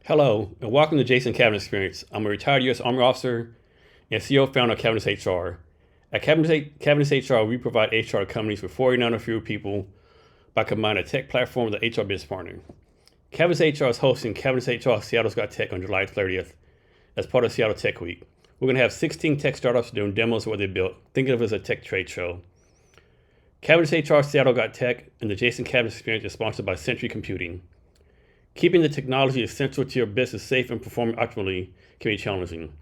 Hello, and welcome to Jason Cavness Experience. I'm a retired U.S. Army officer and CEO founder of Cavness HR. At Cavness HR, we provide HR companies with 49 or fewer people by combining a tech platform with an HR business partner. Cavness HR is hosting Cavness HR Seattle's Got Tech on July 30th as part of Seattle Tech Week. We're going to have 16 tech startups doing demos of what they built. Think of it as a tech trade show. Cavness HR Seattle Got Tech and the Jason Cavness Experience is sponsored by Century Computing. Keeping the technology essential to your business safe and performing optimally can be challenging.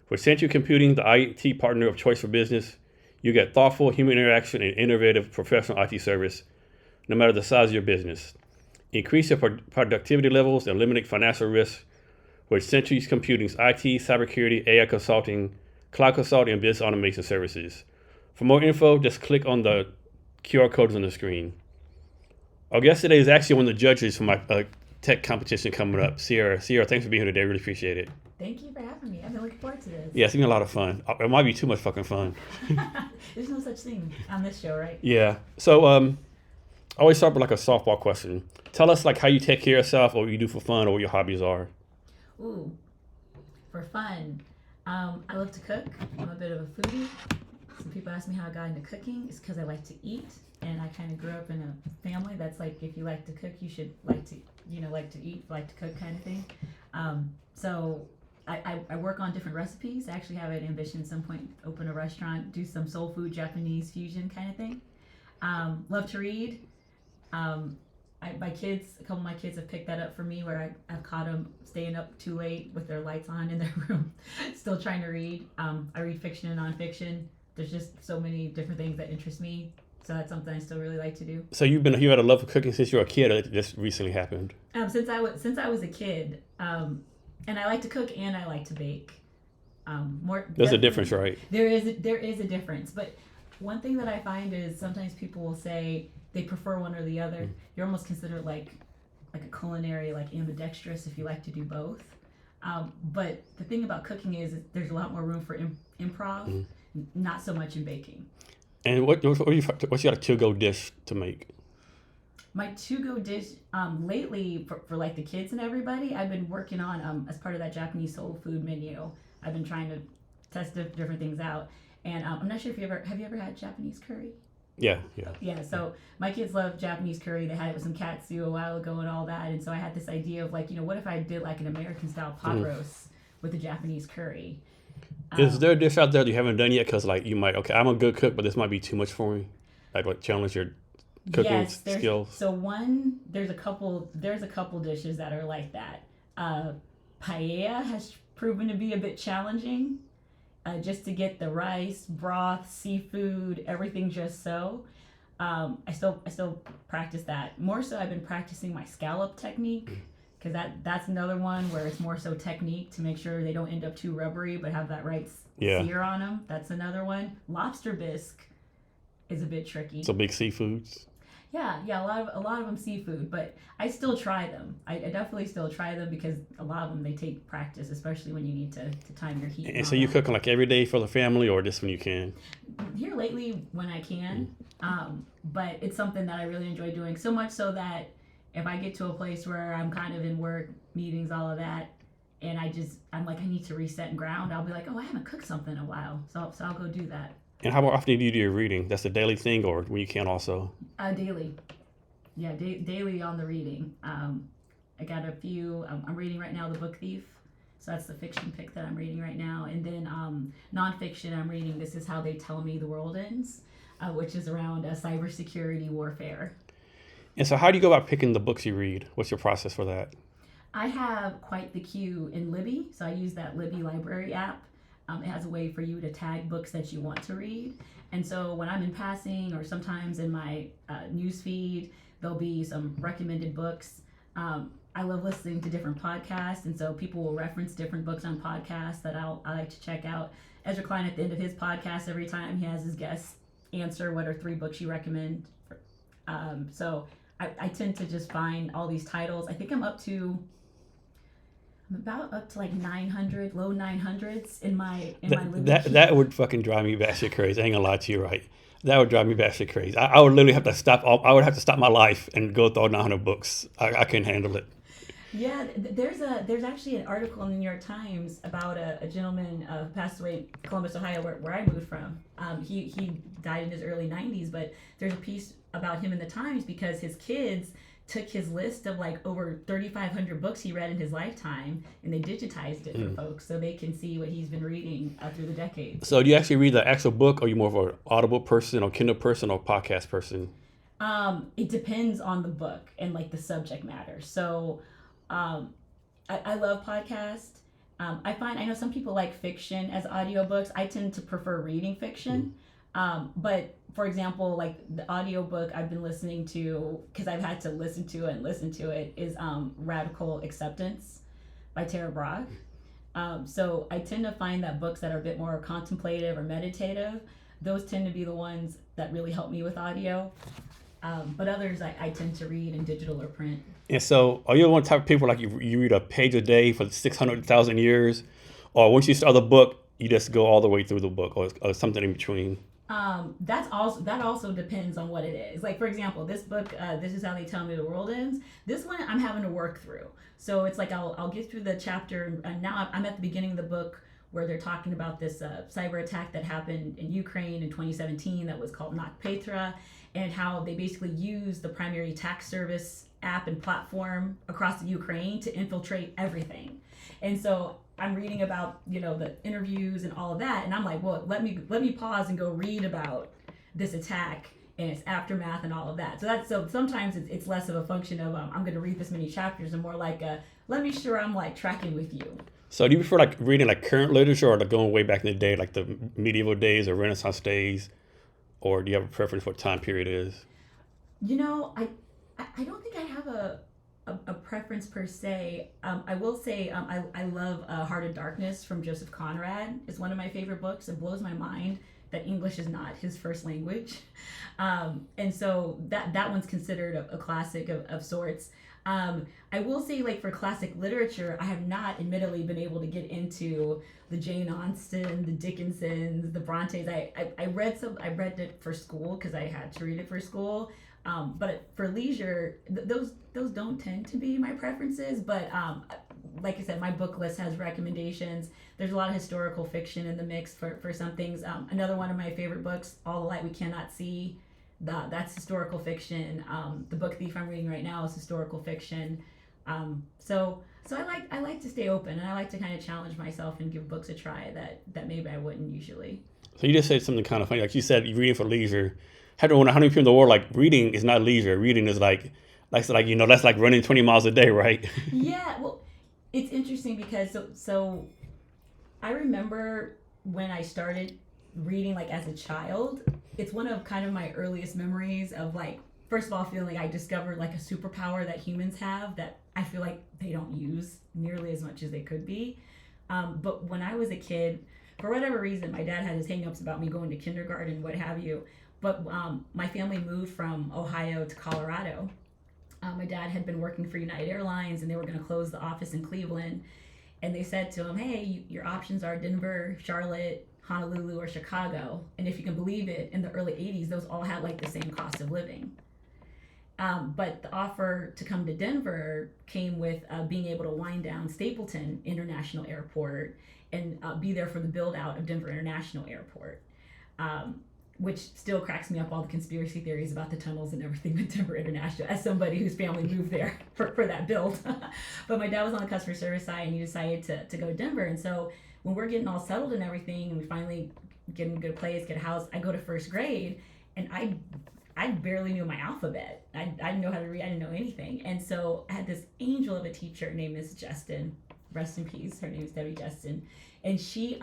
For Century Computing, the IT partner of choice for business, you get thoughtful human interaction and innovative professional IT service, no matter the size of your business. Increase your productivity levels and eliminate financial risks with Century Computing's IT, cybersecurity, AI consulting, cloud consulting, and business automation services. For more info, just click on the QR codes on the screen. Our guest today is actually one of the judges for my tech competition coming up. Sierra, thanks for being here today. I really appreciate it. Thank you for having me. I've been looking forward to this. Yeah, it's been a lot of fun. It might be too much fucking fun. There's no such thing on this show, right? Yeah. So I always start with like a softball question. Tell us like how you take care of yourself, or what you do for fun, or what your hobbies are. Ooh, for fun. I love to cook. I'm a bit of a foodie. Some people ask me how I got into cooking. It's because I like to eat, and I kind of grew up in a family that's like, if you like to cook, you should like to eat, like to cook kind of thing. So I work on different recipes. I actually have an ambition at some point open a restaurant, do some soul food, Japanese fusion kind of thing. Love to read. A couple of my kids have picked that up for me, where I've caught them staying up too late with their lights on in their room, still trying to read. I read fiction and nonfiction. There's just so many different things that interest me. So that's something I still really like to do. So you had a love for cooking since you were a kid, or this recently happened? Since I was a kid, and I like to cook and I like to bake. There's a difference, right? There is a difference, but one thing that I find is sometimes people will say they prefer one or the other. Mm. You're almost considered like a culinary, like ambidextrous, if you like to do both. But the thing about cooking is there's a lot more room for improv, not so much in baking. And what's your to-go dish to make? My to-go dish lately for like the kids and everybody, I've been working on as part of that Japanese soul food menu. I've been trying to test different things out, and I'm not sure if have you ever had Japanese curry? Yeah. Yeah, so my kids love Japanese curry. They had it with some katsu a while ago and all that, and so I had this idea of like, what if I did like an American style pot roast with a Japanese curry? Is there a dish out there that you haven't done yet? Because like you might, okay, I'm a good cook, but this might be too much for me. Like challenge your cooking skills. So there's a couple dishes that are like that. Paella has proven to be a bit challenging, just to get the rice, broth, seafood, everything just so. I still practice that. More so, I've been practicing my scallop technique. Because that's another one where it's more so technique to make sure they don't end up too rubbery, but have that right sear on them. That's another one. Lobster bisque is a bit tricky. So big seafoods. Yeah, a lot of them seafood, but I still try them. I definitely still try them because a lot of them they take practice, especially when you need to time your heat. And so you cooking like every day for the family, or just when you can? Here lately, when I can, but it's something that I really enjoy doing. So much so that if I get to a place where I'm kind of in work, meetings, all of that, and I'm like, I need to reset and ground, I'll be like, oh, I haven't cooked something in a while. So I'll go do that. And how often do you do your reading? That's a daily thing, or when you can also? Daily. Yeah, daily on the reading. I got a few, I'm reading right now The Book Thief. So that's the fiction pick that I'm reading right now. And then nonfiction, I'm reading This Is How They Tell Me the World Ends, which is around cybersecurity warfare. And so how do you go about picking the books you read? What's your process for that? I have quite the queue in Libby, so I use that Libby library app. It has a way for you to tag books that you want to read. And so when I'm in passing, or sometimes in my news feed, there'll be some recommended books. I love listening to different podcasts, and so people will reference different books on podcasts that I like to check out. Ezra Klein, at the end of his podcast, every time he has his guests answer what are 3 books you recommend. So I tend to just find all these titles. I think I'm about up to like 900, low 900s in my that would fucking drive me batshit crazy. I ain't gonna lie to you, right? That would drive me batshit crazy. I would literally have to stop. I would have to stop my life and go through 900 books. I couldn't handle it. Yeah, there's actually an article in the New York Times about a gentleman who passed away in Columbus, Ohio, where I moved from. He died in his early 90s, but there's a piece about him in the Times because his kids took his list of like over 3,500 books he read in his lifetime and they digitized it for folks so they can see what he's been reading through the decades. So do you actually read the actual book, or are you more of an Audible person, or Kindle person, or podcast person? It depends on the book and like the subject matter. So I love podcasts. I know some people like fiction as audiobooks. I tend to prefer reading fiction. But for example, like the audiobook I've been listening to, because I've had to listen to it, is Radical Acceptance by Tara Brach. So I tend to find that books that are a bit more contemplative or meditative, those tend to be the ones that really help me with audio. But others I tend to read in digital or print. And so, are you the one type of people like you read a page a day for 600,000 years, or once you start the book, you just go all the way through the book, or something in between? That also depends on what it is. Like for example, this book, This Is How They Tell Me the World Ends. This one I'm having to work through. So it's like I'll get through the chapter, and now I'm at the beginning of the book where they're talking about this cyber attack that happened in Ukraine in 2017 that was called NotPetya, and how they basically used the primary attack service app and platform across the Ukraine to infiltrate everything. And so I'm reading about, the interviews and all of that, and I'm like, well, let me pause and go read about this attack and its aftermath and all of that. So sometimes it's less of a function of I'm going to read this many chapters, and more like let me sure I'm like tracking with you. So do you prefer like reading like current literature, or like going way back in the day, like the medieval days or Renaissance days, or do you have a preference for what time period it is? I don't think I have a preference per se. I will say I love Heart of Darkness from Joseph Conrad. It's one of my favorite books. It blows my mind that English is not his first language. And so that one's considered a classic of sorts. I will say, like, for classic literature, I have not admittedly been able to get into the Jane Austen, the Dickinsons, the Brontes. I read it for school because I had to read it for school. But for leisure, those don't tend to be my preferences. But like I said, my book list has recommendations. There's a lot of historical fiction in the mix for some things. Another one of my favorite books, All the Light We Cannot See. That's historical fiction. The Book Thief I'm reading right now is historical fiction. So I like to stay open, and I like to kind of challenge myself and give books a try that maybe I wouldn't usually. So you just said something kind of funny. Like you said, you're reading for leisure. How many people in the world like reading is not leisure? Reading is like that's like running 20 miles a day, right? Yeah, well, it's interesting because so I remember when I started reading like as a child. It's one of kind of my earliest memories of like, first of all, feeling like I discovered like a superpower that humans have that I feel like they don't use nearly as much as they could be. But when I was a kid, for whatever reason, my dad had his hang-ups about me going to kindergarten, what have you. But my family moved from Ohio to Colorado. My dad had been working for United Airlines, and they were going to close the office in Cleveland. And they said to him, hey, your options are Denver, Charlotte, Honolulu, or Chicago. And if you can believe it, in the early 80s, those all had like the same cost of living. But the offer to come to Denver came with being able to wind down Stapleton International Airport and be there for the build out of Denver International Airport, which still cracks me up, all the conspiracy theories about the tunnels and everything with Denver International, as somebody whose family moved there for that build. But my dad was on the customer service side, and he decided to go to Denver. And so when we're getting all settled and everything, and we finally get in a good place, get a house, I go to first grade, and I barely knew my alphabet. I didn't know how to read. I didn't know anything. And so I had this angel of a teacher named Miss Justin. Rest in peace. Her name is Debbie Justin. And she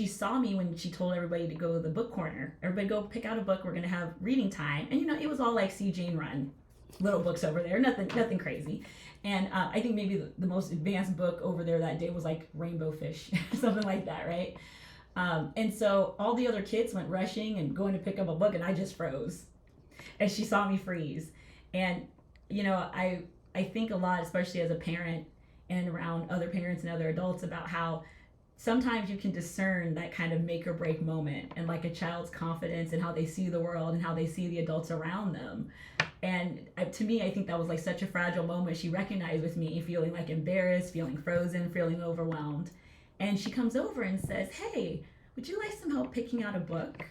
saw me when she told everybody to go to the book corner. Everybody go pick out a book. We're going to have reading time. And, it was all like C. Jane Run, little books over there. Nothing crazy. And I think maybe the most advanced book over there that day was like Rainbow Fish, something like that, right? And so all the other kids went rushing and going to pick up a book, and I just froze. And she saw me freeze. And, I think a lot, especially as a parent and around other parents and other adults, about how sometimes you can discern that kind of make or break moment and like a child's confidence and how they see the world and how they see the adults around them. And to me, I think that was like such a fragile moment. She recognized with me feeling like embarrassed, feeling frozen, feeling overwhelmed. And she comes over and says, "Hey, would you like some help picking out a book?"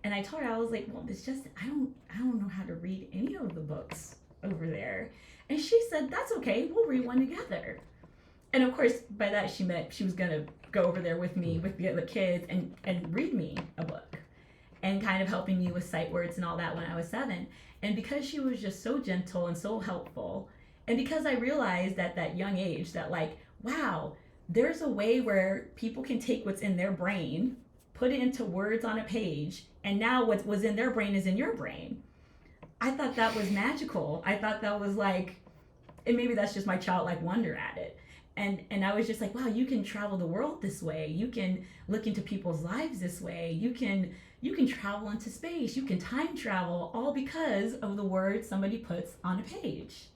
And I told her, I was like, "Well, it's just I don't know how to read any of the books over there." And she said, "That's okay. We'll read one together." And of course, by that she meant she was gonna go over there with me with the other kids and read me a book, and kind of helping me with sight words and all that when I was 7. And because she was just so gentle and so helpful, and because I realized at that young age that, like, wow, there's a way where people can take what's in their brain, put it into words on a page, and now what was in their brain is in your brain. I thought that was magical. I thought that was like, and maybe that's just my childlike wonder at it. And I was just like, wow, you can travel the world this way. You can look into people's lives this way. You can travel into space. You can time travel, all because of the words somebody puts on a page.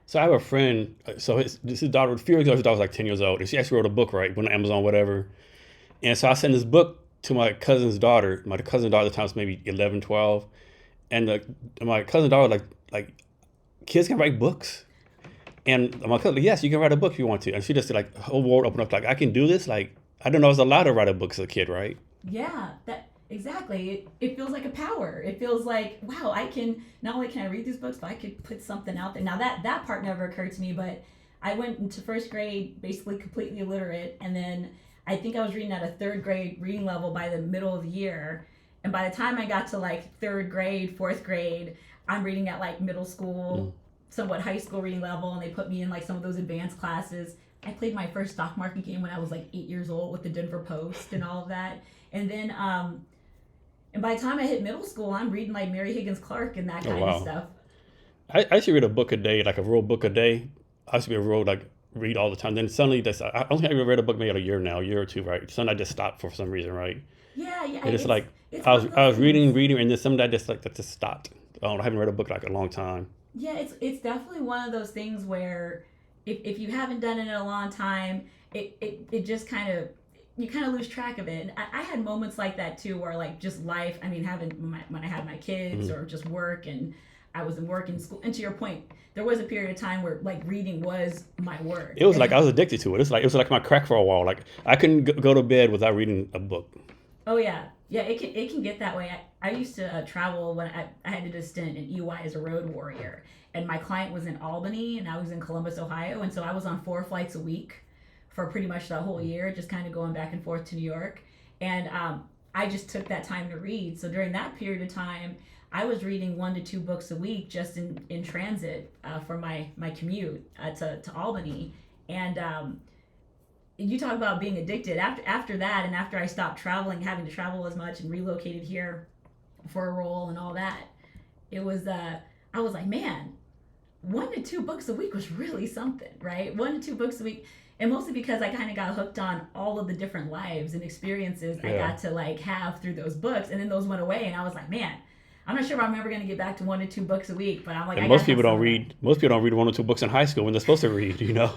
So I have a friend, so his daughter, a few years ago, his daughter was like 10 years old, and she actually wrote a book, right, went on Amazon, whatever. And so I sent this book to my cousin's daughter. My cousin's daughter at the time was maybe 11, 12. And my cousin's daughter, like, kids can write books. And my cousin, yes, you can write a book if you want to. And she just like, whole world opened up, like, I can do this? Like, I didn't know I was allowed to write a book as a kid, right? Yeah, that exactly. It feels like a power. It feels like, wow, I can, not only can I read these books, but I could put something out there. Now that part never occurred to me, but I went into first grade basically completely illiterate. And then I think I was reading at a 3rd grade reading level by the middle of the year. And by the time I got to like 3rd grade, 4th grade, I'm reading at like middle school, somewhat high school reading level, and they put me in like some of those advanced classes. I played my first stock market game when I was like 8 years old with the Denver Post and all of that. And then, and by the time I hit middle school, I'm reading like Mary Higgins Clark and that kind of stuff. I used to read a book a day, like a real book a day. I used to be a real, like, read all the time. Then suddenly, I don't think I ever read a book maybe a year or two, right? Suddenly I just stopped for some reason, right? Yeah. It's like, I was reading, and then some day I just stopped. I haven't read a book like a long time. Yeah, it's definitely one of those things where if you haven't done it in a long time, it just kind of, you kind of lose track of it. And I had moments like that too, where like just life, I mean, when I had my kids or just work, and I was in work and school. And to your point, there was a period of time where like reading was my word. It was like I was addicted to it. It was like my crack for a while. Like I couldn't go to bed without reading a book. Oh yeah. It can get that way. I used to travel when I had to do a stint in EY as a road warrior, and my client was in Albany and I was in Columbus, Ohio, and so I was on 4 flights a week for pretty much the whole year, just kind of going back and forth to New York. And I just took that time to read. So during that period of time, I was reading 1 to 2 books a week just in transit for my commute to Albany. And you talk about being addicted. After that, and after I stopped traveling, having to travel as much, and relocated here for a role and all that, it was I was like, man, 1 to 2 books a week was really something, right? 1 to 2 books a week. And mostly because I kind of got hooked on all of the different lives and experiences I got to like have through those books. And then those went away, and I was like, man, I'm not sure if I'm ever going to get back to 1 to 2 books a week, but I'm like, and most people don't read 1 or 2 books in high school when they're supposed to read, you know?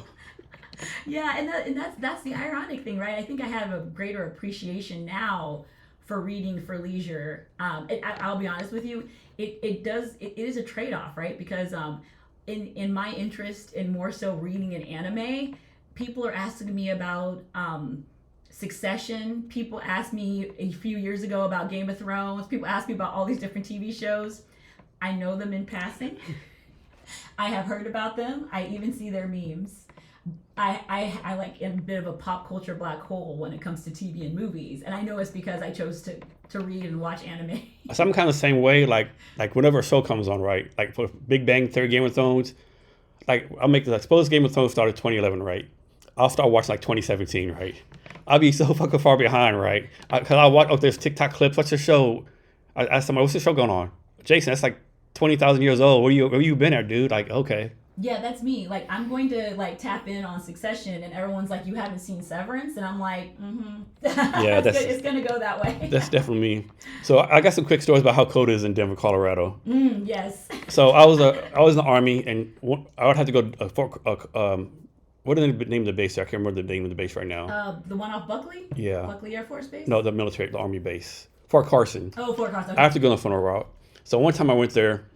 Yeah, and that's the ironic thing, right? I think I have a greater appreciation now for reading for leisure. I'll be honest with you, it is a trade-off, right? Because in my interest in more so reading an anime, people are asking me about Succession. People asked me a few years ago about Game of Thrones. People ask me about all these different TV shows. I know them in passing. I have heard about them. I even see their memes. I like am a bit of a pop culture black hole when it comes to TV and movies, and I know it's because I chose to read and watch anime. So I'm kind of the same way. Like whenever a show comes on, right? Like for Big Bang Theory, Game of Thrones. Like I'll make the suppose Game of Thrones started 2011, right? I'll start watching like 2017, right? I'll be so fucking far behind, right? Because I'll watch, there's TikTok clips. What's the show? I asked somebody, what's the show going on? Jason, that's like 20,000 years old. Where you been at, dude? Like, okay. Yeah, that's me. Like, I'm going to like tap in on Succession, and everyone's like, you haven't seen Severance? And I'm like, yeah, it's going to go that way. That's definitely me. So I got some quick stories about how cold it is in Denver, Colorado. Yes. So I was in the Army, and I would have to go what is the name of the base there? I can't remember the name of the base right now. The one off Buckley? Yeah. Buckley Air Force Base? No, the Army base. Fort Carson. Oh, Fort Carson. Okay. I have to go on the funnel route. So one time I went there,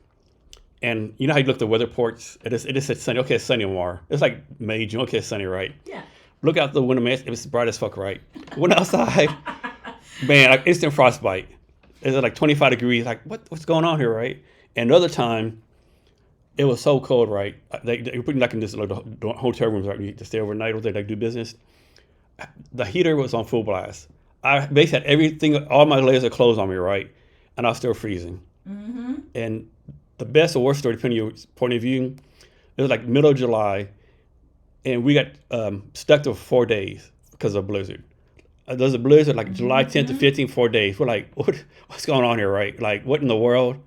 And you know how you look at the weather reports? It just said sunny. Okay, it's sunny tomorrow. It's like May, June. Okay, it's sunny, right? Yeah. Look out the window, man. It's bright as fuck, right? Went outside, man, like instant frostbite. It's like 25 degrees. Like, what's going on here, right? And the other time, it was so cold, right? They put me like in this like, hotel rooms, right? To stay overnight, or they like do business. The heater was on full blast. I basically had everything, all my layers of clothes on me, right? And I was still freezing. Mm-hmm. And the best or worst story, depending on your point of view, it was like middle of July, and we got stuck there for 4 days because of a blizzard. There's a blizzard like July 10th to 15th, 4 days. We're like, what's going on here, right? Like, what in the world?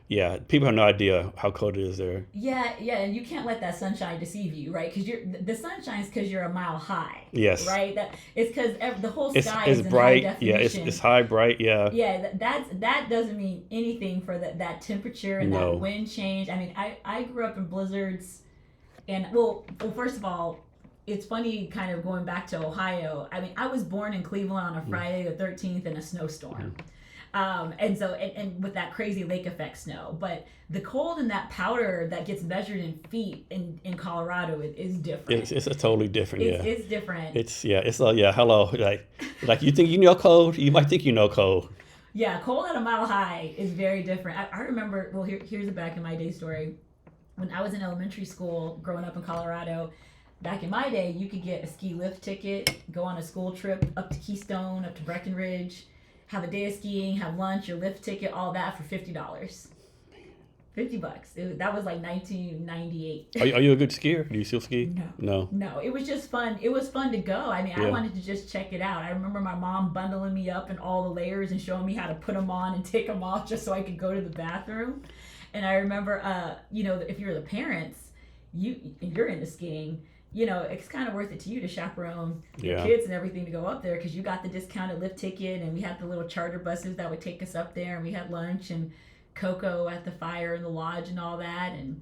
Yeah, people have no idea how cold it is there. Yeah, and you can't let that sunshine deceive you, right? Because the sunshine is because you're a mile high. Yes. Right. That it's because the whole sky it's is in bright. high definition. Yeah, it's high, bright. Yeah. Yeah, that doesn't mean anything for that temperature and No. that wind change. I mean, I grew up in blizzards, and well, first of all, it's funny kind of going back to Ohio. I mean, I was born in Cleveland on a Friday the 13th in a snowstorm. And so, and with that crazy lake effect snow, but the cold and that powder that gets measured in feet in Colorado is different. It's a totally different. It's different. Hello, like you think you know cold, you might think you know cold. Yeah, cold at a mile high is very different. I remember. Well, here's a back in my day story. When I was in elementary school, growing up in Colorado, back in my day, you could get a ski lift ticket, go on a school trip up to Keystone, up to Breckenridge, have a day of skiing, have lunch, your lift ticket, all that for $50. $50. That was like 1998. Are you a good skier? Do you still ski? No. It was just fun. It was fun to go. I mean, I wanted to just check it out. I remember my mom bundling me up in all the layers and showing me how to put them on and take them off just so I could go to the bathroom. And I remember, if you're the parents, you're into skiing, it's kind of worth it to you to chaperone your kids and everything to go up there because you got the discounted lift ticket, and we had the little charter buses that would take us up there, and we had lunch and cocoa at the fire in the lodge and all that. And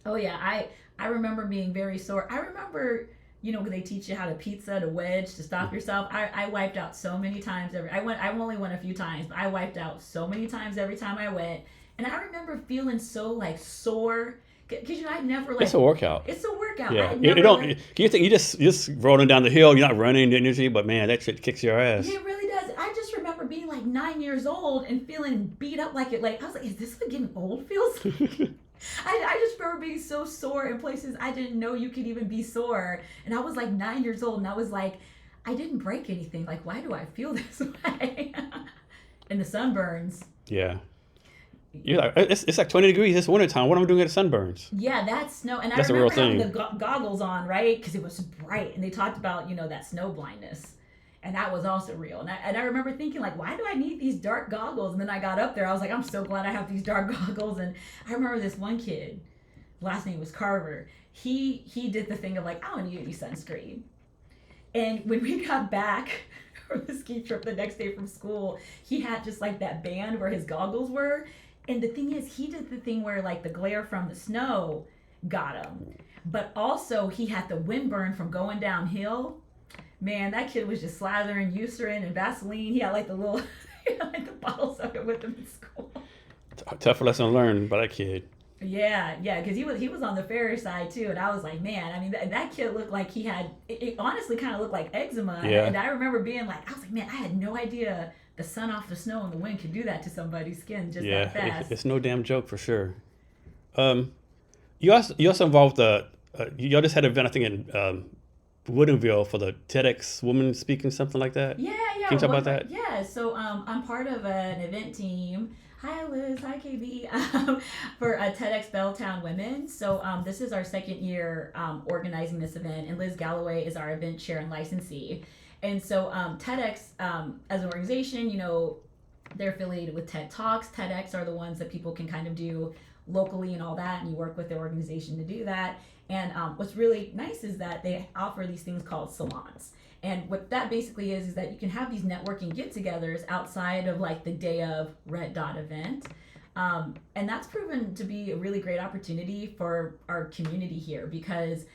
I remember being very sore. I remember, when they teach you how to pizza, to wedge, to stop yourself. I wiped out so many times. I only went a few times, but I wiped out so many times every time I went. And I remember feeling so like sore. Because I never like. It's a workout. It's a workout. Yeah, you don't. You think you just rolling down the hill. You're not running the energy, but man, that shit kicks your ass. It really does. I just remember being like 9 years old and feeling beat up like it. Like I was like, is this what getting old feels? I just remember being so sore in places I didn't know you could even be sore, and I was like 9 years old, and I was like, I didn't break anything. Like, why do I feel this way? And the sunburns. Yeah. You're like, it's like 20 degrees. It's wintertime. What am I doing at the sunburns? Yeah, that's snow. And that's I remember a real having the goggles on, right? Because it was bright. And they talked about, that snow blindness. And that was also real. And I remember thinking, like, why do I need these dark goggles? And then I got up there. I was like, I'm so glad I have these dark goggles. And I remember this one kid, last name was Carver. He did the thing of, like, I don't need any sunscreen. And when we got back from the ski trip the next day from school, he had just, like, that band where his goggles were. And the thing is, he did the thing where, like, the glare from the snow got him. But also, he had the windburn from going downhill. Man, that kid was just slathering Eucerin and Vaseline. He had, like, the bottles of it with him in school. Tough lesson learned by that kid. Yeah, because he was on the fairer side, too. And I was like, man, I mean, that kid looked like he had, it honestly kind of looked like eczema. Yeah. And I remember being like, I was like, man, I had no idea the sun off the snow and the wind could do that to somebody's skin just that fast. It's no damn joke for sure. You also involved you just had an event, I think, in Woodinville for the TEDx Women speaking, something like that. Yeah. Can you talk about that? Yeah. So I'm part of an event team. Hi Liz, hi KB, for TEDx Belltown Women. So this is our second year organizing this event, and Liz Galloway is our event chair and licensee. And so TEDx, as an organization, they're affiliated with TED Talks. TEDx are the ones that people can kind of do locally and all that, and you work with the organization to do that. And what's really nice is that they offer these things called salons. And what that basically is that you can have these networking get-togethers outside of like the day of Red Dot event. And that's proven to be a really great opportunity for our community here, because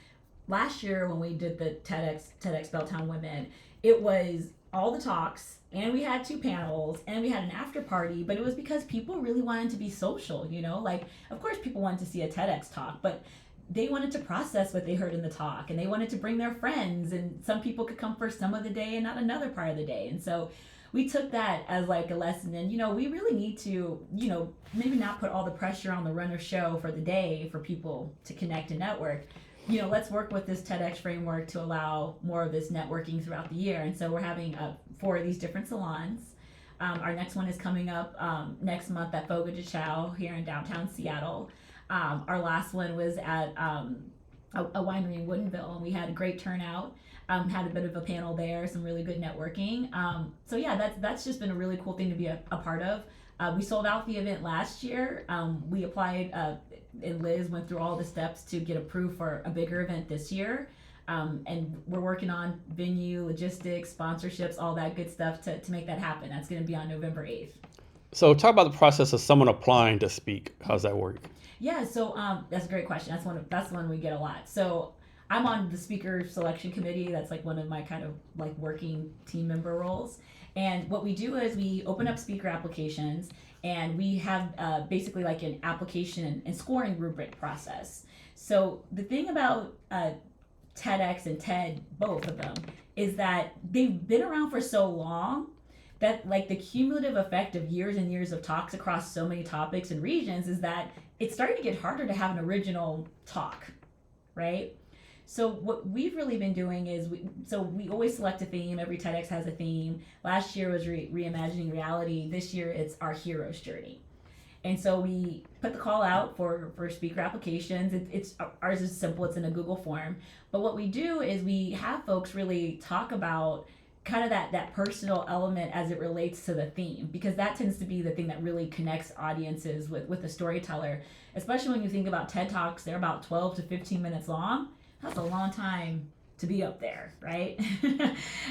last year when we did the TEDx Belltown Women, it was all the talks, and we had 2 panels, and we had an after party, but it was because people really wanted to be social, like, of course people wanted to see a TEDx talk, but they wanted to process what they heard in the talk, and they wanted to bring their friends, and some people could come for some of the day and not another part of the day. And so we took that as like a lesson. And we really need to maybe not put all the pressure on the runner show for the day for people to connect and network. Let's work with this TEDx framework to allow more of this networking throughout the year. And so we're having 4 of these different salons. Our next one is coming up next month at Fogo de Chao here in downtown Seattle. Our last one was at a winery in Woodinville, and we had a great turnout. Had a bit of a panel there, some really good networking. So yeah, that's just been a really cool thing to be a part of. We sold out the event last year. We applied, and Liz went through all the steps to get approved for a bigger event this year. And we're working on venue, logistics, sponsorships, all that good stuff to make that happen. That's going to be on November 8th. So talk about the process of someone applying to speak. How's that work? Yeah, so that's a great question. That's one we get a lot. So I'm on the speaker selection committee. That's like one of my kind of like working team member roles. And what we do is we open up speaker applications, and we have basically like an application and scoring rubric process. So the thing about TEDx and TED, both of them, is that they've been around for so long that like the cumulative effect of years and years of talks across so many topics and regions is that it's starting to get harder to have an original talk, right? So what we've really been doing is we always select a theme. Every TEDx has a theme. Last year was reimagining reality. This year it's our hero's journey. And so we put the call out for speaker applications. It's ours is simple. It's in a Google form. But what we do is we have folks really talk about kind of that personal element as it relates to the theme, because that tends to be the thing that really connects audiences with the storyteller. Especially when you think about TED Talks, they're about 12 to 15 minutes long. That's a long time to be up there, right?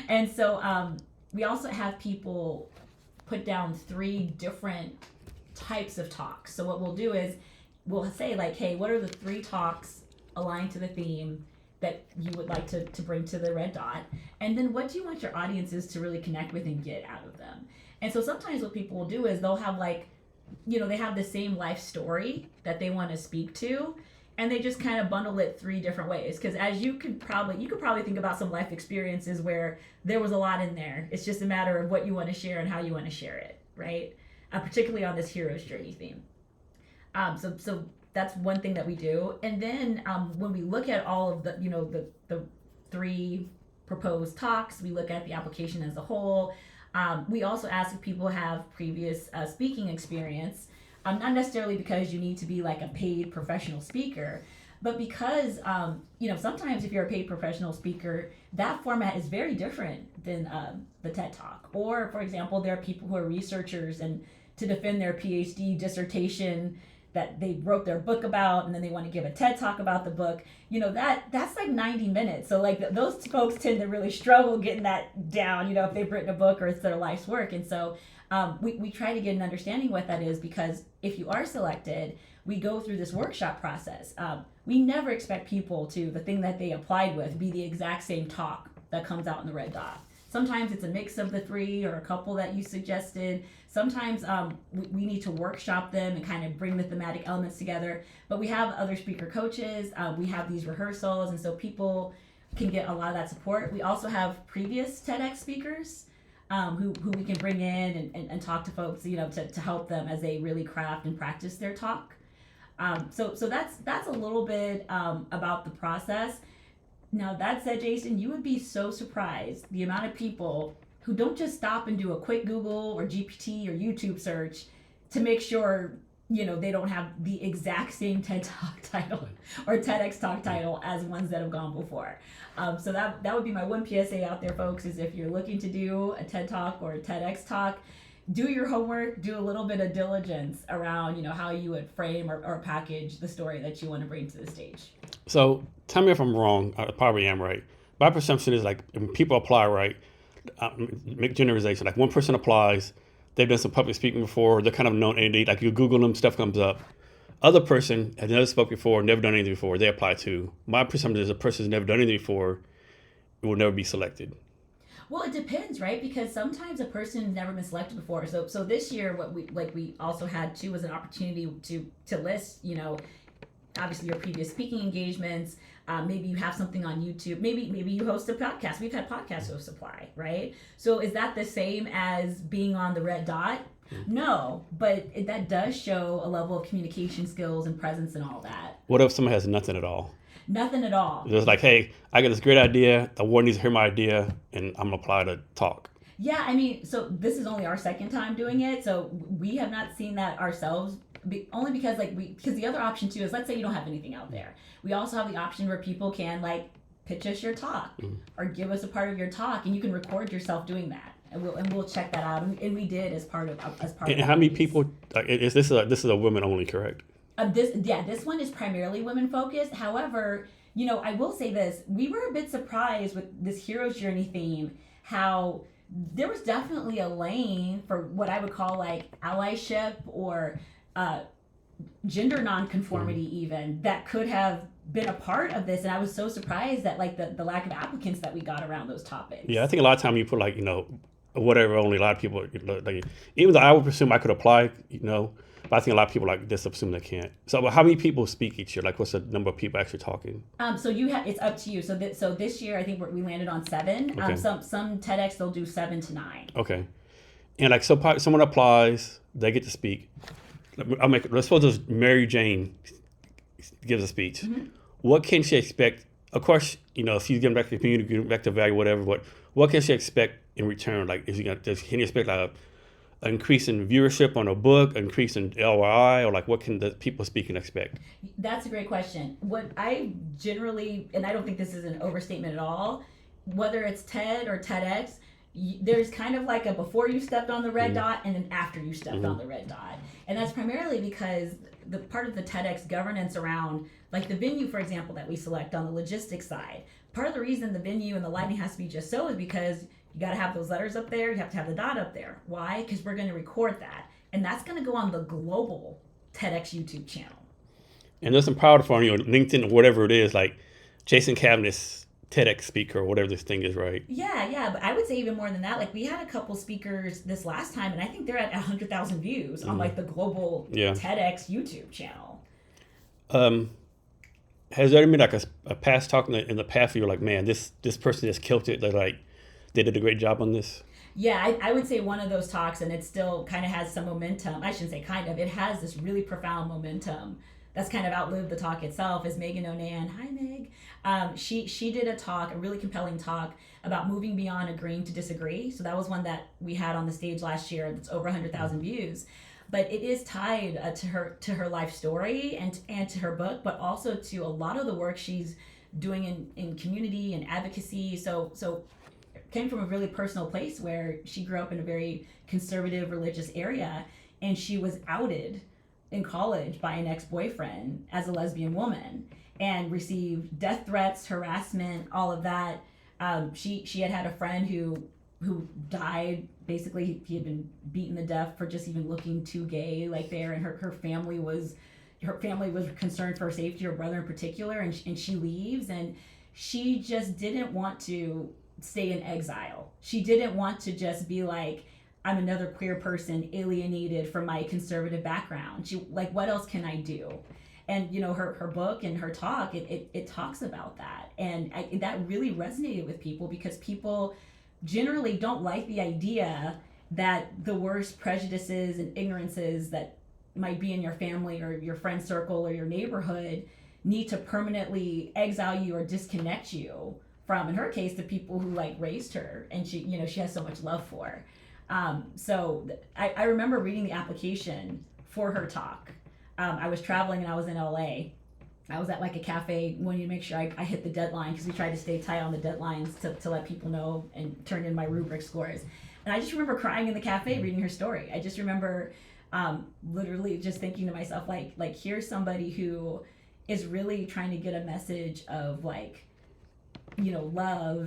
And so we also have people put down 3 different types of talks. So what we'll do is we'll say like, hey, what are the 3 talks aligned to the theme that you would like to bring to the red dot? And then what do you want your audiences to really connect with and get out of them? And so sometimes what people will do is they'll have like, they have the same life story that they want to speak to, and they just kind of bundle it 3 different ways. Because as you could probably think about some life experiences where there was a lot in there. It's just a matter of what you want to share and how you want to share it, right? Particularly on this hero's journey theme. So that's one thing that we do. And then when we look at all of the 3 proposed talks, we look at the application as a whole. We also ask if people have previous speaking experience. Not necessarily because you need to be like a paid professional speaker, but because sometimes if you're a paid professional speaker, that format is very different than the TED Talk. Or for example, there are people who are researchers, and to defend their PhD dissertation that they wrote their book about, and then they want to give a TED Talk about the book, that's like 90 minutes. So like those folks tend to really struggle getting that down, if they've written a book or it's their life's work. And so we try to get an understanding what that is, because if you are selected, we go through this workshop process. We never expect people to, the thing that they applied with, be the exact same talk that comes out in the red dot. Sometimes it's a mix of the 3 or a couple that you suggested. Sometimes we need to workshop them and kind of bring the thematic elements together. But we have other speaker coaches. We have these rehearsals, and so people can get a lot of that support. We also have previous TEDx speakers who we can bring in and talk to folks, to help them as they really craft and practice their talk. So that's a little bit about the process. Now, that said, Jason, you would be so surprised the amount of people who don't just stop and do a quick Google or GPT or YouTube search to make sure, they don't have the exact same TED Talk title or TEDx Talk title as ones that have gone before. So that would be my one PSA out there, folks, is if you're looking to do a TED Talk or a TEDx Talk, do your homework, do a little bit of diligence around, how you would frame or package the story that you want to bring to the stage. So tell me if I'm wrong. I probably am right. My perception is like when people apply, right, make generalization. Like one person applies, they've done some public speaking before, they're kind of known entity. Like you Google them, stuff comes up. Other person has never spoken before, never done anything before, they apply too. My perception is a person who's never done anything before will never be selected. Well, it depends, right? Because sometimes a person's never been selected before. So this year, what we also had too was an opportunity to list, obviously your previous speaking engagements. Maybe you have something on YouTube. Maybe you host a podcast. We've had podcast host apply, right? So is that the same as being on the red dot? No, but that does show a level of communication skills and presence and all that. What if someone has nothing at all? Nothing at all. Just like, hey, I got this great idea. The world needs to hear my idea, and I'm gonna apply to talk. Yeah, I mean, so this is only our second time doing it, so we have not seen that ourselves. Only because because the other option too is, let's say you don't have anything out there. We also have the option where people can pitch us your talk or give us a part of your talk, and you can record yourself doing that, and we'll check that out. And we did as part of. And how many people? This is a women only, correct? This one is primarily women focused. However, I will say this: we were a bit surprised with this hero's journey theme. How there was definitely a lane for what I would call allyship or gender nonconformity, even that could have been a part of this. And I was so surprised that the lack of applicants that we got around those topics. Yeah, I think a lot of time you put whatever, only a lot of people even though I would presume I could apply, but I think a lot of people just assume they can't. So how many people speak each year? What's the number of people actually talking? So it's up to you. So this year I think we landed on 7. Okay. Some TEDx they'll do 7 to 9. Okay. And someone applies, they get to speak. Let's suppose Mary Jane gives a speech. Mm-hmm. What can she expect? Of course, she's giving back to the community, giving back to value, whatever. But what can she expect in return? Can you expect an increase in viewership on a book, an increase in ROI, or what can the people speaking expect? That's a great question. What I generally, and I don't think this is an overstatement at all, whether it's TED or TEDx, there's kind of a before you stepped on the red dot and then after you stepped on the red dot. And that's primarily because the part of the TEDx governance around the venue, for example, that we select on the logistics side. Part of the reason the venue and the lighting has to be just so is because you got to have those letters up there. You have to have the dot up there. Why? Because we're going to record that. And that's going to go on the global TEDx YouTube channel. And there's some proud for LinkedIn or whatever it is, Jason Cavness TEDx speaker or whatever this thing is, right? Yeah, but I would say even more than that. We had a couple speakers this last time, and I think they're at 100,000 views on the global TEDx YouTube channel. Has there been a past talk in the past where you're man, this person just killed it? They did a great job on this? Yeah, I would say one of those talks, and it still kind of has some momentum. I shouldn't say kind of. It has this really profound momentum that's kind of outlived the talk itself, is Megan Onan. Hi, Meg. She did a really compelling talk about moving beyond agreeing to disagree. So that was one that we had on the stage last year that's over 100,000 views. But it is tied to her life story and to her book, but also to a lot of the work she's doing in community and advocacy. So came from a really personal place where she grew up in a very conservative religious area, and she was outed in college by an ex-boyfriend as a lesbian woman and received death threats, harassment, all of that. She had a friend who died. Basically, he had been beaten to death for just even looking too gay there, and her family was concerned for her safety, her brother in particular, and she leaves, and she just didn't want to stay in exile. She didn't want to just be I'm another queer person alienated from my conservative background. She what else can I do? And her book and her talk, it talks about that, and that really resonated with people, because people generally don't like the idea that the worst prejudices and ignorances that might be in your family or your friend circle or your neighborhood need to permanently exile you or disconnect you from, in her case, the people who raised her and she has so much love for. So I remember reading the application for her talk. I was traveling and I was in LA. I was at a cafe wanting to make sure I hit the deadline, because we tried to stay tight on the deadlines to let people know and turn in my rubric scores. And I just remember crying in the cafe reading her story. I just remember literally just thinking to myself, here's somebody who is really trying to get a message of love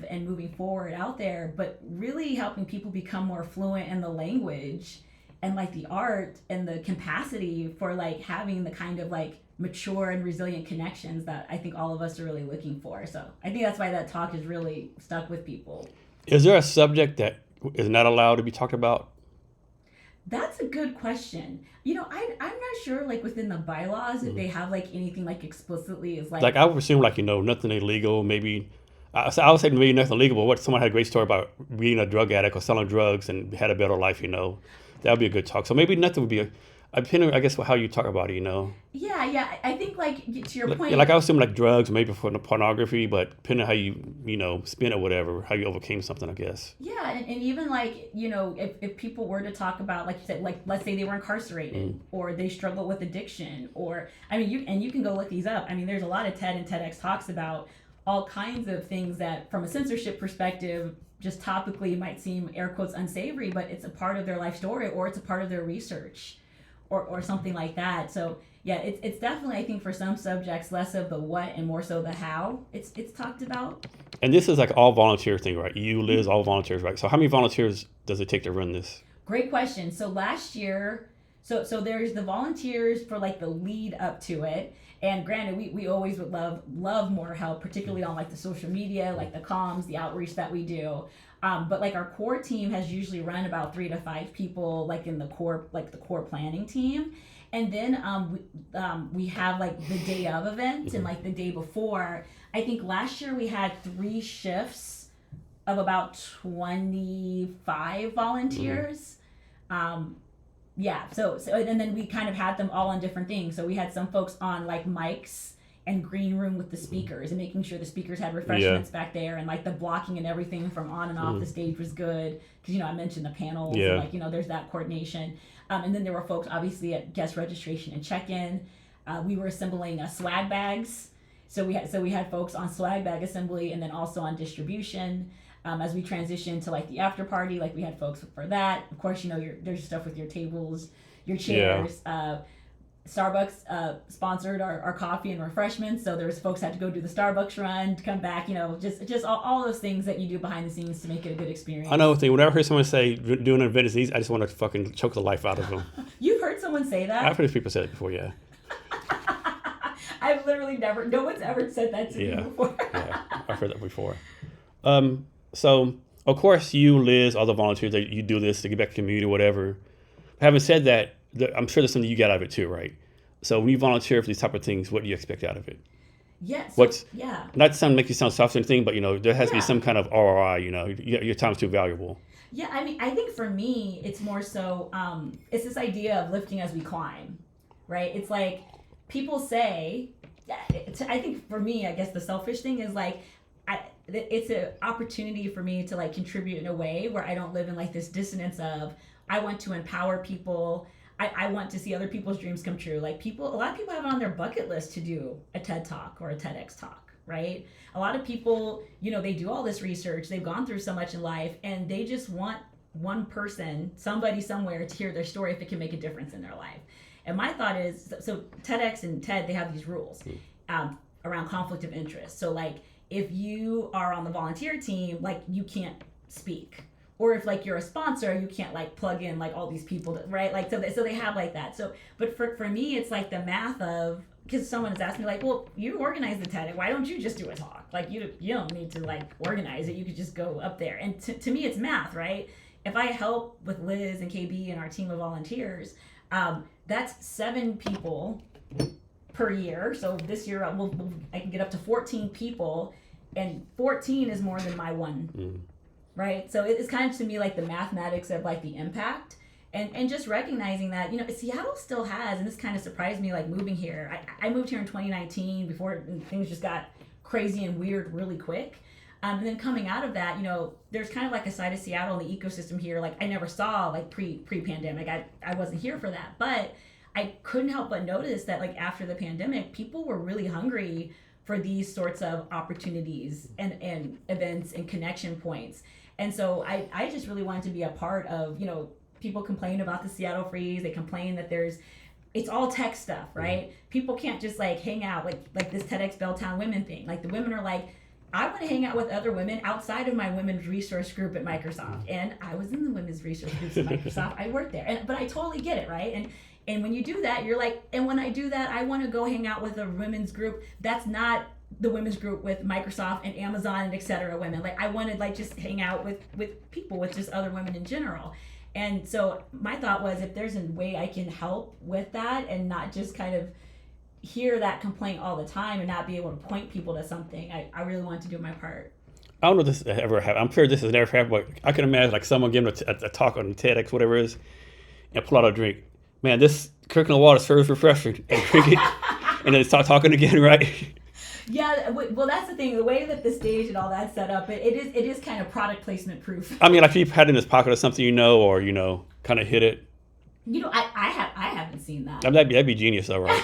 and moving forward out there, but really helping people become more fluent in the language and the art and the capacity for having the kind of mature and resilient connections that I think all of us are really looking for. So I think that's why that talk has really stuck with people. Is there a subject that is not allowed to be talked about? That's a good question. I'm not sure, like within the bylaws, if they have like anything like explicitly is like. Like I would assume, like nothing illegal. Maybe I would say maybe nothing illegal. But what someone had a great story about being a drug addict or selling drugs and had a better life. That would be a good talk. So maybe nothing would be depending, I guess, how you talk about it. Yeah. I think like to your point. Like I would assume like drugs, maybe for pornography, but depending on how you spin it, whatever, how you overcame something, I guess. Yeah, and even like if people were to talk about, like you said, like let's say they were incarcerated or they struggle with addiction, or you can go look these up. I mean, there's a lot of TED and TEDx talks about all kinds of things that from a censorship perspective, just topically might seem air quotes unsavory, but it's a part of their life story or it's a part of their research or something like that. So yeah, it's definitely, I think, for some subjects less of the what and more so the how it's talked about. And this is like all volunteer thing, right? You, Liz, all volunteers, right? So how many volunteers does it take to run this? Great question. So last year, so there's the volunteers for like the lead up to it. And granted, we always would love more help, particularly on like the social media, like the comms, the outreach that we do. But like our core team has usually run about 3 to 5 people, like in the core planning team. And then we have like the day of event and like the day before. I think last year we had 3 shifts of about 25 volunteers. Yeah, so and then we kind of had them all on different things. So we had some folks on like mics and green room with the speakers and making sure the speakers had refreshments back there, and like the blocking and everything from on and off the stage was good, because I mentioned the panels and like there's that coordination. And then there were folks obviously at guest registration and check-in. We were assembling swag bags, so we had folks on swag bag assembly and then also on distribution. As we transitioned to like the after party, like we had folks for that. Of course, there's stuff with your tables, your chairs. Starbucks sponsored our coffee and refreshments, so there was folks had to go do the Starbucks run to come back. Just all those things that you do behind the scenes to make it a good experience. I know. Whenever I hear someone say doing an event is easy, I just want to fucking choke the life out of them. You've heard someone say that? I've heard people say it before. Yeah. I've literally no one's ever said that to me before. Yeah, I've heard that before. So, of course, you, Liz, all the volunteers, that you do this to get back to the community, whatever. Having said that, I'm sure there's something you get out of it too, right? So when you volunteer for these type of things, what do you expect out of it? Yes. Not to make you sound soft or anything, but there has to be some kind of ROI. Your time's too valuable. Yeah, I mean, I think for me, it's more so it's this idea of lifting as we climb, right? It's like people say. I think for me, I guess the selfish thing is like. It's an opportunity for me to like contribute in a way where I don't live in like this dissonance of I want to empower people. I want to see other people's dreams come true. Like a lot of people have it on their bucket list to do a TED Talk or a TEDx talk, right? A lot of people, they do all this research, they've gone through so much in life, and they just want one person, somebody somewhere, to hear their story if it can make a difference in their life. And my thought is, so TEDx and TED, they have these rules around conflict of interest. So like, if you are on the volunteer team, like you can't speak, or if like you're a sponsor, you can't like plug in like all these people, right? Like so they have like that. So, but for me, it's like the math of, because someone has asked me like, well, you organize the TED, why don't you just do a talk? Like you don't need to like organize it. You could just go up there. And to me, it's math, right? If I help with Liz and KB and our team of volunteers, that's 7 people per year. So this year I can get up to 14 people, and 14 is more than my one, right? So it's kind of to me like the mathematics of like the impact, and just recognizing that Seattle still has, and this kind of surprised me like moving here. I moved here in 2019 before things just got crazy and weird really quick, and then coming out of that, there's kind of like a side of Seattle and the ecosystem here like I never saw like pre-pandemic. I wasn't here for that, but I couldn't help but notice that like after the pandemic, people were really hungry for these sorts of opportunities and events and connection points. And so I just really wanted to be a part of, people complain about the Seattle freeze. They complain that it's all tech stuff, right? People can't just like hang out like this TEDx Belltown Women thing. Like the women are like, I want to hang out with other women outside of my women's resource group at Microsoft. And I was in the women's resource groups at Microsoft. I worked there. But I totally get it, right? And when you do that, you're like, and when I do that, I want to go hang out with a women's group that's not the women's group with Microsoft and Amazon and et cetera women. Like I wanted like just hang out with people, with just other women in general. And so my thought was, if there's a way I can help with that and not just kind of hear that complaint all the time and not be able to point people to something, I really want to do my part. I don't know if this ever happened. I'm sure this has never happened, but I can imagine like someone giving a talk on TEDx, whatever it is, and pull out a drink. Man, this coconut water serves refreshing, and drink it, and then start talking again, right? Yeah, well, that's the thing. The way that the stage and all that's set up, it is kind of product placement proof. I mean, like if you've had it in his pocket or something, or kind of hit it. I haven't seen that. That'd be genius, though, right?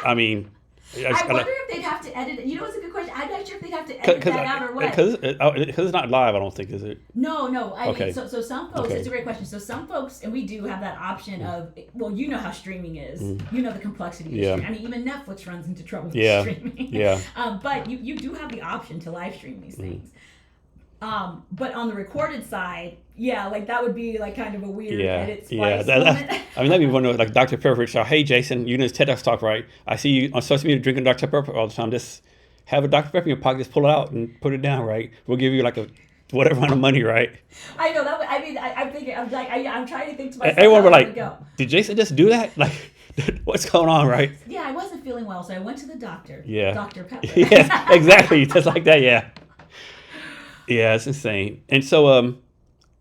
I mean, I wonder if they'd have to edit it. It's a good question. I'm not sure if they'd have to edit that out or what. Because it's not live, I don't think, is it? No. Okay. I mean, so some folks, It's a great question. So some folks, and we do have that option of, well, you know how streaming is. You know the complexity of streaming. I mean, even Netflix runs into trouble with streaming. Yeah. But you do have the option to live stream these things. But on the recorded side, like that would be like kind of a weird edit splice moment. I mean, that'd be one of like Dr. Pepper. So, hey, Jason, you know this TEDx talk, right? I see you on social media drinking Dr. Pepper all the time. Just have a Dr. Pepper in your pocket, just pull it out and put it down, right? We'll give you like a whatever amount of money, right? I know that. I'm thinking. I'm like, I'm trying to think to myself. Everyone were like, did Jason just do that? Like, what's going on, right? Yeah, I wasn't feeling well, so I went to the doctor. Yeah. Dr. Pepper. Yes, exactly, just like that. Yeah. Yeah, it's insane. And so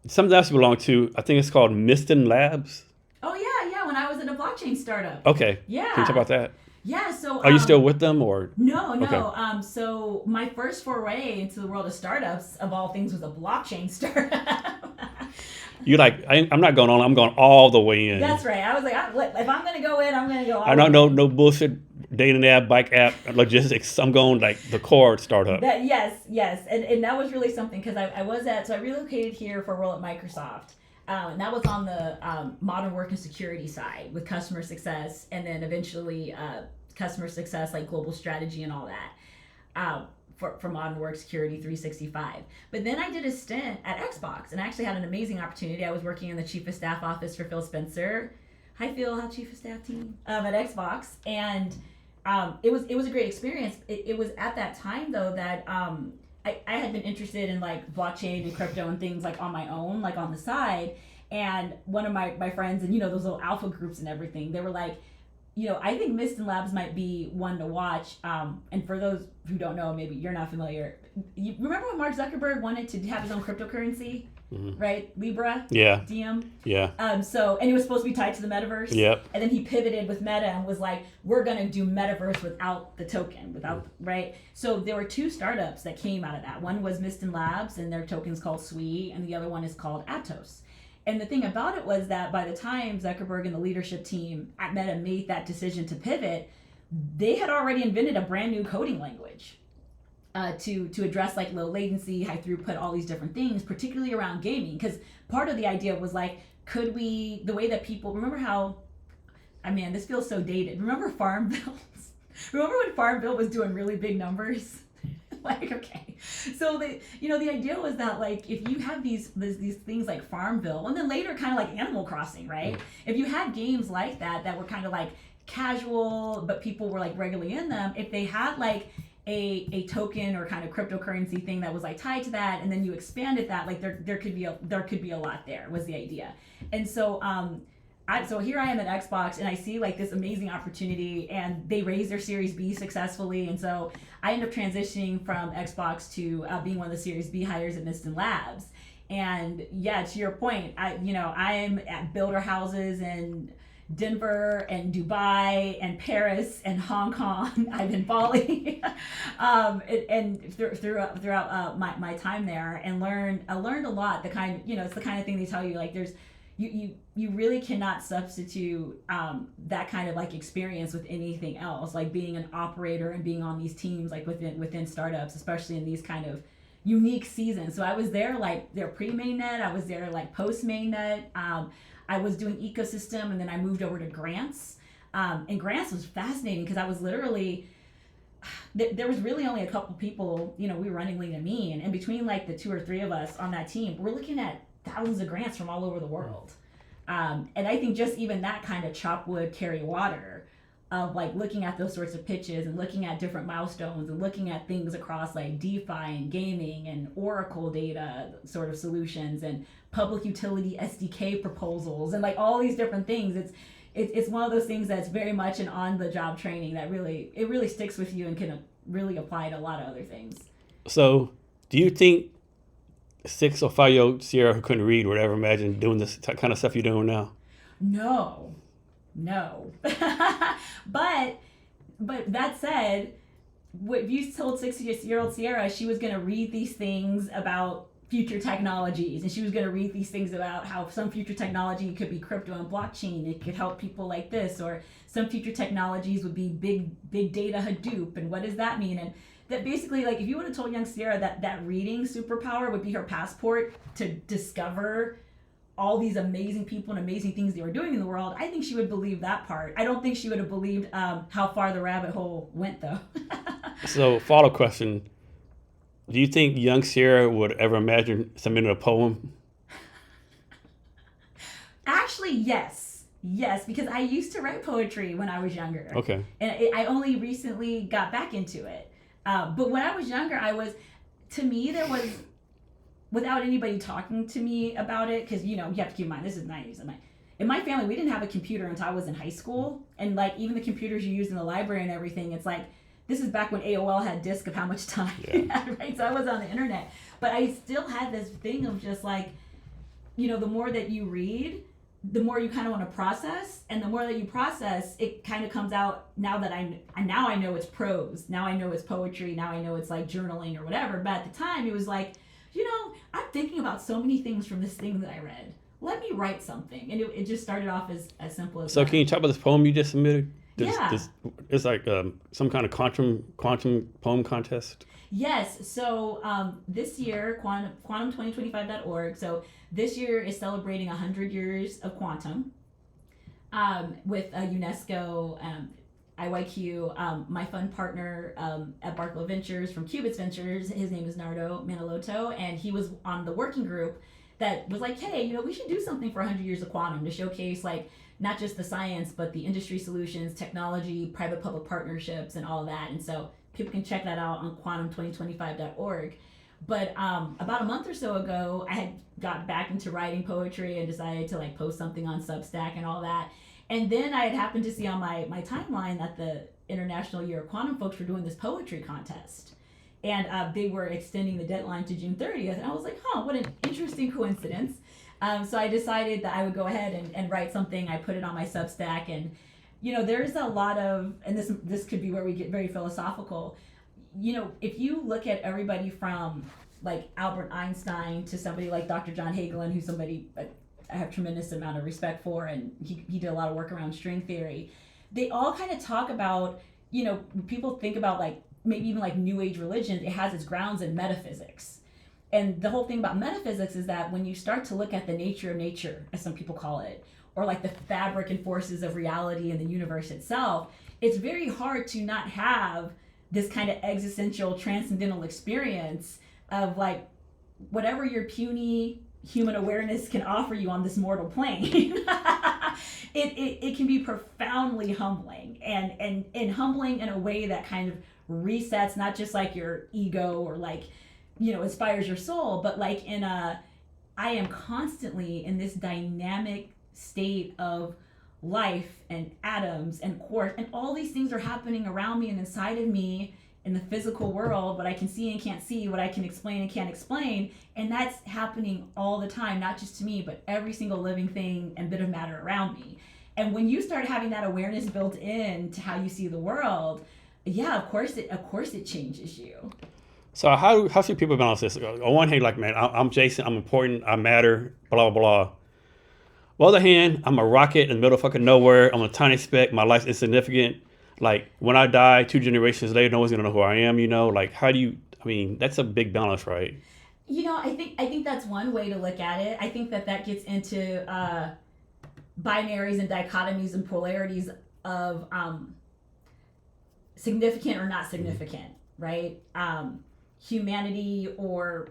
something else you belong to, I think it's called Miston Labs. Oh, yeah. When I was in a blockchain startup. Okay. Yeah. Can you talk about that? Yeah, so... Are you still with them, or...? No. Okay. So my first foray into the world of startups, of all things, was a blockchain startup. You like, I'm not going on, I'm going all the way in. That's right. I was like, if I'm going to go in, I'm going to go all I don't know, no bullshit dating app, bike app, logistics. I'm going like the core startup. Yes. And that was really something, because I relocated here for a role at Microsoft. And that was on the modern work and security side with customer success, and then eventually customer success, like global strategy and all that. For Modern Work Security 365. But then I did a stint at Xbox, and I actually had an amazing opportunity. I was working in the Chief of Staff office for Phil Spencer. Hi, Phil. How Chief of Staff team at Xbox. And it was a great experience. It was at that time, though, that I had been interested in like blockchain and crypto and things like on my own, like on the side. And one of my friends, and those little alpha groups and everything, they were like, I think Miston Labs might be one to watch. And for those who don't know, maybe you're not familiar. You remember when Mark Zuckerberg wanted to have his own cryptocurrency, right? Libra? Yeah. Diem? Yeah. And it was supposed to be tied to the metaverse. Yep. And then he pivoted with Meta and was like, we're going to do metaverse without the token, right? So there were two startups that came out of that. One was Miston Labs, and their token's called SWE, and the other one is called Atos. And the thing about it was that by the time Zuckerberg and the leadership team at Meta made that decision to pivot, they had already invented a brand new coding language to address like low latency, high throughput, all these different things, particularly around gaming. Because part of the idea was like, could we, the way that people, remember how, this feels so dated. Remember Farmville? Remember when Farmville was doing really big numbers? Okay. So the idea was that like if you have these things like Farmville, and then later kind of like Animal Crossing, right? If you had games like that were kind of like casual, but people were like regularly in them, if they had like a token or kind of cryptocurrency thing that was like tied to that, and then you expanded that, like there could be a lot there, was the idea. And so so here I am at Xbox, and I see like this amazing opportunity, and they raised their Series B successfully, and so I end up transitioning from Xbox to being one of the Series B hires at Miston Labs. And yeah, to your point, I'm at builder houses in Denver and Dubai and Paris and Hong Kong. I'm in Bali, and throughout my time there, and I learned a lot. It's the kind of thing they tell you, like there's. You really cannot substitute that kind of like experience with anything else, like being an operator and being on these teams like within startups, especially in these kind of unique seasons. So I was there like their pre-mainnet, I was there like post-mainnet. I was doing ecosystem, and then I moved over to grants. And grants was fascinating because I was literally there was really only a couple people, we were running lean and mean, and between like the 2 or 3 of us on that team, we're looking at thousands of grants from all over the world. And I think just even that kind of chop wood, carry water of like looking at those sorts of pitches and looking at different milestones and looking at things across like DeFi and gaming and Oracle data sort of solutions and public utility SDK proposals and like all these different things. It's one of those things that's very much an on-the-job training that really sticks with you and can really apply to a lot of other things. So, do you think 6 or 5-year-old Sierra who couldn't read would ever imagine doing this kind of stuff you're doing now? No. but that said, if you told 6-year-old Sierra she was going to read these things about future technologies, and she was going to read these things about how some future technology could be crypto and blockchain, it could help people like this, or some future technologies would be big data Hadoop, and what does that mean? And that basically, like, if you would have told young Sierra that reading superpower would be her passport to discover all these amazing people and amazing things they were doing in the world, I think she would believe that part. I don't think she would have believed how far the rabbit hole went, though. So, follow-up question. Do you think young Sierra would ever imagine submitting a poem? Actually, yes. Yes, because I used to write poetry when I was younger. Okay. And I only recently got back into it. But when I was younger, to me, there was, without anybody talking to me about it, because, you have to keep in mind, this is the 90s. In my family, we didn't have a computer until I was in high school. And, like, even the computers you use in the library and everything, it's like, this is back when AOL had disk of how much time you had, right? So I was on the internet. But I still had this thing of just like, the more that you read, the more you kind of want to process. And the more that you process, it kind of comes out now that I know it's prose. Now I know it's poetry. Now I know it's like journaling or whatever. But at the time, it was like, I'm thinking about so many things from this thing that I read. Let me write something. And it just started off as simple as So that. can you talk about this poem you just submitted? Yeah. It's like some kind of quantum poem contest. Yes. So this year, quantum2025.org. So this year is celebrating 100 years of quantum with UNESCO, IYQ. My fund partner at Barclo Ventures from Qubits Ventures, his name is Nardo Manaloto, and he was on the working group that was like, hey, we should do something for 100 years of quantum to showcase like not just the science, but the industry solutions, technology, private-public partnerships, and all of that. And so people can check that out on quantum2025.org. But about a month or so ago, I had got back into writing poetry and decided to like post something on Substack and all that. And then I had happened to see on my timeline that the International Year of Quantum folks were doing this poetry contest. And they were extending the deadline to June 30th. And I was like, what an interesting coincidence. So I decided that I would go ahead and write something. I put it on my Substack, and there's a lot of, and this could be where we get very philosophical. If you look at everybody from like Albert Einstein to somebody like Dr. John Hagelin, who's somebody I have tremendous amount of respect for, and he did a lot of work around string theory. They all kind of talk about, people think about like maybe even like New Age religions. It has its grounds in metaphysics. And the whole thing about metaphysics is that when you start to look at the nature of nature, as some people call it, or like the fabric and forces of reality and the universe itself, it's very hard to not have this kind of existential transcendental experience of like whatever your puny human awareness can offer you on this mortal plane. it can be profoundly humbling and humbling in a way that kind of resets not just like your ego or like inspires your soul, but like I am constantly in this dynamic state of life and atoms and quarks, and all these things are happening around me and inside of me in the physical world, what I can see and can't see, what I can explain and can't explain. And that's happening all the time, not just to me, but every single living thing and bit of matter around me. And when you start having that awareness built in to how you see the world, of course it changes you. So how should people balance this? On one hand, like, man, I'm Jason, I'm important, I matter, blah, blah. On the other hand, I'm a rocket in the middle of fucking nowhere. I'm a tiny speck. My life's insignificant. Like, when I die 2 generations later, no one's going to know who I am, Like, that's a big balance, right? I think that's one way to look at it. I think that gets into binaries and dichotomies and polarities of significant or not significant, right? Humanity or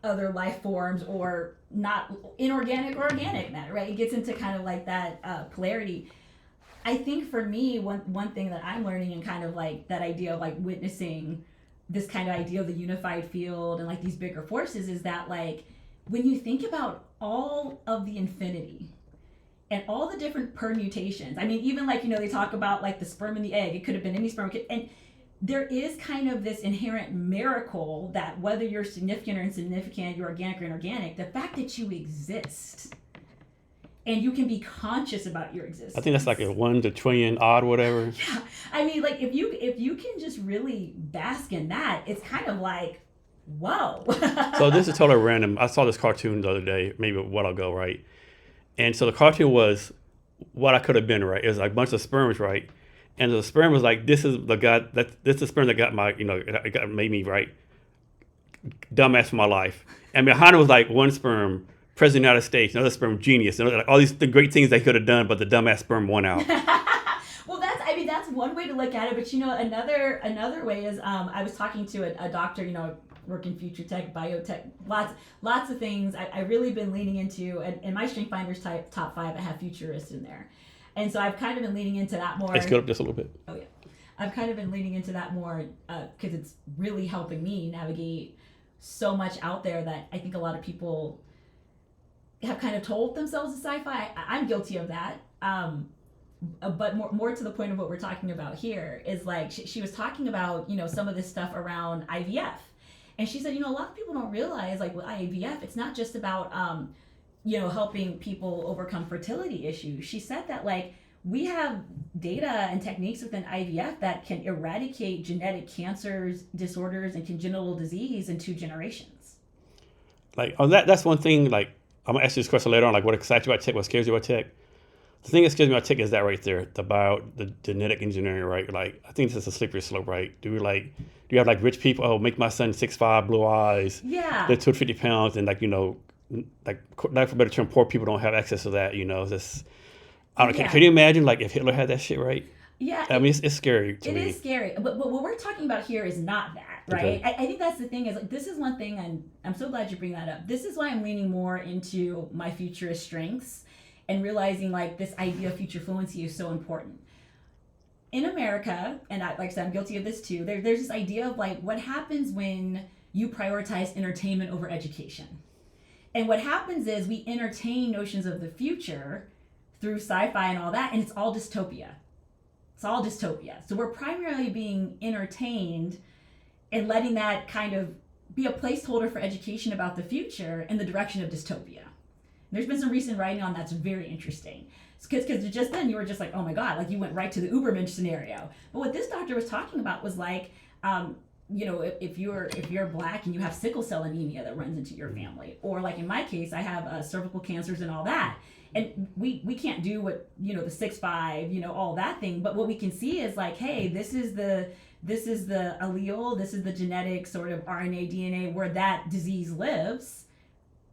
other life forms, or not inorganic or organic matter, right? It gets into kind of like that polarity. I think for me, one thing that I'm learning and kind of like that idea of like witnessing this kind of idea of the unified field and like these bigger forces is that like when you think about all of the infinity and all the different permutations. I mean, even like, they talk about like the sperm and the egg. It could have been any sperm. And there is kind of this inherent miracle that whether you're significant or insignificant, you're organic or inorganic, the fact that you exist and you can be conscious about your existence. I think that's like a 1 to trillion odd whatever. Yeah. I mean, like if you can just really bask in that, it's kind of like, whoa. So this is totally random. I saw this cartoon the other day, maybe a while ago, right? And so the cartoon was what I could have been, right? It was like a bunch of sperms, right? And the sperm was like, this is the guy this is the sperm that got my, it made me, right, dumbass for my life. And behind it was like one sperm, President of the United States, another sperm, genius, like all these the great things they could have done, but the dumbass sperm won out. Well, that's one way to look at it. But another way is I was talking to a doctor, work in future tech, biotech, lots of things. I've really been leaning into, and my Strength Finders top 5, I have futurists in there. And so I've kind of been leaning into that more. Let's go up just a little bit. Oh, yeah. I've kind of been leaning into that more because it's really helping me navigate so much out there that I think a lot of people have kind of told themselves it's sci-fi. I'm guilty of that. But more to the point of what we're talking about here is like she was talking about, some of this stuff around IVF. And she said, a lot of people don't realize like with IVF, it's not just about, helping people overcome fertility issues. She said that like we have data and techniques within IVF that can eradicate genetic cancers, disorders, and congenital disease in 2 generations. Like, that's one thing, like, I'm going to ask you this question later on, like what excites you about tech, what scares you about tech. The thing that scares me about tech is that right there, the genetic engineering, right? Like, I think this is a slippery slope, right? Do you have like rich people, oh, make my son 6'5", blue eyes, yeah, they're 250 pounds, and like, like for better term, poor people don't have access to that, this, I don't know, can you imagine like if Hitler had that shit, right? Yeah. I mean, it's scary to me. It is scary, but what we're talking about here is not that, right? Okay. I think that's the thing is like, this is one thing, and I'm so glad you bring that up. This is why I'm leaning more into my futurist strengths and realizing like this idea of future fluency is so important. In America, and like I said, I'm guilty of this too, there's this idea of like what happens when you prioritize entertainment over education. And what happens is we entertain notions of the future through sci-fi and all that, and it's all dystopia. It's all dystopia. So we're primarily being entertained and letting that kind of be a placeholder for education about the future in the direction of dystopia. And there's been some recent writing on that's very interesting. Because just then you were just like, oh my God, like you went right to the Ubermensch scenario. But what this doctor was talking about was like, if you're Black and you have sickle cell anemia that runs into your family, or like in my case, I have cervical cancers and all that. And we can't do what, the 6'5", all that thing. But what we can see is like, hey, this is the allele, this is the genetic sort of RNA, DNA where that disease lives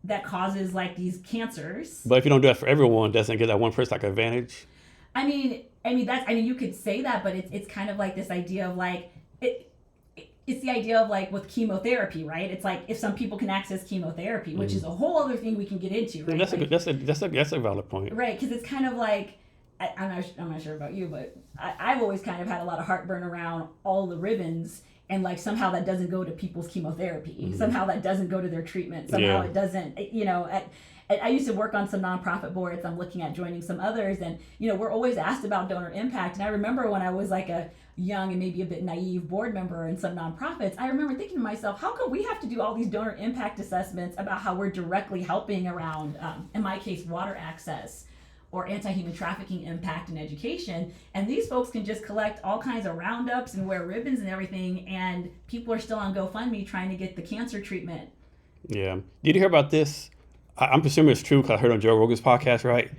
that causes like these cancers. But if you don't do that for everyone, doesn't it give that one person like an advantage? I mean you could say that, but it's kind of like this idea of like it's the idea of like with chemotherapy, right? It's like if some people can access chemotherapy, which is a whole other thing we can get into, right? That's a valid point, right? Because it's kind of like I'm not sure about you, but I've always kind of had a lot of heartburn around all the ribbons, and like somehow that doesn't go to people's chemotherapy, somehow that doesn't go to their treatment, somehow it doesn't, I used to work on some nonprofit boards. I'm looking at joining some others, and we're always asked about donor impact. And I remember when I was like a young and maybe a bit naive board member in some nonprofits, I remember thinking to myself, how come we have to do all these donor impact assessments about how we're directly helping around, in my case, water access or anti-human trafficking impact in education, and these folks can just collect all kinds of roundups and wear ribbons and everything, and people are still on GoFundMe trying to get the cancer treatment. Yeah. Did you hear about this? I'm presuming it's true because I heard on Joe Rogan's podcast, right?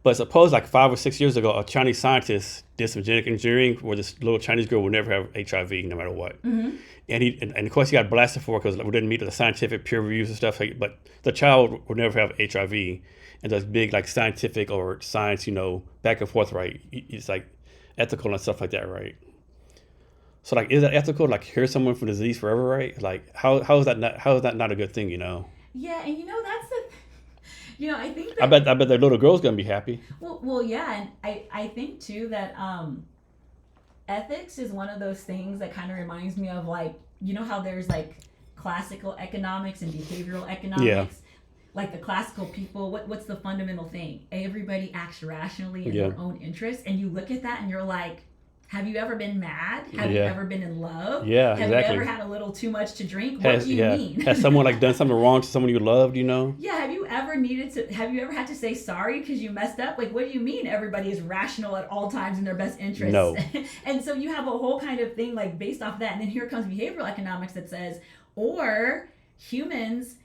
But suppose like 5 or 6 years ago, a Chinese scientist did some genetic engineering where this little Chinese girl would never have HIV no matter what. Mm-hmm. And of course he got blasted for it because we didn't meet the scientific peer reviews and stuff. But the child would never have HIV. And those big like scientific or science, back and forth, right? It's like ethical and stuff like that, right? So like, is that ethical? Like, here's someone from disease forever, right? Like, how is that not a good thing, Yeah, and I think I that, bet their little girl's gonna be happy. well, yeah, and I think too that ethics is one of those things that kind of reminds me of, like, how there's like classical economics and behavioral economics. Yeah. Like the classical people, what's the fundamental thing? Everybody acts rationally in Yeah. their own interest, and you look at that and you're like, have you ever been mad? Have you Yeah. ever been in love? Yeah, Have exactly. you ever had a little too much to drink? What do you mean? Has someone like done something wrong to someone you loved? Yeah, have you ever had to say sorry because you messed up? Like, what do you mean everybody is rational at all times in their best interest? No. And so you have a whole kind of thing like based off that, and then here comes behavioral economics that says, or humans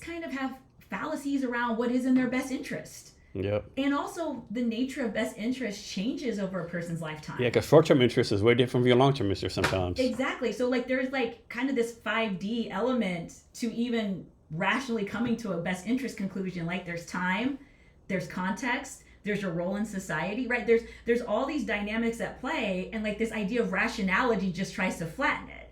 kind of have fallacies around what is in their best interest. Yep. And also the nature of best interest changes over a person's lifetime. Yeah, because short-term interest is way different from your long-term interest sometimes. Exactly. So like there's like kind of this 5D element to even rationally coming to a best interest conclusion. Like there's time, there's context, there's your role in society, right? There's all these dynamics at play, and like this idea of rationality just tries to flatten it.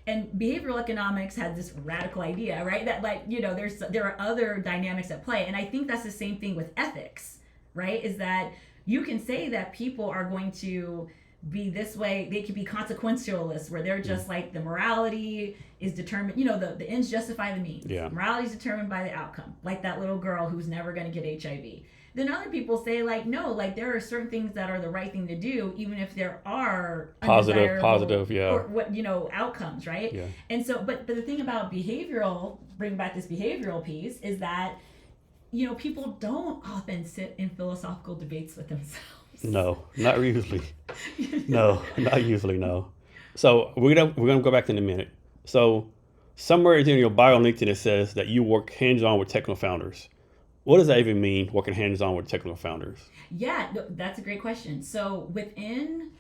And behavioral economics had this radical idea, right? That like, there are other dynamics at play. And I think that's the same thing with ethics, right? Is that you can say that people are going to be this way. They could be consequentialists, where they're just like the morality is determined, the ends justify the means. Yeah. Morality is determined by the outcome, like that little girl who's never going to get HIV. Then other people say like, no, like there are certain things that are the right thing to do, even if there are positive, yeah, or what outcomes, right? Yeah. And so, but the thing about bring back this behavioral piece, is that people don't often sit in philosophical debates with themselves. No, not usually. No, not usually. No. So we're gonna go back in a minute. So somewhere in your bio on LinkedIn it says that you work hands-on with technical founders. What does that even mean, working hands-on with technical founders? Yeah, that's a great question. So within,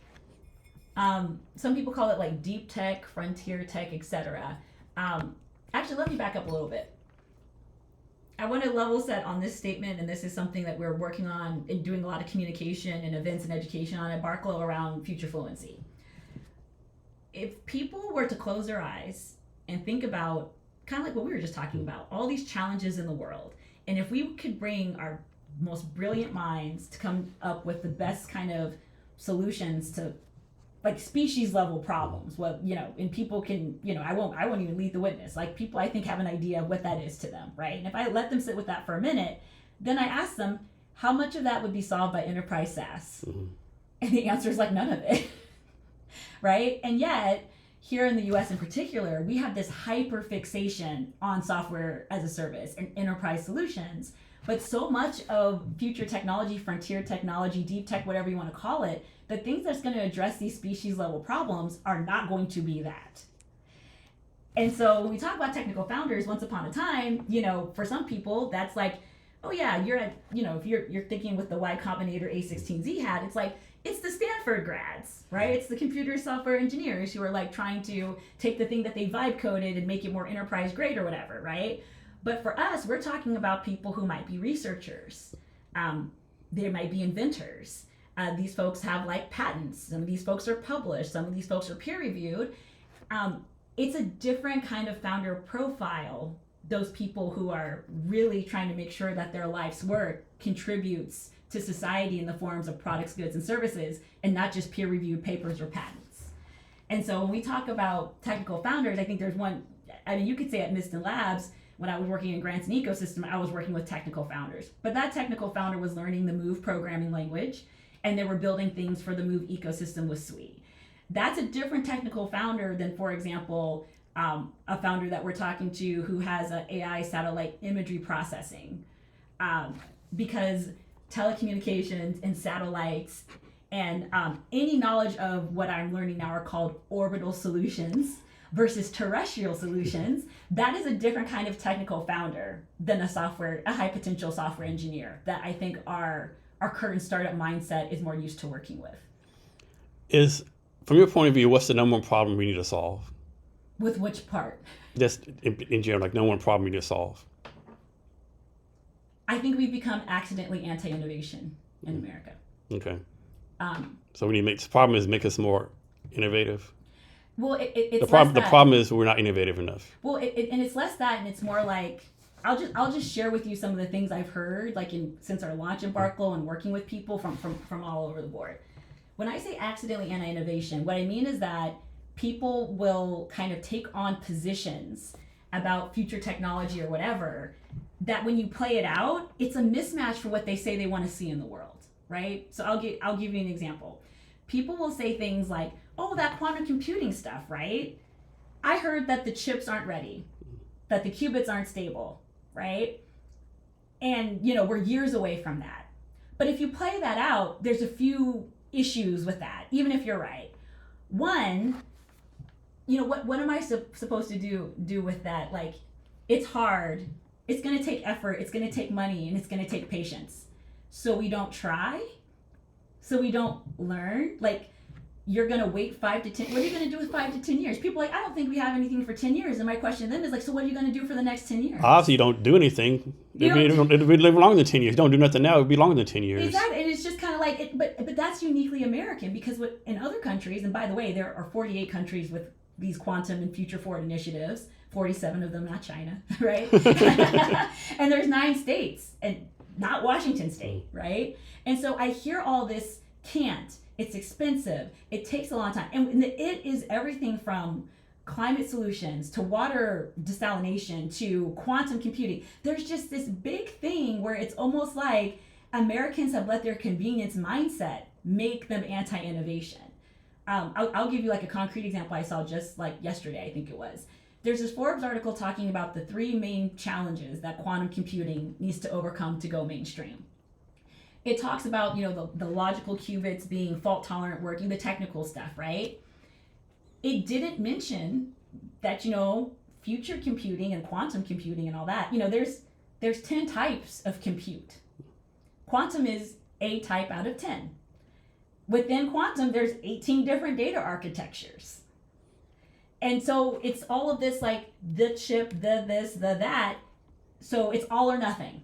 some people call it like deep tech, frontier tech, etc. Actually, let me back up a little bit. I want to level set on this statement, and this is something that we're working on and doing a lot of communication and events and education on at Barclo around future fluency. If people were to close their eyes and think about kind of like what we were just talking about, all these challenges in the world, and if we could bring our most brilliant minds to come up with the best kind of solutions to like species level problems, and people can, I won't even lead the witness. Like people, I think, have an idea of what that is to them, right? And if I let them sit with that for a minute, then I ask them, how much of that would be solved by enterprise SaaS? Mm-hmm. And the answer is like none of it, right? And yet, here in the US in particular, we have this hyper fixation on software as a service and enterprise solutions. But so much of future technology, frontier technology, deep tech, whatever you want to call it, the things that's going to address these species level problems are not going to be that. And so when we talk about technical founders, once upon a time, for some people, that's like, oh yeah, you're at, if you're thinking with the Y Combinator A16Z hat, it's like, it's the Stanford grads, right? It's the computer software engineers who are like trying to take the thing that they vibe coded and make it more enterprise grade or whatever, right? But for us, we're talking about people who might be researchers. They might be inventors. These folks have like patents. Some of these folks are published. Some of these folks are peer reviewed. It's a different kind of founder profile. Those people who are really trying to make sure that their life's work contributes to society in the forms of products, goods, and services, and not just peer-reviewed papers or patents. And so when we talk about technical founders, I think there's one, you could say at Miston Labs, when I was working in grants and ecosystem, I was working with technical founders. But that technical founder was learning the Move programming language, and they were building things for the Move ecosystem with SWE. That's a different technical founder than, for example, a founder that we're talking to who has an AI satellite imagery processing. Because telecommunications and satellites and any knowledge of what I'm learning now are called orbital solutions versus terrestrial solutions. That is a different kind of technical founder than a high potential software engineer that I think our current startup mindset is more used to working with. From your point of view, what's the number one problem we need to solve? With which part? Just in general, like number one problem we need to solve. I think we've become accidentally anti-innovation in America. Okay. So we need to the problem is make us more innovative. Well, it's the problem is we're not innovative enough. Well, and it's less that, and it's more like I'll just share with you some of the things I've heard, like since our launch in Barclo and working with people from all over the board. When I say accidentally anti-innovation, what I mean is that people will kind of take on positions about future technology or whatever, that when you play it out, it's a mismatch for what they say they want to see in the world, right? So I'll give you an example. People will say things like, oh, that quantum computing stuff, right? I heard that the chips aren't ready, that the qubits aren't stable, right? And, we're years away from that. But if you play that out, there's a few issues with that, even if you're right. One, what am I supposed to do with that? Like, it's hard. It's going to take effort. It's going to take money, and it's going to take patience. So we don't try. So we don't learn. Like, you're going to wait 5 to 10. What are you going to do with 5 to 10 years? People are like, I don't think we have anything for 10 years. And my question to them is like, so what are you going to do for the next 10 years? Obviously, you don't do anything. It'll be live longer than 10 years. Don't do nothing now. It'll be longer than 10 years. Exactly. And it's just kind of like, but that's uniquely American, because in other countries, and by the way, there are 48 countries with these quantum and future forward initiatives, 47 of them not China, right? And there's 9 states, and not Washington State, right? And so I hear all this can't. It's expensive. It takes a long time. And it is everything from climate solutions to water desalination to quantum computing. There's just this big thing where it's almost like Americans have let their convenience mindset make them anti-innovation. I'll give you like a concrete example I saw just like yesterday, I think it was. There's this Forbes article talking about the 3 main challenges that quantum computing needs to overcome to go mainstream. It talks about, the logical qubits being fault tolerant working, the technical stuff, right? It didn't mention that, future computing and quantum computing and all that, there's 10 types of compute. Quantum is a type out of 10. Within quantum, there's 18 different data architectures. And so it's all of this, like the chip, the this, the that. So it's all or nothing.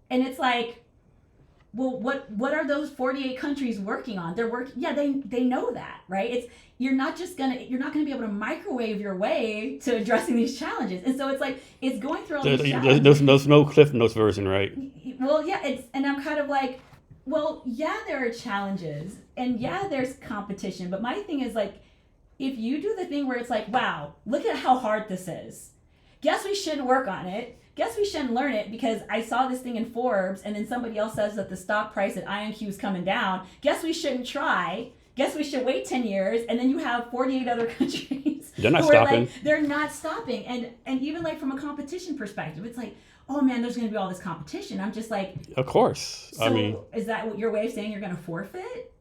And it's like, well, what are those 48 countries working on? They know that, right? You're not gonna be able to microwave your way to addressing these challenges. And so it's like, it's going through all these challenges. There's no Cliff Notes version, right? Well, yeah, and I'm kind of like, well, yeah, there are challenges, and yeah, there's competition. But my thing is like, if you do the thing where it's like, wow, look at how hard this is. Guess we shouldn't work on it. Guess we shouldn't learn it because I saw this thing in Forbes, and then somebody else says that the stock price at IonQ is coming down. Guess we shouldn't try. Guess we should wait 10 years, and then you have 48 other countries. They're not stopping. Like, they're not stopping. And even like from a competition perspective, it's like, oh man, there's going to be all this competition. I'm just like, of course. So is that what your way of saying you're going to forfeit?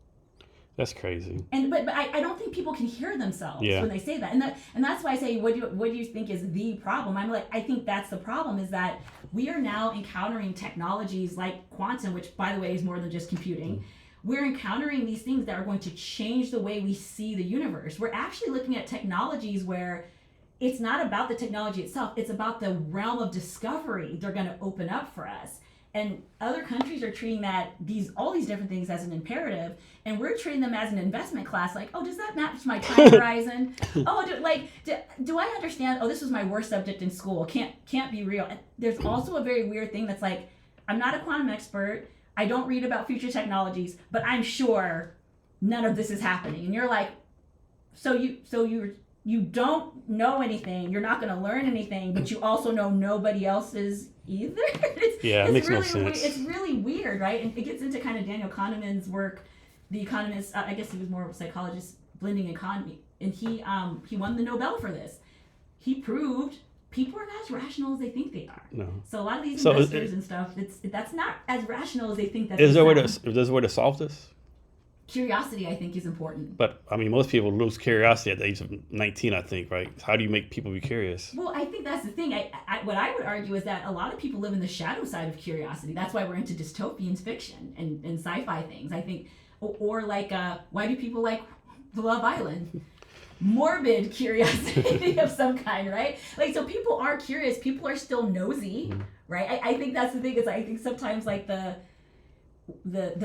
That's crazy. And but I don't think people can hear themselves when they say that. And that's why I say, what do you think is the problem? I'm like, I think that's the problem, is that we are now encountering technologies like quantum, which by the way is more than just computing. We're encountering these things that are going to change the way we see the universe. We're actually looking at technologies where it's not about the technology itself, it's about the realm of discovery they're going to open up for us. And other countries are treating all these different things as an imperative, and we're treating them as an investment class. Like, oh, does that match my time horizon? Oh, do I understand? Oh, this was my worst subject in school. Can't be real. And there's also a very weird thing that's like, I'm not a quantum expert. I don't read about future technologies, but I'm sure none of this is happening. And you're like, so you don't know anything. You're not going to learn anything, but you also know nobody else is either. It makes really no sense. It's really weird, right? And it gets into kind of Daniel Kahneman's work, The Economist. I guess he was more of a psychologist, blending economy, and he won the Nobel for this. He proved people are not as rational as they think they are. No. So a lot of these investors and stuff, that's not as rational as they think that. Is there a way to solve this? Curiosity, I think, is important. But I mean, most people lose curiosity at the age of 19, I think, right? How do you make people be curious? Well, I think that's the thing. What I would argue is that a lot of people live in the shadow side of curiosity. That's why we're into dystopian fiction and sci-fi things. I think, or like, why do people like Love Island? Morbid curiosity of some kind, right? Like, so people are curious. People are still nosy, right? I think that's the thing. Is I think sometimes like the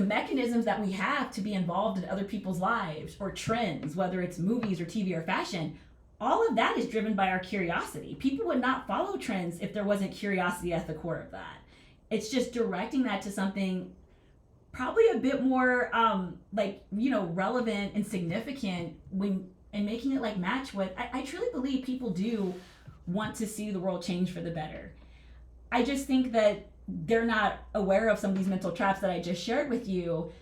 mechanisms that we have to be involved in other people's lives or trends, whether it's movies or TV or fashion, all of that is driven by our curiosity. People would not follow trends if there wasn't curiosity at the core of that. It's just directing that to something probably a bit more relevant and significant and making it like match what I truly believe people do want to see the world change for the better. I just think that they're not aware of some of these mental traps that I just shared with you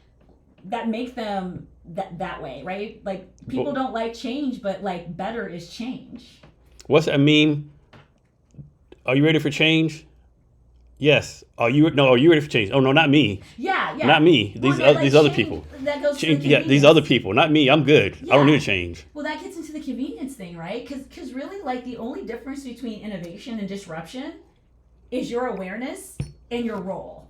that make them that way, right? Like people don't like change, but like better is change. What's that meme? Are you ready for change? Yes. Are you ready for change? Oh no, not me. Yeah. Not me. These other people. That goes change, to the these other people, not me. I'm good. Yeah. I don't need to change. Well, that gets into the convenience thing, right? Because really, like the only difference between innovation and disruption is your awareness and your role.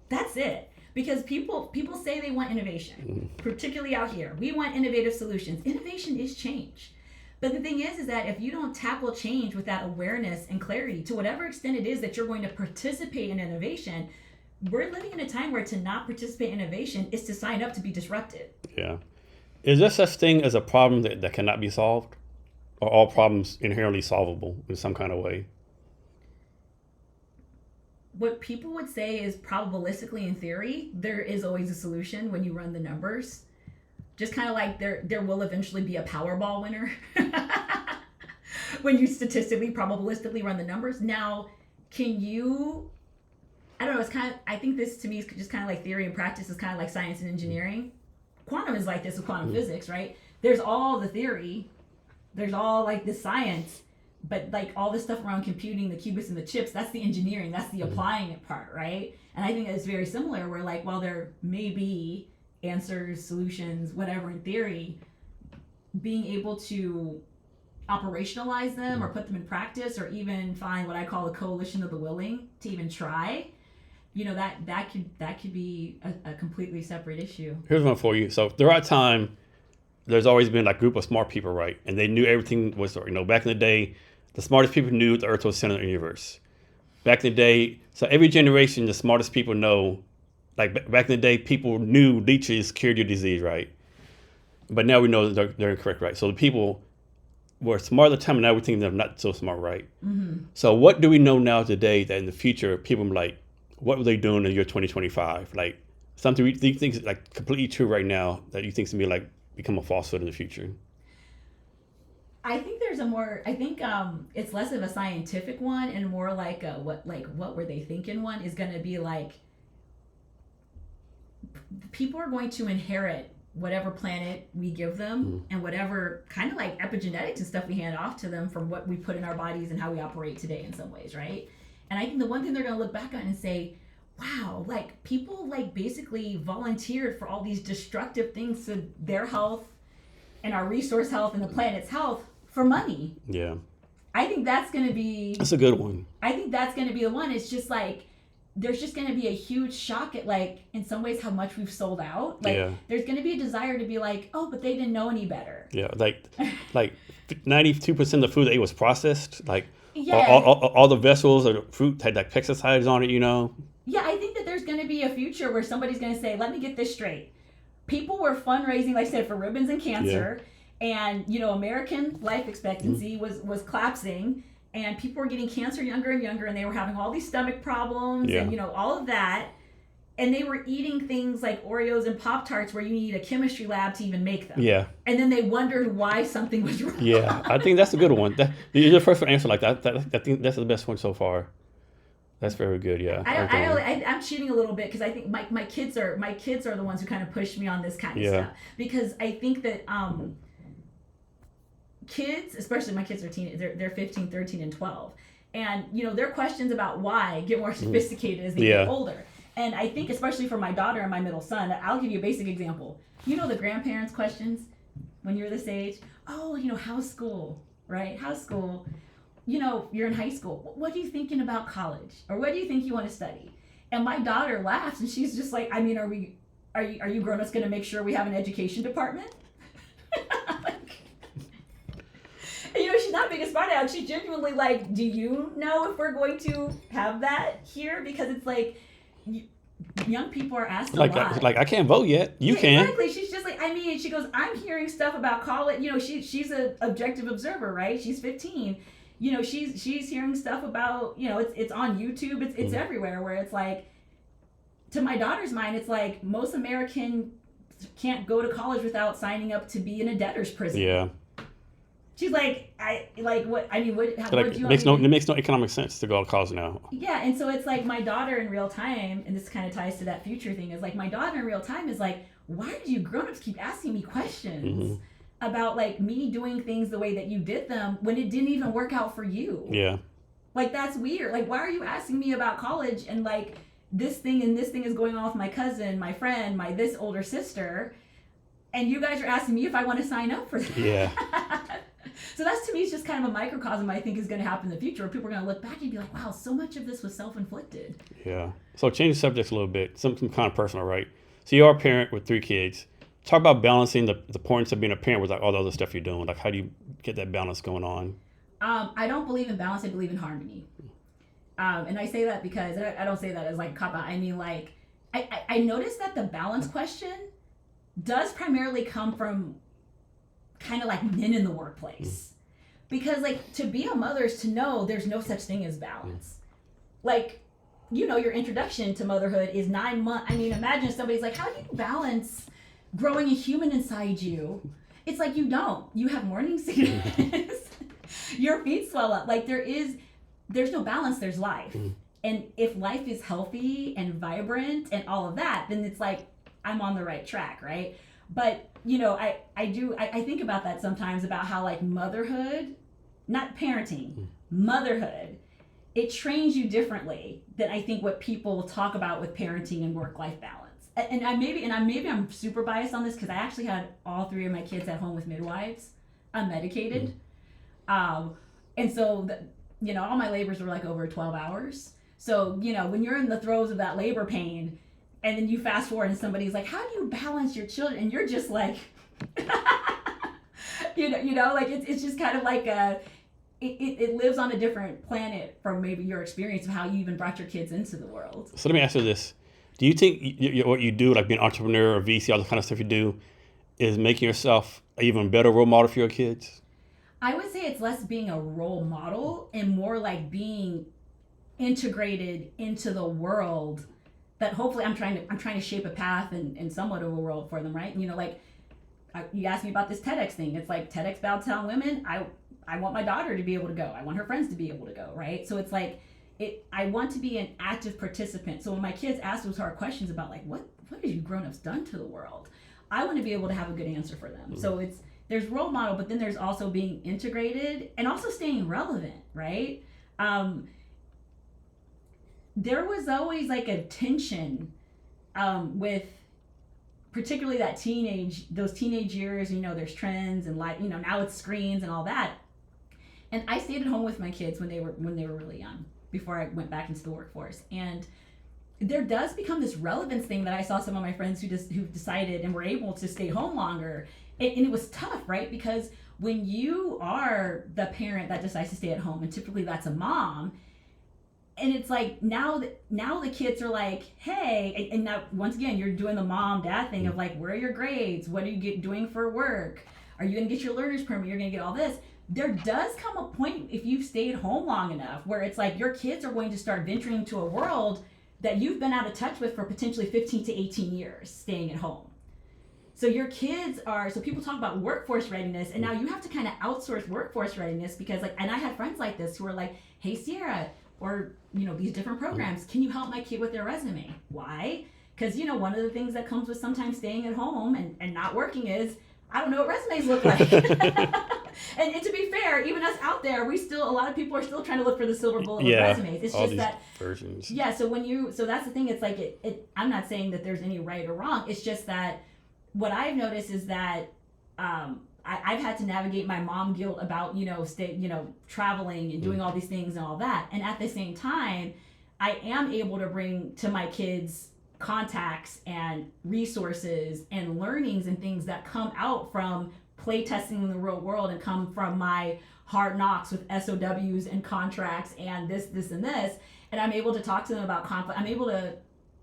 That's it. Because people say they want innovation, particularly out here. We want innovative solutions. Innovation is change. But the thing is that if you don't tackle change with that awareness and clarity, to whatever extent it is that you're going to participate in innovation, we're living in a time where to not participate in innovation is to sign up to be disrupted. Yeah. Is there such thing as a problem that cannot be solved? Or all problems inherently solvable in some kind of way? What people would say is probabilistically in theory, there is always a solution when you run the numbers. Just kind of like there will eventually be a Powerball winner when you statistically, probabilistically run the numbers. Now, can you, I don't know, it's kind of, I think this to me is just kind of like theory and practice is kind of like science and engineering. Quantum is like this with quantum physics, right? There's all the theory, there's all like the science, but like all this stuff around computing, the qubits and the chips, that's the engineering, that's the applying it part, right? And I think it's very similar where like, while there may be answers, solutions, whatever in theory, being able to operationalize them or put them in practice or even find what I call a coalition of the willing to even try, you know, that could be a completely separate issue. Here's one for you. So throughout time, there's always been like a group of smart people, right? And they knew everything was, back in the day, the smartest people knew the Earth was the center of the universe. Back in the day, so every generation, the smartest people know, like back in the day, people knew leeches cured your disease, right? But now we know that they're incorrect, right? So the people were smart at the time, and now we think they're not so smart, right? Mm-hmm. So what do we know now today that in the future, people are like, what were they doing in the year 2025? Like something we think is like completely true right now that you think is going to be like become a falsehood in the future? I think it's less of a scientific one and more like a what were they thinking one is going to be like people are going to inherit whatever planet we give them and whatever kind of like epigenetics and stuff we hand off to them from what we put in our bodies and how we operate today in some ways, right? And I think the one thing they're going to look back on and say, wow, like people like basically volunteered for all these destructive things to their health and our resource health and the planet's health for money. Yeah. I think that's going to be... That's a good one. I think that's going to be the one. It's just like, there's just going to be a huge shock at like, in some ways, how much we've sold out. Like, there's going to be a desire to be like, oh, but they didn't know any better. Yeah, like 92% of the food they ate was processed. Like, all the vegetables or the fruit had like pesticides on it, you know? Yeah, I think that there's going to be a future where somebody's going to say, let me get this straight. People were fundraising, like I said, for ribbons and cancer. Yeah. And, you know, American life expectancy was collapsing. And people were getting cancer younger and younger. And they were having all these stomach problems and, you know, all of that. And they were eating things like Oreos and Pop-Tarts where you need a chemistry lab to even make them. Yeah. And then they wondered why something was wrong. Yeah, I think that's a good one. You're the first one to answer like that. I think that's the best one so far. That's very good, yeah. I'm cheating a little bit because I think my kids are the ones who kind of push me on this kind of stuff. Because I think that kids, especially my kids are they're 15, 13, and 12. And, you know, their questions about why get more sophisticated as they get older. And I think especially for my daughter and my middle son, I'll give you a basic example. You know the grandparents' questions when you're this age? Oh, you know, how's school, right? How's school? You know, you're in high school. What are you thinking about college? Or what do you think you want to study? And my daughter laughs and she's just like, I mean, are you grown-ups going to make sure we have an education department? And, you know, she's not being a smart aleck. She's genuinely like, do you know if we're going to have that here? Because it's like, young people are asked a Like, lot. I can't vote yet. You Yeah, can. exactly. She's just like, I mean, she goes, I'm hearing stuff about college. You know, she's an objective observer, right? She's 15. You know, she's hearing stuff about, you know, it's on YouTube. It's everywhere. Where it's like, to my daughter's mind, it's like most American can't go to college without signing up to be in a debtor's prison. Yeah. She's like, what? I mean, what? Like, What do you it makes no economic sense to go to college now. Yeah, and so it's like my daughter in real time, and this kind of ties to that future thing, is like my daughter in real time is like, why do you grown-ups keep asking me questions about like me doing things the way that you did them when it didn't even work out for you? Yeah. Like, that's weird. Like, why are you asking me about college and like this thing is going on with my cousin, my friend, my this older sister, and you guys are asking me if I want to sign up for that? Yeah. So that's, to me, it's just kind of a microcosm I think is going to happen in the future, where people are going to look back and be like, wow, so much of this was self-inflicted. Yeah. So change the subject a little bit, something kind of personal, right? So you're a parent with 3 kids. Talk about balancing the importance of being a parent with like all the other stuff you're doing. Like, how do you get that balance going on? I don't believe in balance. I believe in harmony. And I say that because I don't say that as like a cop out. I mean, like, I noticed that the balance question does primarily come from kind of like men in the workplace. Because like, to be a mother is to know there's no such thing as balance. Like, you know, your introduction to motherhood is 9 months. I mean, imagine somebody's like, how do you balance growing a human inside you? It's like, you don't. You have morning sickness. Your feet swell up. Like, there's no balance, there's life. And if life is healthy and vibrant and all of that, then it's like, I'm on the right track, right? But, you know, I think about that sometimes, about how like motherhood, not parenting, motherhood, it trains you differently than I think what people talk about with parenting and work-life balance. And maybe I'm super biased on this because I actually had all 3 of my kids at home with midwives, unmedicated. And so, you know, all my labors were like over 12 hours. So, you know, when you're in the throes of that labor pain, and then you fast forward and somebody's like, how do you balance your children? And you're just like, you know, like it's just kind of like it lives on a different planet from maybe your experience of how you even brought your kids into the world. So let me ask you this. Do you think what you do, like being an entrepreneur or VC, all the kind of stuff you do, is making yourself an even better role model for your kids? I would say it's less being a role model and more like being integrated into the world that hopefully I'm trying to shape a path and somewhat of a world for them, right? And, you know, like you asked me about this TEDx thing. It's like TEDx Belltown Women. I want my daughter to be able to go. I want her friends to be able to go, right? So it's like I want to be an active participant. So when my kids ask those hard questions about like what have you grown-ups done to the world, I want to be able to have a good answer for them. So there's role model, but then there's also being integrated and also staying relevant, right? There was always like a tension with particularly those teenage years. You know, there's trends and like, you know, now it's screens and all that. And I stayed at home with my kids when they were really young, before I went back into the workforce. And there does become this relevance thing that I saw some of my friends who decided and were able to stay home longer. And it was tough, right? Because when you are the parent that decides to stay at home, and typically that's a mom, and it's like now the kids are like, hey, and now once again you're doing the mom dad thing of like, where are your grades? What are you doing for work? Are you gonna get your learner's permit? You're gonna get all this. There does come a point, if you've stayed home long enough, where it's like your kids are going to start venturing into a world that you've been out of touch with for potentially 15 to 18 years staying at home. So your kids so people talk about workforce readiness, and now you have to kind of outsource workforce readiness because like, and I had friends like this who were like, hey Sierra, or, you know, these different programs, can you help my kid with their resume? Why? Because, you know, one of the things that comes with sometimes staying at home and not working is, I don't know what resumes look like. and to be fair, even us out there, a lot of people are still trying to look for the silver bullet with resumes. It's just that versions. Yeah, so that's the thing. It's like I'm not saying that there's any right or wrong. It's just that what I've noticed is that I've had to navigate my mom guilt about, you know, traveling and doing all these things and all that. And at the same time, I am able to bring to my kids contacts and resources and learnings and things that come out from play testing in the real world and come from my hard knocks with SOWs and contracts and this and this. And I'm able to talk to them about conflict. I'm able to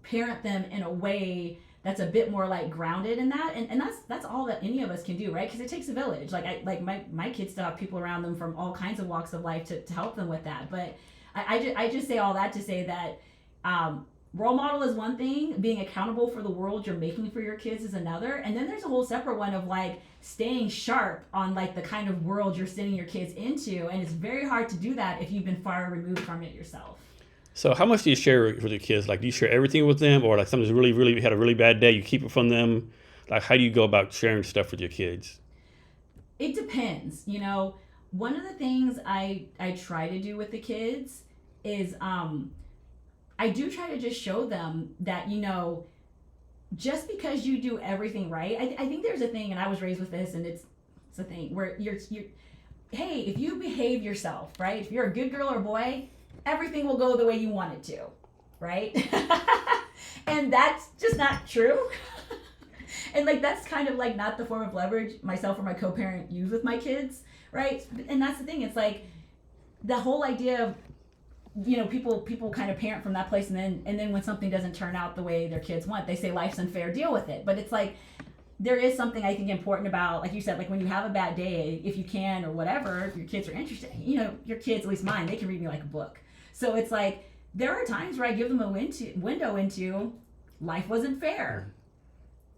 parent them in a way that's a bit more like grounded in that, and that's all that any of us can do, right? Because it takes a village. Like my kids still have people around them from all kinds of walks of life to help them with that. But I just say all that to say that role model is one thing, being accountable for the world you're making for your kids is another, and then there's a whole separate one of like staying sharp on like the kind of world you're sending your kids into, and it's very hard to do that if you've been far removed from it yourself. So how much do you share with your kids? Like, do you share everything with them, or like something's really had a really bad day, you keep it from them? Like, how do you go about sharing stuff with your kids? It depends. You know, one of the things I try to do with the kids is I do try to just show them that, you know, just because you do everything right, I think there's a thing, and I was raised with this, and it's a thing where you're hey, if you behave yourself, right? If you're a good girl or boy, everything will go the way you want it to, right? And that's just not true. And like that's kind of like not the form of leverage myself or my co-parent use with my kids, right? And that's the thing. It's like the whole idea of, you know, people kind of parent from that place, and then when something doesn't turn out the way their kids want, they say life's unfair, deal with it. But it's like there is something I think important about, like you said, like when you have a bad day, if you can or whatever, if your kids are interested, you know, your kids, at least mine, they can read me like a book. So it's like there are times where I give them a window into life wasn't fair,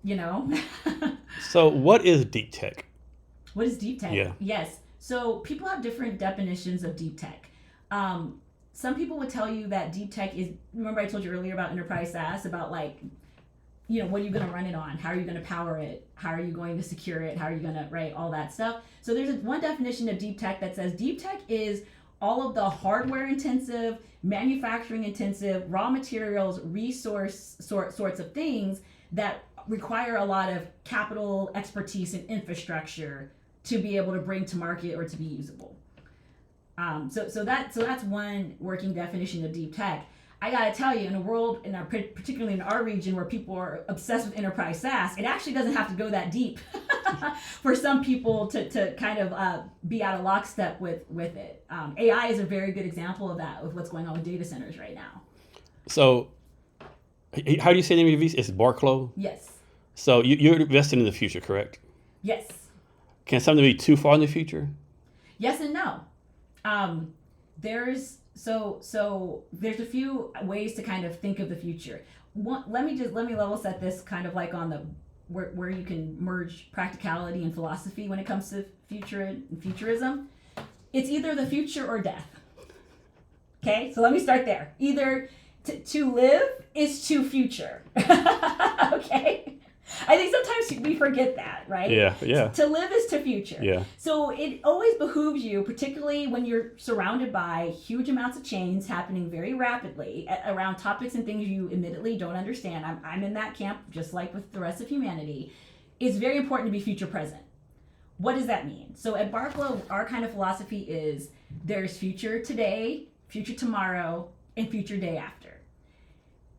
you know. So what is deep tech? What is deep tech? Yeah. Yes. So people have different definitions of deep tech. Some people would tell you that deep tech is, remember I told you earlier about enterprise SaaS, about like, you know, what are you going to run it on? How are you going to power it? How are you going to secure it? How are you going to, right, all that stuff. So there's one definition of deep tech that says deep tech is all of the hardware intensive, manufacturing intensive, raw materials, resource sorts of things that require a lot of capital, expertise, and infrastructure to be able to bring to market or to be usable. So that's one working definition of deep tech. I gotta tell you, in a world, particularly in our region where people are obsessed with enterprise SaaS, it actually doesn't have to go that deep for some people to kind of be out of lockstep with it. AI is a very good example of that, with what's going on with data centers right now. So how do you say the name of your VC? It's Barclo? Yes. So you're investing in the future, correct? Yes. Can something be too far in the future? Yes and no. There's a few ways to kind of think of the future. Let me level set this kind of like on the where you can merge practicality and philosophy when it comes to future and futurism. It's either the future or death. Okay, so let me start there. Either to live is to future. Okay. I think sometimes we forget that, right? Yeah. To live is to future. Yeah. So it always behooves you, particularly when you're surrounded by huge amounts of change happening very rapidly around topics and things you admittedly don't understand. I'm in that camp, just like with the rest of humanity. It's very important to be future present. What does that mean? So at Barclo, our kind of philosophy is there's future today, future tomorrow, and future day after.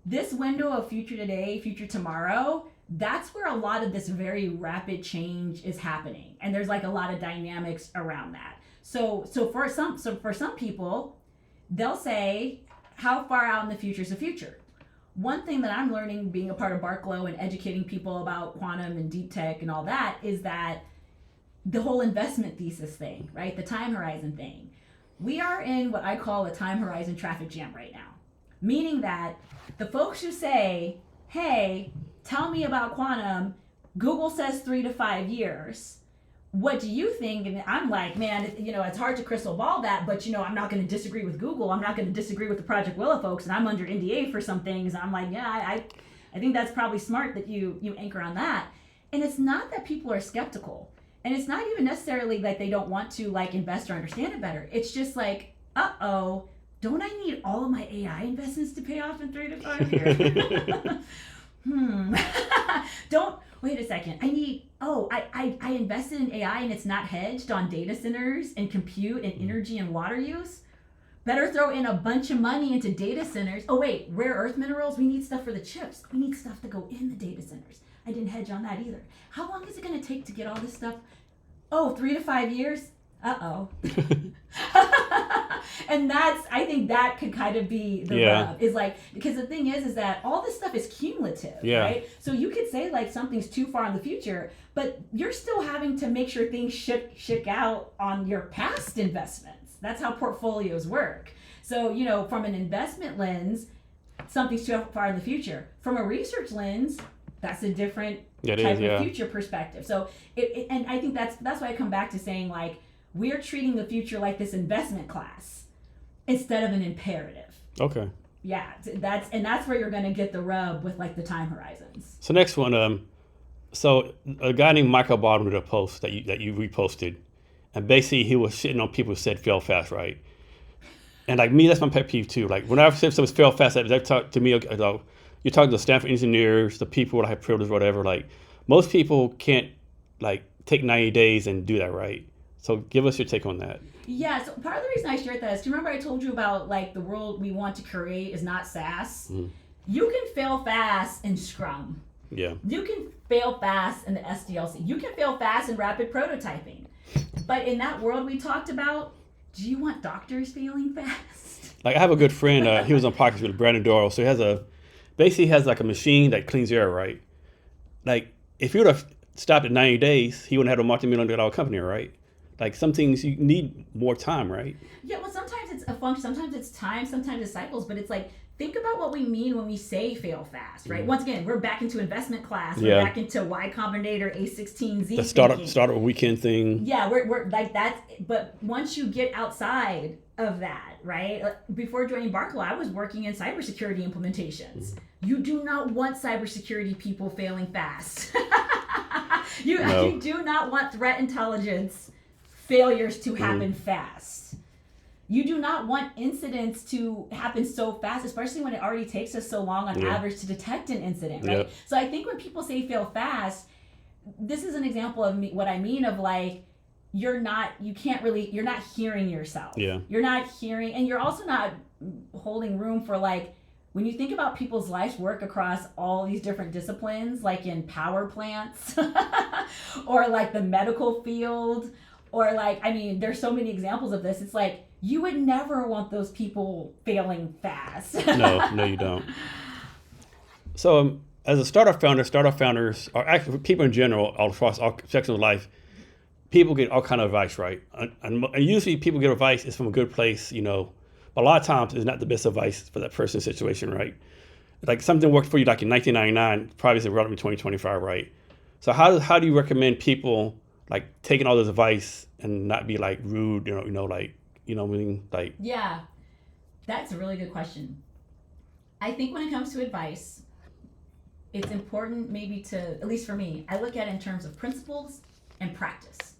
This window of future today, future tomorrow, that's where a lot of this very rapid change is happening, and there's like a lot of dynamics around that. So for some people, they'll say, how far out in the future is the future? One thing that I'm learning being a part of Barclo and educating people about quantum and deep tech and all that is that the whole investment thesis thing, right? The time horizon thing. We are in what I call a time horizon traffic jam right now, meaning that the folks who say, hey, tell me about quantum, Google says 3 to 5 years. What do you think? And I'm like, man, it's hard to crystal ball that, but I'm not going to disagree with Google. I'm not going to disagree with the Project Willow folks, and I'm under NDA for some things. I'm like, yeah, I think that's probably smart that you anchor on that. And it's not that people are skeptical, and it's not even necessarily like they don't want to like invest or understand it better. It's just like, don't I need all of my AI investments to pay off in 3 to 5 years? Don't wait a second. I invested in AI and it's not hedged on data centers and compute and energy and water use. Better throw in a bunch of money into data centers. Oh wait, rare earth minerals, we need stuff for the chips. We need stuff to go in the data centers. I didn't hedge on that either. How long is it going to take to get all this stuff? 3 to 5 years. uh-oh. And I think that could kind of be the Yeah. rub, is like, because the thing is that all this stuff is cumulative, Yeah. right? So you could say like something's too far in the future, but you're still having to make sure things shook out on your past investments. That's how portfolios work. So, you know, from an investment lens, something's too far in the future. From a research lens, that's a different type of future perspective. So and I think that's why I come back to saying, like, we're treating the future like this investment class instead of an imperative. Okay. Yeah, that's where you're going to get the rub with like the time horizons. So next one, so a guy named Michael Baldwin did a post that you reposted, and basically he was shitting on people who said fail fast, right? And like me, that's my pet peeve too. Like whenever someone's fail fast, they talk to me. You're talking to Stanford engineers, the people that have privilege, whatever. Like most people can't like take 90 days and do that, right? So give us your take on that. Yeah, so part of the reason I shared that is, do you remember I told you about like the world we want to create is not SaaS? Mm-hmm. You can fail fast in Scrum. Yeah. You can fail fast in the SDLC. You can fail fast in rapid prototyping. But in that world we talked about, do you want doctors failing fast? Like I have a good friend, he was on podcast with Brandon Doyle, so he basically has like a machine that cleans air, right? Like if you would have stopped at 90 days, he wouldn't have a multi-million-dollar company, right? Like some things you need more time, right? Yeah, well, sometimes it's a function, sometimes it's time, sometimes it's cycles, but it's like, think about what we mean when we say fail fast, right? Mm-hmm. Once again, we're back into investment class. We're back into Y Combinator, A16Z. The startup weekend thing. Yeah, we're like that. But once you get outside of that, right? Like before joining Barclo, I was working in cybersecurity implementations. Mm-hmm. You do not want cybersecurity people failing fast. You do not want threat intelligence failures to happen fast. You do not want incidents to happen so fast, especially when it already takes us so long on average to detect an incident, right? So I think when people say fail fast, this is an example of what I mean of like, you're not hearing yourself. Yeah. You're not hearing, and you're also not holding room for like, when you think about people's life's work across all these different disciplines, like in power plants or like the medical field, or like, I mean, there's so many examples of this. It's like, you would never want those people failing fast. No, you don't. So as a startup founders, or actually people in general, all across all sections of life, people get all kind of advice, right? And usually people get advice is from a good place, you know, but a lot of times it's not the best advice for that person's situation, right? Like something worked for you like in 1999, probably isn't relevant in 2025, right? So how do you recommend people like taking all this advice and not be like rude, Yeah, that's a really good question. I think when it comes to advice, it's important maybe to, at least for me, I look at it in terms of principles and practice.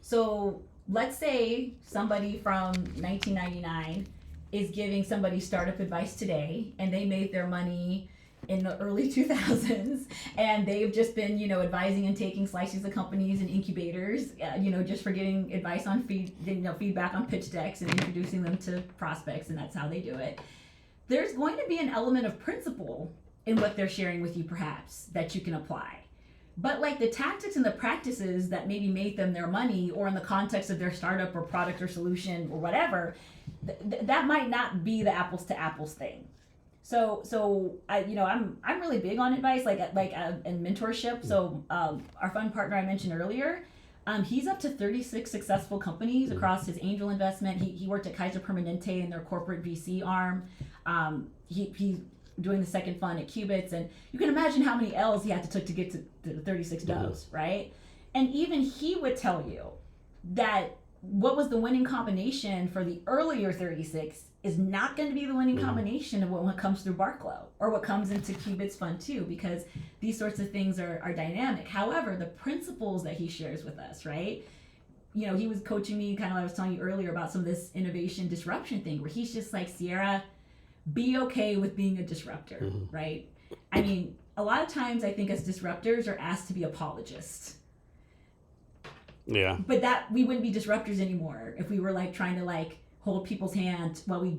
So let's say somebody from 1999 is giving somebody startup advice today, and they made their money in the early 2000s, and they've just been, advising and taking slices of companies and incubators, just for getting advice on feedback on pitch decks and introducing them to prospects, and that's how they do it. There's going to be an element of principle in what they're sharing with you, perhaps, that you can apply. But like the tactics and the practices that maybe made them their money, or in the context of their startup or product or solution or whatever, that might not be the apples to apples thing. So I'm really big on advice, and mentorship. So our fund partner I mentioned earlier, he's up to 36 successful companies across his angel investment. He worked at Kaiser Permanente in their corporate VC arm. He's doing the second fund at Qubits, and you can imagine how many L's he had to take to get to the 36 does, right? And even he would tell you that what was the winning combination for the earlier 36 is not going to be the winning combination of what comes through Barclo or what comes into Qubits Fund 2, because these sorts of things are dynamic. However, the principles that he shares with us, right? He was coaching me, kind of like I was telling you earlier about some of this innovation disruption thing, where he's just like, Sierra, be okay with being a disruptor, right? I mean, a lot of times I think as disruptors are asked to be apologists. Yeah. But that we wouldn't be disruptors anymore if we were like trying to like hold people's hand while we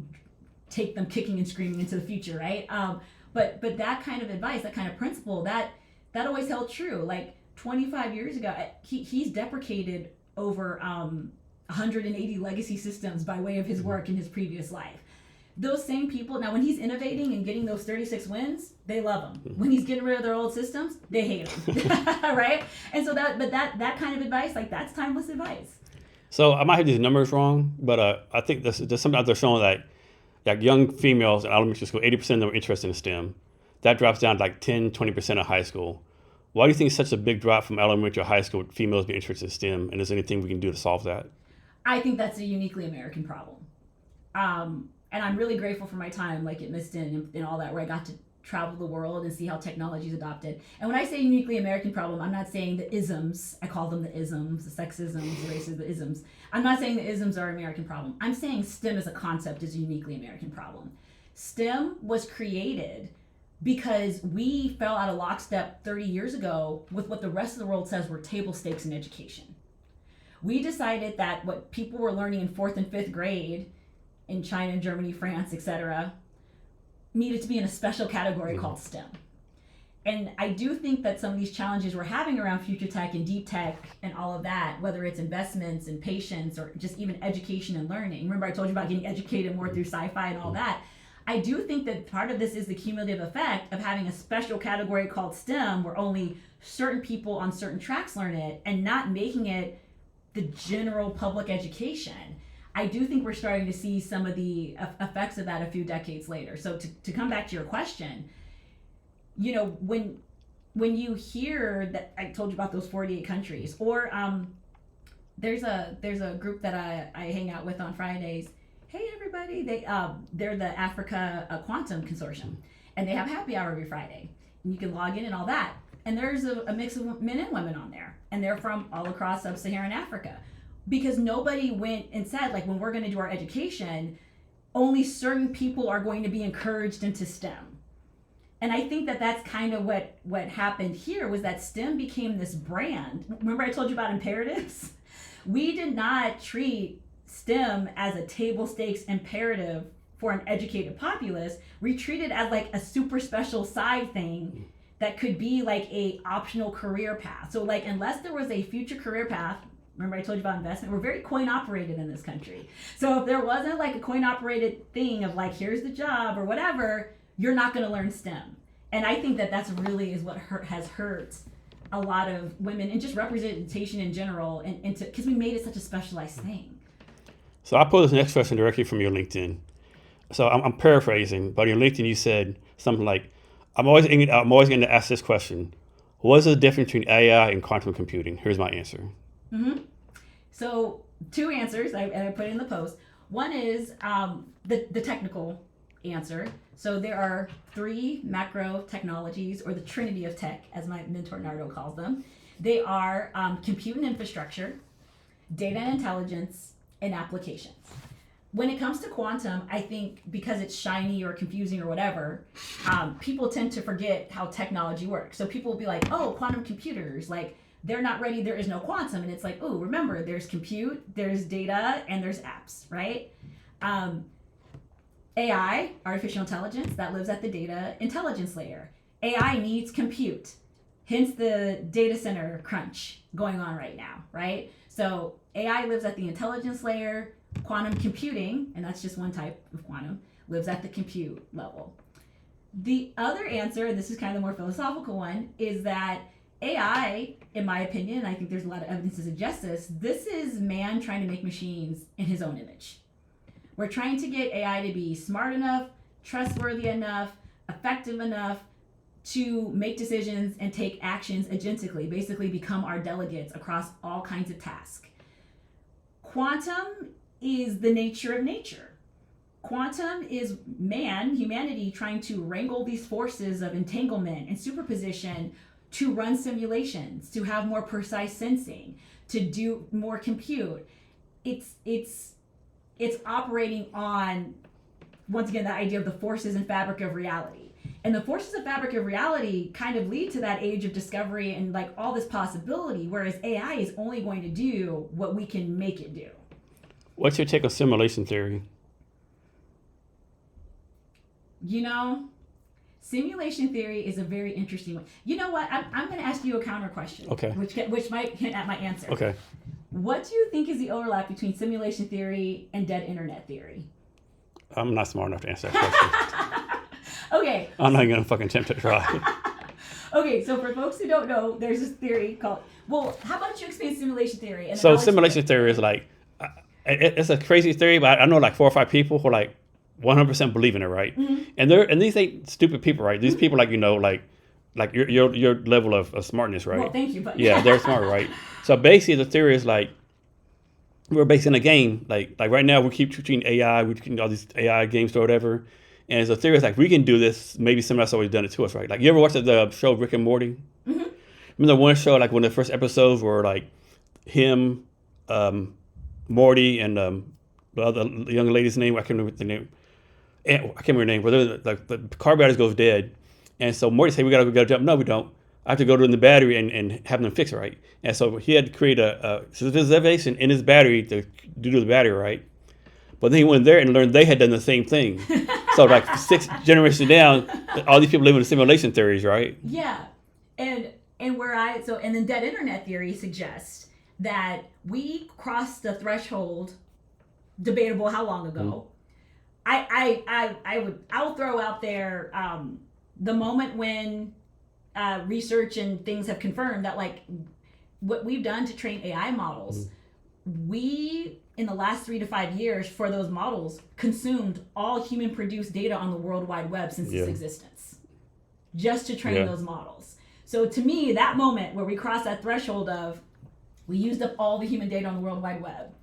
take them kicking and screaming into the future, right? But that kind of advice, that kind of principle, that always held true. Like 25 years ago, he's deprecated over 180 legacy systems by way of his work in his previous life. Those same people, now when he's innovating and getting those 36 wins, they love him. When he's getting rid of their old systems, they hate him, right? And so that kind of advice, like that's timeless advice. So I might have these numbers wrong, but I think there's something out there showing that young females in elementary school, 80% of them are interested in STEM. That drops down to like 10, 20% of high school. Why do you think it's such a big drop from elementary to high school with females being interested in STEM? And is there anything we can do to solve that? I think that's a uniquely American problem. And I'm really grateful for my time like at Miston and all that, where I got to travel the world and see how technology is adopted. And when I say uniquely American problem, I'm not saying the isms, I call them the isms, the sexisms, the racism, the isms. I'm not saying the isms are an American problem. I'm saying STEM as a concept is a uniquely American problem. STEM was created because we fell out of lockstep 30 years ago with what the rest of the world says were table stakes in education. We decided that what people were learning in 4th and 5th grade in China, Germany, France, etc., needed to be in a special category called STEM. And I do think that some of these challenges we're having around future tech and deep tech and all of that, whether it's investments and patience or just even education and learning. Remember I told you about getting educated more through sci-fi and all that. I do think that part of this is the cumulative effect of having a special category called STEM where only certain people on certain tracks learn it and not making it the general public education. I do think we're starting to see some of the effects of that a few decades later. So to come back to your question, you know, when you hear that I told you about those 48 countries, or there's a group that I hang out with on Fridays. Hey everybody, they're the Africa Quantum Consortium, and they have happy hour every Friday, and you can log in and all that. And there's a mix of men and women on there, and they're from all across sub-Saharan Africa. Because nobody went and said, like, when we're going to do our education, only certain people are going to be encouraged into STEM. And I think that that's kind of what happened here was that STEM became this brand. Remember I told you about imperatives? We did not treat STEM as a table stakes imperative for an educated populace. We treated it as like a super special side thing that could be like a optional career path. So like, unless there was a future career path, remember I told you about investment? We're very coin operated in this country. So if there wasn't like a coin operated thing of like, here's the job or whatever, you're not going to learn STEM. And I think that that's really is what has hurt a lot of women and just representation in general, and because we made it such a specialized thing. So I posed this next question directly from your LinkedIn. So I'm paraphrasing, but in your LinkedIn you said something like, I'm always going to ask this question. What is the difference between AI and quantum computing? Here's my answer. Mm-hmm. So 2 answers, I put it in the post. One is the technical answer. So there are 3 macro technologies, or the trinity of tech, as my mentor Nardo calls them. They are compute and infrastructure, data and intelligence, and applications. When it comes to quantum, I think because it's shiny or confusing or whatever, people tend to forget how technology works. So people will be like, oh, quantum computers, like, they're not ready, there is no quantum. And it's like, oh, remember, there's compute, there's data, and there's apps, right? AI, artificial intelligence, that lives at the data intelligence layer. AI needs compute, hence the data center crunch going on right now, right? So AI lives at the intelligence layer, quantum computing, and that's just one type of quantum, lives at the compute level. The other answer, and this is kind of the more philosophical one, is that AI, in my opinion, and I think there's a lot of evidence to suggest this is man trying to make machines in his own image. We're trying to get AI to be smart enough, trustworthy enough, effective enough to make decisions and take actions agentically, basically become our delegates across all kinds of tasks. Quantum is the nature of nature. Quantum is humanity trying to wrangle these forces of entanglement and superposition to run simulations, to have more precise sensing, to do more compute. It's operating on, once again, that idea of the forces and fabric of reality. And the forces and fabric of reality kind of lead to that age of discovery and like all this possibility, whereas AI is only going to do what we can make it do. What's your take on simulation theory? You know, simulation theory is a very interesting one. You know what? I'm going to ask you a counter question. Okay. Which might hint at my answer. Okay. What do you think is the overlap between simulation theory and dead internet theory? I'm not smart enough to answer that question. Okay. I'm not going to fucking attempt to try. Okay, so for folks who don't know, there's this theory called, well, how about you explain simulation theory? And So simulation theory is like, it's a crazy theory, but I know like 4 or 5 people who like 100% believe in it, right? Mm-hmm. And these ain't stupid people, right? These people like, like your level of smartness, right? Well, thank you, but yeah, they're smart, right? So basically the theory is like, we're based in a game, like right now we keep treating AI, we treating all these AI games or whatever. And the theory is like, we can do this, maybe somebody else always done it to us, right? Like, you ever watched the show Rick and Morty? Mm-hmm. Remember one show, like one of the first episodes were like him, Morty, and the other young lady's name, I can't remember the name. I can't remember her name, but the car battery goes dead. And so Morty said, we gotta jump. No, we don't. I have to go to the battery and have them fix it, right? And so he had to create a civilization in his battery to do the battery, right? But then he went there and learned they had done the same thing. So like 6 generations down, all these people live in simulation theories, right? Yeah, and then dead internet theory suggests that we crossed the threshold, debatable how long ago. Mm-hmm. I will throw out there the moment when research and things have confirmed that like what we've done to train AI models, mm-hmm. we in the last 3 to 5 years for those models consumed all human produced data on the World Wide Web since its existence, just to train those models. So to me, that moment where we crossed that threshold of we used up all the human data on the World Wide Web,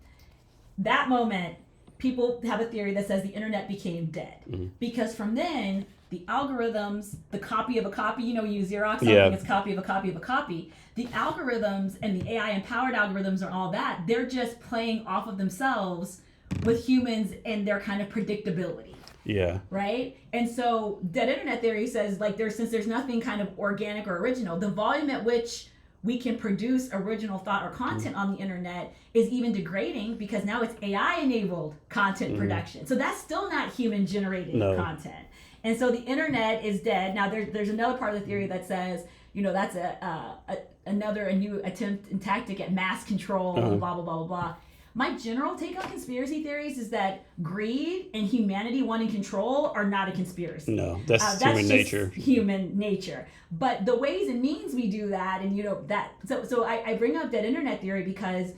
that moment, people have a theory that says the internet became dead. Mm-hmm. Because from then, the algorithms, the copy of a copy, you use Xerox, something, it's copy of a copy of a copy. The algorithms and the AI-empowered algorithms and all that, they're just playing off of themselves with humans and their kind of predictability. Yeah. Right? And so dead internet theory says, like, since there's nothing kind of organic or original, the volume at which we can produce original thought or content on the internet is even degrading because now it's AI-enabled content production. So that's still not human-generated content. And so the internet is dead. Now there's another part of the theory that says, that's a new attempt and tactic at mass control, blah, blah, blah, blah, blah. My general take on conspiracy theories is that greed and humanity wanting control are not a conspiracy. No, that's human nature. Human nature. But the ways and means we do that, and so I bring up dead internet theory because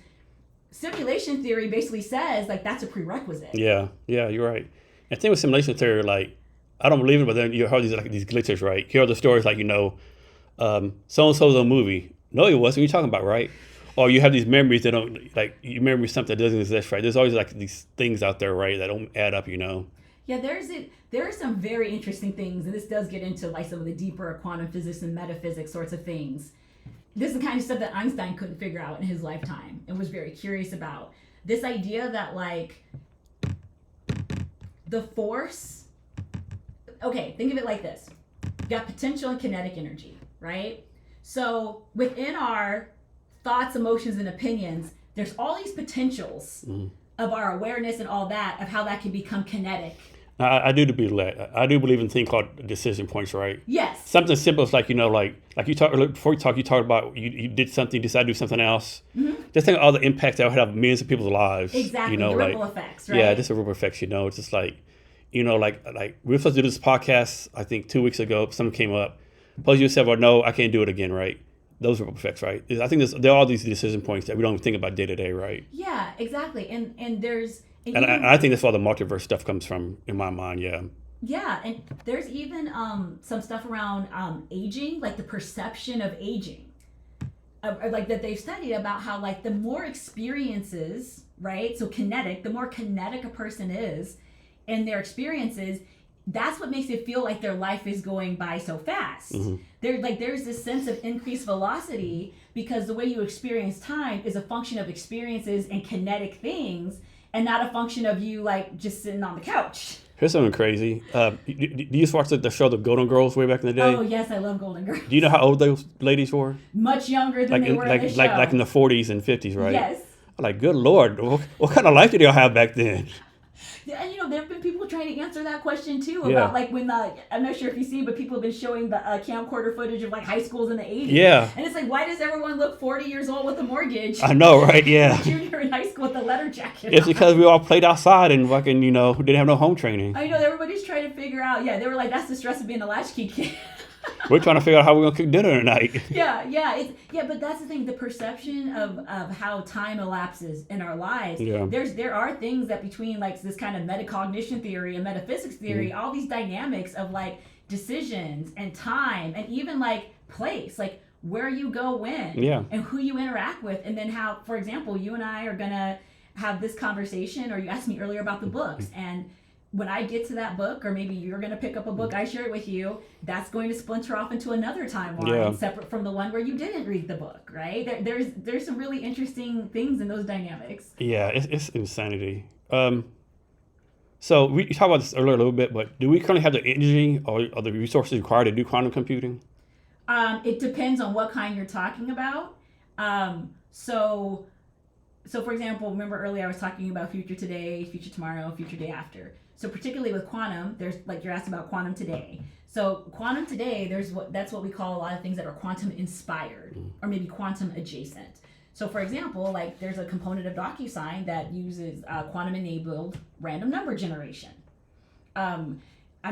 simulation theory basically says like that's a prerequisite. Yeah, you're right. And the thing with simulation theory, like I don't believe it, but then you heard these glitches, right? You hear the stories like so-and-so's a movie. No, it wasn't. What are you talking about, right? Or you have these memories that don't, like, you remember something that doesn't exist, right? There's always, like, these things out there, right, that don't add up, Yeah, there are some very interesting things, and this does get into, like, some of the deeper quantum physics and metaphysics sorts of things. This is the kind of stuff that Einstein couldn't figure out in his lifetime and was very curious about. This idea that, like, the force... Okay, think of it like this. You got potential and kinetic energy, right? So within our thoughts, emotions, and opinions, there's all these potentials of our awareness and all that, of how that can become kinetic. I do believe that. I do believe in a thing called decision points, right? Yes. Something simple is like, like you talked you talked about you did something, decided to do something else. Mm-hmm. Just think of all the impacts that would have millions of people's lives. Exactly, the ripple effects, right? Yeah, just the ripple effects, It's just like, like we were supposed to do this podcast, I think 2 weeks ago, something came up. Suppose you said, well, no, I can't do it again, right? Those ripple effects, right? I think there are all these decision points that we don't think about day to day, right? Yeah, exactly. And there's... And I think that's where the multiverse stuff comes from, in my mind, yeah. Yeah, and there's even some stuff around aging, like the perception of aging. Like that they've studied about how, like, the more experiences, right? So the more kinetic a person is in their experiences, that's what makes it feel like their life is going by so fast. Mm-hmm. There's this sense of increased velocity because the way you experience time is a function of experiences and kinetic things, and not a function of you like just sitting on the couch. Here's something crazy. Do you watch the show The Golden Girls way back in the day? Oh yes, I love Golden Girls. Do you know how old those ladies were? Much younger than they were in the show. Like in the 40s and 50s, right? Yes. Like, good Lord, what kind of life did y'all have back then? And there have been people people trying to answer that question too Yeah. about like when I'm not sure if you see, but people have been showing the camcorder footage of like high schools in the 80s. Yeah. And it's like, why does everyone look 40 years old with a mortgage? I know, right? Yeah. Junior in high school with a letter jacket. It's because we all played outside and fucking, didn't have no home training. I know, everybody's trying to figure out. Yeah, they were like, that's the stress of being a latchkey kid. We're trying to figure out how we're gonna cook dinner tonight. But that's the thing. The perception of how time elapses in our lives. Yeah. There are things that between like this kind of metacognition theory and metaphysics theory, all these dynamics of like decisions and time and even like place, like where you go when, and who you interact with, and then how, for example, you and I are gonna have this conversation, or you asked me earlier about the books, and when I get to that book, or maybe you're going to pick up a book, I share it with you, that's going to splinter off into another timeline separate from the one where you didn't read the book, right? There's some really interesting things in those dynamics. Yeah, it's insanity. So we talked about this earlier a little bit, but do we currently have the energy or the resources required to do quantum computing? It depends on what kind you're talking about. So for example, remember earlier I was talking about future today, future tomorrow, future day after. So particularly with quantum, there's like you're asked about quantum today. So quantum today, that's what we call a lot of things that are quantum inspired or maybe quantum adjacent. So for example, like there's a component of DocuSign that uses quantum enabled random number generation. I'm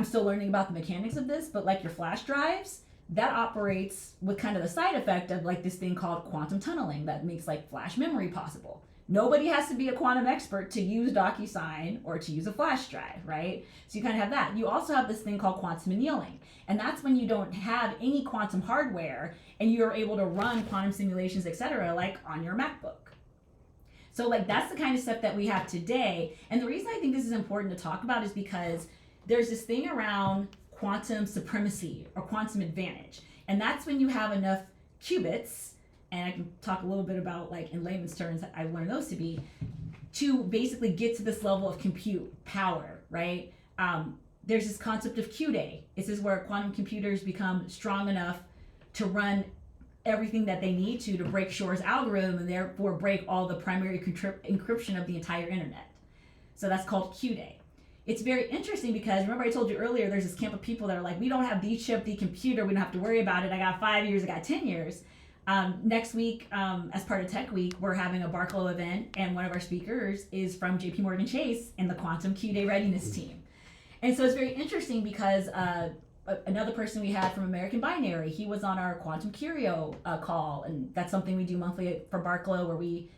still learning about the mechanics of this, but like your flash drives, that operates with kind of the side effect of like this thing called quantum tunneling that makes like flash memory possible. Nobody has to be a quantum expert to use DocuSign or to use a flash drive, right? So you kind of have that. You also have this thing called quantum annealing. And that's when you don't have any quantum hardware and you're able to run quantum simulations, et cetera, like on your MacBook. So like that's the kind of stuff that we have today. And the reason I think this is important to talk about is because there's this thing around quantum supremacy or quantum advantage. And that's when you have enough qubits, and I can talk a little bit about, like, in layman's terms, I've learned those to basically get to this level of compute power, right? There's this concept of Q-Day. This is where quantum computers become strong enough to run everything that they need to break Shor's algorithm and therefore break all the primary encryption of the entire internet. So that's called Q-Day. It's very interesting because remember I told you earlier there's this camp of people that are like, we don't have the chip, the computer, we don't have to worry about it. I got 5 years, I got 10 years. Next week, as part of Tech Week, we're having a Barclo event, and one of our speakers is from JP Chase and the Quantum Q-Day Readiness team. And so it's very interesting because another person we had from American Binary, he was on our Quantum Curio call, and that's something we do monthly for Barclo where we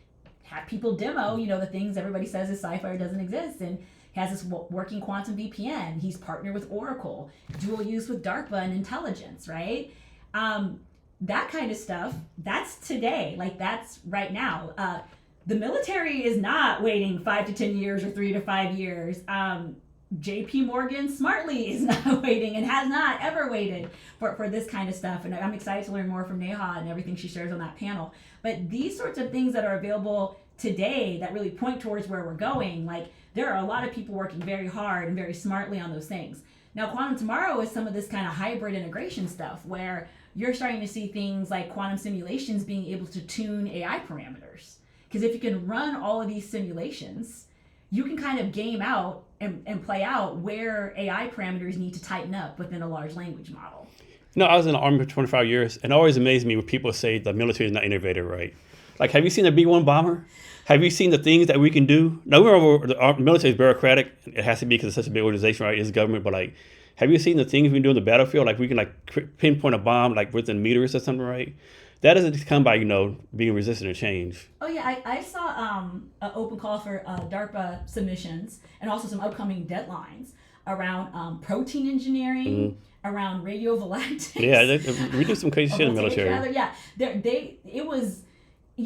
have people demo, the things everybody says is sci-fi or doesn't exist, and he has this working quantum VPN. He's partnered with Oracle, dual use with DARPA and intelligence, right? That kind of stuff, that's today, like that's right now. The military is not waiting 5 to 10 years or 3 to 5 years. JP Morgan smartly is not waiting and has not ever waited for this kind of stuff. And I'm excited to learn more from Neha and everything she shares on that panel. But these sorts of things that are available today that really point towards where we're going, like there are a lot of people working very hard and very smartly on those things. Now, quantum tomorrow is some of this kind of hybrid integration stuff where you're starting to see things like quantum simulations being able to tune AI parameters. Because if you can run all of these simulations, you can kind of game out and play out where AI parameters need to tighten up within a large language model. I was in the Army for 25 years, and it always amazed me when people say the military is not innovative, right? Like, have you seen the B-1 bomber? Have you seen the things that we can do? Now, the military is bureaucratic. It has to be because it's such a big organization, right? It's government, but like, have you seen the things we do in the battlefield? Like we can like pinpoint a bomb like within meters or something, right? That doesn't come by, being resistant to change. Oh yeah, I saw an open call for DARPA submissions and also some upcoming deadlines around protein engineering, around radiovolatics. Yeah, we do some crazy shit in the military.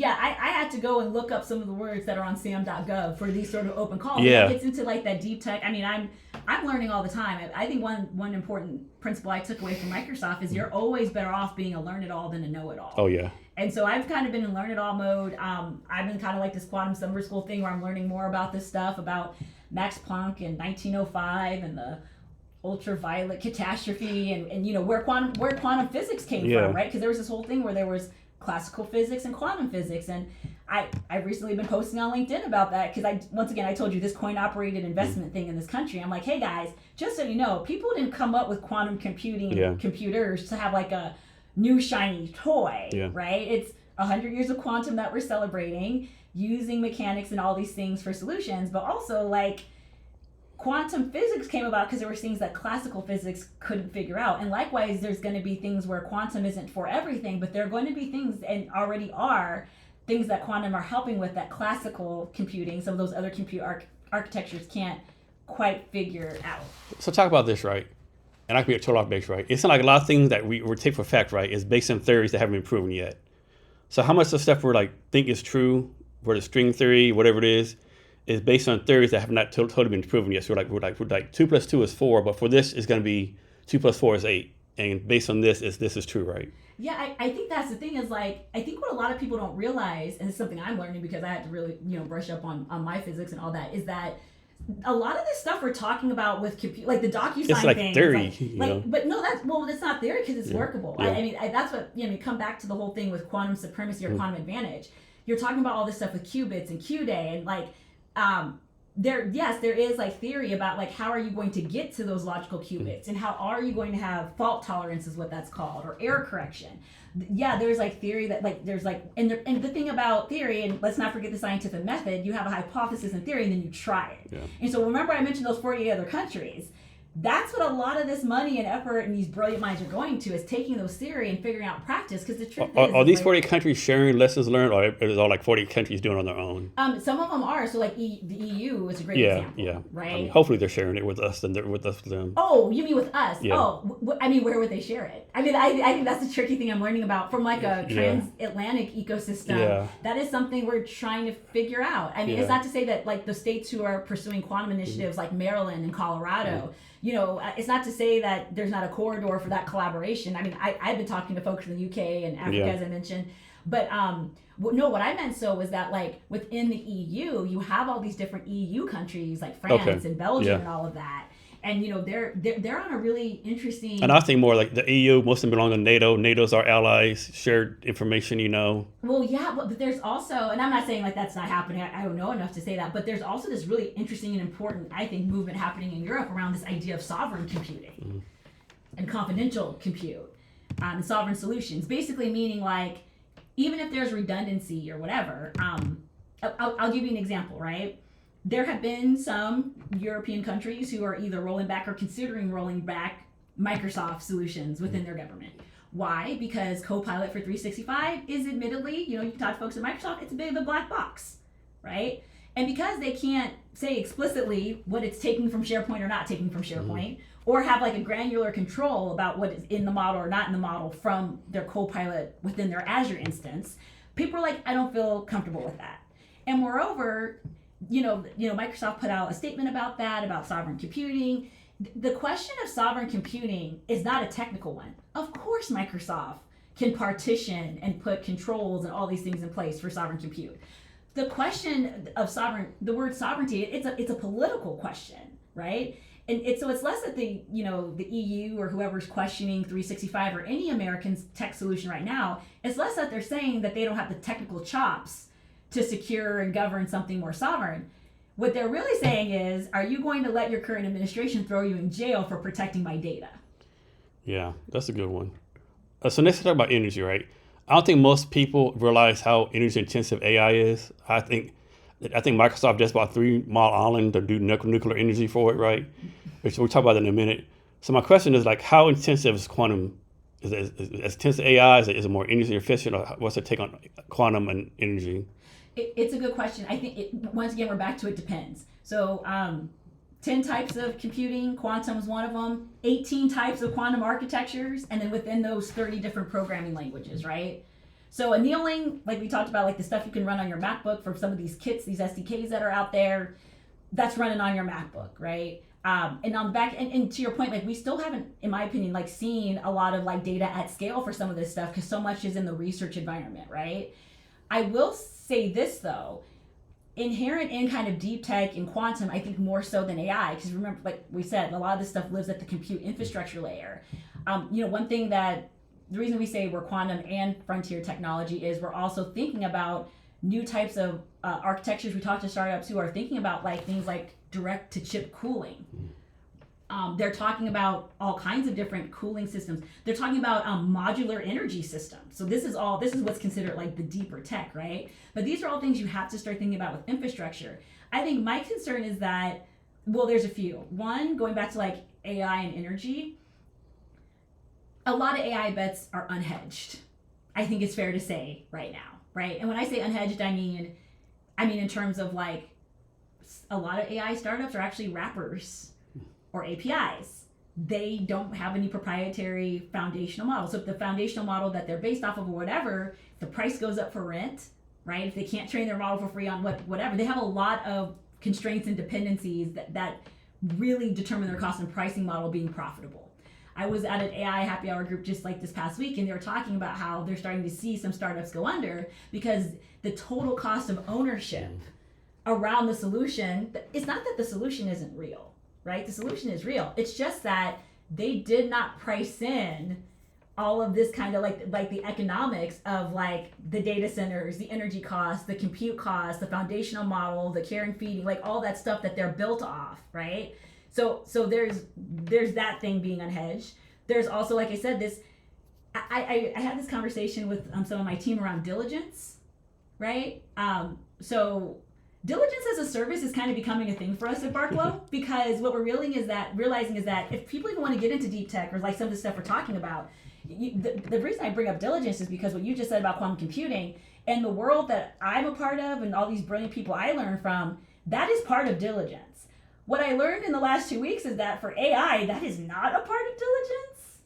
I had to go and look up some of the words that are on sam.gov for these sort of open calls. Yeah. It gets into like that deep tech. I mean, I'm learning all the time. I think one important principle I took away from Microsoft is you're always better off being a learn-it-all than a know-it-all. Oh, yeah. And so I've kind of been in learn-it-all mode. I've been kind of like this quantum summer school thing where I'm learning more about this stuff, about Max Planck in 1905 and the ultraviolet catastrophe and where quantum physics came from, right? Because there was this whole thing where there was classical physics and quantum physics. And I've recently been posting on LinkedIn about that because once again, I told you this coin operated investment thing in this country. I'm like, hey guys, just so you know, people didn't come up with quantum computing computers to have like a new shiny toy, right? It's 100 years of quantum that we're celebrating, using mechanics and all these things for solutions, but also like quantum physics came about because there were things that classical physics couldn't figure out. And likewise, there's going to be things where quantum isn't for everything, but there are going to be things, and already are, things that quantum are helping with that classical computing, some of those other compute architectures can't quite figure out. So talk about this, right? And I can be a total off base, right? It's not like a lot of things that we take for fact, right, is based on theories that haven't been proven yet. So how much of the stuff we're like think is true, where the string theory, whatever it is based on theories that have not totally been proven yet. So we're like 2 + 2 is 4, but for this it's going to be 2 + 4 is 8, and based on this is true, right? Yeah, I think that's the thing is like, I think what a lot of people don't realize, and it's something I'm learning because I had to really brush up on my physics and all that, is that a lot of this stuff we're talking about with like the DocuSign it's like thing, theory, but no, it's not theory because it's workable. Yeah. I mean, that's what come back to the whole thing with quantum supremacy or quantum advantage. You're talking about all this stuff with qubits and Q-day and like. There is like theory about like how are you going to get to those logical qubits and how are you going to have fault tolerance is what that's called, or error correction. Yeah, there's like theory that like there's like and the thing about theory, and let's not forget the scientific method, you have a hypothesis and theory and then you try it. Yeah. And so remember I mentioned those 48 other countries. That's what a lot of this money and effort and these brilliant minds are going to, is taking those theory and figuring out practice. Because the truth are these 40 countries sharing lessons learned, or is it all like 40 countries doing it on their own? Some of them are. So like the EU is a great example. Yeah, right. I mean, hopefully they're sharing it with us and they're with us with them. Oh, you mean with us? Yeah. Oh, I mean, where would they share it? I mean, I think that's the tricky thing I'm learning about from like a transatlantic ecosystem. Yeah. That is something we're trying to figure out. I mean, it's not to say that like the states who are pursuing quantum initiatives like Maryland and Colorado, it's not to say that there's not a corridor for that collaboration. I mean, I've been talking to folks in the UK and Africa, as I mentioned, but what I meant was that like within the EU, you have all these different EU countries like France and Belgium and all of that. And they're on a really interesting. And I think more like the EU, most of them belong to NATO. NATO's our allies, shared information, Well, yeah, but there's also, and I'm not saying like that's not happening. I don't know enough to say that, but there's also this really interesting and important, I think, movement happening in Europe around this idea of sovereign computing and confidential compute and sovereign solutions. Basically meaning like, even if there's redundancy or whatever, I'll give you an example, right? There have been some European countries who are either rolling back or considering rolling back Microsoft solutions within their government. Why? Because Copilot for 365 is admittedly, you can talk to folks at Microsoft, it's a bit of a black box, right? And because they can't say explicitly what it's taking from SharePoint or not taking from SharePoint, or have like a granular control about what is in the model or not in the model from their Copilot within their Azure instance, people are like, I don't feel comfortable with that. And moreover, Microsoft put out a statement about that, about sovereign computing. The question of sovereign computing is not a technical one. Of course, Microsoft can partition and put controls and all these things in place for sovereign compute. The question of the word sovereignty, it's a political question, right? And it's less that the EU or whoever's questioning 365 or any American tech solution right now. It's less that they're saying that they don't have the technical chops to secure and govern something more sovereign. What they're really saying is, are you going to let your current administration throw you in jail for protecting my data? Yeah, that's a good one. So next, talk about energy, right? I don't think most people realize how energy intensive AI is. I think Microsoft just bought 3 Mile Island to do nuclear energy for it, right? Which we'll talk about that in a minute. So my question is like, how intensive is quantum? Is it as intensive AI? Is it more energy efficient, or what's the take on quantum and energy? It's a good question. I think once again we're back to it depends. So 10 types of computing, quantum's one of them. 18 types of quantum architectures, and then within those 30 different programming languages, right? So annealing, like we talked about, like the stuff you can run on your MacBook for some of these kits, these SDKs that are out there, that's running on your MacBook, right? And on the back, and to your point, like we still haven't, in my opinion, like seen a lot of like data at scale for some of this stuff because so much is in the research environment, right? I will say this though, inherent in kind of deep tech and quantum, I think more so than AI, because remember, like we said, a lot of this stuff lives at the compute infrastructure layer. One thing that the reason we say we're quantum and frontier technology is we're also thinking about new types of architectures. We talked to startups who are thinking about like things like direct to chip cooling. They're talking about all kinds of different cooling systems. They're talking about modular energy systems. So this is what's considered like the deeper tech, right? But these are all things you have to start thinking about with infrastructure. I think my concern is that, well, there's a few. One, going back to like AI and energy, a lot of AI bets are unhedged. I think it's fair to say right now, right? And when I say unhedged, I mean in terms of like a lot of AI startups are actually wrappers or APIs. They don't have any proprietary foundational model. So if the foundational model that they're based off of or whatever, the price goes up for rent, right? If they can't train their model for free on whatever, they have a lot of constraints and dependencies that really determine their cost and pricing model being profitable. I was at an AI happy hour group just like this past week, and they were talking about how they're starting to see some startups go under because the total cost of ownership around the solution, it's not that the solution isn't real. Right? The solution is real. It's just that they did not price in all of this kind of like the economics of like the data centers, the energy costs, the compute costs, the foundational model, the care and feeding, like all that stuff that they're built off, right? So there's that thing being unhedged. There's also, like I said, this I had this conversation with some of my team around diligence, right? So diligence as a service is kind of becoming a thing for us at Barclo because what we're realizing is that if people even want to get into deep tech or like some of the stuff we're talking about, the reason I bring up diligence is because what you just said about quantum computing and the world that I'm a part of and all these brilliant people I learn from, that is part of diligence. What I learned in the last 2 weeks is that for AI, that is not a part of diligence.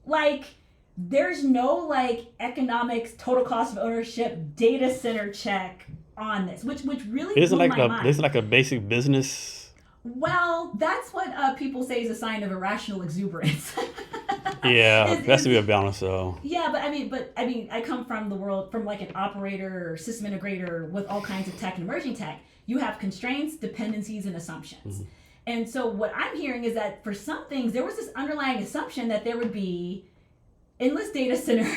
Like, there's no like economics, total cost of ownership, data center check on this, which really blew my mind. Isn't like a basic business? Well, that's what people say is a sign of irrational exuberance. Yeah, it has to be a balance, though. Yeah, but I mean, I come from the world from like an operator or system integrator with all kinds of tech and emerging tech. You have constraints, dependencies, and assumptions. Mm-hmm. And so what I'm hearing is that for some things, there was this underlying assumption that there would be endless data center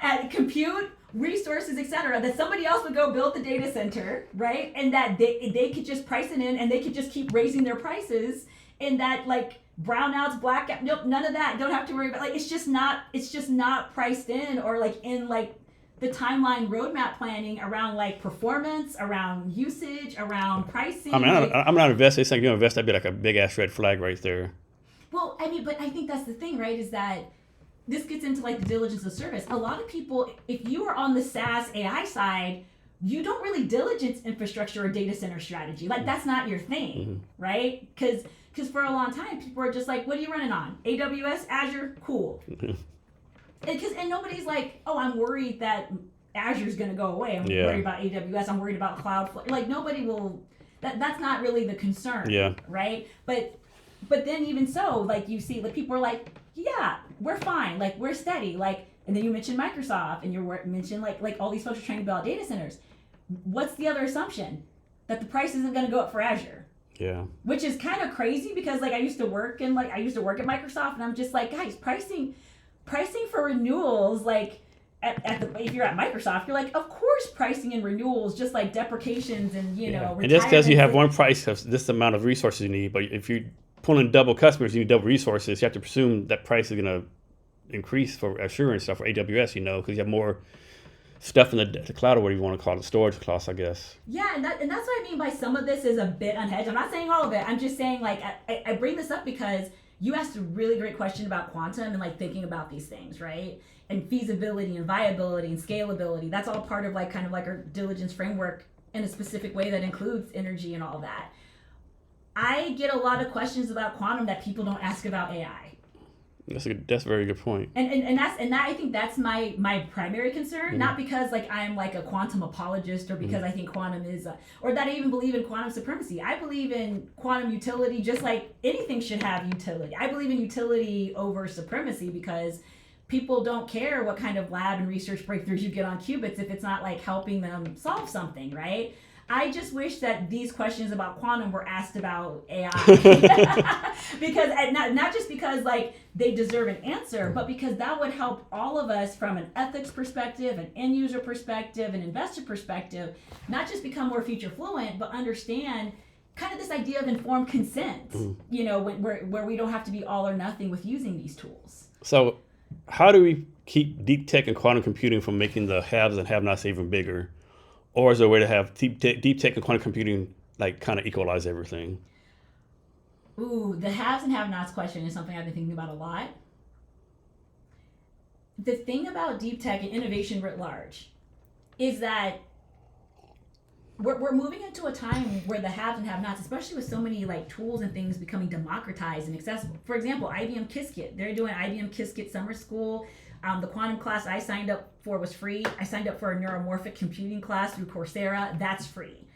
and compute, resources, etc., that somebody else would go build the data center, right? And that they could just price it in and they could just keep raising their prices, and that like brownouts, blackout, nope, none of that. Don't have to worry about, like, it's just not priced in or like in like the timeline roadmap planning around like performance, around usage, around pricing. I mean, I'm not investing. It's like you invest, that'd be like a big ass red flag right there. Well, I mean, but I think that's the thing, right? Is that this gets into like the diligence of service. A lot of people, if you are on the SaaS AI side, you don't really diligence infrastructure or data center strategy. Like that's not your thing, mm-hmm. right? Because for a long time, people are just like, what are you running on? AWS, Azure, cool. And nobody's like, oh, I'm worried that Azure's going to go away. I'm worried about AWS. I'm worried about Cloudflare. Like nobody will. That's not really the concern, right? But then even so, like you see, like people are like, yeah, we're fine, like we're steady, like, and then you mentioned Microsoft, and you mentioned like all these folks are trying to build out data centers. What's the other assumption? That the price isn't going to go up for Azure. Yeah. Which is kind of crazy because like I used to work at Microsoft, and I'm just like, guys, pricing for renewals, like if you're at Microsoft, you're like, of course, pricing and renewals, just like deprecations and and just because you have one price of this amount of resources you need, but if you pulling double customers, you need double resources. You have to presume that price is going to increase for Azure and stuff, for AWS, because you have more stuff in the cloud, or whatever you want to call it, storage costs, I guess. Yeah, and that's what I mean by some of this is a bit unhedged. I'm not saying all of it. I'm just saying, like, I bring this up because you asked a really great question about quantum and like thinking about these things, right? And feasibility and viability and scalability. That's all part of like kind of like our diligence framework in a specific way that includes energy and all that. I get a lot of questions about quantum that people don't ask about AI. That's a very good point. And I think that's my primary concern, mm-hmm. not because like I'm like a quantum apologist or because mm-hmm. I think quantum is or that I even believe in quantum supremacy. I believe in quantum utility just like anything should have utility. I believe in utility over supremacy because people don't care what kind of lab and research breakthroughs you get on qubits if it's not like helping them solve something, right? I just wish that these questions about quantum were asked about AI. Because not just because like they deserve an answer, but because that would help all of us from an ethics perspective, an end user perspective, an investor perspective, not just become more future fluent, but understand kind of this idea of informed consent, you know, where we don't have to be all or nothing with using these tools. So how do we keep deep tech and quantum computing from making the haves and have-nots even bigger? Or is there a way to have deep tech and quantum computing like kind of equalize everything? Ooh, the haves and have-nots question is something I've been thinking about a lot. The thing about deep tech and innovation writ large is that we're moving into a time where the haves and have-nots, especially with so many like tools and things becoming democratized and accessible. For example, IBM Qiskit. They're doing IBM Qiskit summer school. The quantum class I signed up for was free. I signed up for a neuromorphic computing class through Coursera. That's free.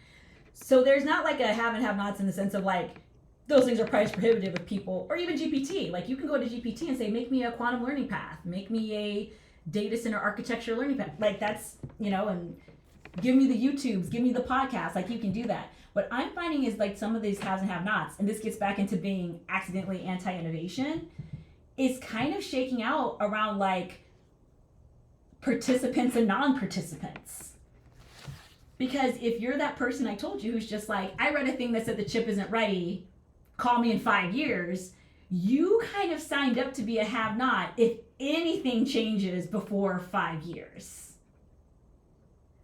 So there's not like a have and have-nots in the sense of like those things are price prohibitive with people, or even GPT. Like you can go to GPT and say, make me a quantum learning path, make me a data center architecture learning path. Like that's, you know, and give me the YouTubes, give me the podcasts. Like you can do that. What I'm finding is like some of these haves and have-nots, and this gets back into being accidentally anti-innovation, is kind of shaking out around like participants and non-participants. Because if you're that person I told you who's just like, I read a thing that said the chip isn't ready, call me in 5 years, you kind of signed up to be a have-not if anything changes before 5 years.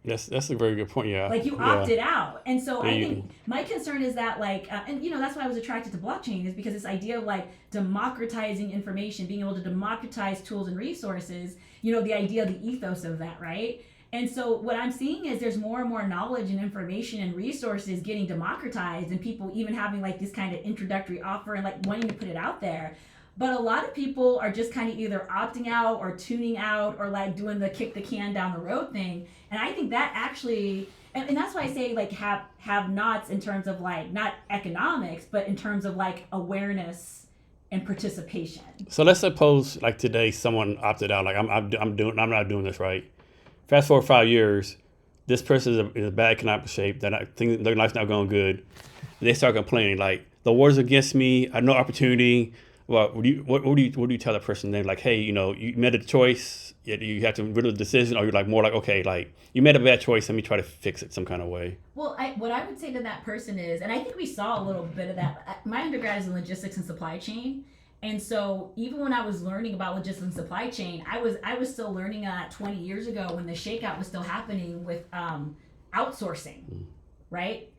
That's a very good point. Yeah. Like you opted out. And so I think my concern is that like, and you know, that's why I was attracted to blockchain, is because this idea of like democratizing information, being able to democratize tools and resources, you know, the idea, the ethos of that, right? And so what I'm seeing is there's more and more knowledge and information and resources getting democratized, and people even having like this kind of introductory offer and like wanting to put it out there. But a lot of people are just kind of either opting out or tuning out or like doing the kick the can down the road thing. And I think that actually, and that's why I say like have nots in terms of like not economics, but in terms of like awareness and participation. So let's suppose like today someone opted out, like I'm not doing this right. Fast forward 5 years, this person is in a bad economic shape. Their life's not going good. They start complaining like the war's against me. I have no opportunity. Well, what do you tell that person then? Like, hey, you know, you made a choice. You have to rid of the decision, or you're like more like, okay, like you made a bad choice. Let me try to fix it some kind of way. Well, what I would say to that person is, and I think we saw a little bit of that. My undergrad is in logistics and supply chain, and so even when I was learning about logistics and supply chain, I was still learning 20 years ago when the shakeout was still happening with outsourcing, right?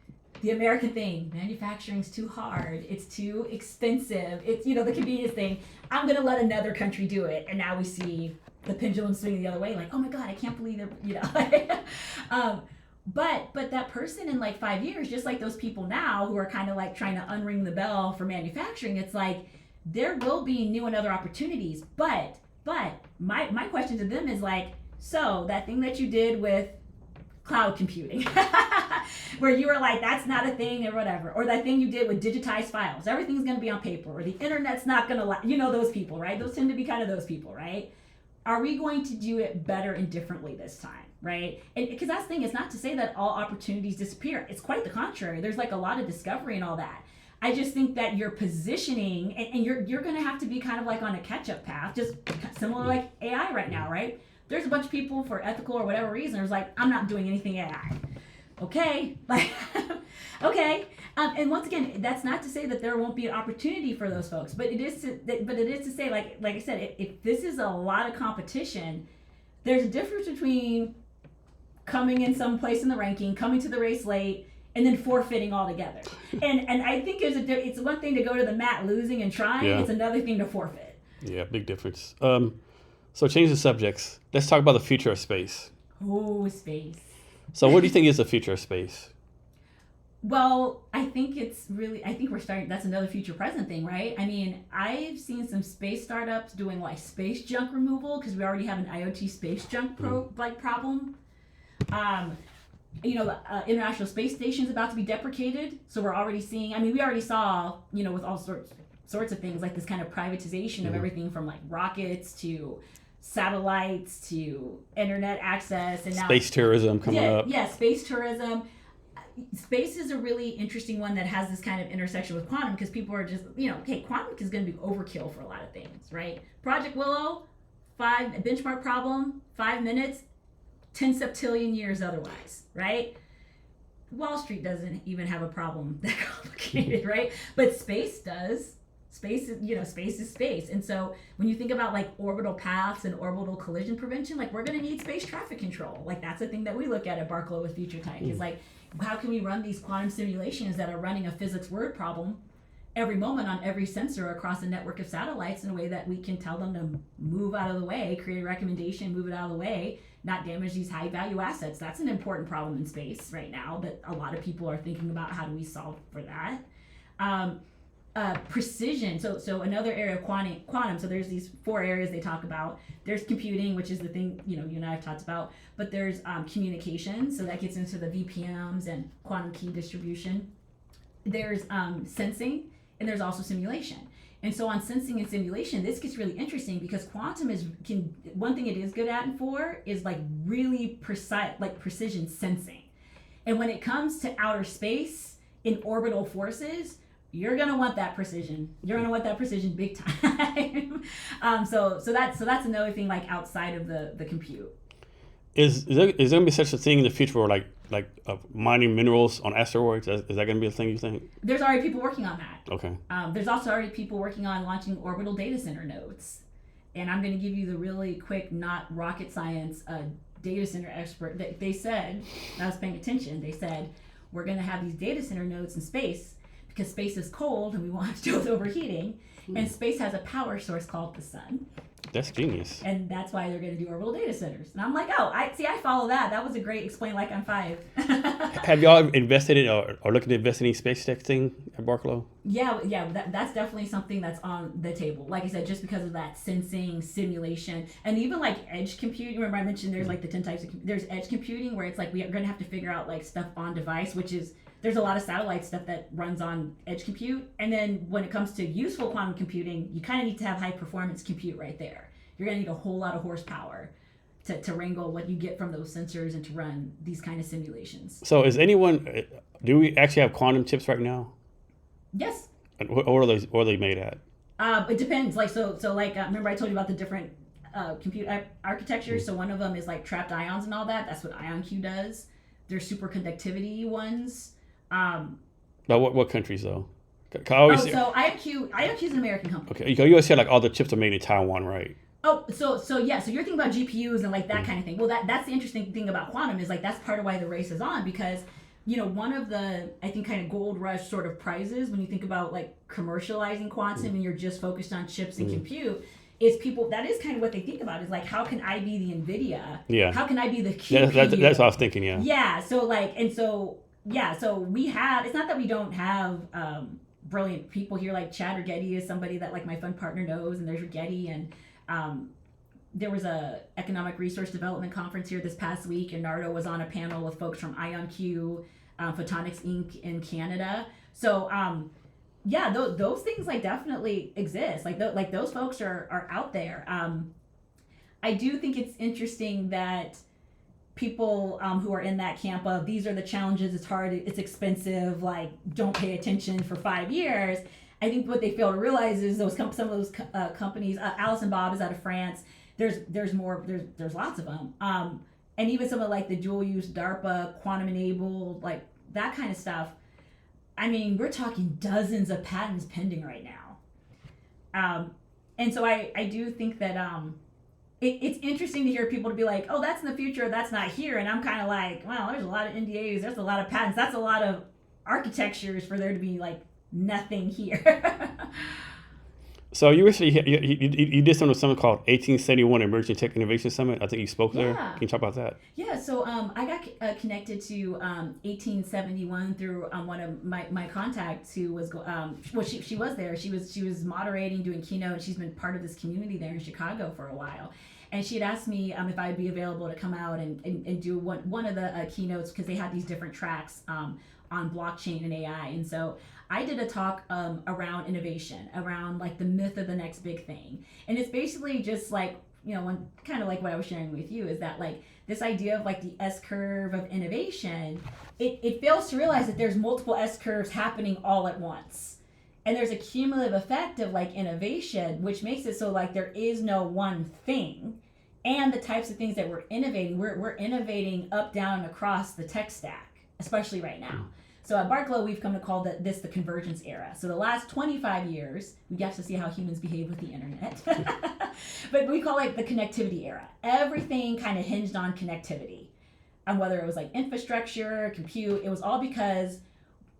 The American thing, manufacturing's too hard, it's too expensive, it's, you know, the convenience thing, I'm gonna let another country do it. And now we see the pendulum swinging the other way, like, oh my God, I can't believe it, you know. But that person in like 5 years, just like those people now who are kind of like trying to unring the bell for manufacturing, it's like, there will be new and other opportunities. But my question to them is like, so that thing that you did with cloud computing, where you were like, that's not a thing or whatever, or that thing you did with digitized files, everything's going to be on paper, or the internet's not going to, you know, those people, right? Those tend to be kind of those people, right? Are we going to do it better and differently this time, right? And because that's the thing, it's not to say that all opportunities disappear. It's quite the contrary. There's like a lot of discovery and all that. I just think that your positioning, and you're going to have to be kind of like on a catch-up path, just similar like AI right now, right? There's a bunch of people for ethical or whatever reason, it's like, I'm not doing anything AI. Okay, like, okay. And once again, that's not to say that there won't be an opportunity for those folks, but it is to say, like I said, if this is a lot of competition, there's a difference between coming in some place in the ranking, coming to the race late, and then forfeiting altogether. And I think it's one thing to go to the mat losing and trying. Yeah. It's another thing to forfeit. Yeah, big difference. So change the subjects. Let's talk about the future of space. Oh, space. So what do you think is the future of space? Well, I think we're starting, that's another future present thing, right? I mean, I've seen some space startups doing like space junk removal because we already have an IoT space junk problem. You know, the International Space Station is about to be deprecated. So we're already seeing, I mean, we already saw, you know, with all sorts of things like this kind of privatization of everything from like rockets to satellites to internet access, and now space tourism coming up. Yeah, space tourism. space is a really interesting one that has this kind of intersection with quantum, because people are just, okay, quantum is going to be overkill for a lot of things, right? Project Willow, benchmark problem, 5 minutes, 10 septillion years otherwise, right? Wall Street doesn't even have a problem that complicated, right? But space does. Space is space. And so when you think about like orbital paths and orbital collision prevention, like we're going to need space traffic control. Like that's a thing that we look at Barclo with Future Tech is like, how can we run these quantum simulations that are running a physics word problem every moment on every sensor across a network of satellites in a way that we can tell them to move out of the way, create a recommendation, move it out of the way, not damage these high value assets. That's an important problem in space right now that a lot of people are thinking about. How do we solve for that? Precision. So another area of quantum. So there's these 4 areas they talk about. There's computing, which is the thing you and I have talked about. But there's communication. So that gets into the VPMs and quantum key distribution. There's sensing, and there's also simulation. And so on sensing and simulation, this gets really interesting because quantum one thing it is good at and for is like really precise, like precision sensing. And when it comes to outer space in orbital forces, you're gonna want that precision. You're gonna want that precision big time. So that's another thing like outside of the compute. Is there gonna be such a thing in the future where like mining minerals on asteroids? Is that gonna be a thing, you think? There's already people working on that. Okay. There's also already people working on launching orbital data center nodes. And I'm gonna give you the really quick, not rocket science, data center expert. They said, I was paying attention, they said, we're gonna have these data center nodes in space because space is cold and we won't have to deal with overheating. And space has a power source called the sun. That's genius. And that's why they're going to do orbital data centers. And I'm like, I follow that. That was a great explain like I'm 5. Have y'all invested in or looking to invest in any space tech thing at Barclo? Yeah, that's definitely something that's on the table. Like I said, just because of that sensing, simulation, and even like edge computing. Remember I mentioned there's like the 10 types of, there's edge computing where it's like we are going to have to figure out like stuff on device, which is, there's a lot of satellite stuff that runs on edge compute. And then when it comes to useful quantum computing, you kind of need to have high performance compute right there. You're going to need a whole lot of horsepower to wrangle what you get from those sensors and to run these kind of simulations. So do we actually have quantum chips right now? Yes. And what are they made at? It depends. Like, so remember I told you about the different compute architectures. Mm-hmm. So one of them is like trapped ions and all that. That's what IonQ does. There's superconductivity ones. Now, what countries though? So IonQ is an American company. Okay, you always said like all the chips are made in Taiwan, right? Oh, so yeah, so you're thinking about GPUs and like that kind of thing. Well, that's the interesting thing about quantum is like that's part of why the race is on, because one of the I think kind of gold rush sort of prizes when you think about like commercializing quantum and you're just focused on chips and compute is people, that is kind of what they think about is like, how can I be the NVIDIA? Yeah. How can I be the QPU? That's what I was thinking. Yeah. Yeah. So we have. It's not that we don't have brilliant people here. Like Chad Rigetti is somebody that like my fund partner knows, and there's Rigetti, and there was a economic resource development conference here this past week, and Nardo was on a panel with folks from IonQ, Photonics Inc. in Canada. So those things like definitely exist. Like those folks are out there. I do think it's interesting that people who are in that camp of these are the challenges, it's hard, it's expensive, like don't pay attention for 5 years. I think what they fail to realize is some of those companies, Alice and Bob is out of France. There's more, there's lots of them. And even some of like the dual use DARPA, quantum enabled, like that kind of stuff. I mean, we're talking dozens of patents pending right now. And so I do think that it's interesting to hear people to be like, oh, that's in the future, that's not here. And I'm kind of like, well, there's a lot of NDAs, there's a lot of patents, that's a lot of architectures for there to be like nothing here. So you did something called 1871 Emerging Tech Innovation Summit. I think you spoke there. Can you talk about that? Yeah. So I got connected to 1871 through one of my contacts who was she was there. She was moderating, doing keynote. She's been part of this community there in Chicago for a while. And she had asked me if I'd be available to come out and do one of the keynotes, because they had these different tracks on blockchain and AI. And so I did a talk around innovation, around like the myth of the next big thing. And it's basically just like one kind of like what I was sharing with you is that like this idea of like the S curve of innovation, it fails to realize that there's multiple S curves happening all at once. And there's a cumulative effect of like innovation, which makes it so like there is no one thing. And the types of things that we're innovating, we're innovating up, down, and across the tech stack, especially right now. So at Barclo, we've come to call this the convergence era. So the last 25 years, we got to see how humans behave with the internet. But we call it the connectivity era. Everything kind of hinged on connectivity. And whether it was like infrastructure, compute, it was all because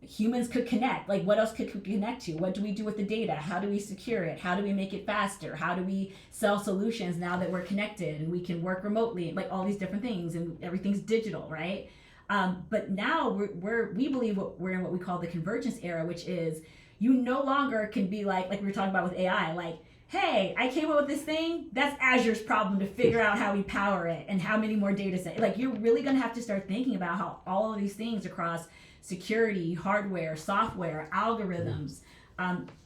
humans could connect. Like what else could we connect to? What do we do with the data? How do we secure it? How do we make it faster? How do we sell solutions now that we're connected and we can work remotely? Like all these different things, and everything's digital, right? But now we believe we're in what we call the convergence era, which is you no longer can be like we were talking about with AI, like, hey, I came up with this thing. That's Azure's problem to figure out how we power it and how many more data sets. Like you're really going to have to start thinking about how all of these things across security, hardware, software, algorithms,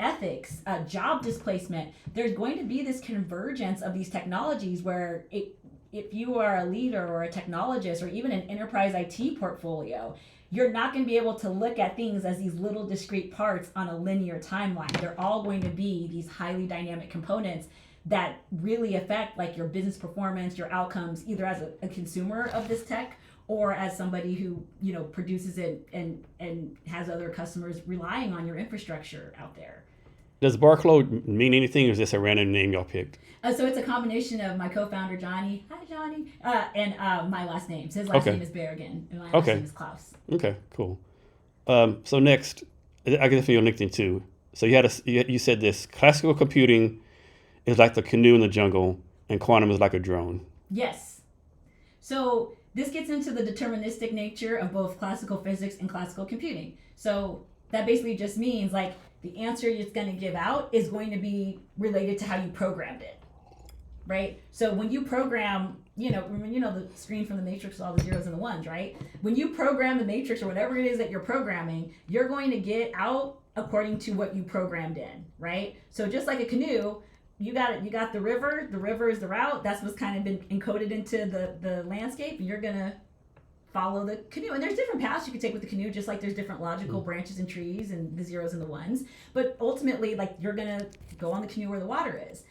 ethics, job displacement, there's going to be this convergence of these technologies where if you are a leader or a technologist or even an enterprise IT portfolio, you're not going to be able to look at things as these little discrete parts on a linear timeline. They're all going to be these highly dynamic components that really affect like your business performance, your outcomes, either as a consumer of this tech or as somebody who produces it and has other customers relying on your infrastructure out there. Does Barclo mean anything, or is this a random name y'all picked? So it's a combination of my co-founder Johnny, hi Johnny, and my last name. So his last name is Berrigan, and my last name is Clouse. Okay, cool. So next, I guess for your LinkedIn too. So you said this: classical computing is like the canoe in the jungle, and quantum is like a drone. Yes. So this gets into the deterministic nature of both classical physics and classical computing. So that basically just means like the answer it's going to give out is going to be related to how you programmed it, right? So when you program, the screen from the Matrix with all the zeros and the ones, right? When you program the Matrix or whatever it is that you're programming, you're going to get out according to what you programmed in, right? So just like a canoe, you got the river is the route. That's what's kind of been encoded into the landscape, and you're going to follow the canoe. And there's different paths you can take with the canoe, just like there's different logical branches and trees and the zeros and the ones. But ultimately, like you're going to go on the canoe where the water is.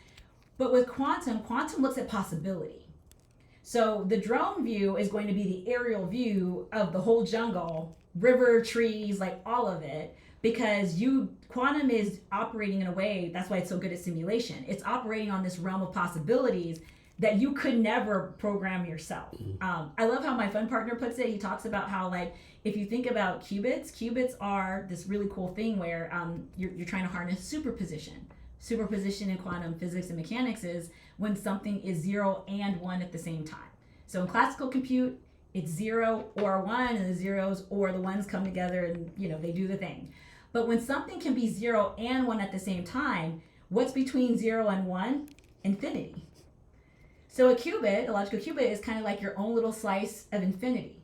But with quantum looks at possibility. So the drone view is going to be the aerial view of the whole jungle, river, trees, like all of it, because quantum is operating in a way, that's why it's so good at simulation. It's operating on this realm of possibilities that you could never program yourself. I love how my fund partner puts it. He talks about how like, if you think about qubits are this really cool thing where you're trying to harness superposition. Superposition in quantum physics and mechanics is when something is 0 and 1 at the same time. So in classical compute, it's 0 or 1, and the zeros or the ones come together and they do the thing. But when something can be 0 and 1 at the same time, what's between 0 and 1? Infinity. So a logical qubit is kind of like your own little slice of infinity.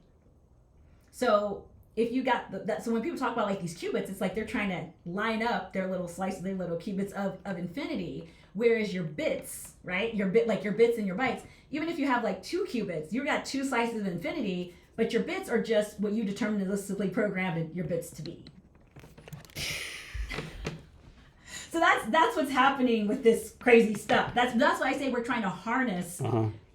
So if you got so when people talk about like these qubits, it's like they're trying to line up their little slices, their little qubits of infinity. Whereas your bits, right? Your bits and your bytes, even if you have like 2 qubits, you got 2 slices of infinity, but your bits are just what you deterministically programmed your bits to be. So that's what's happening with this crazy stuff. That's why I say we're trying to harness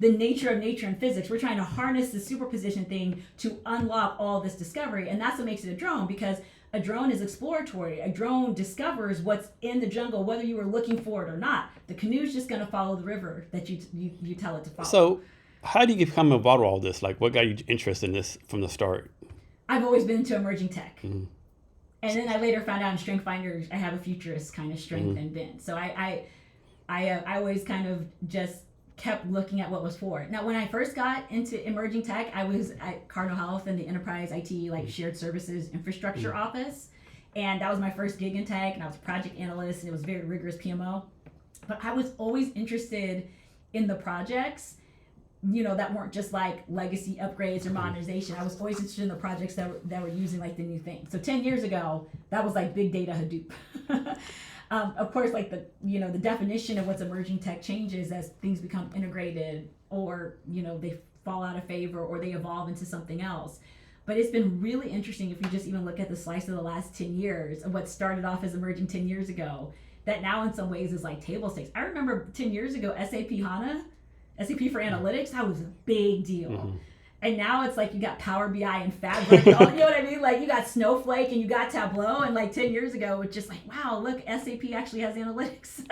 the nature of nature and physics. We're trying to harness the superposition thing to unlock all this discovery, and that's what makes it a drone, because a drone is exploratory. A drone discovers what's in the jungle, whether you were looking for it or not. The canoe's just going to follow the river that you tell it to follow. So how do you become involved with all this? Like, what got you interested in this from the start? I've always been into emerging tech. Mm-hmm. And then I later found out in Strength Finders, I have a futurist kind of strength and bent. So I always kind of just kept looking at what was for it. Now, when I first got into emerging tech, I was at Cardinal Health in the enterprise IT, like shared services infrastructure office. And that was my first gig in tech, and I was a project analyst, and it was very rigorous PMO. But I was always interested in the projects, that weren't just like legacy upgrades or modernization. I was always interested in the projects that were using like the new thing. So 10 years ago, that was like big data Hadoop. Of course, like the definition of what's emerging tech changes as things become integrated, or they fall out of favor, or they evolve into something else. But it's been really interesting if you just even look at the slice of the last 10 years of what started off as emerging 10 years ago, that now in some ways is like table stakes. I remember 10 years ago, SAP HANA, SAP for analytics, that was a big deal. Mm-hmm. And now it's like you got Power BI and Fabric, you know what I mean? Like you got Snowflake and you got Tableau, and like 10 years ago, it's just like, wow, look, SAP actually has analytics.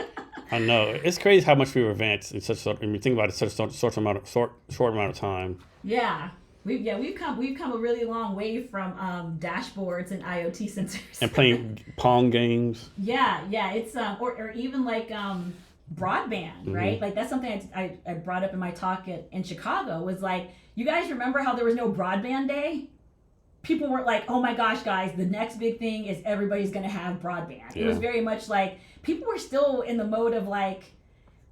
I know. It's crazy how much we've advanced in such when you think about it, such a short amount of time. Yeah. We've come a really long way from dashboards and IoT sensors. And playing Pong games. Yeah, it's or even like broadband, right? Like that's something I brought up in my talk in Chicago, was like, you guys remember how there was no broadband day? People weren't like, oh my gosh, guys, the next big thing is everybody's going to have broadband. Yeah. It was very much like people were still in the mode of like,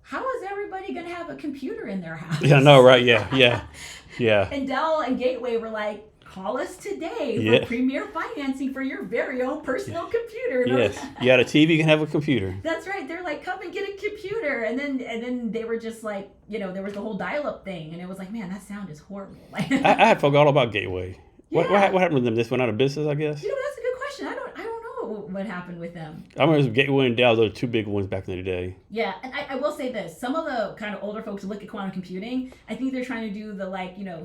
how is everybody going to have a computer in their house? Yeah, no, right, yeah. And Dell and Gateway were like, call us today for premier financing for your very own personal computer. Yes, you got a TV, you can have a computer. That's right. They're like, come and get a computer. And then they were just like, there was the whole dial-up thing. And it was like, man, that sound is horrible. I had forgot all about Gateway. Yeah. What happened with them? This went out of business, I guess? That's a good question. I don't know what happened with them. I remember Gateway and Dell, those are two big ones back in the day. Yeah, and I will say this. Some of the kind of older folks who look at quantum computing, I think they're trying to do the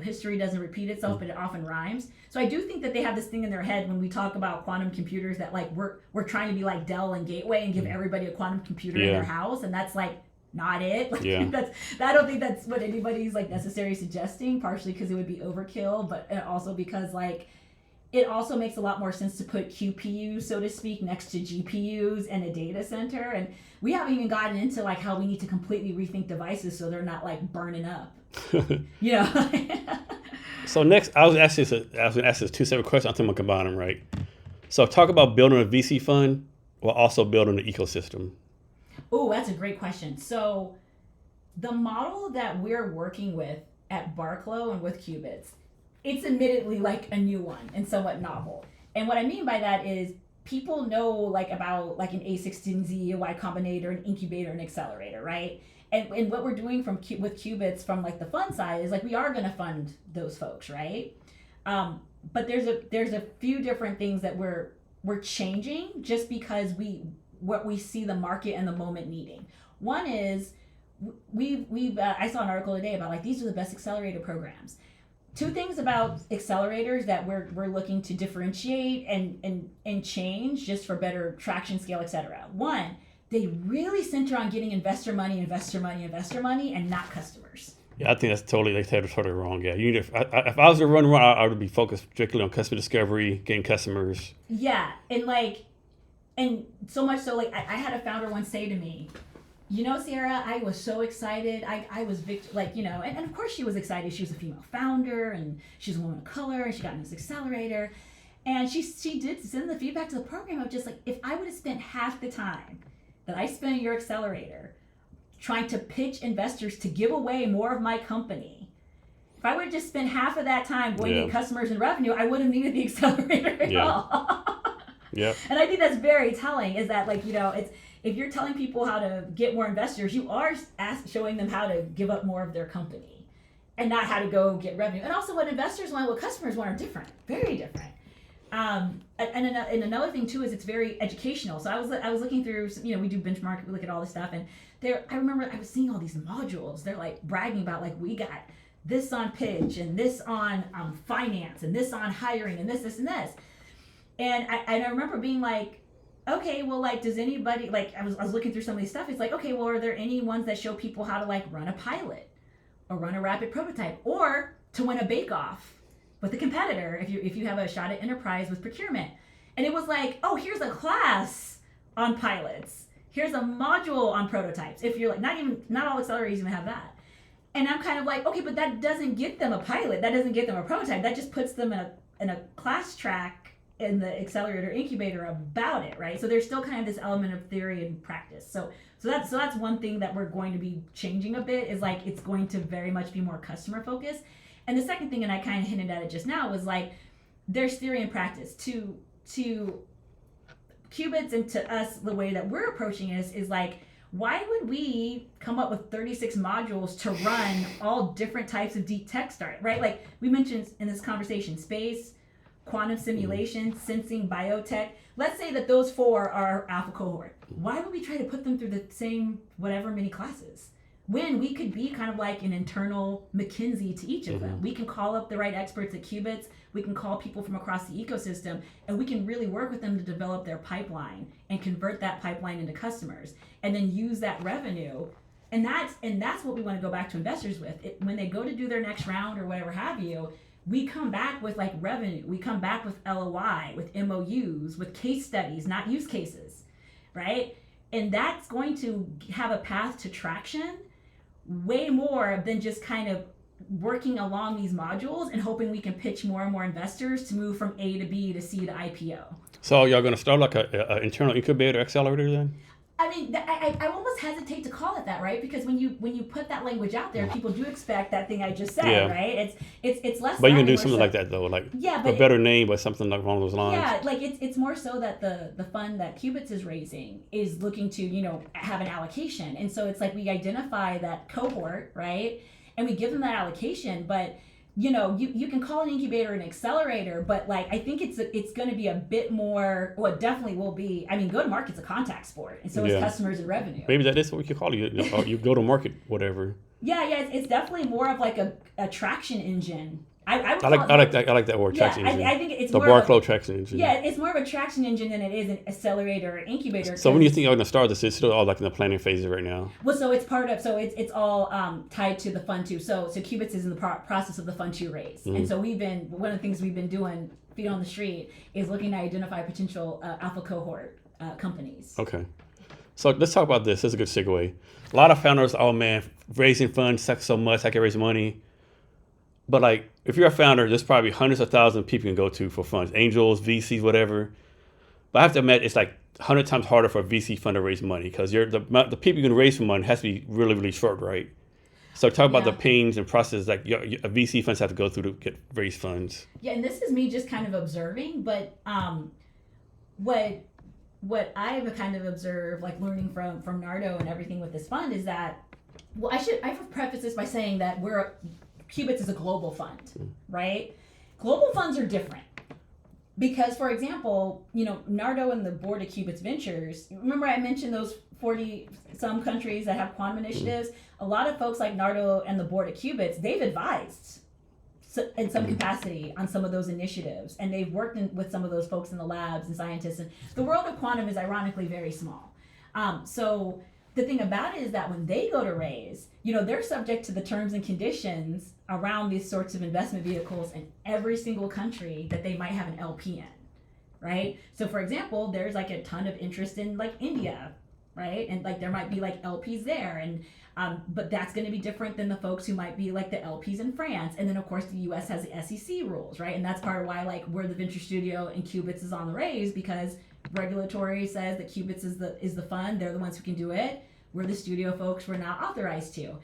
history doesn't repeat itself, but it often rhymes. So I do think that they have this thing in their head when we talk about quantum computers that like we're trying to be like Dell and Gateway and give everybody a quantum computer in their house, and that's like not it. Like, I don't think that's what anybody's like necessarily suggesting, partially because it would be overkill, but also because like it also makes a lot more sense to put QPUs, so to speak, next to GPUs in a data center. And we haven't even gotten into like how we need to completely rethink devices so they're not like burning up. So next, I was going to ask this two separate questions. I think I'm going to combine them, right? So talk about building a VC fund while also building an ecosystem. Oh, that's a great question. So the model that we're working with at Barclo and with Qubits, it's admittedly like a new one and somewhat novel. And what I mean by that is people know like about like an A16Z, a Y Combinator, an incubator, an accelerator, right? And what we're doing with Qubits from like the fund side is like we are going to fund those folks, right? But there's a few different things that we're changing just because what we see the market and the moment needing. One is I saw an article today about like these are the best accelerator programs. Two things about accelerators that we're looking to differentiate and change just for better traction, scale, etc. One, they really center on getting investor money, and not customers. Yeah, I think that's totally wrong. Yeah, if I was to run one, I would be focused strictly on customer discovery, getting customers. Yeah, and so much so like I had a founder once say to me, Sierra, I was so excited. I was and of course she was excited. She was a female founder and she's a woman of color and she got in this accelerator. And she did send the feedback to the program of just like, if I would have spent half the time that I spent in your accelerator trying to pitch investors to give away more of my company, if I would have just spent half of that time going to get customers and revenue, I wouldn't have needed the accelerator at all. Yeah. And I think that's very telling is that it's, if you're telling people how to get more investors, you are showing them how to give up more of their company and not how to go get revenue. And also what investors want, what customers want are different, very different. And another thing too is it's very educational. So I was looking through, we do benchmark, we look at all this stuff, and I remember I was seeing all these modules. They're like bragging about like we got this on pitch and this on finance and this on hiring and this and this. And I remember being like, okay, well, like, does anybody, like, I was looking through some of these stuff. It's like, okay, well, are there any ones that show people how to like run a pilot or run a rapid prototype or to win a bake-off with a competitor if you have a shot at enterprise with procurement? And it was like, oh, here's a class on pilots. Here's a module on prototypes. If you're like, not all accelerators even have that. And I'm kind of like, okay, but that doesn't get them a pilot. That doesn't get them a prototype. That just puts them in a class track in the accelerator incubator about it, right? So there's still kind of this element of theory and practice. So that's one thing that we're going to be changing a bit is like it's going to very much be more customer focused. And the second thing, and I kind of hinted at it just now, was like there's theory and practice. To qubits, and to us, the way that we're approaching this is like, why would we come up with 36 modules to run all different types of deep tech start, right? Like we mentioned in this conversation, space, quantum simulation, sensing, biotech. Let's say that those 4 are alpha cohort. Why would we try to put them through the same whatever many classes? When we could be kind of like an internal McKinsey to each of them. We can call up the right experts at Qubits, we can call people from across the ecosystem, and we can really work with them to develop their pipeline and convert that pipeline into customers, and then use that revenue. And that's what we want to go back to investors with. When they go to do their next round or whatever have you, we come back with like revenue, we come back with LOI, with MOUs, with case studies, not use cases, right? And that's going to have a path to traction way more than just kind of working along these modules and hoping we can pitch more and more investors to move from A to B to C to IPO. So y'all going to start like an internal incubator accelerator then? I mean, I almost hesitate to call it that, right? Because when you put that language out there, people do expect that thing I just said, right? It's less. But you can do something like that though, like a better name, but something like along those lines. Yeah, like it's more so that the fund that Qubits is raising is looking to have an allocation, and so it's like we identify that cohort, right, and we give them that allocation, but. You can call an incubator an accelerator, but like I think it's going to be a bit more. Well, it definitely will be. I mean, go to market's a contact sport, and so is customers and revenue. Maybe that is what we could call it. You go to market, whatever. Yeah, it's definitely more of like a traction engine. I like that word, traction engine. I think it's the more Barclo traction engine. Yeah, it's more of a traction engine than it is an accelerator or incubator. So when you think you're going to start this, it's still all like in the planning phases right now. Well, so it's it's all tied to the Fund 2. So Qubits is in the process of the Fund 2 raise, and so one of the things we've been doing, feet on the street, is looking to identify potential alpha cohort companies. Okay, so let's talk about this. This is a good segue. A lot of founders, oh man, raising funds sucks so much. I can raise money. But like, if you're a founder, there's probably hundreds of thousands of people you can go to for funds, angels, VCs, whatever. But I have to admit, it's like 100 times harder for a VC fund to raise money because the people you can raise for money has to be really, really short, right? So talk about the pains and process like a VC funds have to go through to raise funds. Yeah, and this is me just kind of observing, but what I've kind of observed, like learning from Nardo and everything with this fund, is that, well, I should preface this by saying that Qubits is a global fund, right? Global funds are different because, for example, Nardo and the board of Qubits Ventures, remember I mentioned those 40 some countries that have quantum initiatives? A lot of folks like Nardo and the board of Qubits, they've advised in some capacity on some of those initiatives, and they've worked with some of those folks in the labs and scientists, and the world of quantum is ironically very small. So the thing about it is that when they go to raise, they're subject to the terms and conditions around these sorts of investment vehicles in every single country that they might have an LP in, right? So for example, there's like a ton of interest in like India, right? And like there might be like LPs there, and but that's going to be different than the folks who might be like the LPs in France. And then of course the US has the SEC rules, right? And that's part of why like we're the venture studio and Qubits is on the raise, because regulatory says that Qubits is the fund, they're the ones who can do it. We're the studio folks, we're not authorized to.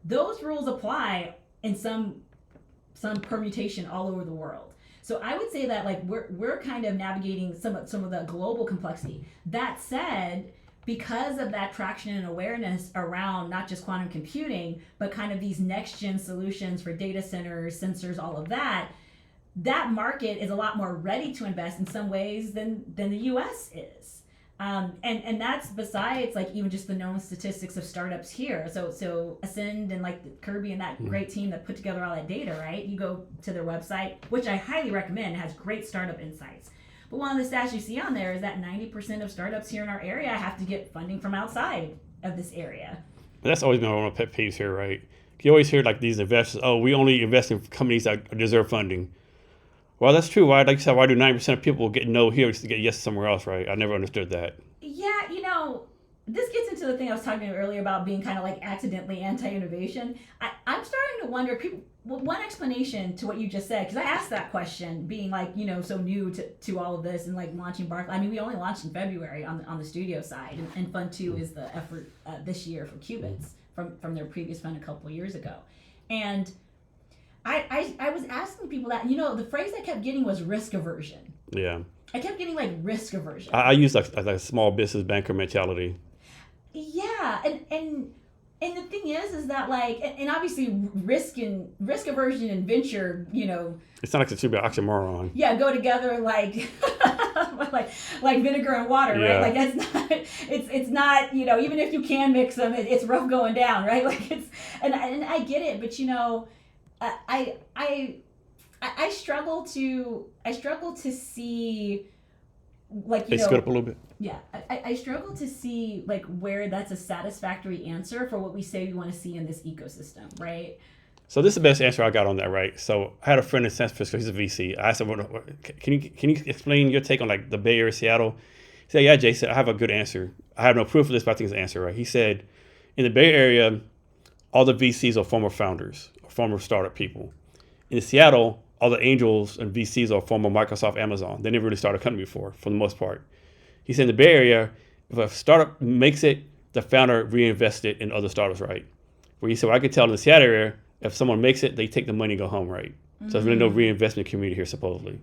Those rules apply in some permutation all over the world. So I would say that like we're kind of navigating some of the global complexity. That said, because of that traction and awareness around not just quantum computing, but kind of these next gen solutions for data centers, sensors, all of that market is a lot more ready to invest in some ways than the US is. And that's besides like even just the known statistics of startups here. So Ascend and like Kirby and that great team that put together all that data, right? You go to their website, which I highly recommend, has great startup insights. But one of the stats you see on there is that 90% of startups here in our area have to get funding from outside of this area. But that's always been one of my pet peeves here, right? You always hear like these investors, oh, we only invest in companies that deserve funding. Well, that's true. Why, like you said, why do 90% of people get no here to get yes somewhere else, right? I never understood that. Yeah, this gets into the thing I was talking about earlier about being kind of like accidentally anti-innovation. I'm starting to wonder, one explanation to what you just said, because I asked that question, being like, so new to all of this and like launching Barclo. I mean, we only launched in February on the studio side, and Fund 2 is the effort this year for Qubits from their previous fund a couple of years ago. And I was asking people that, the phrase I kept getting was risk aversion. Yeah. I kept getting like risk aversion. I use like a small business banker mentality. Yeah, and the thing is that like, and obviously risk aversion and venture, It's not like it's a oxymoron. yeah, go together like like vinegar and water, Yeah. right? Like that's not it's not, even if you can mix them, it's rough going down, right? Like and I get it, but I struggle to see, like, They scoot up a little bit. yeah, I struggle to see like where that's a satisfactory answer for what we say we want to see in this ecosystem, right? So this is the best answer I got on that, right? So I had a friend in San Francisco. He's a VC. I asked him, can you explain your take on like the Bay Area, Seattle? He said, yeah, Jason, I have a good answer. I have no proof of this, but I think it's an answer, right? He said, in the Bay Area, all the VCs are former founders, or former startup people. In Seattle, all the angels and VCs are former Microsoft, Amazon. They never really started a company before, for the most part. He said in the Bay Area, if a startup makes it, the founder reinvests it in other startups, right? Where he said, well, I could tell in the Seattle area, if someone makes it, they take the money and go home, right? So there's really no reinvestment community here, supposedly.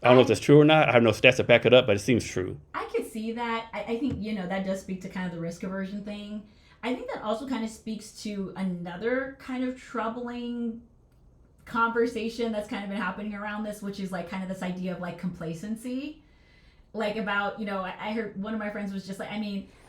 I don't know if that's true or not. I have no stats to back it up, but it seems true. I could see that. I think, that does speak to kind of the risk aversion thing. I think that also kind of speaks to another kind of troubling conversation that's kind of been happening around this, which is like kind of this idea of like complacency. Like about, I heard one of my friends was just like,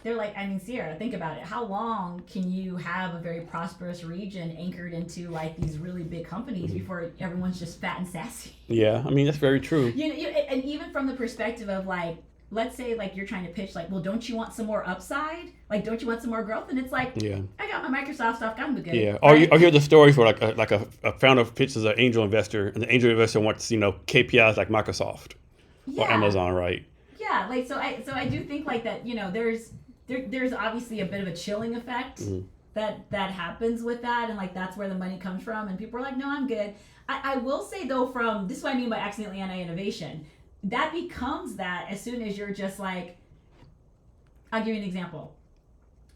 they're like, Sierra, think about it. How long can you have a very prosperous region anchored into like these really big companies before everyone's just fat and sassy? Yeah, that's very true. And even from the perspective of like, let's say like you're trying to pitch like, well, don't you want some more upside? Like, don't you want some more growth? And it's like, yeah, I got my Microsoft stuff, I'm good. Yeah, or you hear the stories where like a founder pitches an angel investor, and the angel investor wants KPIs like Microsoft or Amazon, right? Yeah, like so I do think like that. There's obviously a bit of a chilling effect that happens with that, and like that's where the money comes from, and people are like, no, I'm good. I will say though, this is what I mean by accidentally anti-innovation. That becomes that as soon as you're just like, I'll give you an example.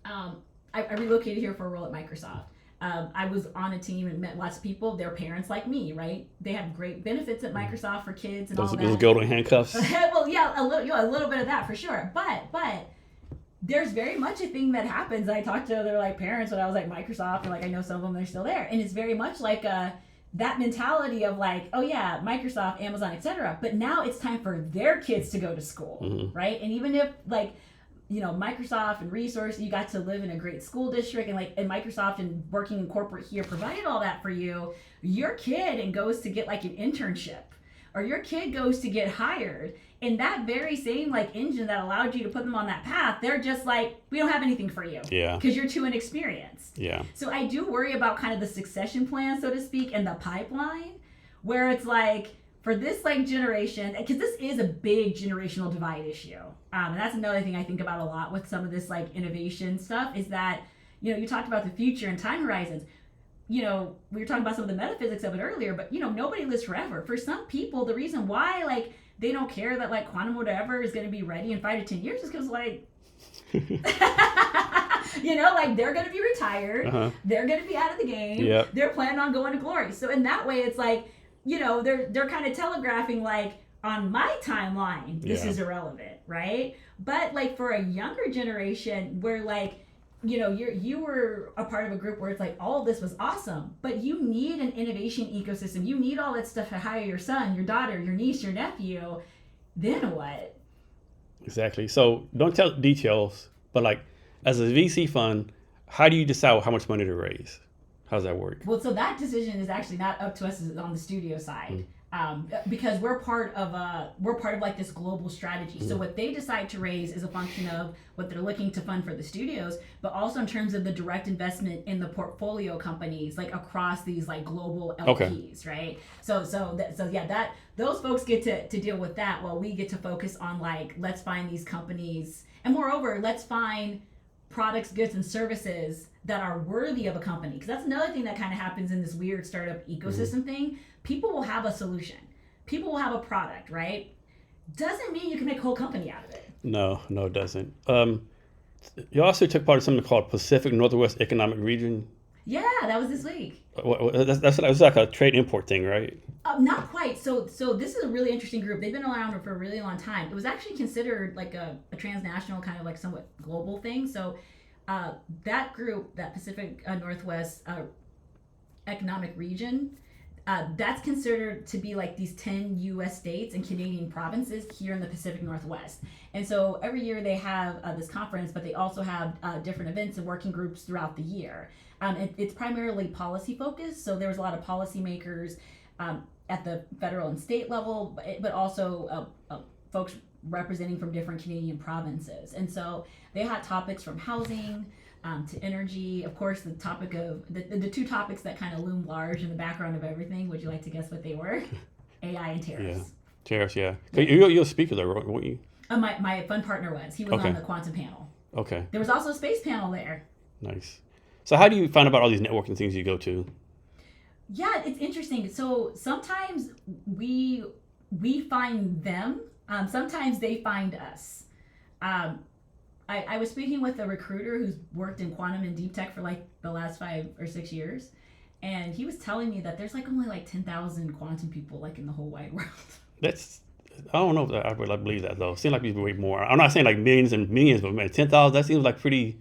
I relocated here for a role at Microsoft. I was on a team and met lots of people. They're parents like me, right? They have great benefits at Microsoft for kids and all that. Those golden handcuffs. Well, yeah, a little bit of that for sure. But there's very much a thing that happens. I talked to other like parents when I was at Microsoft, and like I know some of them, they're still there, and it's very much like that mentality of like, oh yeah, Microsoft, Amazon, etc. But now it's time for their kids to go to school, right? And even if like, Microsoft and resource, you got to live in a great school district, and Microsoft and working in corporate here provided all that for you, your kid and goes to get like an internship, or your kid goes to get hired, and that very same like engine that allowed you to put them on that path, they're just like, we don't have anything for you. Yeah. Because you're too inexperienced. Yeah. So I do worry about kind of the succession plan, so to speak, and the pipeline, where it's like, for this like generation, because this is a big generational divide issue. And that's another thing I think about a lot with some of this like innovation stuff, is that, you talked about the future and time horizons. We were talking about some of the metaphysics of it earlier, but nobody lives forever. For some people, the reason why like they don't care that like quantum whatever is going to be ready in 5 to 10 years is because like like they're going to be retired, they're going to be out of the game, they're planning on going to glory. So in that way, it's like, they're kind of telegraphing like, on my timeline, this is irrelevant, right? But like for a younger generation, where like, you were a part of a group where it's like all of this was awesome, but you need an innovation ecosystem. You need all that stuff to hire your son, your daughter, your niece, your nephew. Then what? Exactly. So don't tell details, but like as a VC fund, how do you decide how much money to raise? How does that work? Well, so that decision is actually not up to us on the studio side. Because we're part of like this global strategy. So what they decide to raise is a function of what they're looking to fund for the studios, but also in terms of the direct investment in the portfolio companies, like across these like global LPs, right? So those folks get to deal with that, while we get to focus on like, let's find these companies, and moreover, let's find products, goods, and services that are worthy of a company. Because that's another thing that kind of happens in this weird startup ecosystem thing. People will have a solution. People will have a product, right? Doesn't mean you can make a whole company out of it. No, it doesn't. You also took part in something called Pacific Northwest Economic Region. Yeah, that was this week. That's like a trade import thing, right? Not quite. So this is a really interesting group. They've been around for a really long time. It was actually considered like a transnational kind of like somewhat global thing. So that group, that Pacific Northwest economic region, that's considered to be like these 10 US states and Canadian provinces here in the Pacific Northwest. And so every year they have this conference, but they also have different events and working groups throughout the year. It's primarily policy focused. So there was a lot of policymakers at the federal and state level, but also folks representing from different Canadian provinces. And so they had topics from housing to energy. Of course, the topic of the two topics that kind of loom large in the background of everything. Would you like to guess what they were? AI and tariffs. Yeah, tariffs. Yeah, you're a speaker there, weren't you? My fun partner was. He was Okay. on the quantum panel. Okay. There was also a space panel there. Nice. So how do you find about all these networking things you go to? Yeah, it's interesting. So sometimes we find them. Sometimes they find us. I was speaking with a recruiter who's worked in quantum and deep tech for like the last 5 or 6 years, and he was telling me that there's like only like 10,000 quantum people like in the whole wide world. I don't know if I would believe that though. It seems like it's way more. I'm not saying like millions and millions, but man, 10,000, that seems like pretty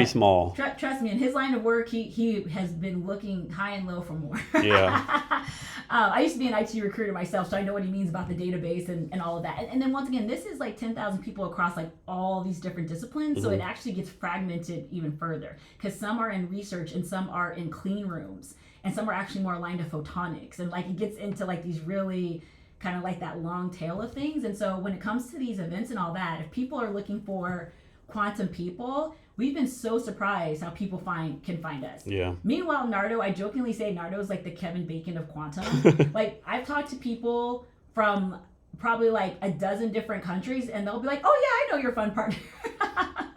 small. Trust me, in his line of work, he has been looking high and low for more. Yeah. I used to be an IT recruiter myself, so I know what he means about the database and all of that. And then once again, this is like 10,000 people across like all these different disciplines, so it actually gets fragmented even further because some are in research and some are in clean rooms and some are actually more aligned to photonics, and like it gets into like these really kind of like that long tail of things. And so when it comes to these events and all that, if people are looking for quantum people, we've been so surprised how people can find us. Yeah. Meanwhile, Nardo, I jokingly say Nardo is like the Kevin Bacon of quantum. Like I've talked to people from probably like a dozen different countries, and they'll be like, "Oh yeah, I know your fun partner."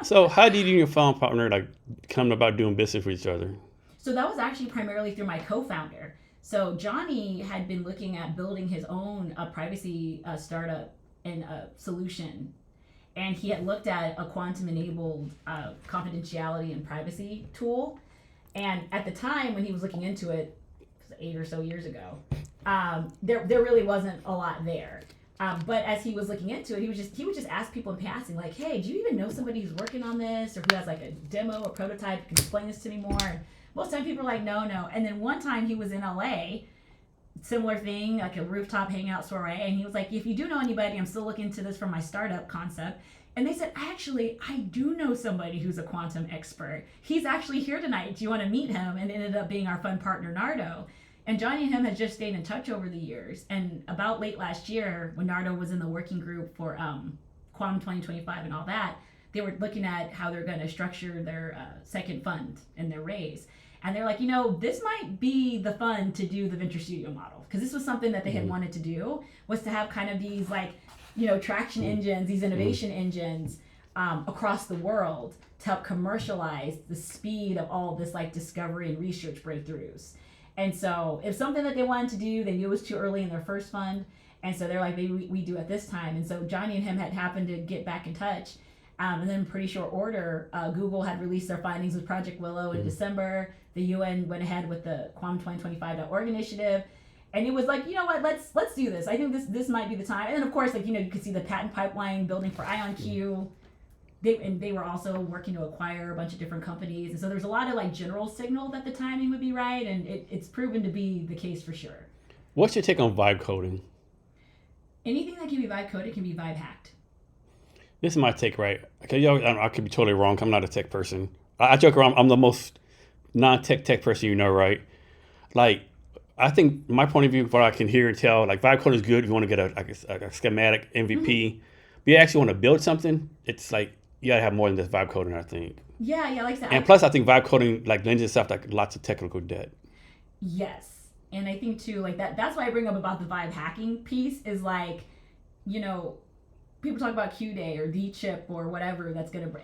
So how did you and your fun partner like come about doing business with each other? So that was actually primarily through my co-founder. So Johnny had been looking at building his own privacy startup and solution. And he had looked at a quantum-enabled confidentiality and privacy tool. And at the time when he was looking into it, 8 or so years ago, there really wasn't a lot there. But as he was looking into it, he would just ask people in passing, like, "Hey, do you even know somebody who's working on this, or who has like a demo or prototype? Can you explain this to me more?" And most time people are like, "No." And then one time he was in LA. Similar thing, like a rooftop hangout soiree, and he was like, "If you do know anybody, I'm still looking into this for my startup concept." And they said, "Actually, I do know somebody who's a quantum expert. He's actually here tonight. Do you want to meet him?" And it ended up being our fun partner, Nardo. And Johnny and him had just stayed in touch over the years. And about late last year, when Nardo was in the working group for Quantum 2025 and all that, they were looking at how they're going to structure their second fund and their raise. And they're like, this might be the fun to do the venture studio model, because this was something that they had wanted to do, was to have kind of these like, traction engines, these innovation engines across the world to help commercialize the speed of all this like discovery and research breakthroughs. And so if something that they wanted to do, they knew it was too early in their first fund. And so they're like, maybe we do it this time. And so Johnny and him had happened to get back in touch. And then in pretty short order, Google had released their findings with Project Willow in December. The UN went ahead with the quantum2025.org initiative. And it was like, you know what, let's do this. I think this might be the time. And then of course, like, you could see the patent pipeline building for IonQ. They were also working to acquire a bunch of different companies. And so there's a lot of like general signal that the timing would be right. And it's proven to be the case for sure. What's your take on vibe coding? Anything that can be vibe coded can be vibe hacked. This is my take, right? Okay, I could be totally wrong. I'm not a tech person. I joke around. I'm the most non-tech person right? Like, I think my point of view, what I can hear and tell, like vibe coding is good if you want to get a schematic MVP. But you actually want to build something, it's like you gotta have more than just vibe coding, I think. Yeah, like that. And plus, I think vibe coding like lends itself to like lots of technical debt. Yes, and I think too, like that's why I bring up about the vibe hacking piece is like, people talk about Q-Day or the chip or whatever that's going to,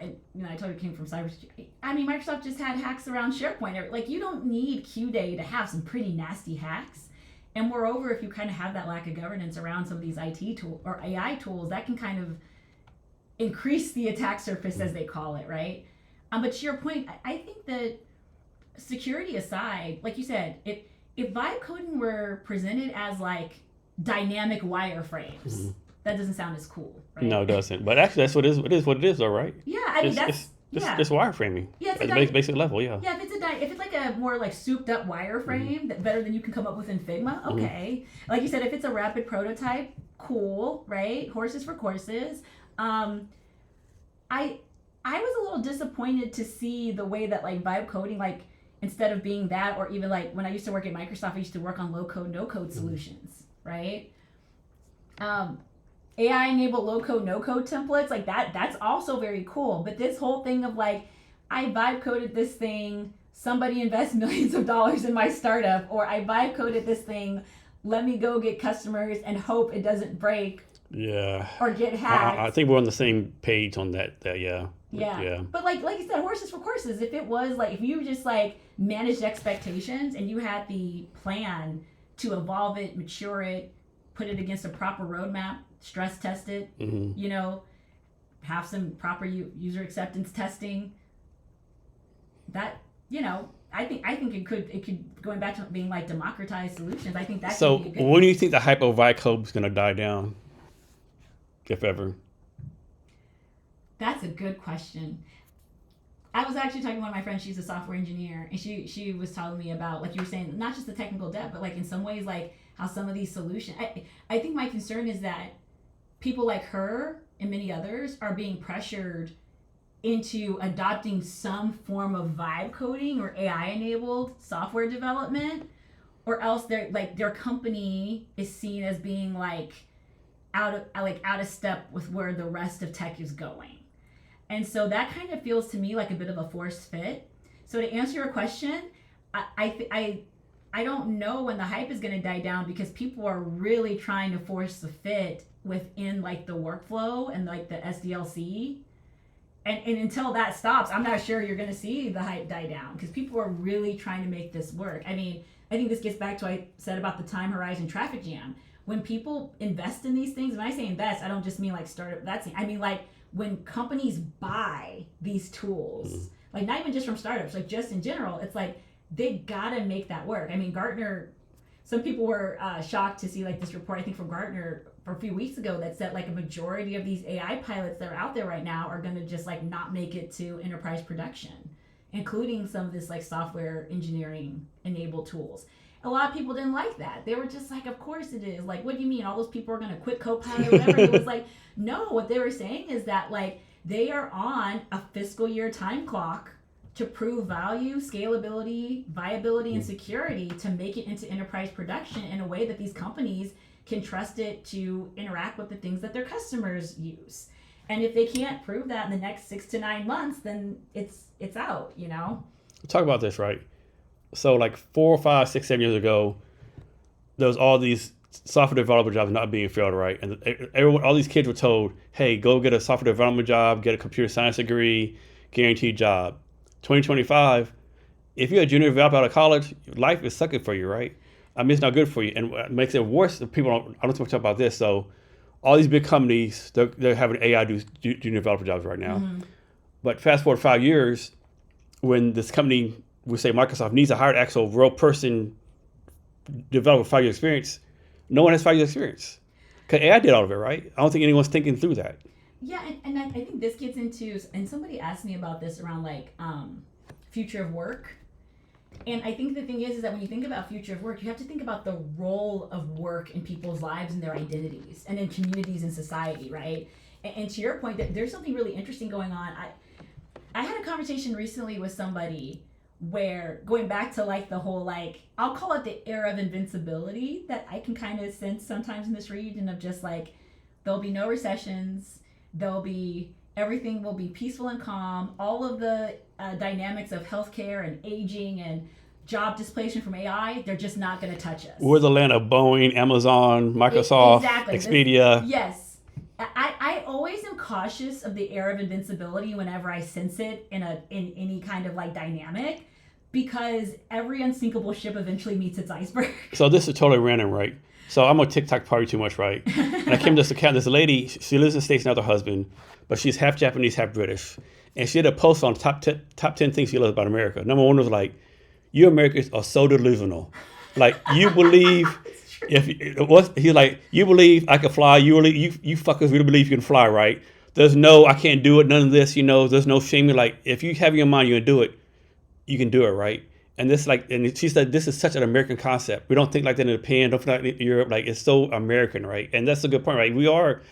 I told you it came from Cybersecurity. I mean, Microsoft just had hacks around SharePoint. Like, you don't need Q-Day to have some pretty nasty hacks. And moreover, if you kind of have that lack of governance around some of these IT tool or AI tools, that can kind of increase the attack surface, as they call it, right? But to your point, I think that security aside, like you said, if vibe coding were presented as like dynamic wireframes, that doesn't sound as cool, right? No, it doesn't. But actually, that's what it is. What it is, though, right? Yeah, I mean It's wireframing. Yeah, at the basic level. Yeah. Yeah, if it's like a more like souped up wireframe that better than you can come up with in Figma, okay. Like you said, if it's a rapid prototype, cool, right? Horses for courses. I was a little disappointed to see the way that like vibe coding, like instead of being that, or even like when I used to work at Microsoft, I used to work on low code, no code solutions, right? AI enabled low code, no code templates, like that's also very cool. But this whole thing of like, I vibe coded this thing, somebody invest millions of dollars in my startup, or I vibe coded this thing, let me go get customers and hope it doesn't break. Yeah. Or get hacked. I think we're on the same page on that. Yeah. Yeah. But like you said, horses for courses. If it was like, if you just like managed expectations and you had the plan to evolve it, mature it, put it against a proper roadmap, stress test it, you know, have some proper user acceptance testing, that, you know, I think it could going back to being like democratized solutions. I think that. So could be a good when do you think the hype of vibe code is going to die down, if ever? That's a good question. I was actually talking to one of my friends, she's a software engineer, and she was telling me about, like you were saying, not just the technical debt, but like in some ways, like how some of these solutions, I think my concern is that people like her and many others are being pressured into adopting some form of vibe coding or AI enabled software development, or else their company is seen as being like out of step with where the rest of tech is going. And so that kind of feels to me like a bit of a forced fit. So to answer your question, I don't know when the hype is going to die down, because people are really trying to force the fit within like the workflow and like the SDLC. And until that stops, I'm not sure you're going to see the hype die down, because people are really trying to make this work. I mean, I think this gets back to what I said about the time horizon traffic jam. When people invest in these things, when I say invest, I don't just mean like startup. I mean like when companies buy these tools, like not even just from startups, like just in general, it's like they gotta make that work. I mean, Gartner, some people were shocked to see like this report, I think from Gartner for a few weeks ago, that said like a majority of these AI pilots that are out there right now are gonna just like not make it to enterprise production, including some of this like software engineering enabled tools. A lot of people didn't like that. They were just like, of course it is. Like, what do you mean? All those people are going to quit Copilot or whatever? It was like, no, what they were saying is that like they are on a fiscal year time clock to prove value, scalability, viability, and security to make it into enterprise production in a way that these companies can trust it to interact with the things that their customers use. And if they can't prove that in the next 6 to 9 months, then it's out, you know? Talk about this, right? So like 4, 5, 6, 7 years ago, there was all these software developer jobs not being filled, right? And all these kids were told, hey, go get a software development job, get a computer science degree, guaranteed job. 2025, if you're a junior developer out of college, life is sucking for you, right? I mean, it's not good for you. And what makes it worse, I don't talk about this. So all these big companies, they're having AI do junior developer jobs right now. But fast forward 5 years, when this company, we say Microsoft, needs to hire an actual real person develop with 5 years experience, no one has 5 years experience. Because AI did all of it, right? I don't think anyone's thinking through that. Yeah, and I think this gets into, and somebody asked me about this around like future of work. And I think the thing is that when you think about future of work, you have to think about the role of work in people's lives and their identities and in communities and society, right? And to your point, that there's something really interesting going on. I had a conversation recently with somebody where, going back to like the whole, like, I'll call it the era of invincibility that I can kind of sense sometimes in this region, of just like, there'll be no recessions, everything will be peaceful and calm, all of the dynamics of healthcare and aging and job displacement from AI, they're just not going to touch us. We're the land of Boeing, Amazon, Microsoft, exactly. Expedia. Yes. I always am cautious of the era of invincibility whenever I sense it in any kind of like dynamic, because every unsinkable ship eventually meets its iceberg. So this is totally random, right? So I'm on TikTok probably too much, right? And I came to this account, this lady, she lives in the States now with her husband, but she's half Japanese, half British. And she did a post on top 10 things she loves about America. Number one was like, you Americans are so delusional. Like, you believe he's like, you believe I can fly. You fuckers really believe you can fly, right? There's no, I can't do it. None of this, there's no shaming. Like, if you have in your mind you're gonna do it, you can do it, right? And this, like, and she said, this is such an American concept. We don't think like that in Japan. Don't think like in Europe. Like, it's so American, right? And that's a good point, right? We are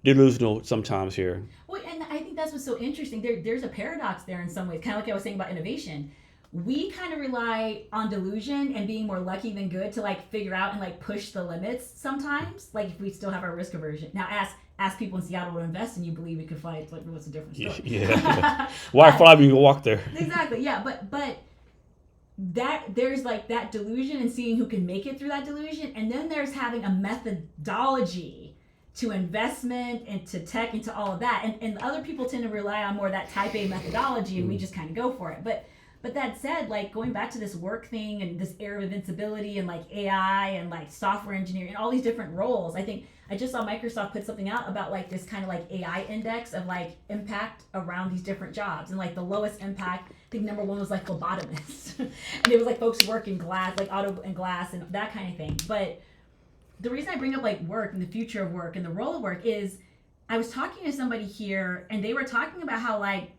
delusional sometimes here. Well, and I think that's what's so interesting. There's a paradox there in some ways, kind of like I was saying about innovation. We kind of rely on delusion and being more lucky than good to like figure out and like push the limits sometimes. Like, if we still have our risk aversion. Now, ask people in Seattle to invest and you believe we could fly. It's like, what's a different story? Yeah. Why fly when you can walk there? Exactly. Yeah. But that there's like that delusion and seeing who can make it through that delusion, and then there's having a methodology to investment and to tech and to all of that, and other people tend to rely on more that type A methodology, and we just kind of go for it. But that said, like, going back to this work thing and this era of invincibility and like AI and like software engineering and all these different roles, I think I just saw Microsoft put something out about like this kind of like AI index of like impact around these different jobs, and like the lowest impact, I think number one was like phlebotomist, and it was like folks who work in glass, like auto and glass and that kind of thing. But the reason I bring up like work and the future of work and the role of work is I was talking to somebody here and they were talking about how like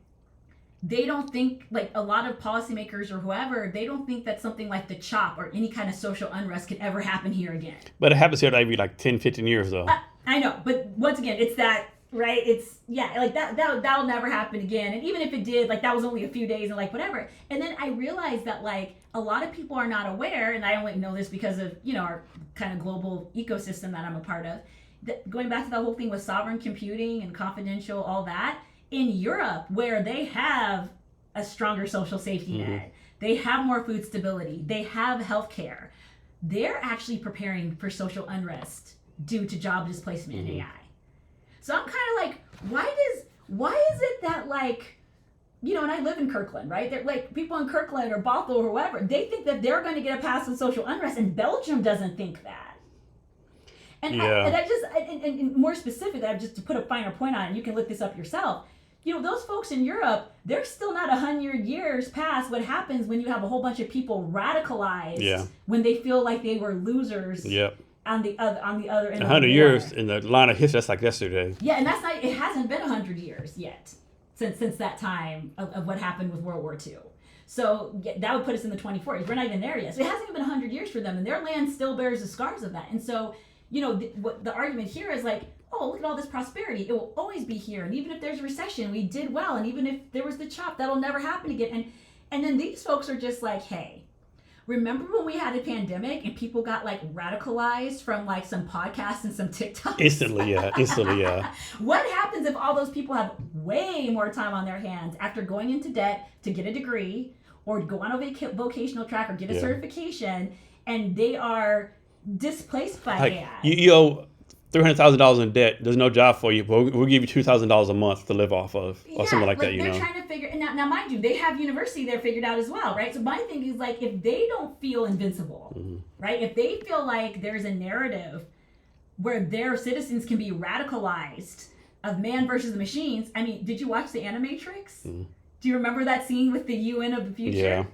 they don't think, like a lot of policymakers or whoever, they don't think that something like the CHOP or any kind of social unrest could ever happen here again. But it happens here every like 10, 15 years though. I know, but once again, it's that, right? It's, yeah, like that'll never happen again. And even if it did, like that was only a few days and like whatever. And then I realized that like a lot of people are not aware, and I only know this because of, our kind of global ecosystem that I'm a part of, that going back to that whole thing with sovereign computing and confidential, all that, in Europe, where they have a stronger social safety net, they have more food stability, they have healthcare, they're actually preparing for social unrest due to job displacement and AI. So I'm kind of like, why is it that like, and I live in Kirkland, right? They're like people in Kirkland or Bothell or whoever, they think that they're going to get a pass on social unrest, and Belgium doesn't think that. And yeah. and more specifically, just to put a finer point on it, and you can look this up yourself. Those folks in Europe, they're still not 100 years past what happens when you have a whole bunch of people radicalized when they feel like they were losers. Yep. On the other end. 100 years in the line of history, that's like yesterday. Yeah, and that's not. It hasn't been 100 years yet since that time of what happened with World War II. So that would put us in the 2040s. We're not even there yet. So it hasn't even been 100 years for them, and their land still bears the scars of that. And so, what the argument here is like, oh, look at all this prosperity. It will always be here. And even if there's a recession, we did well. And even if there was the CHOP, that'll never happen again. And then these folks are just like, hey, remember when we had a pandemic and people got like radicalized from like some podcasts and some TikToks? Instantly, yeah. What happens if all those people have way more time on their hands after going into debt to get a degree or go on a vocational track or get a certification, and they are displaced by AI? You owe $300,000 in debt. There's no job for you, but we'll give you $2,000 a month to live off of, or something like that. They're trying to figure. And now, mind you, they have university there figured out as well, right? So my thing is like, if they don't feel invincible, right? If they feel like there's a narrative where their citizens can be radicalized of man versus the machines. I mean, did you watch the Animatrix? Do you remember that scene with the UN of the future?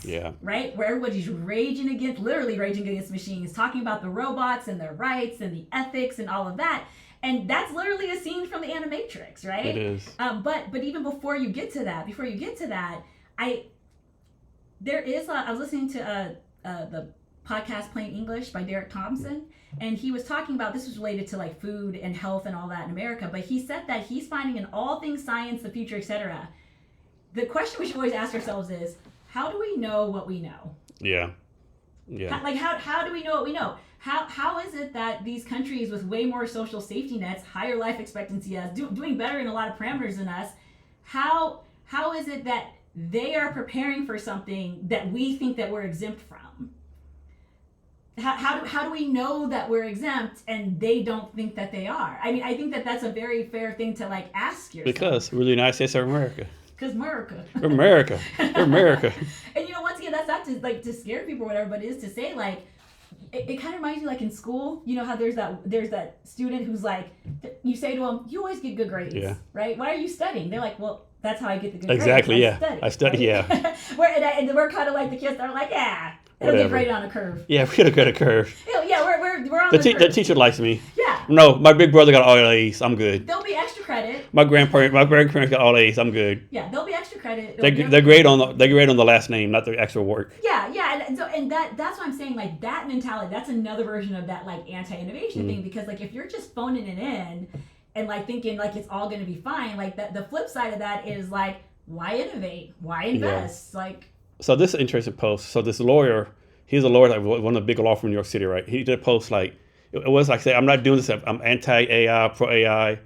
Yeah. Right, where everybody's literally raging against machines, talking about the robots and their rights and the ethics and all of that, and that's literally a scene from the Animatrix, right? It is. But even before you get to that, I was listening to the podcast Plain English by Derek Thompson, and he was talking about, this was related to like food and health and all that in America, but he said that he's finding in all things science, the future, etc., the question we should always ask ourselves is, how do we know what we know? Yeah. How do we know what we know? How is it that these countries with way more social safety nets, higher life expectancy as doing better in a lot of parameters than us, how is it that they are preparing for something that we think that we're exempt from? How do we know that we're exempt and they don't think that they are? I mean, I think that that's a very fair thing to like ask yourself. Because we're the United States of America. Because America. We're America. We're America. And once again, that's not to scare people or whatever, but it is to say like, it kind of reminds me like in school, how there's that student who's like, you say to them, you always get good grades, right? Why are you studying? They're like, well, That's how I get the good Exactly, grades. yeah. I study, yeah. And we're kind of like the kids that are like, it'll get graded on a curve. Yeah, we had a good curve. Yeah, we're on the curve. The teacher likes me. Yeah. No, my big brother got all A's. I'm good. There'll be extra credit. My grandparents got all A's. I'm good. Yeah, there'll be extra credit. They grade on the last name, not the actual work. Yeah, and that's what I'm saying. Like that mentality, that's another version of that like anti-innovation thing. Because like if you're just phoning it in and like thinking like it's all going to be fine, like the flip side of that is like, why innovate? Why invest? Yeah. Like. So this is an interesting post. So this lawyer, he's a lawyer at one of the big law firms in New York City, right? He did a post like, it was like, say, I'm not doing this, I'm anti-AI, pro-AI,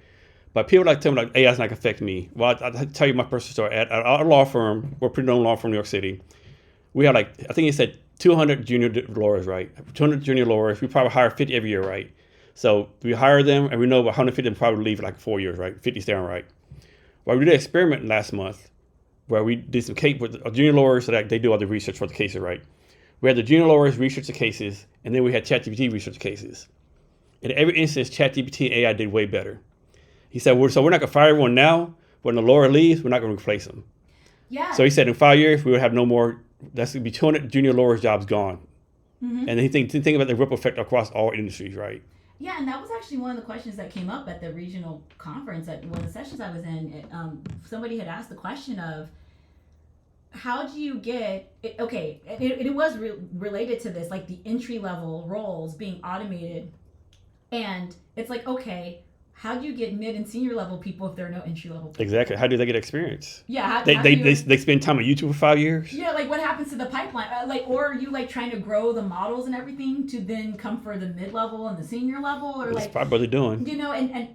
but people like tell me like, AI's not gonna affect me. Well, I'll tell you my personal story. At our law firm, we're a pretty known law firm in New York City. We have like, I think he said 200 junior lawyers, right? 200 junior lawyers. We probably hire 50 every year, right? So we hire them and we know about 150 of them probably leave in like 4 years, right? 50 stay on, right? Well, we did an experiment last month where we did some case with junior lawyers so that they do all the research for the cases, right? We had the junior lawyers research the cases, and then we had ChatGPT research the cases. In every instance, ChatGPT and AI did way better. He said, so we're not gonna fire everyone now. When the lawyer leaves, we're not gonna replace them. Yeah. So he said in 5 years, we would have no more, that's gonna be 200 junior lawyers jobs gone. Mm-hmm. And he think about the ripple effect across all industries, right? Yeah, and that was actually one of the questions that came up at the regional conference at one of the sessions I was in. Somebody had asked the question of, how do you get it? Okay, it was related to this, like the entry level roles being automated, and it's like, okay, how do you get mid and senior level people if there are no entry level people? Exactly. How do they get experience? Yeah, they spend time on YouTube for 5 years. Yeah, like what happens to the pipeline? Or are you like trying to grow the models and everything to then come for the mid level and the senior level, or That's like probably what they're doing. You know, and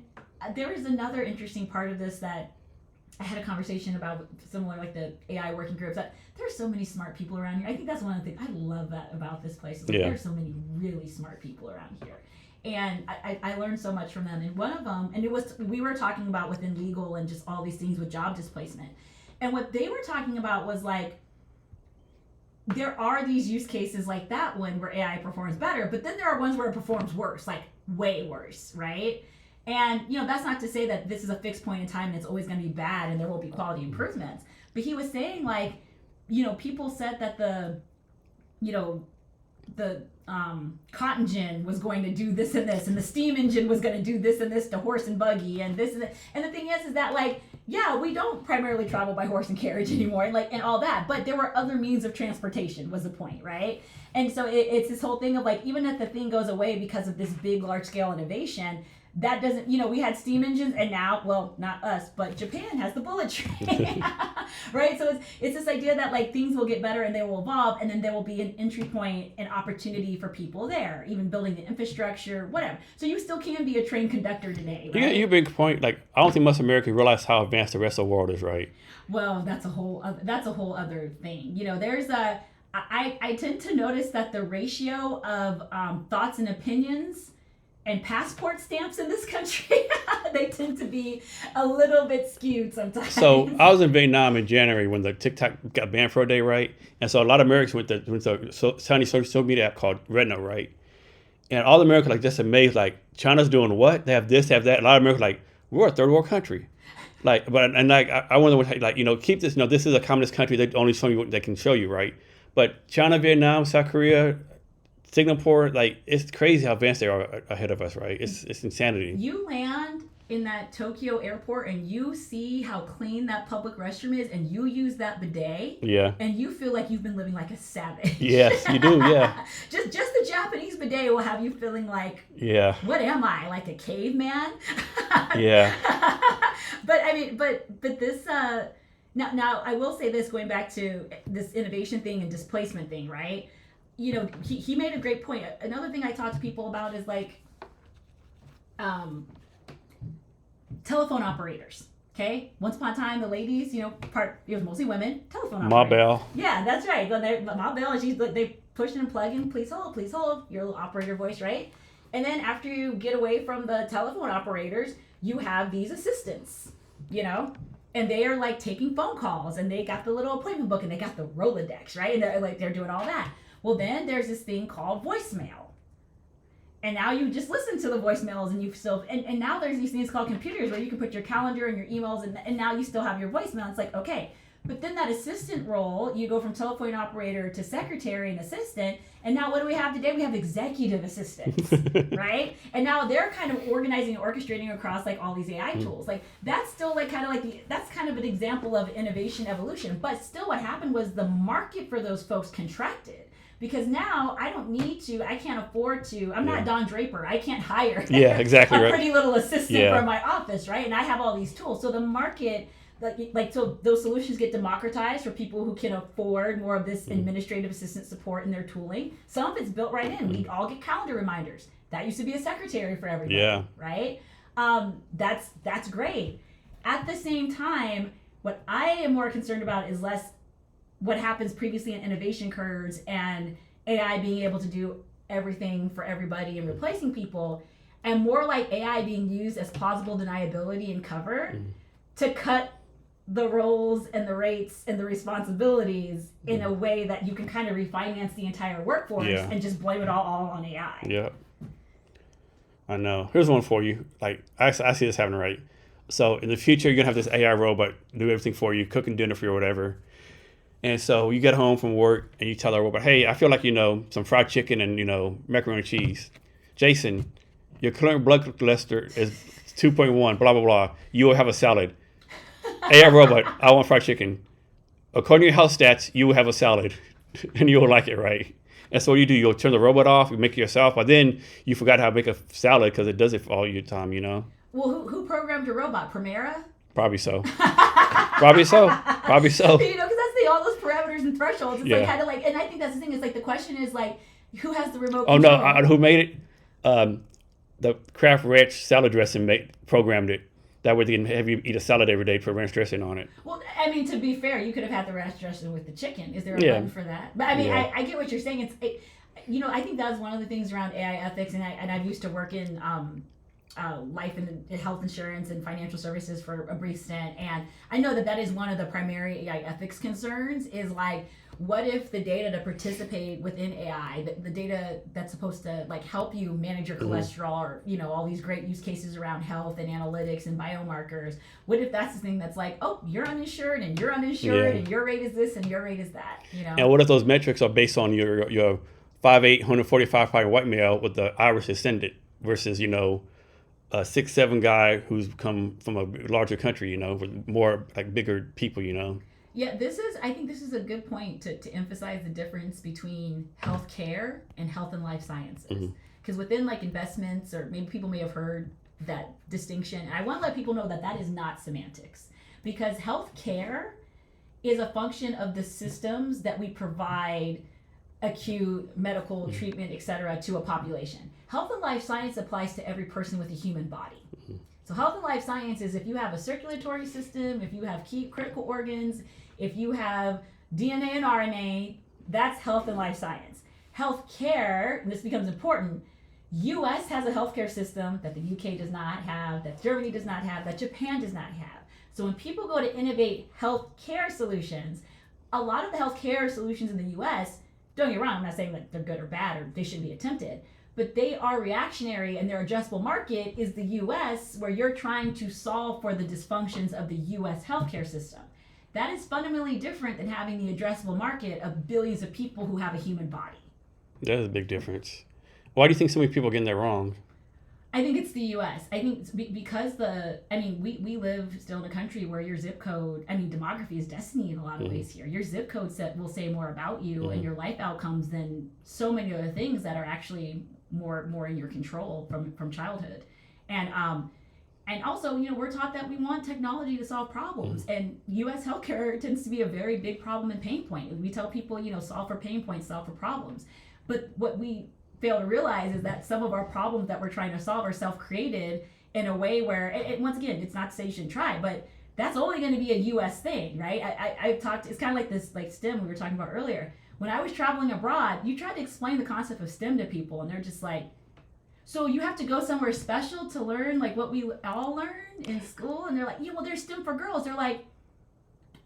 there is another interesting part of this that I had a conversation about, similar like the AI working groups, that there's so many smart people around here. I think that's one of the things I love that about this place. Is like there's so many really smart people around here. And I learned so much from them. And one of them, and we were talking about within legal and just all these things with job displacement. And what they were talking about was like, there are these use cases like that one where AI performs better, but then there are ones where it performs worse, like way worse, right? And, you know, that's not to say that this is a fixed point in time and it's always going to be bad and there will be quality improvements. But he was saying, like, you know, people said that the cotton gin was going to do this and this, and the steam engine was going to do this and this to horse and buggy and this and that. And the thing is that, like, yeah, we don't primarily travel by horse and carriage anymore, like, and all that. But there were other means of transportation was the point, right? And so it's this whole thing of, like, even if the thing goes away because of this big, large-scale innovation, that doesn't, you know, we had steam engines, and now, well, not us, but Japan has the bullet train, right? So it's this idea that, like, things will get better and they will evolve, and then there will be an entry point, an opportunity for people there, even building the infrastructure, whatever. So you still can be a train conductor today, right? You bring a point, like, I don't think most Americans realize how advanced the rest of the world is, right? Well, that's a whole other thing. You know, there's I tend to notice that the ratio of thoughts and opinions and passport stamps in this country, they tend to be a little bit skewed sometimes. So I was in Vietnam in January when the TikTok got banned for a day, right? And so a lot of Americans went to a tiny social media app called Reddit, right? And all the Americans like just amazed, like, China's doing what? They have this, they have that. A lot of Americans like, we're a third world country. Like, I wonder what, like, you know, keep this, you know, this is a communist country. They only show you what they can show you, right? But China, Vietnam, South Korea, Singapore, like, it's crazy how advanced they are ahead of us, right? It's insanity. You land in that Tokyo airport and you see how clean that public restroom is, and you use that bidet. Yeah. And you feel like you've been living like a savage. Yes, you do, yeah. just the Japanese bidet will have you feeling like, yeah, what am I, like a caveman? Yeah. But I mean, but this now I will say this, going back to this innovation thing and displacement thing, right? You know, he made a great point. Another thing I talk to people about is like telephone operators. Okay, once upon a time, the ladies, you know, it was mostly women. Telephone operators. Ma Bell. Yeah, that's right. Ma Bell, and they pushing and plugging. Please hold, your little operator voice, right? And then after you get away from the telephone operators, you have these assistants, you know. And they are like taking phone calls, and they got the little appointment book, and they got the Rolodex, right? And they're doing all that. Well, then there's this thing called voicemail. And now you just listen to the voicemails and you still, and now there's these things called computers where you can put your calendar and your emails and now you still have your voicemail. It's like, okay. But then that assistant role, you go from telephone operator to secretary and assistant. And now what do we have today? We have executive assistants, right? And now they're kind of organizing and orchestrating across like all these AI tools. Like that's still like kind of like that's kind of an example of innovation evolution. But still what happened was the market for those folks contracted. Because now I can't afford to, I'm not Don Draper. I can't hire exactly a pretty little assistant Yeah. from my office, right? And I have all these tools. So the market, so those solutions get democratized for people who can afford more of this administrative assistant support in their tooling. Some of it's built right in. We all get calendar reminders. That used to be a secretary for everybody, right? That's great. At the same time, what I am more concerned about is less what happens previously in innovation curves and AI being able to do everything for everybody and replacing people, and more like AI being used as plausible deniability and cover to cut the roles and the rates and the responsibilities in a way that you can kind of refinance the entire workforce and just blame it all on AI. Yeah. I know. Here's one for you. Like I see this happening, right? So in the future, you're gonna have this AI robot do everything for you, cooking dinner for you or whatever. And so you get home from work and you tell the robot, hey, I feel like, some fried chicken and, macaroni and cheese. Jason, your current blood cholesterol is 2.1, blah, blah, blah. You will have a salad. AI robot, I want fried chicken. According to your health stats, you will have a salad and you will like it, right? And so what you do, you'll turn the robot off, you make it yourself, but then you forgot how to make a salad because it does it for all your time, Well, who programmed your robot? Primera? Probably so. Probably so. Because that's all those parameters and thresholds. It's like kind of like, and I think that's the thing. Is like the question is like, who has the remote control? Oh no, who made it? The Kraft Ranch salad dressing programmed it. That way they can have you eat a salad every day, put ranch dressing on it. Well, I mean, to be fair, you could have had the ranch dressing with the chicken. Is there a button for that? But I mean, I get what you're saying. I think that's one of the things around AI ethics, and I've used to work in life and health insurance and financial services for a brief stint, and I know that is one of the primary AI ethics concerns is like, what if the data to participate within AI, the data that's supposed to like help you manage your cholesterol or all these great use cases around health and analytics and biomarkers, what if that's the thing that's like, oh, you're uninsured and you're uninsured and your rate is this and your rate is that, And what if those metrics are based on your 5'8", 145-pound white male with the iris extended versus a 6'7" guy who's come from a larger country, with more like bigger people, Yeah, I think this is a good point to emphasize the difference between healthcare and health and life sciences. Because within like investments, or maybe people may have heard that distinction. And I want to let people know that is not semantics. Because healthcare is a function of the systems that we provide acute medical treatment, et cetera, to a population. Health and life science applies to every person with a human body. So health and life science is if you have a circulatory system, if you have key critical organs, if you have DNA and RNA, that's health and life science. Healthcare, and this becomes important, US has a healthcare system that the UK does not have, that Germany does not have, that Japan does not have. So when people go to innovate healthcare solutions, a lot of the healthcare solutions in the US, don't get me wrong, I'm not saying that they're good or bad or they should be attempted, but they are reactionary, and their addressable market is the US, where you're trying to solve for the dysfunctions of the US healthcare system. That is fundamentally different than having the addressable market of billions of people who have a human body. That is a big difference. Why do you think so many people are getting that wrong? I think it's the U.S. I think it's because we live still in a country where your zip code, demography is destiny in a lot of ways here. Your zip code will say more about you and your life outcomes than so many other things that are actually more in your control from childhood. And also, we're taught that we want technology to solve problems, and U.S. healthcare tends to be a very big problem and pain point. We tell people, solve for pain points, solve for problems. But what we fail to realize is that some of our problems that we're trying to solve are self-created in a way where, and once again, it's not to say you shouldn't try, but that's only going to be a U.S. thing, right? I've talked, it's kind of like this, like STEM we were talking about earlier. When I was traveling abroad, you tried to explain the concept of STEM to people, and they're just like, so you have to go somewhere special to learn like what we all learn in school? And they're like, yeah, well, there's STEM for girls. They're like,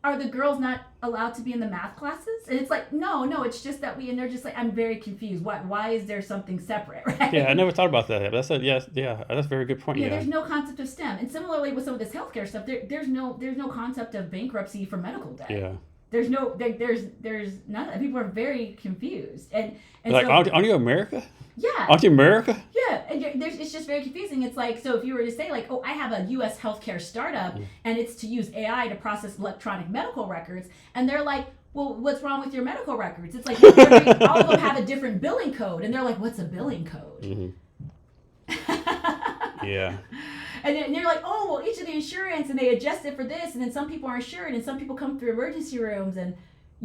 are the girls not allowed to be in the math classes? And it's like, no, it's just that and they're just like, I'm very confused. Why is there something separate, right? Yeah, I never thought about that. That's a very good point. Yeah, there's no concept of STEM. And similarly with some of this healthcare stuff, there's no concept of bankruptcy for medical debt. Yeah. There's none. People are very confused. And like, so, aren't you America? Yeah. Aren't you America? Yeah, and it's just very confusing. It's like, so if you were to say like, oh, I have a U.S. healthcare startup and it's to use AI to process electronic medical records, and they're like, well, what's wrong with your medical records? It's like, all of them have a different billing code, and they're like, what's a billing code? Mm-hmm. Yeah. And they're like, oh, well, each of the insurance, and they adjust it for this, and then some people are insured, and some people come through emergency rooms, and,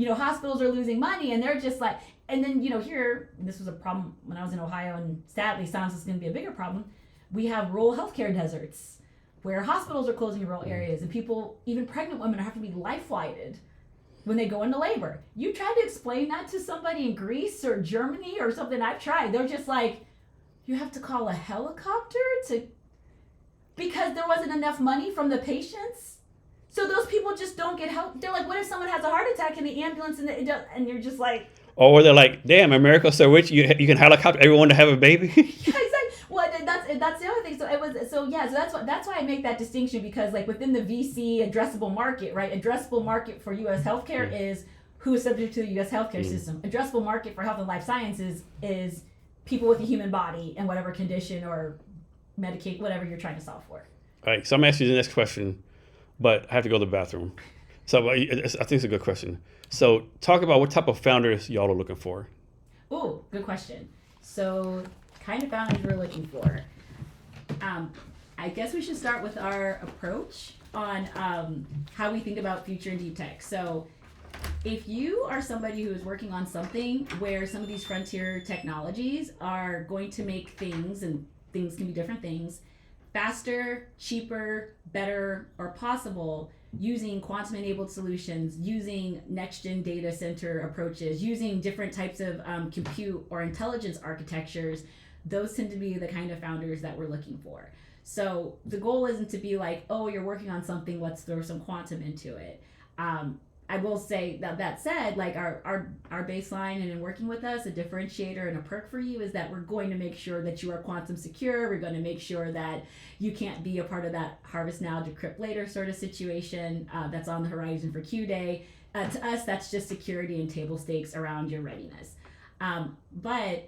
hospitals are losing money, and they're just like, and then, here, this was a problem when I was in Ohio, and sadly, sounds it's going to be a bigger problem. We have rural healthcare deserts where hospitals are closing in rural areas, and people, even pregnant women, have to be life-flighted when they go into labor. You try to explain that to somebody in Greece or Germany or something, I've tried. They're just like, you have to call a helicopter because there wasn't enough money from the patients. So those people just don't get help. They're like, what if someone has a heart attack in the ambulance and you're just like... Or they're like, damn, America's so rich, you can helicopter everyone to have a baby? Yeah, exactly. Well, that's the other thing. So that's why I make that distinction, because like within the VC addressable market, right? Addressable market for U.S. healthcare is who is subject to the U.S. healthcare system. Addressable market for health and life sciences is people with a human body and whatever condition or medicate, whatever you're trying to solve for. All right, so I'm asking you the next question, but I have to go to the bathroom. So I think it's a good question. So talk about what type of founders y'all are looking for. Oh, good question. So kind of founders we're looking for. I guess we should start with our approach on how we think about future and deep tech. So if you are somebody who is working on something where some of these frontier technologies are going to make things, and things can be different things, faster, cheaper, better, or possible, using quantum-enabled solutions, using next-gen data center approaches, using different types of compute or intelligence architectures, those tend to be the kind of founders that we're looking for. So the goal isn't to be like, oh, you're working on something, let's throw some quantum into it. I will say that said, like our baseline and in working with us, a differentiator and a perk for you is that we're going to make sure that you are quantum secure. We're going to make sure that you can't be a part of that harvest now, decrypt later sort of situation that's on the horizon for Q-Day. To us, that's just security and table stakes around your readiness. But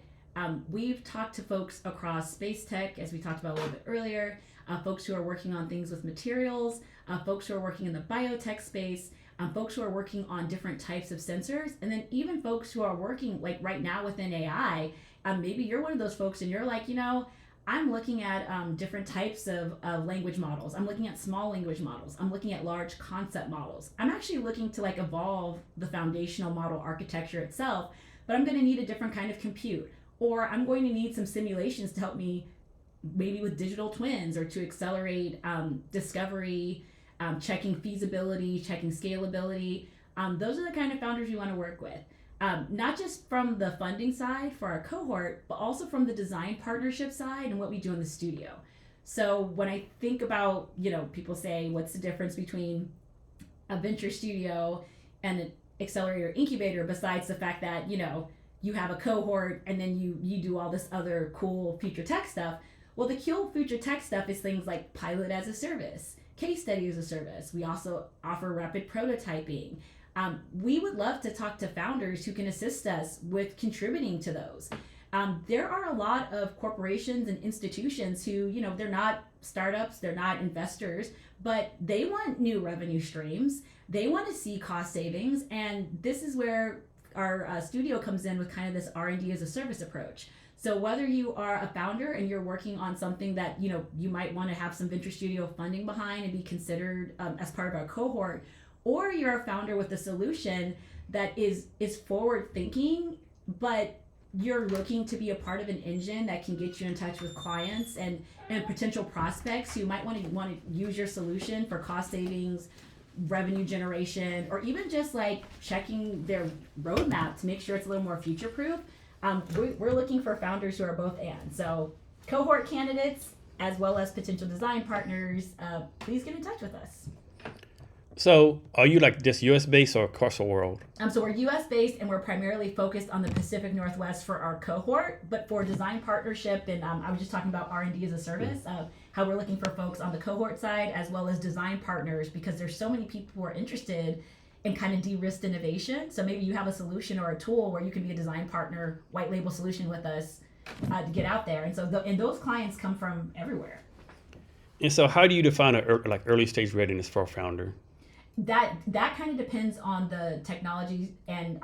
we've talked to folks across space tech, as we talked about a little bit earlier, folks who are working on things with materials, folks who are working in the biotech space, folks who are working on different types of sensors, and then even folks who are working like right now within AI. Maybe you're one of those folks and you're like, I'm looking at different types of language models. I'm looking at small language models. I'm looking at large concept models. I'm actually looking to like evolve the foundational model architecture itself, but I'm going to need a different kind of compute, or I'm going to need some simulations to help me maybe with digital twins or to accelerate discovery, checking feasibility, checking scalability. Those are the kind of founders you want to work with. Not just from the funding side for our cohort, but also from the design partnership side and what we do in the studio. So when I think about, people say, what's the difference between a venture studio and an accelerator incubator besides the fact that, you have a cohort and then you do all this other cool future tech stuff. Well, the cool future tech stuff is things like pilot as a service, case study as a service. We also offer rapid prototyping. We would love to talk to founders who can assist us with contributing to those. There are a lot of corporations and institutions who, they're not startups, they're not investors, but they want new revenue streams. They want to see cost savings. And this is where our studio comes in with kind of this R&D as a service approach. So whether you are a founder and you're working on something that, you might want to have some venture studio funding behind and be considered as part of our cohort, or you're a founder with a solution that is forward thinking, but you're looking to be a part of an engine that can get you in touch with clients and potential prospects who might want to use your solution for cost savings, revenue generation, or even just like checking their roadmap to make sure it's a little more future proof. We're looking for founders who are both and. So cohort candidates as well as potential design partners, please get in touch with us. So are you like just US based or across the world? So we're US based and we're primarily focused on the Pacific Northwest for our cohort, but for design partnership and I was just talking about R&D as a service, how we're looking for folks on the cohort side as well as design partners because there's so many people who are interested in kind of de-risked innovation. So maybe you have a solution or a tool where you can be a design partner, white label solution with us to get out there. And so and those clients come from everywhere. And so how do you define like early stage readiness for a founder? That kind of depends on the technology and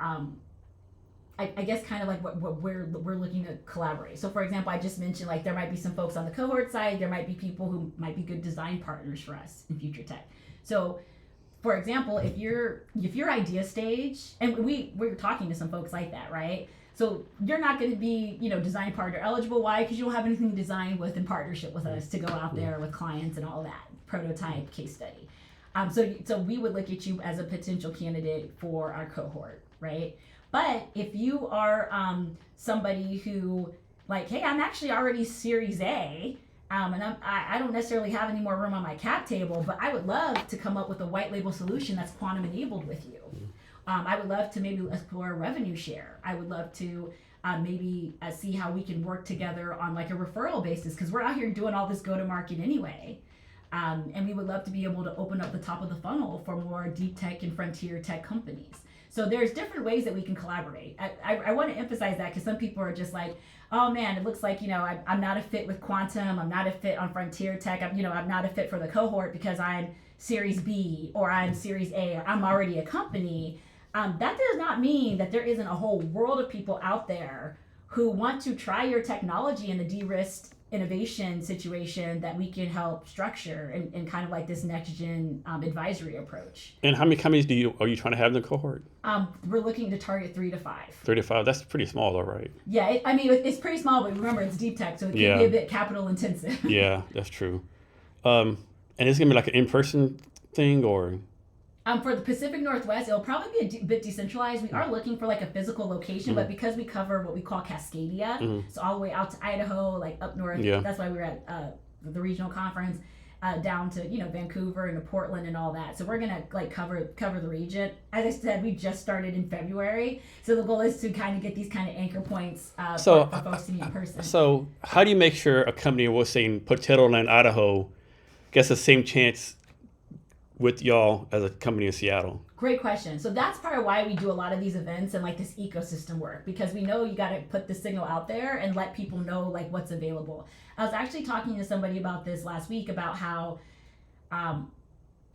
I guess kind of like what we're looking to collaborate. So for example, I just mentioned like there might be some folks on the cohort side, there might be people who might be good design partners for us in future tech. So for example, if you're idea stage, and we're talking to some folks like that, right? So you're not going to be, design partner eligible. Why? Because you don't have anything to design with in partnership with us to go out there with clients and all that, prototype, case study. So we would look at you as a potential candidate for our cohort, right? But if you are somebody who like, hey, I'm actually already Series A, and I don't necessarily have any more room on my cap table, but I would love to come up with a white label solution that's quantum enabled with you. I would love to maybe explore a revenue share. I would love to maybe see how we can work together on like a referral basis because we're out here doing all this go-to-market anyway. And we would love to be able to open up the top of the funnel for more deep tech and frontier tech companies. So there's different ways that we can collaborate. I want to emphasize that because some people are just like, oh man, it looks like, I'm not a fit with quantum. I'm not a fit on frontier tech. I'm not a fit for the cohort because I'm Series B or I'm Series A or I'm already a company. That does not mean that there isn't a whole world of people out there who want to try your technology in a de-risked innovation situation that we can help structure and kind of like this next gen advisory approach. And how many companies are you trying to have in the cohort? We're looking to target 3 to 5. 3 to 5. That's pretty small, though, right? Yeah, it's pretty small, but remember it's deep tech, so it can be a bit capital intensive. Yeah, that's true. And it's gonna be like an in-person thing, or? For the Pacific Northwest, it'll probably be a bit decentralized. We are looking for like a physical location, but because we cover what we call Cascadia, so all the way out to Idaho, like up north, that's why we were at the regional conference, down to Vancouver and to Portland and all that. So we're gonna like cover the region. As I said, we just started in February, so the goal is to kind of get these kind of anchor points for folks to meet in person. So how do you make sure a company, we'll say in Potato Land, Idaho, gets the same chance with y'all as a company in Seattle? Great question. So that's part of why we do a lot of these events and like this ecosystem work, because we know you got to put the signal out there and let people know like what's available. I was actually talking to somebody about this last week about how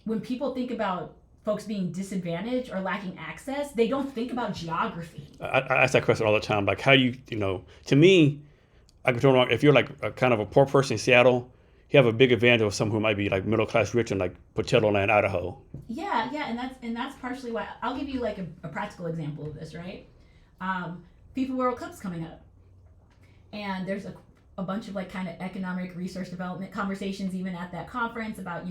when people think about folks being disadvantaged or lacking access, they don't think about geography. I ask that question all the time. Like, how do to me, I could turn around, if you're like a kind of a poor person in Seattle, you have a big advantage of someone who might be like middle class rich in like Potato Land, Idaho. Yeah, and that's partially why. I'll give you like a practical example of this, right? FIFA World Cup's coming up, and there's a bunch of like kind of economic research development conversations even at that conference about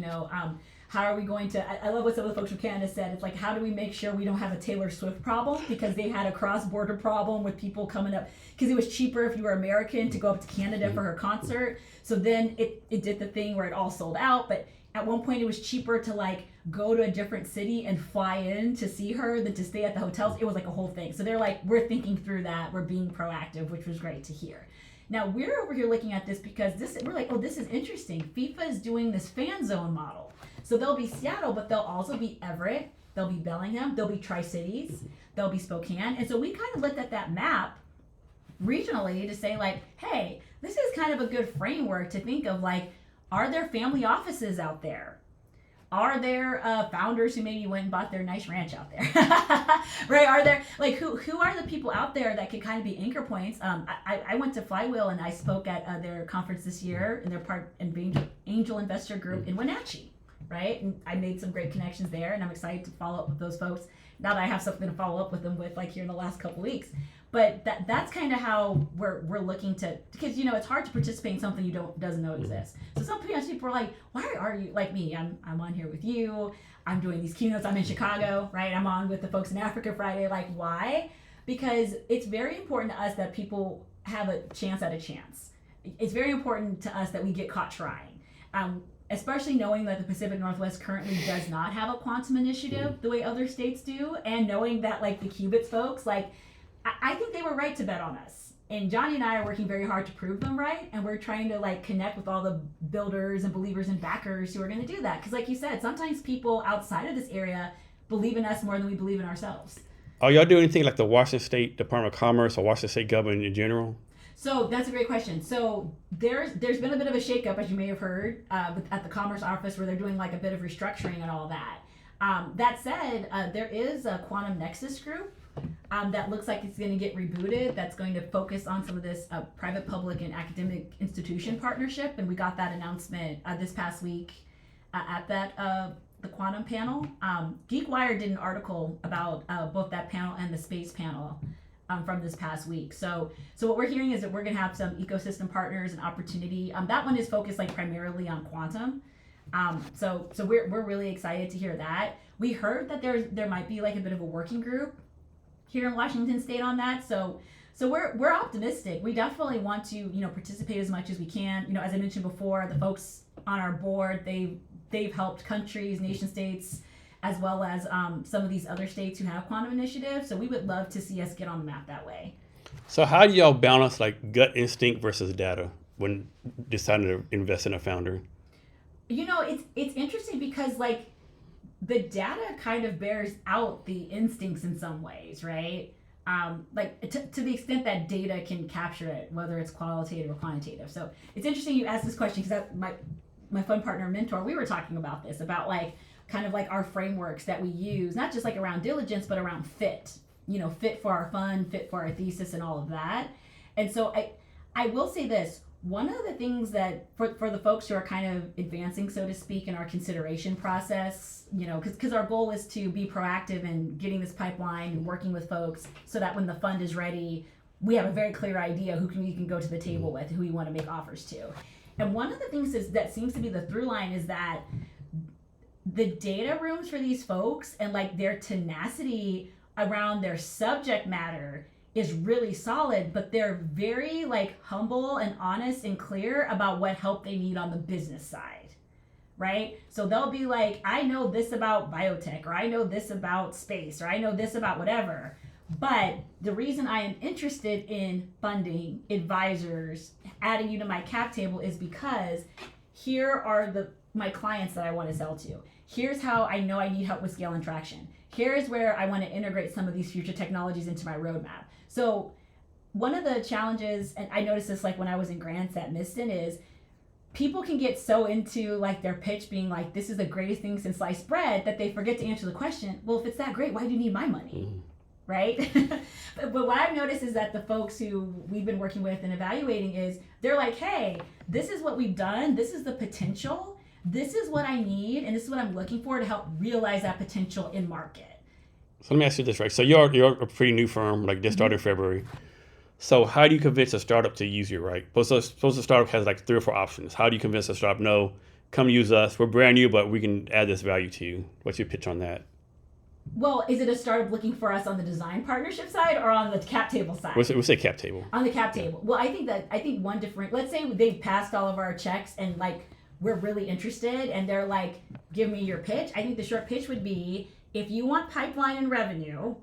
how are we going to, I love what some of the folks from Canada said, it's like, how do we make sure we don't have a Taylor Swift problem, because they had a cross-border problem with people coming up, because it was cheaper if you were American to go up to Canada for her concert. So then it did the thing where it all sold out, but at one point it was cheaper to like go to a different city and fly in to see her than to stay at the hotels. It was like a whole thing. So they're like, we're thinking through that, we're being proactive, which was great to hear. Now we're over here looking at this because we're like, oh, this is interesting. FIFA is doing this fan zone model. So they'll be Seattle, but they'll also be Everett, they'll be Bellingham, they'll be Tri-Cities, they'll be Spokane. And so we kind of looked at that map regionally to say like, hey, this is kind of a good framework to think of like, are there family offices out there? Are there founders who maybe went and bought their nice ranch out there? Right? Are there, like, who are the people out there that could kind of be anchor points? I went to Flywheel and I spoke at their conference this year, and they're part in Angel Investor Group in Wenatchee, right? And I made some great connections there, and I'm excited to follow up with those folks now that I have something to follow up with them with, like here in the last couple weeks. But that's kind of how we're looking to, because it's hard to participate in something you doesn't know exists. So some people are like, why are you like me? I'm on here with you. I'm doing these keynotes. I'm in Chicago, right? I'm on with the folks in Africa Friday. Like, why? Because it's very important to us that people have a chance at a chance. It's very important to us that we get caught trying. especially knowing that the Pacific Northwest currently does not have a quantum initiative the way other states do, and knowing that like the qubits folks, like I think they were right to bet on us. And Johnny and I are working very hard to prove them right, and we're trying to like connect with all the builders and believers and backers who are going to do that. Because like you said, sometimes people outside of this area believe in us more than we believe in ourselves. Are y'all doing anything like the Washington State Department of Commerce or Washington State government in general? So that's a great question. So there's been a bit of a shakeup, as you may have heard, at the Commerce Office, where they're doing like a bit of restructuring and all that. That said, there is a Quantum Nexus group that looks like it's going to get rebooted. That's going to focus on some of this private, public, and academic institution partnership. And we got that announcement this past week at the Quantum panel. GeekWire did an article about both that panel and the space panel. From this past week. So what we're hearing is that we're going to have some ecosystem partners and opportunity. That one is focused like primarily on quantum. So we're really excited to hear that. We heard that there might be like a bit of a working group here in Washington State on that. So we're optimistic. We definitely want to participate as much as we can. As I mentioned before, the folks on our board, they've helped countries, nation states, as well as some of these other states who have quantum initiatives. So we would love to see us get on the map that way. So how do y'all balance like gut instinct versus data when deciding to invest in a founder? It's interesting because like the data kind of bears out the instincts in some ways, right? Like to the extent that data can capture it, whether it's qualitative or quantitative. So it's interesting you asked this question because my fun partner and mentor, we were talking about this, about like kind of like our frameworks that we use, not just like around diligence, but around fit, fit for our fund, fit for our thesis and all of that. And so I will say this, one of the things that for the folks who are kind of advancing, so to speak, in our consideration process, because our goal is to be proactive in getting this pipeline and working with folks so that when the fund is ready, we have a very clear idea we can go to the table with, who we want to make offers to. And one of the things that seems to be the through line is that the data rooms for these folks and like their tenacity around their subject matter is really solid, but they're very like humble and honest and clear about what help they need on the business side, right? So they'll be like, I know this about biotech, or I know this about space, or I know this about whatever. But the reason I am interested in funding, advisors, adding you to my cap table is because here are my clients that I want to sell to. Here's how I know I need help with scale and traction. Here's where I want to integrate some of these future technologies into my roadmap. So one of the challenges, and I noticed this like when I was in grants at Miston, is people can get so into like their pitch being like, this is the greatest thing since sliced bread, that they forget to answer the question, well, if it's that great, why do you need my money? Right? But what I've noticed is that the folks who we've been working with and evaluating is, they're like, hey, this is what we've done. This is the potential. This is what I need, and this is what I'm looking for to help realize that potential in market. So let me ask you this, right? So you're a pretty new firm, like just started in February. So how do you convince a startup to use you, right? Suppose a startup has like 3 or 4 options. How do you convince a startup, no, come use us. We're brand new, but we can add this value to you. What's your pitch on that? Well, is it a startup looking for us on the design partnership side or on the cap table side? We'll say cap table. On the cap table. Well, I think one different, let's say they've passed all of our checks and like we're really interested and they're like, give me your pitch. I think the short pitch would be, if you want pipeline and revenue,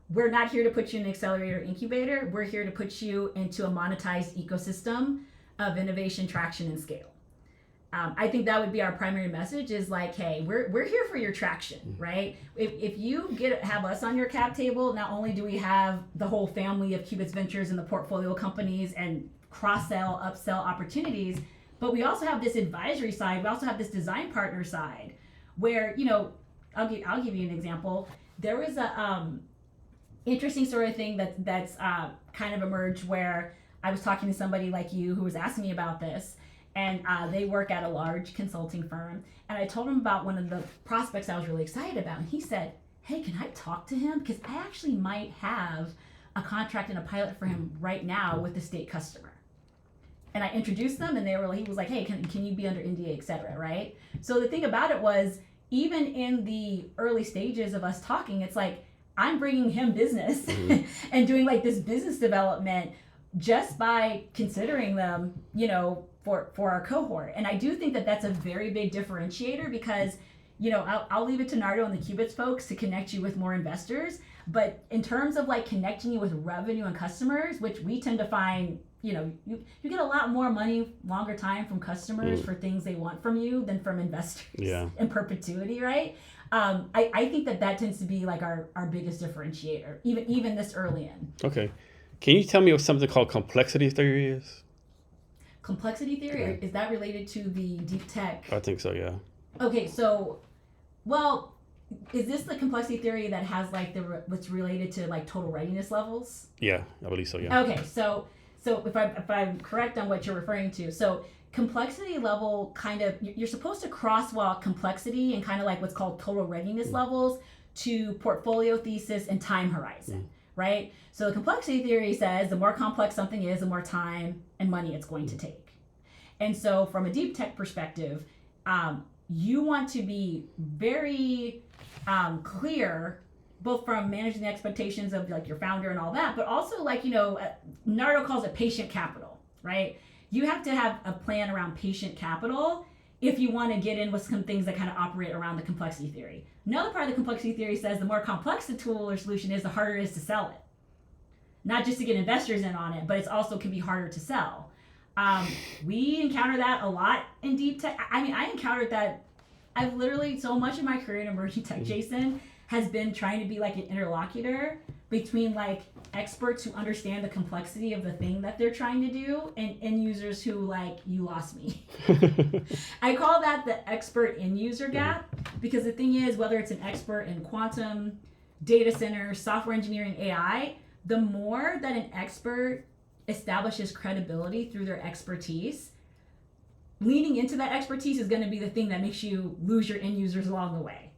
we're not here to put you in an accelerator or incubator. We're here to put you into a monetized ecosystem of innovation, traction, and scale. I think that would be our primary message, is like, hey, we're here for your traction, right? If you have us on your cap table, not only do we have the whole family of Qubits Ventures and the portfolio companies and cross-sell, upsell opportunities, but we also have this advisory side. We also have this design partner side where, I'll give you an example. There was a interesting sort of thing that's kind of emerged where I was talking to somebody like you who was asking me about this. And they work at a large consulting firm. And I told him about one of the prospects I was really excited about. And he said, hey, can I talk to him? Because I actually might have a contract and a pilot for him right now with a state customer. And I introduced them and he was like, hey, can you be under NDA, et cetera, right? So the thing about it was, even in the early stages of us talking, it's like, I'm bringing him business and doing like this business development. just by considering them, for our cohort. And I do think that that's a very big differentiator because, I'll leave it to Nardo and the Qubits folks to connect you with more investors. But in terms of like connecting you with revenue and customers, which we tend to find, you get a lot more money, longer time from customers for things they want from you than from investors in perpetuity, right? I think that tends to be like our biggest differentiator, even this early in. Okay. Can you tell me what something called complexity theory is? Complexity theory? Is that related to the deep tech? I think so, yeah. Okay, so, well, is this the complexity theory that has like what's related to like total readiness levels? Yeah, I believe so, yeah. Okay, so if I'm correct on what you're referring to, so complexity level kind of, you're supposed to crosswalk complexity and kind of like what's called total readiness levels to portfolio thesis and time horizon, right? So the complexity theory says the more complex something is, the more time and money it's going to take. And so from a deep tech perspective, you want to be very clear, both from managing the expectations of like your founder and all that, but also like, Nardo calls it patient capital, right? You have to have a plan around patient capital if you want to get in with some things that kind of operate around the complexity theory. Another part of the complexity theory says the more complex the tool or solution is, the harder it is to sell it. Not just to get investors in on it, but it's also can be harder to sell. We encounter that a lot in deep tech. I mean, I encountered that. I've literally, so much of my career in emerging tech, Jason, has been trying to be like an interlocutor between like experts who understand the complexity of the thing that they're trying to do and end users who like, you lost me. I call that the expert end user gap, because the thing is, whether it's an expert in quantum, data center, software engineering, AI, the more that an expert establishes credibility through their expertise, leaning into that expertise is going to be the thing that makes you lose your end users along the way.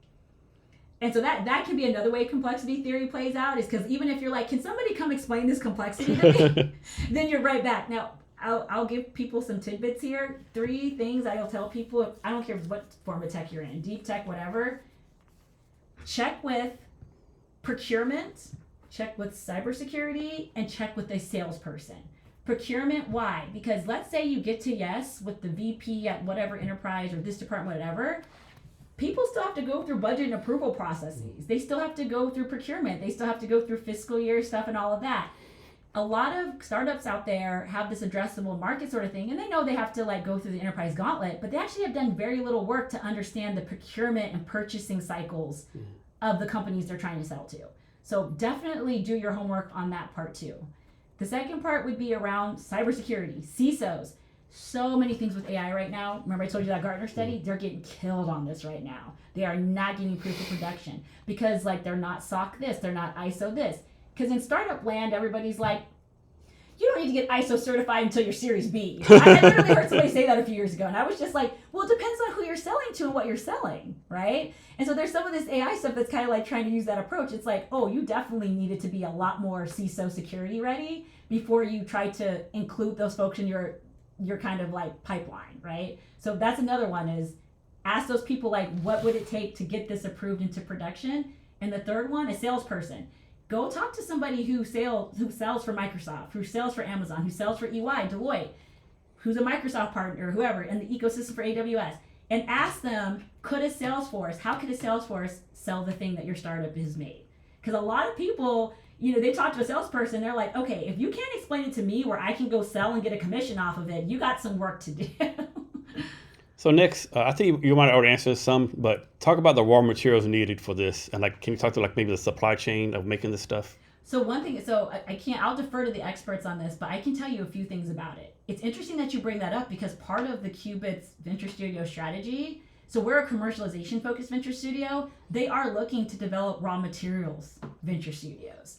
And so that can be another way complexity theory plays out, is because even if you're like, can somebody come explain this complexity to me? Then you're right back. Now, I'll give people some tidbits here. 3 things I'll tell people, I don't care what form of tech you're in, deep tech, whatever. Check with procurement, check with cybersecurity, and check with a salesperson. Procurement, why? Because let's say you get to yes with the VP at whatever enterprise or this department, whatever. People still have to go through budget and approval processes. They still have to go through procurement. They still have to go through fiscal year stuff and all of that. A lot of startups out there have this addressable market sort of thing, and they know they have to like go through the enterprise gauntlet, but they actually have done very little work to understand the procurement and purchasing cycles of the companies they're trying to sell to. So definitely do your homework on that part too. The second part would be around cybersecurity, CISOs. So many things with AI right now. Remember I told you that Gartner study? They're getting killed on this right now. They are not getting proof of production because like they're not SOC this, they're not ISO this. Because in startup land, everybody's like, you don't need to get ISO certified until you're Series B. I literally heard somebody say that a few years ago, and I was just like, well, it depends on who you're selling to and what you're selling, right? And so there's some of this AI stuff that's kind of like trying to use that approach. It's like, oh, you definitely needed to be a lot more CISO security ready before you try to include those folks in your kind of like pipeline, right? So that's another one, is ask those people like, what would it take to get this approved into production? And the third one, a salesperson. Go talk to somebody who sells for Microsoft, who sells for Amazon, who sells for EY, Deloitte, who's a Microsoft partner, whoever, in the ecosystem for AWS, and ask them, how could a Salesforce sell the thing that your startup has made? Because a lot of people, they talk to a salesperson, they're like, okay, if you can't explain it to me where I can go sell and get a commission off of it, you got some work to do. So next, I think you might already answer some, but talk about the raw materials needed for this, and like, can you talk to like maybe the supply chain of making this stuff? So one thing, I'll defer to the experts on this, but I can tell you a few things about it. It's interesting that you bring that up because part of the Qubits Venture Studio strategy, so we're a commercialization focused venture studio, they are looking to develop raw materials venture studios.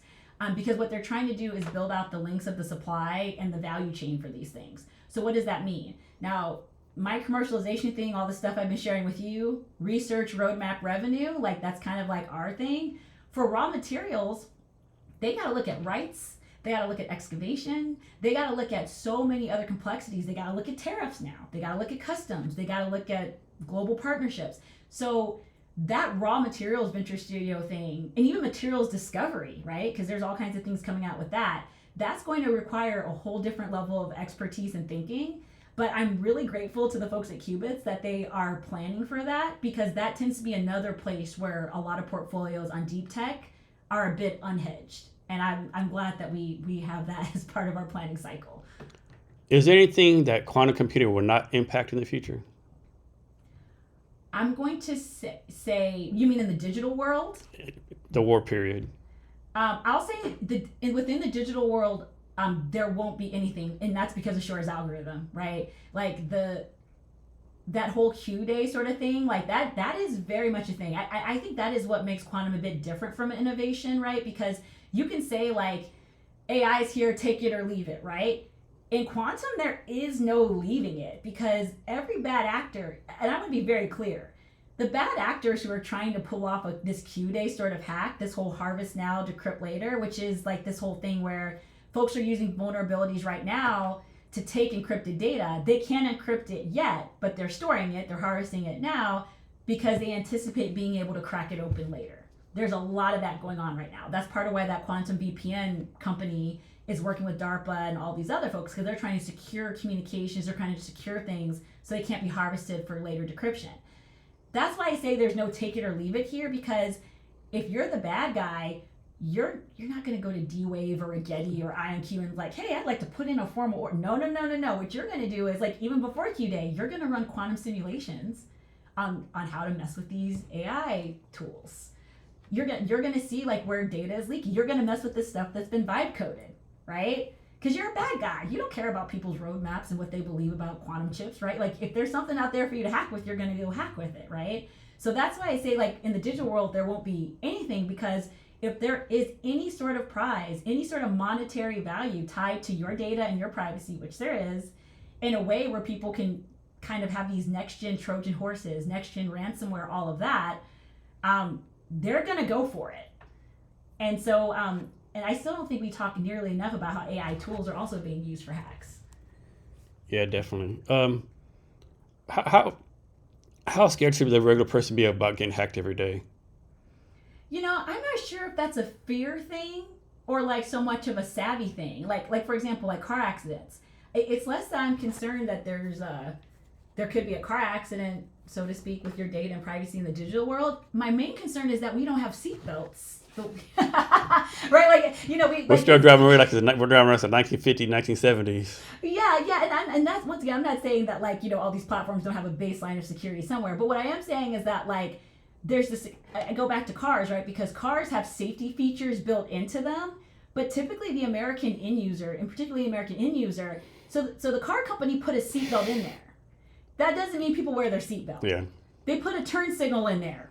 Because what they're trying to do is build out the links of the supply and the value chain for these things. So what does that mean? Now, my commercialization thing, all the stuff I've been sharing with you, research, roadmap, revenue, like that's kind of like our thing. For raw materials, they got to look at rights. They got to look at excavation. They got to look at so many other complexities. They got to look at tariffs now. They got to look at customs. They got to look at global partnerships. So that raw materials venture studio thing, and even materials discovery, right? Because there's all kinds of things coming out with that. that's going to require a whole different level of expertise and thinking. But I'm really grateful to the folks at Qubits that they are planning for that, because that tends to be another place where a lot of portfolios on deep tech are a bit unhedged. And I'm glad that we have that as part of our planning cycle. Is there anything that quantum computing will not impact in the future? I'm going to say, you mean in the digital world? The war period. I'll say within the digital world, there won't be anything, and that's because of Shor's algorithm, right? Like that whole Q day sort of thing, like that is very much a thing. I think that is what makes quantum a bit different from innovation, right? Because you can say like AI is here, take it or leave it, right? In quantum, there is no leaving it, because every bad actor, and I'm going to be very clear, the bad actors who are trying to pull off this Q day sort of hack, this whole harvest now, decrypt later, which is like this whole thing where folks are using vulnerabilities right now to take encrypted data. They can't encrypt it yet, but they're storing it, they're harvesting it now because they anticipate being able to crack it open later. There's a lot of that going on right now. That's part of why that quantum VPN company is working with DARPA and all these other folks, because they're trying to secure communications, they're trying to secure things so they can't be harvested for later decryption. That's why I say there's no take it or leave it here, because if you're the bad guy, you're not going to go to D-Wave or a Getty or IonQ and like, hey, I'd like to put in a formal order. No. What you're going to do is, like, even before Q-Day, you're going to run quantum simulations on how to mess with these AI tools. You're going to see like where data is leaking. You're going to mess with this stuff that's been vibe coded, right? Because you're a bad guy. You don't care about people's roadmaps and what they believe about quantum chips, right? Like, if there's something out there for you to hack with, you're going to go hack with it, right? So that's why I say, like, in the digital world, there won't be anything, because if there is any sort of prize, any sort of monetary value tied to your data and your privacy, which there is, in a way where people can kind of have these next-gen Trojan horses, next-gen ransomware, all of that, they're going to go for it. And so, and I still don't think we talk nearly enough about how AI tools are also being used for hacks. Yeah, definitely. How scared should the regular person be about getting hacked every day? You know, I'm not sure if that's a fear thing or like so much of a savvy thing. Like for example, like car accidents. It's less that I'm concerned that there could be a car accident, so to speak, with your data and privacy in the digital world. My main concern is that we don't have seatbelts. Right, like, you know, we're still driving around like we're driving around the 1950s, 1970s. Yeah, and that's, once again, I'm not saying that, like, you know, all these platforms don't have a baseline of security somewhere, but what I am saying is that, like, there's this. I go back to cars, right? Because cars have safety features built into them, but typically the American end user, and particularly the American end user, so the car company put a seatbelt in there. That doesn't mean people wear their seatbelt. Yeah. They put a turn signal in there.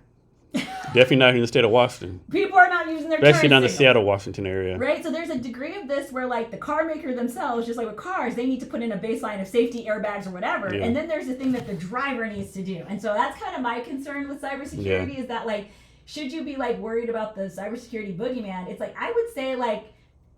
Definitely not in the state of Washington. People are not using their turn especially not in the signal. Seattle, Washington area. Right? So there's a degree of this where, like, the car maker themselves, just like with cars, they need to put in a baseline of safety, airbags, or whatever. Yeah. And then there's the thing that the driver needs to do. And so that's kind of my concern with cybersecurity, is that, like, should you be, like, worried about the cybersecurity boogeyman? It's like, I would say, like,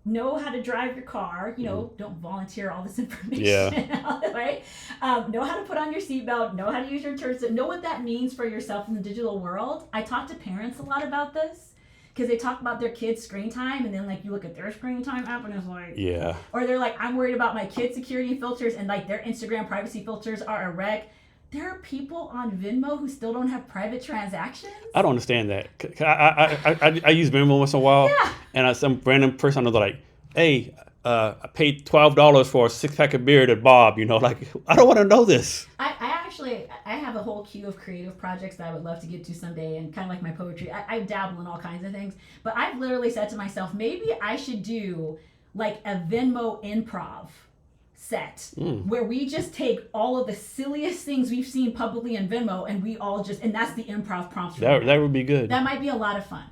know how to drive your car, you know, don't volunteer all this information, right? Know how to put on your seatbelt, know how to use your turn signal, know what that means for yourself in the digital world. I talk to parents a lot about this, because they talk about their kids' screen time, and then, like, you look at their screen time app and it's like, or they're like, I'm worried about my kids' security filters, and, like, their Instagram privacy filters are a wreck. There are people on Venmo who still don't have private transactions. I don't understand that. I use Venmo once in a while, and some random person I know, like, hey, I paid $12 for a 6-pack of beer to Bob. You know, like, I don't want to know this. I have a whole queue of creative projects that I would love to get to someday, and kind of like my poetry, I dabble in all kinds of things. But I've literally said to myself, maybe I should do like a Venmo improv set where we just take all of the silliest things we've seen publicly in Venmo, and we all just, and that's the improv prompts. That would be good. That might be a lot of fun,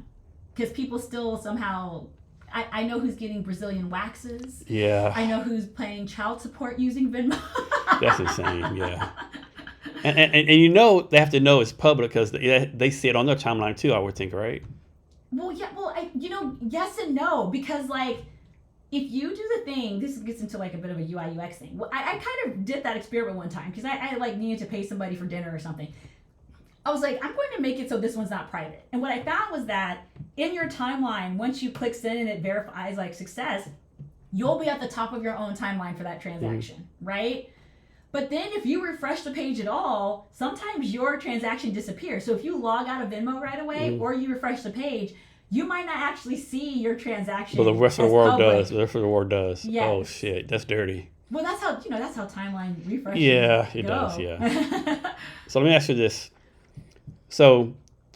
because people still somehow, I know who's getting Brazilian waxes. Yeah. I know who's paying child support using Venmo. That's insane. Yeah. And you know, they have to know it's public, because they see it on their timeline too, I would think, right? Well, yeah. Well, you know, yes and no, because, like, if you do the thing, this gets into like a bit of a UI UX thing. Well, I kind of did that experiment one time, because I like needed to pay somebody for dinner or something. I was like, I'm going to make it so this one's not private. And what I found was that in your timeline, once you click send and it verifies like success, you'll be at the top of your own timeline for that transaction, right? But then if you refresh the page at all, sometimes your transaction disappears. So if you log out of Venmo right away or you refresh the page, you might not actually see your transaction. But the rest of the world public. does. The rest of the world does. Yes. Oh shit, that's dirty. Well, that's how timeline refreshes. Yeah, it does. Yeah. So let me ask you this: so,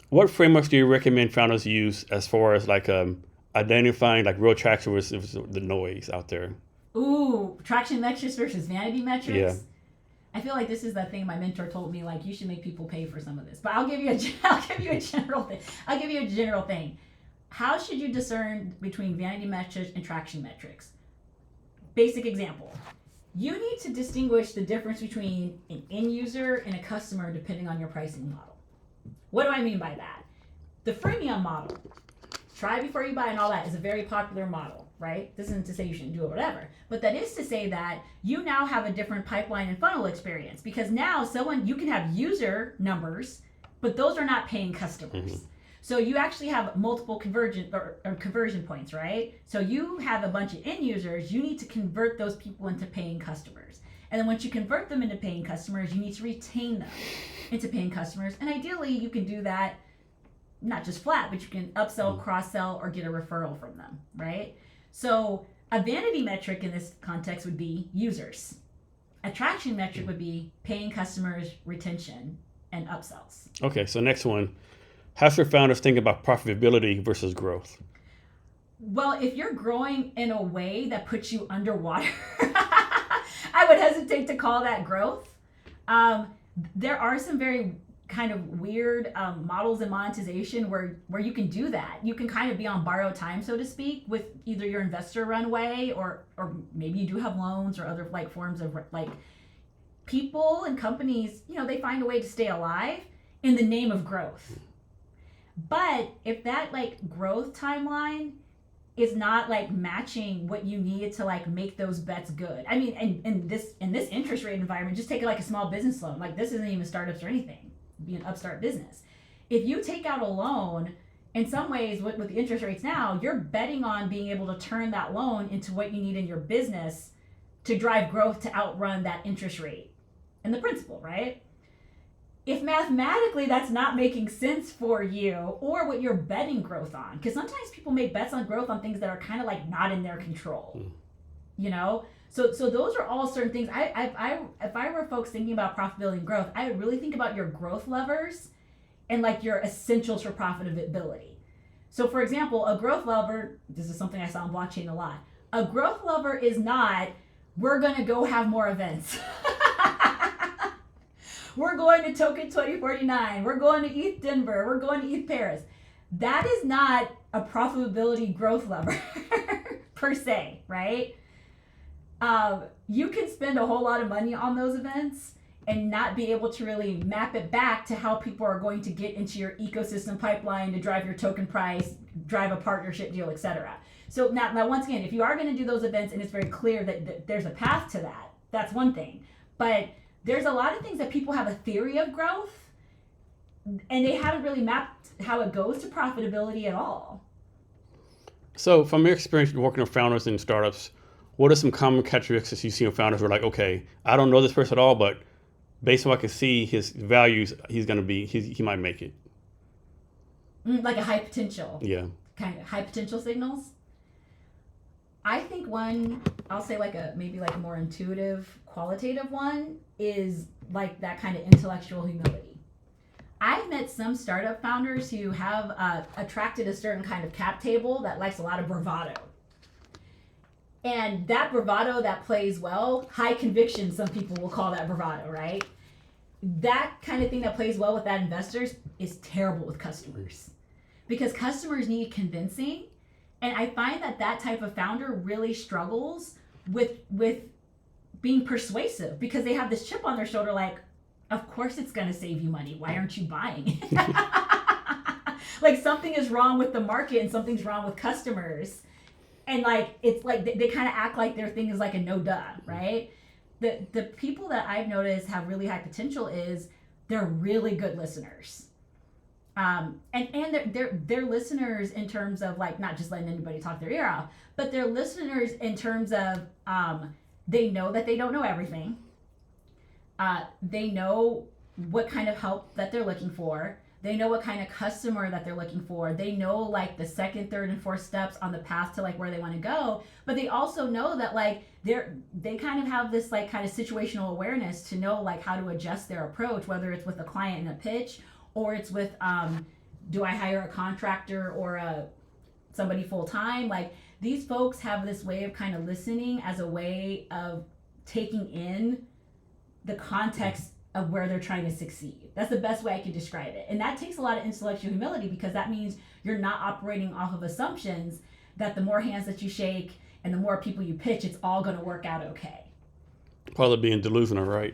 what frameworks do you recommend founders use as far as like identifying like real traction versus the noise out there? Ooh, traction metrics versus vanity metrics. Yeah. I feel like this is the thing my mentor told me, like, you should make people pay for some of this. But I'll give you a general thing. I'll give you a general thing. How should you discern between vanity metrics and traction metrics? Basic example. You need to distinguish the difference between an end user and a customer depending on your pricing model. What do I mean by that? The freemium model, try before you buy and all that, is a very popular model, right? This isn't to say you shouldn't do it, whatever. But that is to say that you now have a different pipeline and funnel experience, because now you can have user numbers, but those are not paying customers. Mm-hmm. So you actually have multiple conversion points, right? So you have a bunch of end users, you need to convert those people into paying customers. And then once you convert them into paying customers, you need to retain them into paying customers. And ideally, you can do that not just flat, but you can upsell, cross-sell, or get a referral from them, right? So a vanity metric in this context would be users. A traction metric would be paying customers, retention, and upsells. Okay, so next one. How should founders think about profitability versus growth? Well, if you're growing in a way that puts you underwater, I would hesitate to call that growth. There are some very kind of weird models in monetization where you can do that. You can kind of be on borrowed time, so to speak, with either your investor runway or maybe you do have loans or other like forms of like people and companies, they find a way to stay alive in the name of growth. But if that like growth timeline is not like matching what you needed to like make those bets good. I mean, in this interest rate environment, just take it like a small business loan. Like this isn't even startups or anything. It'd be an upstart business. If you take out a loan, in some ways with the interest rates now, you're betting on being able to turn that loan into what you need in your business to drive growth to outrun that interest rate and the principal, right? If mathematically that's not making sense for you or what you're betting growth on, because sometimes people make bets on growth on things that are kind of like not in their control, So those are all certain things. If I were folks thinking about profitability and growth, I would really think about your growth levers and like your essentials for profitability. So for example, a growth lever, this is something I saw on blockchain a lot. A growth lever is not, we're going to go have more events. We're going to Token 2049. We're going to ETH Denver. We're going to ETH Paris. That is not a profitability growth lever per se, right? You can spend a whole lot of money on those events and not be able to really map it back to how people are going to get into your ecosystem pipeline to drive your token price, drive a partnership deal, etc. So now once again, if you are going to do those events and it's very clear that there's a path to that, that's one thing. But there's a lot of things that people have a theory of growth and they haven't really mapped how it goes to profitability at all. So from your experience working with founders and startups, what are some common characteristics you see in founders who are like, okay, I don't know this person at all, but based on what I can see his values, he might make it. Like a high potential. Yeah. Kind of high potential signals. I think one, I'll say maybe a more intuitive, qualitative one is like that kind of intellectual humility. I've met some startup founders who have attracted a certain kind of cap table that likes a lot of bravado. And that bravado that plays well, high conviction, some people will call that bravado, right? That kind of thing that plays well with that investors is terrible with customers. Because customers need convincing. And I find that type of founder really struggles with being persuasive because they have this chip on their shoulder like, of course it's going to save you money. Why aren't you buying it? Like something is wrong with the market and something's wrong with customers. And like, it's like they kind of act like their thing is like a no duh, right? The people that I've noticed have really high potential is they're really good listeners. And they're listeners in terms of like not just letting anybody talk their ear off, but they're listeners in terms of they know that they don't know everything. They know what kind of help that they're looking for. They know what kind of customer that they're looking for. They know like the second, third, and fourth steps on the path to like where they want to go. But they also know that like they kind of have this like kind of situational awareness to know like how to adjust their approach, whether it's with a client in a pitch or it's with do I hire a contractor or somebody full time? Like these folks have this way of kind of listening as a way of taking in the context of where they're trying to succeed. That's the best way I can describe it. And that takes a lot of intellectual humility because that means you're not operating off of assumptions that the more hands that you shake and the more people you pitch, it's all going to work out okay. Part of being delusional, right?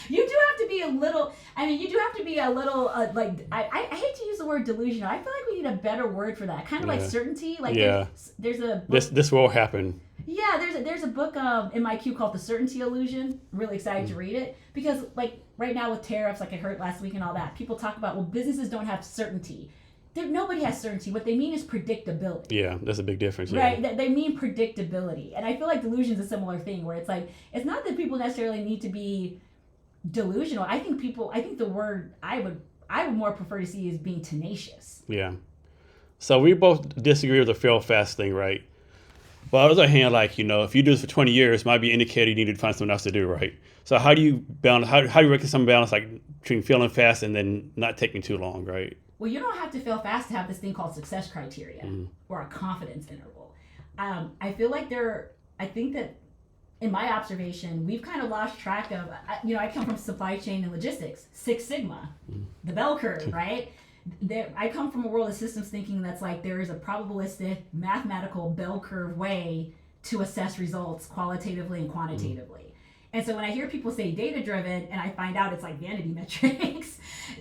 You do have to be a little, I mean, you do have to be a little, like, I hate to use the word delusional. I feel like we need a better word for that. Kind of like certainty. Like there's a book, this will happen. Yeah, there's a book in my queue called The Certainty Illusion. Really excited to read it because like right now with tariffs, like I heard last week and all that, people talk about, well, businesses don't have certainty. Nobody has certainty. What they mean is predictability. Yeah, that's a big difference. Right? Yeah. They mean predictability. And I feel like delusion is a similar thing where it's like, it's not that people necessarily need to be delusional. I think the word I would more prefer to see is being tenacious. Yeah. So we both disagree with the fail fast thing, right? But on the other hand, like, you know, if you do this for 20 years, it might be an indicator you need to find something else to do, right? So how do you balance, how do you reckon some balance like between failing fast and then not taking too long, right? Well, you don't have to fail fast to have this thing called success criteria or a confidence interval. I feel like I think that in my observation, we've kind of lost track of, you know, I come from supply chain and logistics, Six Sigma, the bell curve, right? I come from a world of systems thinking that's like there is a probabilistic, mathematical bell curve way to assess results qualitatively and quantitatively. And so when I hear people say data driven and I find out it's like vanity metrics,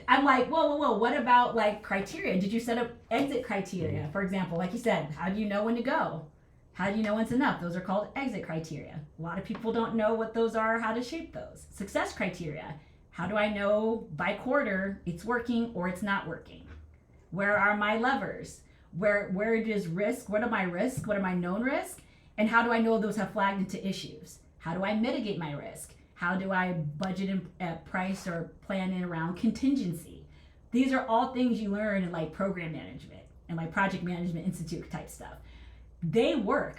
I'm like, whoa, what about like criteria? Did you set up exit criteria? For example, like you said, how do you know when to go? How do you know when's enough? Those are called exit criteria. A lot of people don't know what those are or how to shape those. Success criteria. How do I know by quarter it's working or it's not working? Where are my levers? Where is risk? What are my risks? What are my known risks? And how do I know those have flagged into issues? How do I mitigate my risk? How do I budget and price or plan in around contingency? These are all things you learn in like program management and like project management institute type stuff. They work.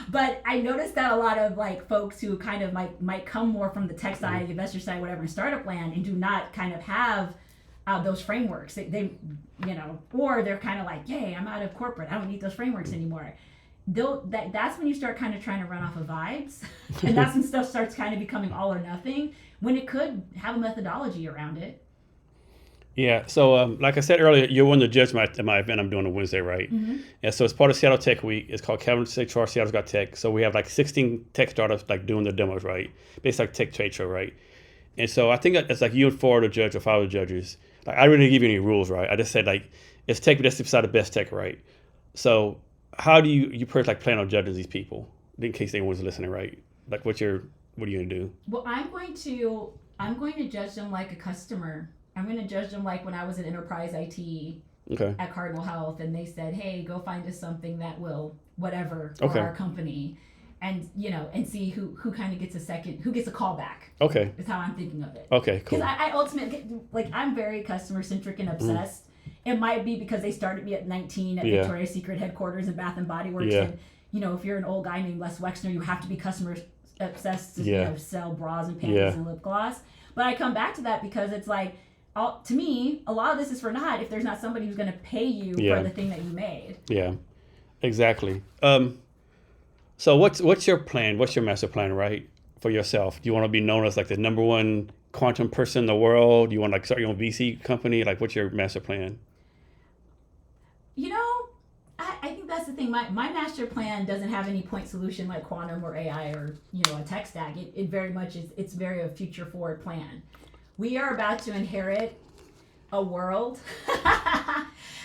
But I noticed that a lot of like folks who kind of might come more from the tech side, investor side, whatever, in startup land and do not kind of have those frameworks. They you know, or they're kind of like, yay, I'm out of corporate. I don't need those frameworks anymore. That's when you start kind of trying to run off of vibes. And that's when stuff starts kind of becoming all or nothing, when it could have a methodology around it. Yeah, so like I said earlier, you're one of the judges at my event I'm doing on Wednesday, right? Mm-hmm. And so it's part of Seattle Tech Week. It's called Cavness HR, Seattle's Got Tech. So we have like 16 tech startups like doing the demos, right? Basically like tech trade show, right? And so I think it's like you and four are the judge or five of the judges. Like I didn't give you any rules, right? I just said like it's tech, but that's decide the best tech, right? So how do you personally like plan on judging these people in case they was listening, right? Like what are you gonna do? Well, I'm going to judge them like a customer. I'm going to judge them like when I was in enterprise IT at Cardinal Health and they said, hey, go find us something that will whatever for our company. And, you know, and see who kind of gets who gets a call back. Okay. Is how I'm thinking of it. Okay, cool. Because I ultimately, like, I'm very customer centric and obsessed. It might be because they started me at 19 at Victoria's Secret headquarters in Bath and Body Works. And, you know, if you're an old guy named Les Wexner, you have to be customer obsessed to you know, sell bras and panties and lip gloss. But I come back to that because it's like, to me, a lot of this is for naught if there's not somebody who's going to pay you for the thing that you made. Yeah, exactly. So what's your plan? What's your master plan, right, for yourself? Do you want to be known as like the number one quantum person in the world? Do you want to like start your own VC company? Like, what's your master plan? You know, I think that's the thing. My master plan doesn't have any point solution like quantum or AI or, you know, a tech stack. It very much is. It's very a future forward plan. We are about to inherit a world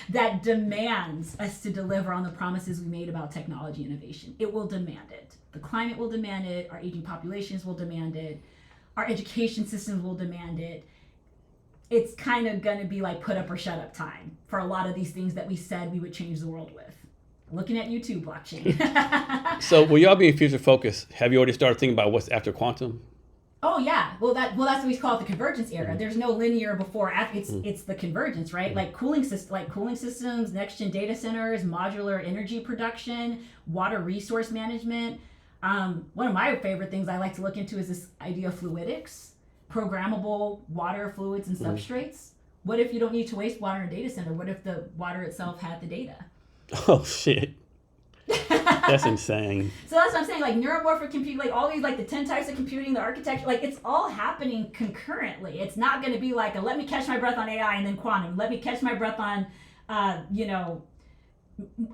that demands us to deliver on the promises we made about technology innovation. It will demand it. The climate will demand it. Our aging populations will demand it. Our education systems will demand it. it's kind of going to be like put up or shut up time for a lot of these things that we said we would change the world with. Looking at you too, blockchain. So will y'all being future focused, have you already started thinking about what's after quantum? Oh yeah, that's what we call it, the convergence era. There's no linear before after. It's the convergence, right? Like cooling systems, next gen data centers, modular energy production, water resource management. One of my favorite things I like to look into is this idea of fluidics, programmable water, fluids, and substrates. What if you don't need to waste water in a data center? What if the water itself had the data? Oh shit. That's insane. So that's what I'm saying, like neuromorphic computing, like all these, like the 10 types of computing, the architecture, like it's all happening concurrently. It's not going to be like let me catch my breath on AI and then quantum. Let me catch my breath on,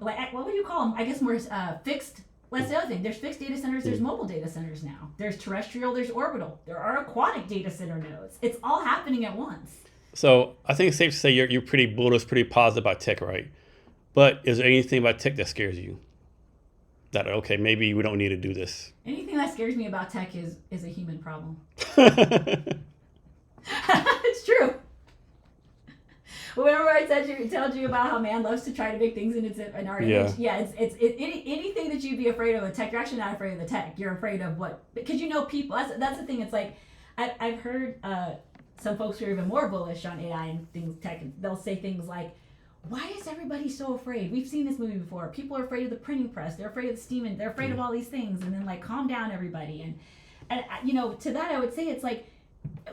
like what would you call them? I guess more fixed. Well, that's the other thing. There's fixed data centers. There's mobile data centers now. There's terrestrial. There's orbital. There are aquatic data center nodes. It's all happening at once. So I think it's safe to say you're pretty bullish, pretty positive about tech, right? But is there anything about tech that scares you? That, okay, maybe we don't need to do this. Anything that scares me about tech is a human problem. It's true. Remember I told you about how man loves to try to make things in our image? Yeah, it's anything that you'd be afraid of a tech, you're actually not afraid of the tech. You're afraid of what? Because you know people. That's the thing. It's like I've heard some folks who are even more bullish on AI and things tech. They'll say things like, why is everybody so afraid? We've seen this movie before. People are afraid of the printing press. They're afraid of the steam, and they're afraid of all these things. And then like, calm down, everybody. And to that I would say it's like,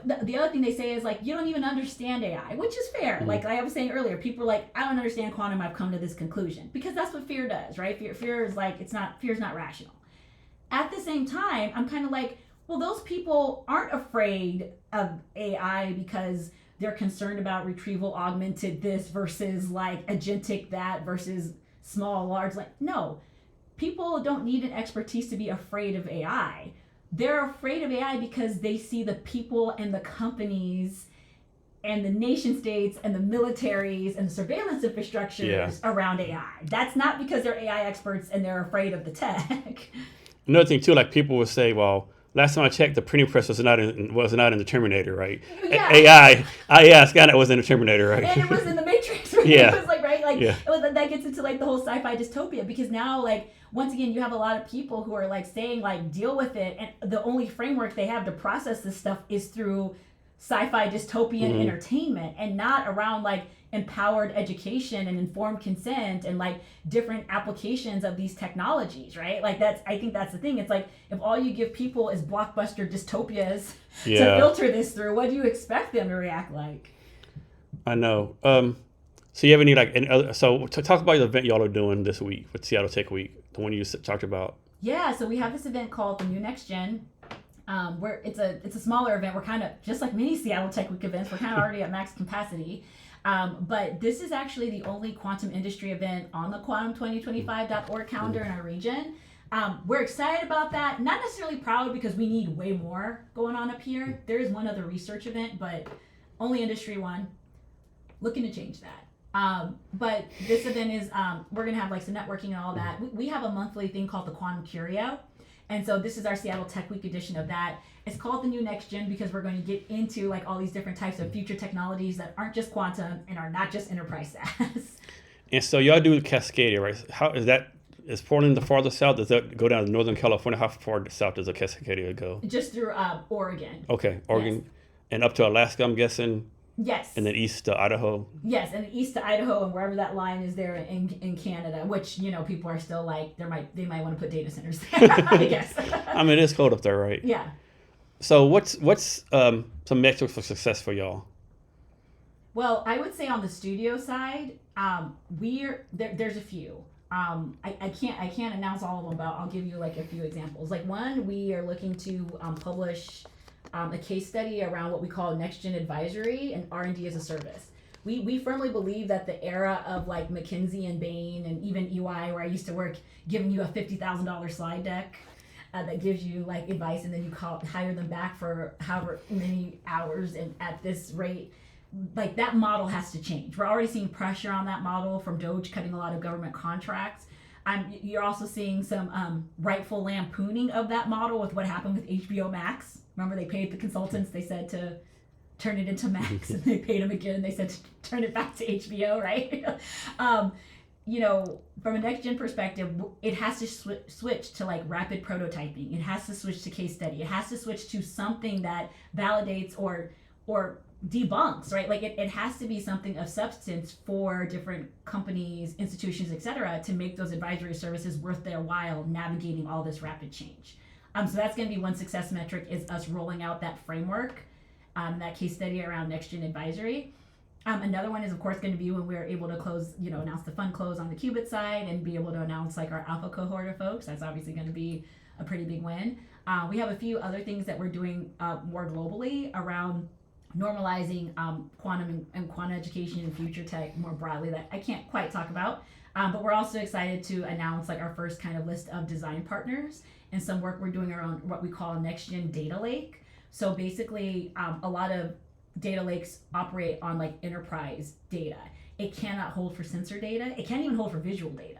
the other thing they say is like, you don't even understand AI, which is fair. Mm-hmm. Like I was saying earlier, people are like, I don't understand quantum. I've come to this conclusion because that's what fear does, right? Fear is like, fear's not rational. At the same time, I'm kind of like, well, those people aren't afraid of AI because they're concerned about retrieval augmented this versus like agentic that versus small, large. Like, no, people don't need an expertise to be afraid of AI. They're afraid of AI because they see the people and the companies and the nation states and the militaries and the surveillance infrastructures around AI. That's not because they're AI experts and they're afraid of the tech. Another thing too, like people would say, well, last time I checked, the printing press was not in the Terminator, right? Yeah. AI, Skynet was in the Terminator, right? And it was in the Matrix, right? Yeah. It was like, right? Like, that gets into like the whole sci-fi dystopia because now, like, once again, you have a lot of people who are like saying, like, deal with it. And the only framework they have to process this stuff is through sci-fi dystopian entertainment and not around like empowered education and informed consent and like different applications of these technologies, right? Like I think that's the thing. It's like if all you give people is blockbuster dystopias to filter this through, what do you expect them to react like? I know. So you have any so to talk about the event y'all are doing this week with Seattle Tech Week, the one you talked about. Yeah, so we have this event called the New Next Gen. Where it's a smaller event. We're kind of just like many Seattle Tech Week events. We're kind of already at max capacity. But this is actually the only quantum industry event on the quantum2025.org calendar in our region. We're excited about that. Not necessarily proud because we need way more going on up here. There is one other research event, but only industry one. Looking to change that. But this event is, we're going to have like some networking and all that. We have a monthly thing called the Quantum Curio. And so this is our Seattle Tech Week edition of that. It's called the New Next Gen because we're going to get into like all these different types of future technologies that aren't just quantum and are not just enterprise SaaS. And so y'all do Cascadia, right? How is that? Is Portland the farthest south? Does that go down to Northern California? How far south does a Cascadia go? Just through Oregon. Okay, Oregon. Yes. And up to Alaska, I'm guessing? Yes. And then east to Idaho? Yes, and east to Idaho and wherever that line is there in Canada, which, people are still like, they might want to put data centers there, I guess. I mean, it is cold up there, right? Yeah. So what's some metrics for success for y'all? Well, I would say on the studio side, there's a few. I can't announce all of them, but I'll give you like a few examples. Like one, we are looking to publish a case study around what we call next gen advisory and R&D as a service. We firmly believe that the era of like McKinsey and Bain and even EY, where I used to work, giving you a $50,000 slide deck that gives you like advice, and then you hire them back for however many hours and at this rate, like that model has to change. We're already seeing pressure on that model from DOGE cutting a lot of government contracts. You're also seeing some rightful lampooning of that model with what happened with HBO Max. Remember, they paid the consultants, they said to turn it into Max, and they paid him again, and they said to turn it back to HBO, right? From a next gen perspective, it has to switch to like rapid prototyping. It has to switch to case study. It has to switch to something that validates or debunks, right? Like it has to be something of substance for different companies, institutions, et cetera, to make those advisory services worth their while navigating all this rapid change. So that's going to be one success metric, is us rolling out that framework, that case study around next gen advisory. Another one is, of course, going to be when we're able to close, announce the fund close on the Qubit side and be able to announce like our alpha cohort of folks. That's obviously going to be a pretty big win. We have a few other things that we're doing more globally around normalizing quantum and quantum education and future tech more broadly that I can't quite talk about. But we're also excited to announce like our first kind of list of design partners and some work we're doing around what we call a next gen data lake. So basically, a lot of data lakes operate on like enterprise data. It cannot hold for sensor data. It can't even hold for visual data.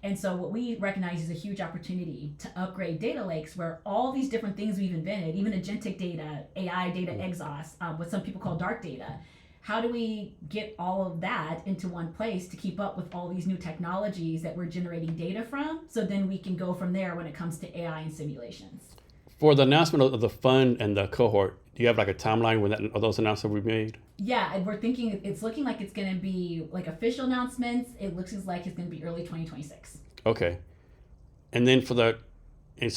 And so what we recognize is a huge opportunity to upgrade data lakes where all these different things we've invented, even agentic data, AI data exhaust, what some people call dark data, how do we get all of that into one place to keep up with all these new technologies that we're generating data from, so then we can go from there when it comes to AI and simulations. For the announcement of the fund and the cohort, do you have like a timeline when those announcements will be made? Yeah, and we're thinking it's looking like it's going to be like official announcements. It looks like it's going to be early 2026. Okay. And then so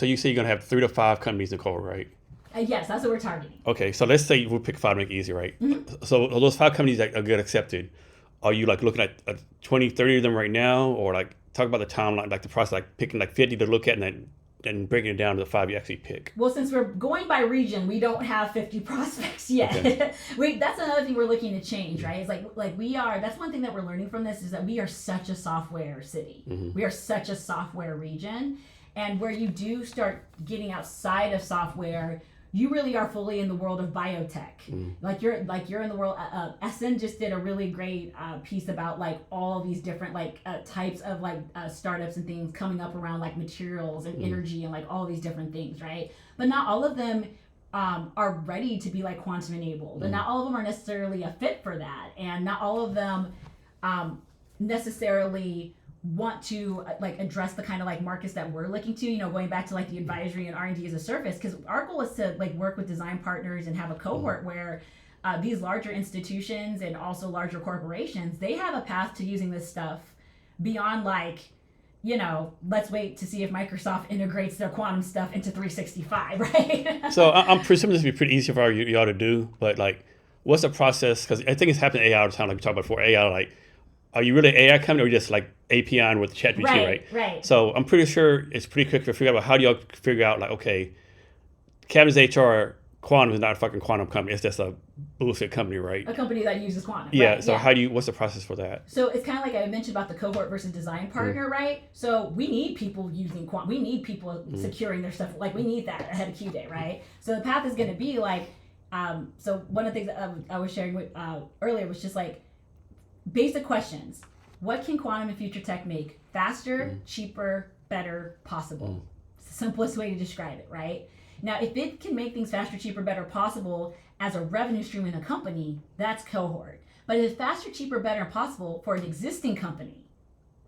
you say you're going to have 3 to 5 companies in the cohort, right? Yes, that's what we're targeting. Okay, so let's say we'll pick 5 to make it easy, right? Mm-hmm. So those 5 companies that are get accepted, are you like looking at 20, 30 of them right now? Or like talk about the timeline, like the process, like picking like 50 to look at and breaking it down to the 5 you actually pick? Well, since we're going by region, we don't have 50 prospects yet. Okay. That's another thing we're looking to change, right? It's like we are, that's one thing that we're learning from this, is that we are such a software city. Mm-hmm. We are such a software region. And where you do start getting outside of software, you really are fully in the world of biotech. Like you're in the world. SN just did a really great piece about like all these different like types of like startups and things coming up around like materials and energy and like all these different things, right? But not all of them are ready to be like quantum enabled, and not all of them are necessarily a fit for that, and not all of them necessarily want to like address the kind of like markets that we're looking to, going back to like the advisory and R&D as a service, because our goal is to like work with design partners and have a cohort where these larger institutions and also larger corporations, they have a path to using this stuff beyond like, let's wait to see if Microsoft integrates their quantum stuff into 365, right? So I'm presuming this would be pretty easy for y'all to do, but like, what's the process? Because I think it's happening AI all the time, like we talked about before. AI, like, are you really an AI company, or just like API with ChatGPT, right? So I'm pretty sure it's pretty quick to figure out how do y'all figure out like, okay, Cavness HR Quantum is not a fucking quantum company. It's just a bullshit company, right? A company that uses quantum. Yeah. Right? So what's the process for that? So it's kind of like I mentioned about the cohort versus design partner, right? So we need people using quantum. We need people securing their stuff. Like we need that ahead of Q Day, right? So the path is going to be like, so one of the things that I was sharing with earlier was just like, basic questions. What can quantum and future tech make faster, cheaper, better, possible? It's the simplest way to describe it, right? Now, if it can make things faster, cheaper, better, possible as a revenue stream in a company, that's cohort. But if it's faster, cheaper, better, possible for an existing company,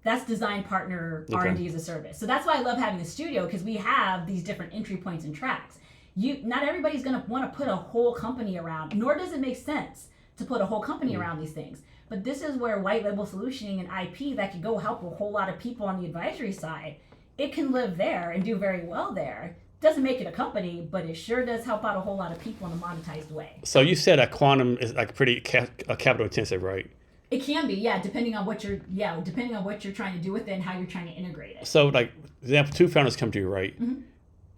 that's design partner R&D as a service. So that's why I love having the studio, because we have these different entry points and tracks. Not everybody's going to want to put a whole company around, nor does it make sense to put a whole company around these things. But this is where white label solutioning and IP that could go help a whole lot of people on the advisory side, it can live there and do very well there. Doesn't make it a company, but it sure does help out a whole lot of people in a monetized way. So you said that quantum is like pretty capital intensive, right? It can be, yeah, depending on what you're trying to do with it and how you're trying to integrate it. So like, example, 2 founders come to you, right? Mm-hmm.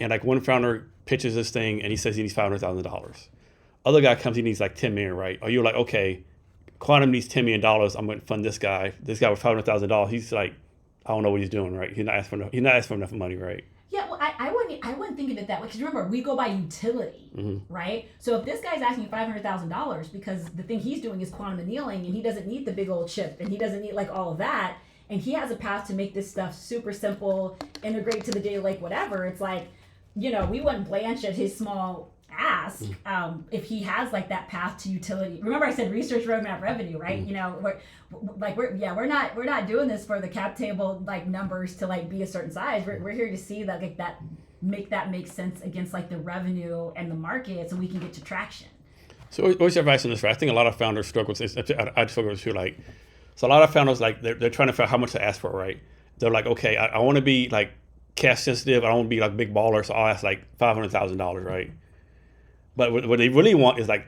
And like one founder pitches this thing and he says he needs $500,000. Other guy comes, he needs like 10 million, right? Or you're like, okay, quantum needs $10 million. I'm going to fund this guy. This guy with $500,000. He's like, I don't know what he's doing, right? He's not asking for enough money, right? Yeah, well, I wouldn't think of it that way, because remember, we go by utility, right? So if this guy's asking $500,000 because the thing he's doing is quantum annealing, and he doesn't need the big old chip, and he doesn't need like all of that, and he has a path to make this stuff super simple, integrate to the data lake, whatever, it's like, we wouldn't blanch at his small ask if he has like that path to utility. Remember I said research, roadmap, revenue, right? We're not doing this for the cap table like numbers to like be a certain size. We're here to see that like that make sense against like the revenue and the market so we can get to traction. So what's your advice on this? Right? I think a lot of founders struggle with this. I struggle with it too. Like, so a lot of founders, like, they're trying to figure out how much to ask for, right? They're like, okay, I want to be like cash sensitive. I don't want to be like big baller, so I'll ask like $500,000, right? But what they really want is like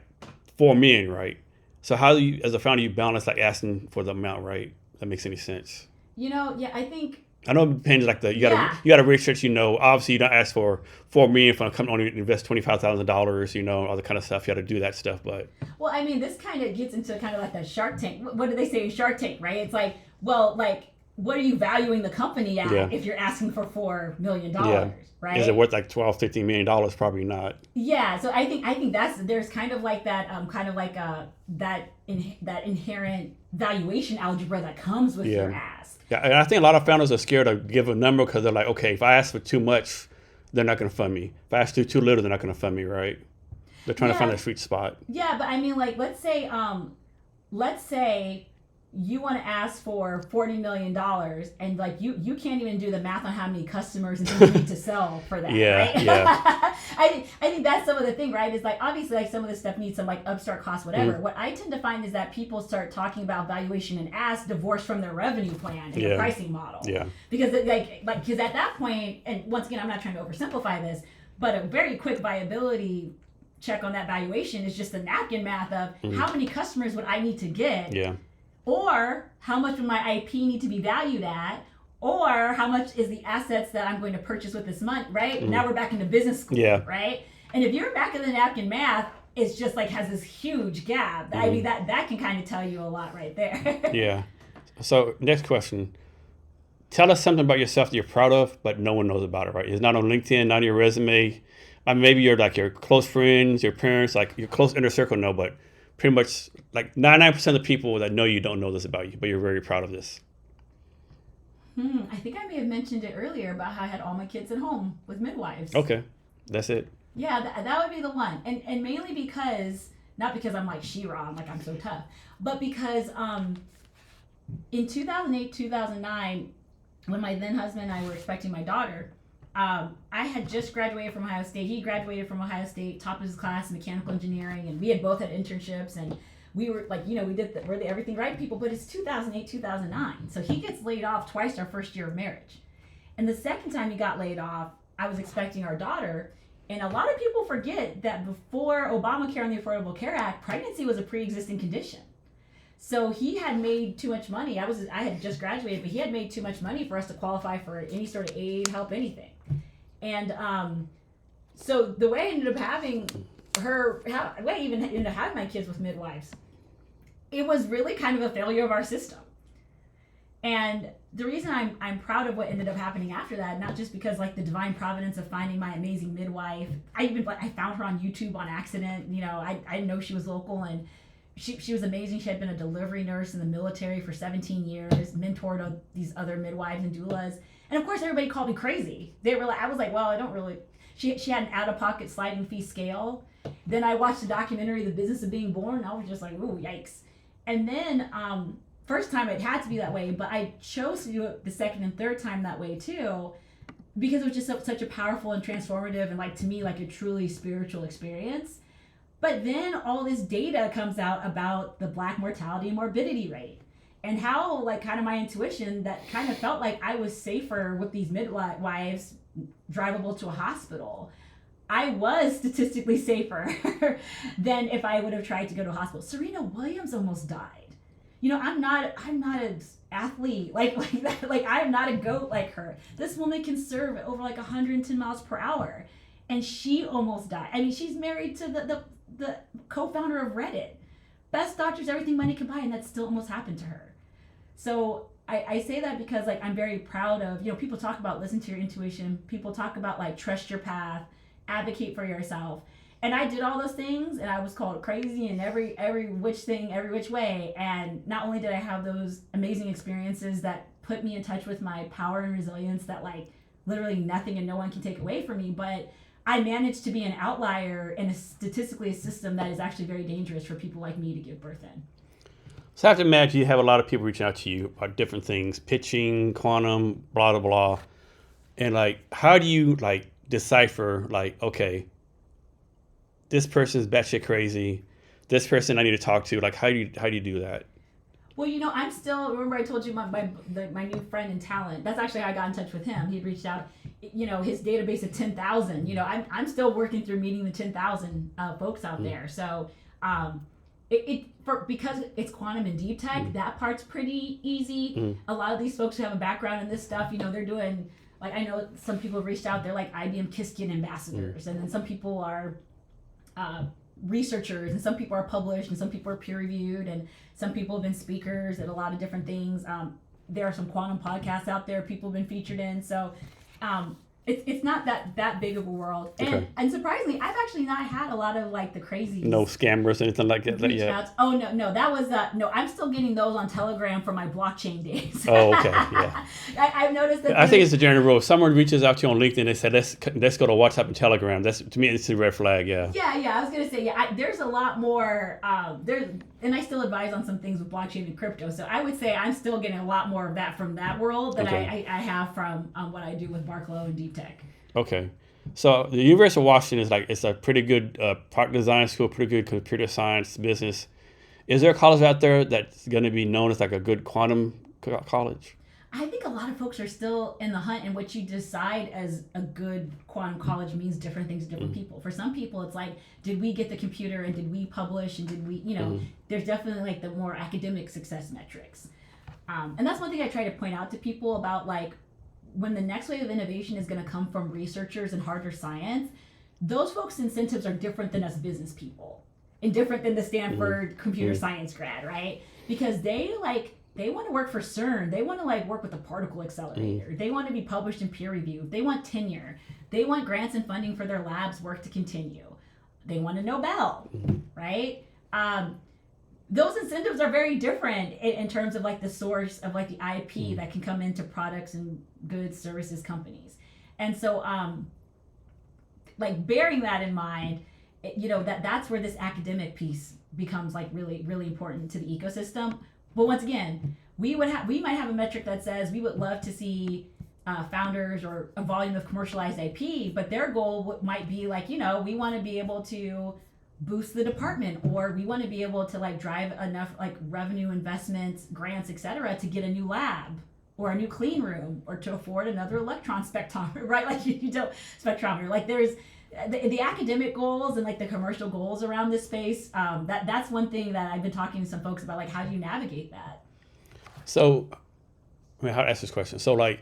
$4 million, right? So how do you, as a founder, you balance like asking for the amount, right? That makes any sense? I think. I know it depends. Like you gotta research. Obviously you don't ask for $4 million for a company only invest $25,000. All the kind of stuff. You got to do that stuff. But well, I mean, this kind of gets into kind of like that Shark Tank. What do they say in Shark Tank? Right? It's like, well, like, what are you valuing the company at if you're asking for $4 million? Right? Is it worth like $12-15 million? Probably not. Yeah. So I think there's kind of like that that inherent valuation algebra that comes with your ask. Yeah, and I think a lot of founders are scared to give a number because they're like, okay, if I ask for too much, they're not going to fund me. If I ask too little, they're not going to fund me, right? They're trying to find that sweet spot. Yeah, but I mean, like, let's say you want to ask for $40 million and like you can't even do the math on how many customers and things you need to sell for that, right? Yeah. I think that's some of the thing, right? Is like obviously like some of this stuff needs some like upstart cost, whatever. What I tend to find is that people start talking about valuation and ask divorced from their revenue plan and their pricing model. Yeah. Because because at that point, and once again, I'm not trying to oversimplify this, but a very quick viability check on that valuation is just the napkin math of how many customers would I need to get. Yeah. Or how much would my IP need to be valued at? Or how much is the assets that I'm going to purchase with this money, right? Now we're back into business school, right? And if you're back in the napkin math, it's just like has this huge gap. I mean, that can kind of tell you a lot right there. Yeah. So next question. Tell us something about yourself that you're proud of, but no one knows about it, right? It's not on LinkedIn, not on your resume. Maybe you're like your close friends, your parents, like your close inner circle know, but pretty much like 99% of the people that know you don't know this about you, but you're very proud of this. I think I may have mentioned it earlier about how I had all my kids at home with midwives. Okay, that's it. Yeah, that would be the one. And mainly because, not because I'm like She-Ra, like I'm so tough, but because in 2008, 2009, when my then husband and I were expecting my daughter, I had just graduated from Ohio State. He graduated from Ohio State, top of his class in mechanical engineering, and we had both had internships, and we were like, we're the everything right people, but it's 2008, 2009. So he gets laid off twice our first year of marriage. And the second time he got laid off, I was expecting our daughter, and a lot of people forget that before Obamacare and the Affordable Care Act, pregnancy was a pre-existing condition. So he had made too much money. I had just graduated, but he had made too much money for us to qualify for any sort of aid, help, anything. And so the way I ended up having having my kids with midwives, it was really kind of a failure of our system. And the reason I'm proud of what ended up happening after that, not just because like the divine providence of finding my amazing midwife, I found her on YouTube on accident. I didn't know she was local, and she was amazing. She had been a delivery nurse in the military for 17 years, mentored these other midwives and doulas. And of course, everybody called me crazy. I was like, well, I don't really. She had an out-of-pocket sliding fee scale. Then I watched the documentary, The Business of Being Born. And I was just like, ooh, yikes. And then first time it had to be that way, but I chose to do it the second and third time that way too, because it was just such a powerful and transformative and like to me like a truly spiritual experience. But then all this data comes out about the Black mortality and morbidity rate, and how like kind of my intuition that kind of felt like I was safer with these midwives drivable to a hospital. I was statistically safer than if I would have tried to go to a hospital. Serena Williams almost died. I'm not an athlete like that. Like I'm not a goat like her. This woman can serve at over like 110 miles per hour, and she almost died. I mean, she's married to the co-founder of Reddit. Best doctors, everything money can buy, and that still almost happened to her. So I say that because like I'm very proud of, people talk about listen to your intuition. People talk about like trust your path, advocate for yourself. And I did all those things, and I was called crazy in every which way. And not only did I have those amazing experiences that put me in touch with my power and resilience that like literally nothing and no one can take away from me, but I managed to be an outlier in statistically a system that is actually very dangerous for people like me to give birth in. So I have to imagine you have a lot of people reaching out to you about different things, pitching, quantum, blah, blah, blah. And like, how do you like decipher like, okay, this person's batshit crazy, this person I need to talk to, like, how do you do that? Well, I'm still, remember I told you my new friend in talent, that's actually how I got in touch with him. He reached out, his database of 10,000, I'm still working through meeting the 10,000 folks out there. So, because it's quantum and deep tech, that part's pretty easy. A lot of these folks who have a background in this stuff, they're doing, like, I know some people have reached out, they're like IBM Kiskian ambassadors, and then some people are researchers, and some people are published, and some people are peer reviewed, and some people have been speakers at a lot of different things. There are some quantum podcasts out there people have been featured in, so it's not that big of a world. And surprisingly, I've actually not had a lot of like the crazies. No scammers, anything like that yet? Oh no, that was no. I'm still getting those on Telegram from my blockchain days. Oh, okay, yeah. I've noticed that. I think it's the general rule. If someone reaches out to you on LinkedIn and said, let's go to WhatsApp and Telegram. That's, to me, it's a red flag. Yeah. Yeah. I was gonna say, there's a lot more. And I still advise on some things with blockchain and crypto. So I would say I'm still getting a lot more of that from that world than I have from what I do with Barclo and deep tech. Okay. So the University of Washington it's a pretty good product design school, pretty good computer science business. Is there a college out there that's going to be known as like a good quantum college? I think a lot of folks are still in the hunt, and what you decide as a good quantum college means different things to different people. For some people, it's like, did we get the computer and did we publish and did we, there's definitely like the more academic success metrics. And that's one thing I try to point out to people about, like, when the next wave of innovation is going to come from researchers and harder science, those folks' incentives are different than us business people and different than the Stanford computer science grad, right? Because they want to work for CERN. They want to like work with the particle accelerator. They want to be published in peer review. They want tenure. They want grants and funding for their labs work to continue. They want a Nobel, right? Those incentives are very different in terms of like the source of like the IP that can come into products and goods, services, companies. And so like bearing that in mind, that's where this academic piece becomes like really, really important to the ecosystem. But once again, we might have a metric that says we would love to see founders or a volume of commercialized IP, but their goal might be like, we want to be able to boost the department, or we want to be able to like drive enough like revenue, investments, grants, etc., to get a new lab or a new clean room or to afford another electron spectrometer, right? Like you don't spectrometer. Like there's the academic goals and like the commercial goals around this space. That's one thing that I've been talking to some folks about, like, how do you navigate that? So, how to ask this question? So, like,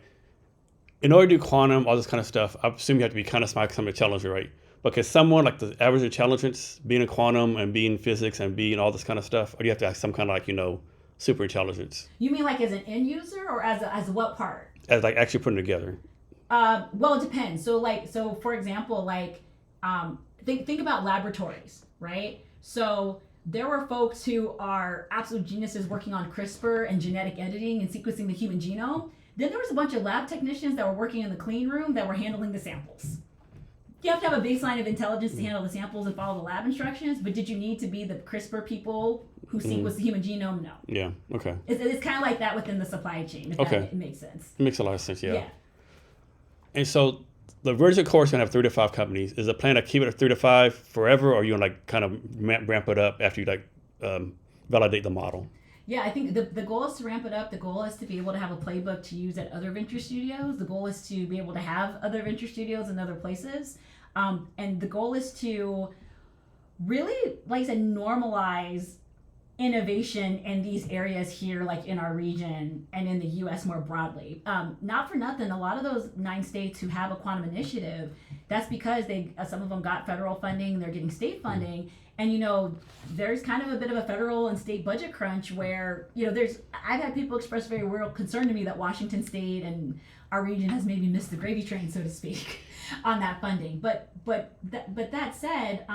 in order to do quantum, all this kind of stuff, I assume you have to be kind of smart, some intelligent, right? But can someone like the average intelligence being in quantum and being in physics and being all this kind of stuff, or do you have to have some kind of like, super intelligence? You mean like as an end user or as what part? As like actually putting it together. Well, it depends. So for example, like think about laboratories, right? So there were folks who are absolute geniuses working on CRISPR and genetic editing and sequencing the human genome. Then there was a bunch of lab technicians that were working in the clean room that were handling the samples. You have to have a baseline of intelligence to handle the samples and follow the lab instructions, but did you need to be the CRISPR people who sequence the human genome? No. Yeah, okay. It's kind of like that within the supply chain, if that makes sense. It makes a lot of sense, yeah. And so the vertical course is going to have 3 to 5 companies. Is the plan to keep it at 3 to 5 forever, or are you going to like kind of ramp it up after you like validate the model? Yeah, I think the goal is to ramp it up. The goal is to be able to have a playbook to use at other venture studios. The goal is to be able to have other venture studios in other places. And the goal is to really, like I said, normalize innovation in these areas here, like in our region and in the U.S. more broadly. Not for nothing, a lot of those 9 states who have a quantum initiative, that's because some of them got federal funding, they're getting state funding. And, there's kind of a bit of a federal and state budget crunch where, I've had people express very real concern to me that Washington State and our region has maybe missed the gravy train, so to speak, on that funding. But that said,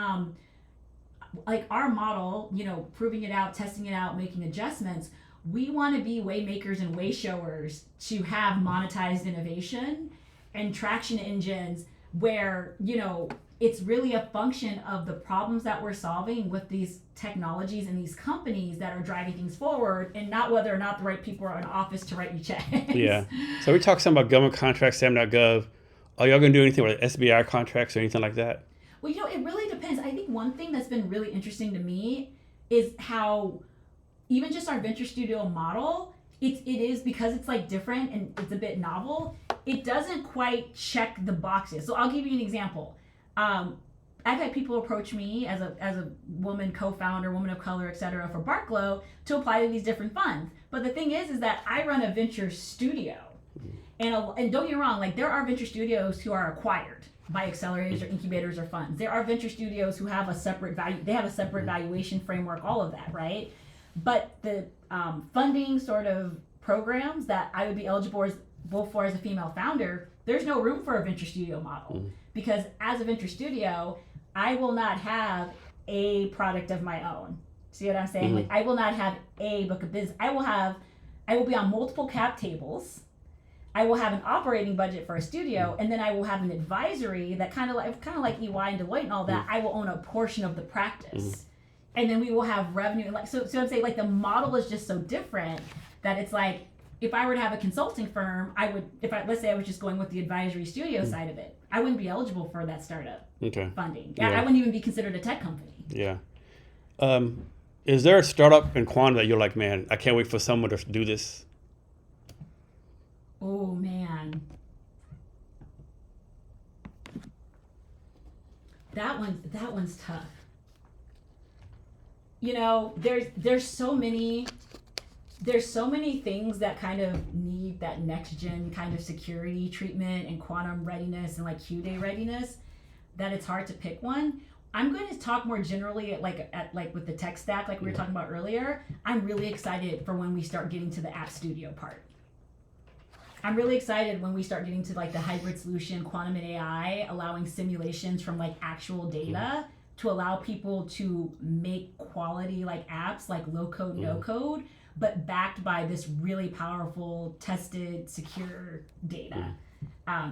like our model, proving it out, testing it out, making adjustments, we want to be way makers and way showers to have monetized innovation. and traction engines where, you know, it's really a function of the problems that we're solving with these technologies and these companies that are driving things forward, and not whether or not the right people are in office to write you checks. Yeah. So we talked some about government contracts, SAM.gov. Are y'all going to do anything with SBI contracts or anything like that? Well, you know, it really depends. I think one thing that's been really interesting to me is how even just our venture studio model, it is because it's like different and it's a bit novel, it doesn't quite check the boxes. So I'll give you an example. I've had people approach me as a woman co-founder, woman of color, etc., for Barclo to apply to these different funds. But the thing is that I run a venture studio, and don't get me wrong, like there are venture studios who are acquired by accelerators or incubators or funds. There are venture studios who have a separate value. They have a separate valuation framework, all of that, right? But the funding sort of programs that I would be eligible for as a female founder, there's no room for a venture studio model. Because as a venture studio, I will not have a product of my own. See what I'm saying? Like I will not have a book of business. I will be on multiple cap tables. I will have an operating budget for a studio, and then I will have an advisory that kind of like EY and Deloitte and all that. I will own a portion of the practice, and then we will have revenue. Like so I'm saying, like the model is just so different that it's like if I were to have a consulting firm, let's say I was just going with the advisory studio side of it, I wouldn't be eligible for that startup funding. Yeah. I wouldn't even be considered a tech company. Yeah. Is there a startup in quantum that you're like, man, I can't wait for someone to do this? Oh man, that one's tough. You know, there's so many things that kind of need that next gen kind of security treatment and quantum readiness and like Q-Day readiness that it's hard to pick one. I'm going to talk more generally at with the tech stack like we were talking about earlier. I'm really excited for when we start getting to the app studio part. I'm really excited when we start getting to like the hybrid solution, quantum and AI, allowing simulations from like actual data to allow people to make quality like apps, like low code, no code, but backed by this really powerful, tested, secure data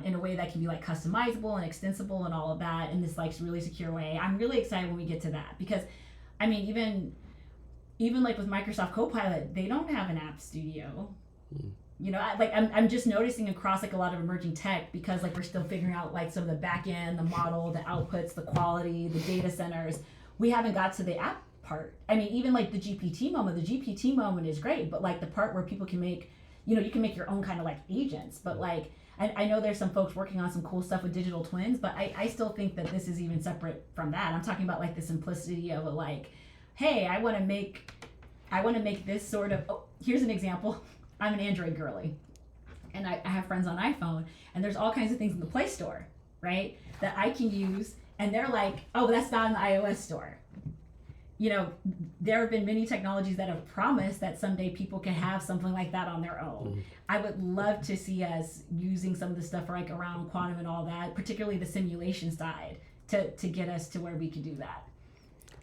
in a way that can be like customizable and extensible and all of that in this like really secure way. I'm really excited when we get to that because, I mean, even like with Microsoft Copilot, they don't have an app studio. You know, I'm just noticing across like a lot of emerging tech because like we're still figuring out like some of the back end, the model, the outputs, the quality, the data centers. We haven't got to the app part. I mean, even like the GPT moment is great, but like the part where people can make, you know, you can make your own kind of like agents. But like, I know there's some folks working on some cool stuff with digital twins, but I still think that this is even separate from that. I'm talking about like the simplicity of a like, hey, I want to make this sort of, here's an example. I'm an Android girly, and I have friends on iPhone, and there's all kinds of things in the Play Store, right, that I can use, and they're like, oh, that's not in the iOS store. You know, there have been many technologies that have promised that someday people can have something like that on their own. I would love to see us using some of the stuff like around quantum and all that, particularly the simulation side, to get us to where we can do that.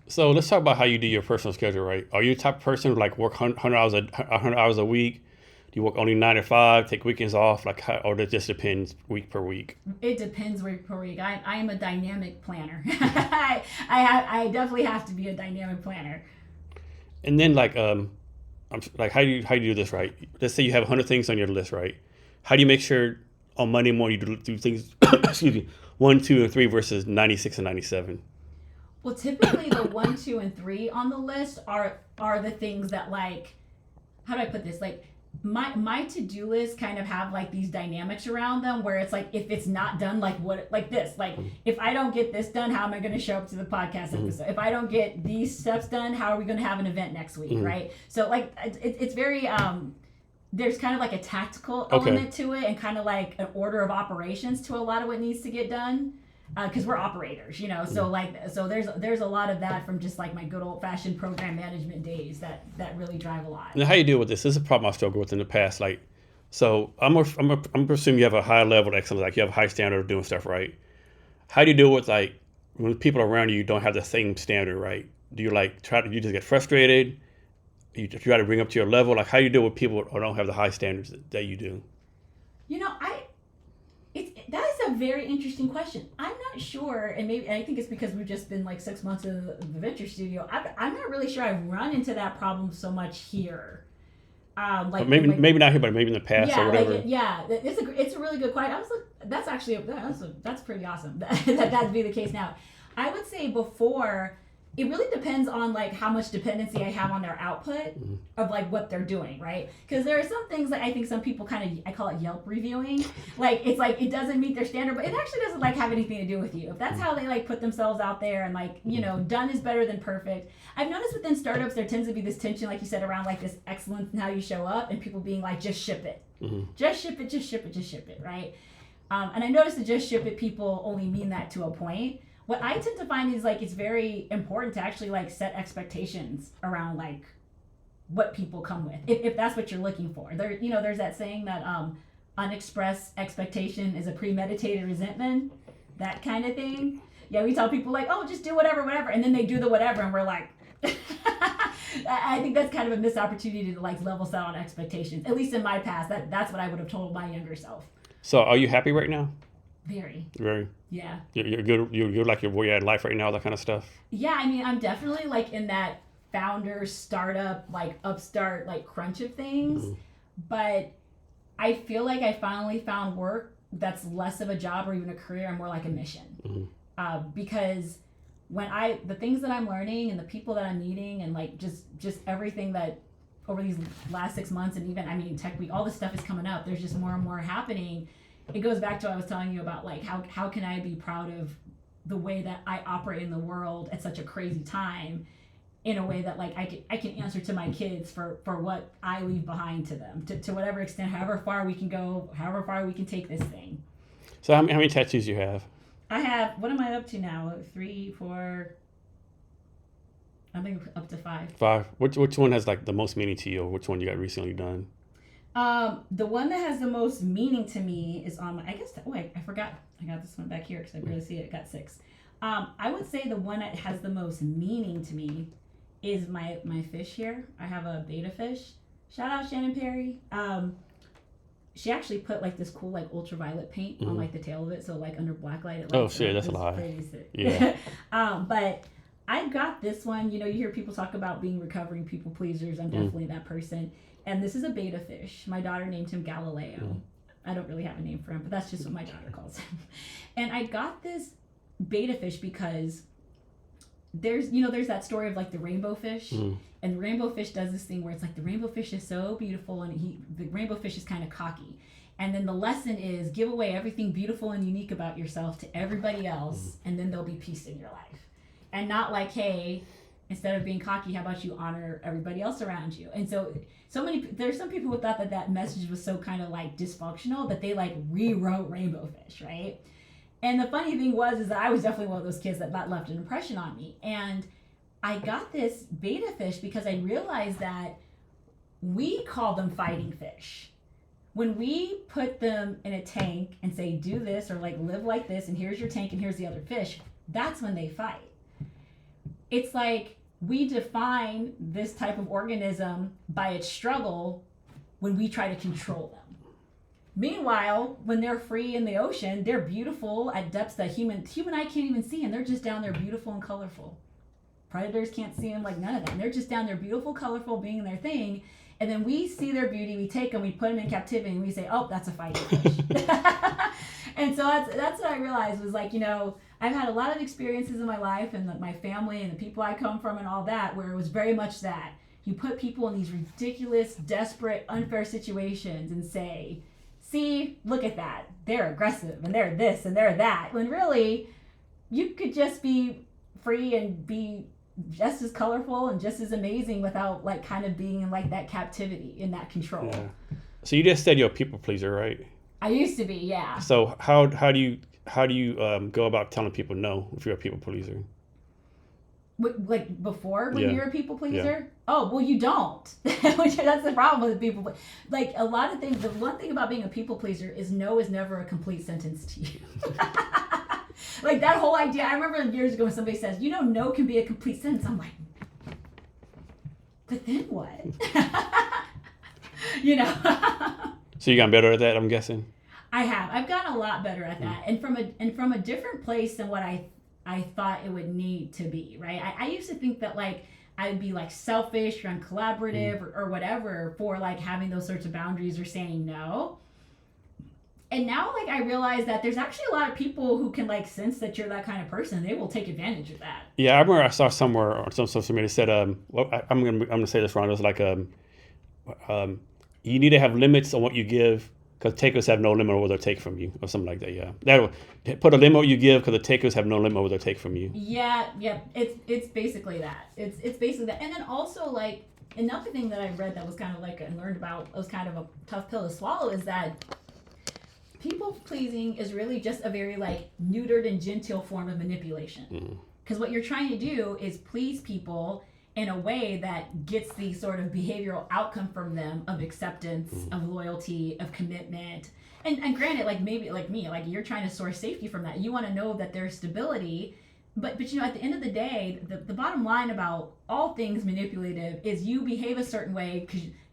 So let's talk about how you do your personal schedule, right? Are you the type of person who like work 100 hours a week? Do you work only 9 to 5, take weekends off, or that just depends week per week? It depends week per week. I am a dynamic planner. I definitely have to be a dynamic planner. And then like how do you do this, right? Let's say you have 100 things on your list, right? How do you make sure on Monday morning you do things, excuse me, 1, 2, and 3 versus 96 and 97? Well, typically the 1, 2, and 3 on the list are the things that like, how do I put this? Like my to-do list kind of have like these dynamics around them where it's like if it's not done like this, if I don't get this done, how am I going to show up to the podcast episode? If I don't get these steps done, how are we going to have an event next week, right? So like it's very there's kind of like a tactical element to it and kind of like an order of operations to a lot of what needs to get done. Because we're operators, you know, so there's a lot of that from just like my good old fashioned program management days that really drive a lot. Now, how you deal with this? This is a problem I struggled with in the past. Like, so I'm assuming you have a high level of excellence, like you have a high standard of doing stuff, right? How do you deal with like when people around you don't have the same standard, right? Do you like you just get frustrated? You try to bring up to your level? Like, how do you deal with people who don't have the high standards that you do? You know, very interesting question. I'm not sure, and maybe I think it's because we've just been like 6 months in the venture studio. I'm not really sure I've run into that problem so much here. But maybe not here, but maybe in the past or whatever. It's a really good question. That's actually that's pretty awesome that'd be the case now. I would say before, it really depends on like how much dependency I have on their output of like what they're doing, right? Because there are some things that I think some people I call it Yelp reviewing. Like it's like it doesn't meet their standard, but it actually doesn't like have anything to do with you. If that's how they like put themselves out there and like, you know, done is better than perfect. I've noticed within startups there tends to be this tension, like you said, around like this excellence in how you show up and people being like, just ship it. Just ship it, just ship it, just ship it, right? And I noticed that just ship it people only mean that to a point. What I tend to find is like it's very important to actually like set expectations around like what people come with, if that's what you're looking for. There's that saying that unexpressed expectation is a premeditated resentment, that kind of thing. Yeah, we tell people like, oh, just do whatever, and then they do the whatever, and we're like, I think that's kind of a missed opportunity to like level set on expectations. At least in my past, that's what I would have told my younger self. So, are you happy right now? Very. Yeah. You're good. You're like where you're at in life right now, that kind of stuff. Yeah, I mean, I'm definitely like in that founder startup, like upstart, like crunch of things. But I feel like I finally found work that's less of a job or even a career and more like a mission. Because the things that I'm learning and the people that I'm meeting and like just everything that over these last 6 months and even, I mean, tech week, all this stuff is coming up. There's just more and more happening. It goes back to what I was telling you about, like, how can I be proud of the way that I operate in the world at such a crazy time in a way that, like, I can answer to my kids for what I leave behind to them, to whatever extent, however far we can go, however far we can take this thing. So how many tattoos do you have? I have, what am I up to now? 3, 4, I think up to 5. 5. Which one has, like, the most meaning to you, or which one you got recently done? The one that has the most meaning to me is on I forgot. I got this one back here because I barely see it. It got 6. I would say the one that has the most meaning to me is my fish here. I have a beta fish. Shout out Shannon Perry. She actually put like this cool like ultraviolet paint on like the tail of it, so like under black light it lights that's a lie. Pretty sick. Yeah. But I got this one. You know, you hear people talk about being recovering people pleasers. I'm definitely that person. And this is a beta fish. My daughter named him Galileo. I don't really have a name for him, but that's just what my daughter calls him. And I got this beta fish because there's that story of like the rainbow fish. And the rainbow fish does this thing where it's like the rainbow fish is so beautiful and the rainbow fish is kind of cocky. And then the lesson is give away everything beautiful and unique about yourself to everybody else, and then there'll be peace in your life. And not like, hey, instead of being cocky, how about you honor everybody else around you? And there's some people who thought that message was so kind of like dysfunctional that they like rewrote Rainbow Fish, right? And the funny thing is that I was definitely one of those kids that left an impression on me. And I got this beta fish because I realized that we call them fighting fish. When we put them in a tank and say, do this or like live like this, and here's your tank and here's the other fish, that's when they fight. It's like we define this type of organism by its struggle when we try to control them. Meanwhile, when they're free in the ocean, they're beautiful at depths that human eye can't even see, and they're just down there beautiful and colorful. Predators can't see them, like none of them. They're just down there beautiful, colorful, being their thing. And then we see their beauty, we take them, we put them in captivity, and we say, oh, that's a fighting fish. And so that's what I realized was like, you know, I've had a lot of experiences in my life and my family and the people I come from and all that, where it was very much that. You put people in these ridiculous, desperate, unfair situations and say, see, look at that. They're aggressive and they're this and they're that. When really, you could just be free and be just as colorful and just as amazing without like kind of being in like that captivity, in that control. Yeah. So you just said you're a people pleaser, right? I used to be, yeah. So how do you go about telling people no if you're a people pleaser? Like before, when you're a people pleaser? Yeah. Oh, well, you don't. That's the problem with people. Like a lot of things, the one thing about being a people pleaser is no is never a complete sentence to you. Like that whole idea, I remember years ago when somebody says, you know, no can be a complete sentence. I'm like, but then what? You know? So you got better at that, I'm guessing? I've gotten a lot better at that, and from a different place than what I thought it would need to be. Right. I used to think that like I'd be like selfish or uncollaborative or whatever for like having those sorts of boundaries or saying no. And now like I realize that there's actually a lot of people who can like sense that you're that kind of person. They will take advantage of that. Yeah, I remember I saw somewhere on some social media said, well, I'm gonna say this wrong. It was like, you need to have limits on what you give because takers have no limit on what they'll take from you, or something like that. Yeah, that put a limit on what you give because the takers have no limit on what they'll take from you. Yeah. It's basically that. It's basically that. And then also like another thing that I read that was kind of like and learned about was kind of a tough pill to swallow is that people pleasing is really just a very like neutered and genteel form of manipulation. Because what you're trying to do is please people in a way that gets the sort of behavioral outcome from them of acceptance, of loyalty, of commitment. And granted, like maybe like me, like you're trying to source safety from that. You want to know that there's stability. But you know, at the end of the day, the bottom line about all things manipulative is you behave a certain way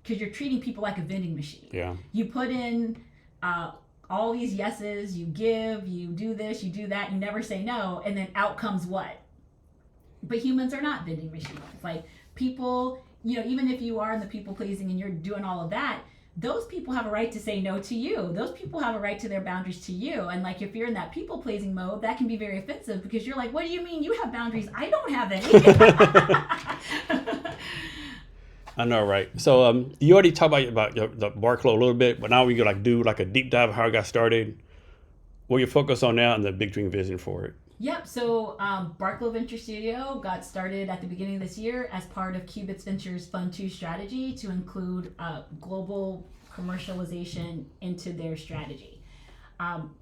because you're treating people like a vending machine. Yeah. You put in all these yeses, you give, you do this, you do that, you never say no, and then out comes what? But humans are not vending machines. Like people, you know, even if you are in the people pleasing and you're doing all of that, those people have a right to say no to you. Those people have a right to their boundaries to you. And like if you're in that people pleasing mode, that can be very offensive because you're like, what do you mean you have boundaries? I don't have any. I know, right? So you already talked about the Barclo a little bit, but now we could like do like a deep dive of how it got started. What you focus on now and the big dream vision for it. Yep. So Barclo Ventures Studio got started at the beginning of this year as part of TEDx Ventures Fund 2 strategy to include global commercialization into their strategy.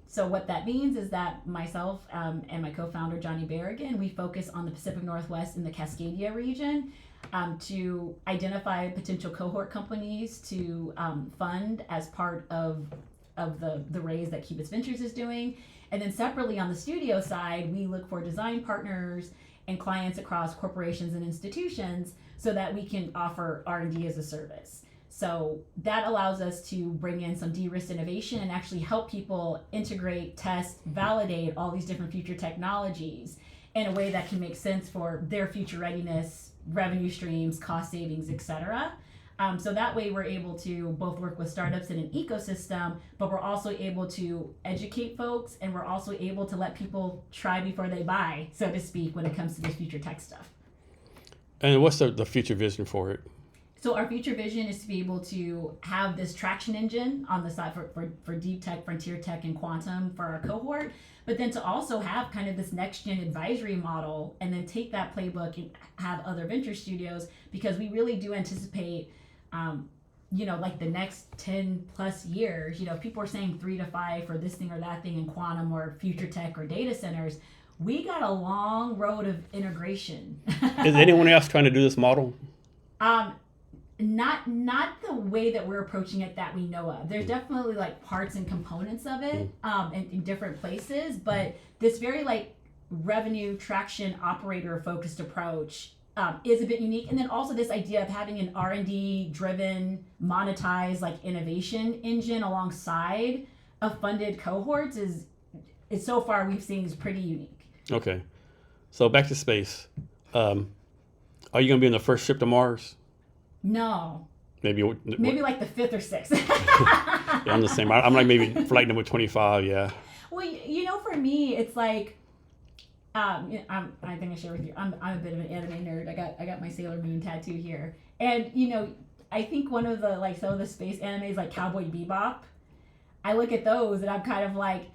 So what that means is that myself and my co-founder Johnny Berrigan, we focus on the Pacific Northwest and the Cascadia region to identify potential cohort companies to fund as part of the raise that TEDx Ventures is doing. And then separately on the studio side, we look for design partners and clients across corporations and institutions so that we can offer R&D as a service. So that allows us to bring in some de-risk innovation and actually help people integrate, test, validate all these different future technologies in a way that can make sense for their future readiness, revenue streams, cost savings, etc. So that way we're able to both work with startups in an ecosystem, but we're also able to educate folks and we're also able to let people try before they buy, so to speak, when it comes to this future tech stuff. And what's the future vision for it? So our future vision is to be able to have this traction engine on the side for deep tech, frontier tech, and quantum for our cohort, but then to also have kind of this next gen advisory model and then take that playbook and have other venture studios, because we really do anticipate you know, like the next 10 plus years, you know, if people are saying 3 to 5 for this thing or that thing in quantum or future tech or data centers, we got a long road of integration. Is anyone else trying to do this model? Not the way that we're approaching it that we know of. There's definitely like parts and components of it in different places, but this very like revenue traction operator focused approach is a bit unique. And then also this idea of having an R&D driven, monetized like innovation engine alongside of funded cohorts is so far we've seen is pretty unique. Okay. So back to space. Are you going to be in the first ship to Mars? No. Maybe like the 5th or 6th. Yeah, I'm the same. I'm like maybe flight number 25, yeah. Well, you know, for me, it's like, I think I share with you, I'm a bit of an anime nerd. I got my Sailor Moon tattoo here. And, you know, I think one of the, like, some of the space animes, like Cowboy Bebop, I look at those and I'm kind of like,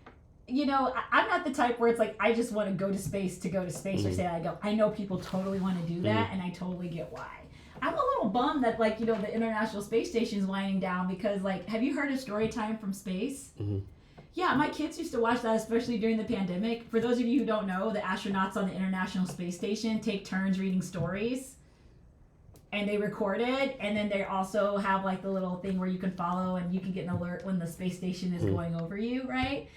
you know, I'm not the type where it's like, I just want to go to space or say I go. I know people totally want to do that, and I totally get why. I'm a little bummed that, like, you know, the International Space Station is winding down because, like, have you heard of Storytime from Space? Mm-hmm. Yeah, my kids used to watch that, especially during the pandemic. For those of you who don't know, the astronauts on the International Space Station take turns reading stories, and they record it, and then they also have, like, the little thing where you can follow and you can get an alert when the space station is going over you, right?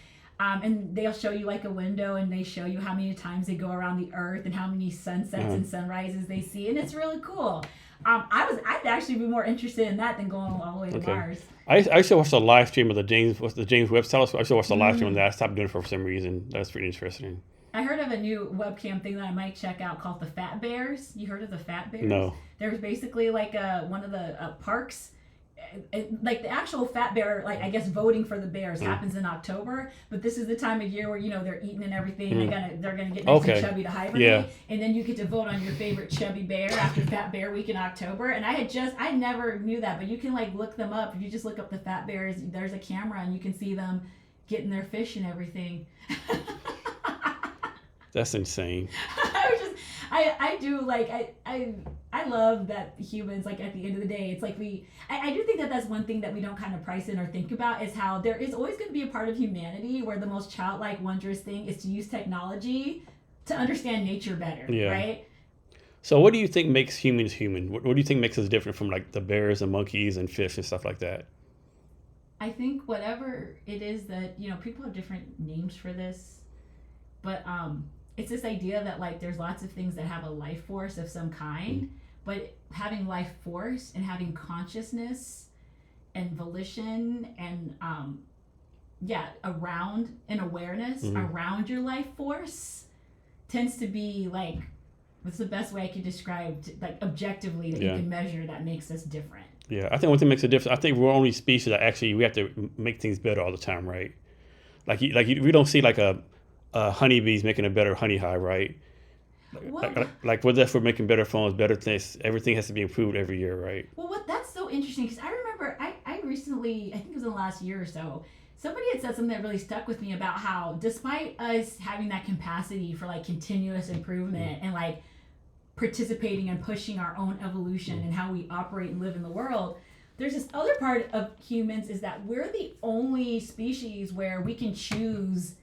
And they'll show you like a window, and they show you how many times they go around the earth and how many sunsets and sunrises they see, and it's really cool. I'd actually be more interested in that than going all the way to Mars. I used to watch the live stream of the James Webb Telescope. I used to watch the live stream of that. I stopped doing it for some reason. That's pretty interesting. I heard of a new webcam thing that I might check out called the Fat Bears. You heard of the Fat Bears? No. There's basically like one of the parks. Like the actual fat bear, like I guess voting for the bears happens in October, but this is the time of year where they're eating and everything. They're gonna get nice and chubby to hibernate, and then you get to vote on your favorite chubby bear after Fat Bear Week in October. And I never knew that, but you can like look them up. If you just look up the fat bears, there's a camera and you can see them getting their fish and everything. That's insane. I love that humans, like at the end of the day, it's like I do think that that's one thing that we don't kind of price in or think about, is how there is always going to be a part of humanity where the most childlike, wondrous thing is to use technology to understand nature better, right? So what do you think makes humans human? What do you think makes us different from like the bears and monkeys and fish and stuff like that? I think whatever it is that, people have different names for this, but it's this idea that like there's lots of things that have a life force of some kind, but having life force and having consciousness and volition and around an awareness around your life force tends to be like, what's the best way I could describe like objectively that you can measure that makes us different? Yeah, I think one thing makes a difference. I think we're only species that actually we have to make things better all the time, right? We don't see like a honeybees making a better honey hive, right? Like whether that's for making better phones, better things, everything has to be improved every year, right? Well, that's so interesting, because I remember I recently, I think it was in the last year or so, somebody had said something that really stuck with me about how despite us having that capacity for like continuous improvement and like participating and pushing our own evolution and how we operate and live in the world, there's this other part of humans is that we're the only species where we can choose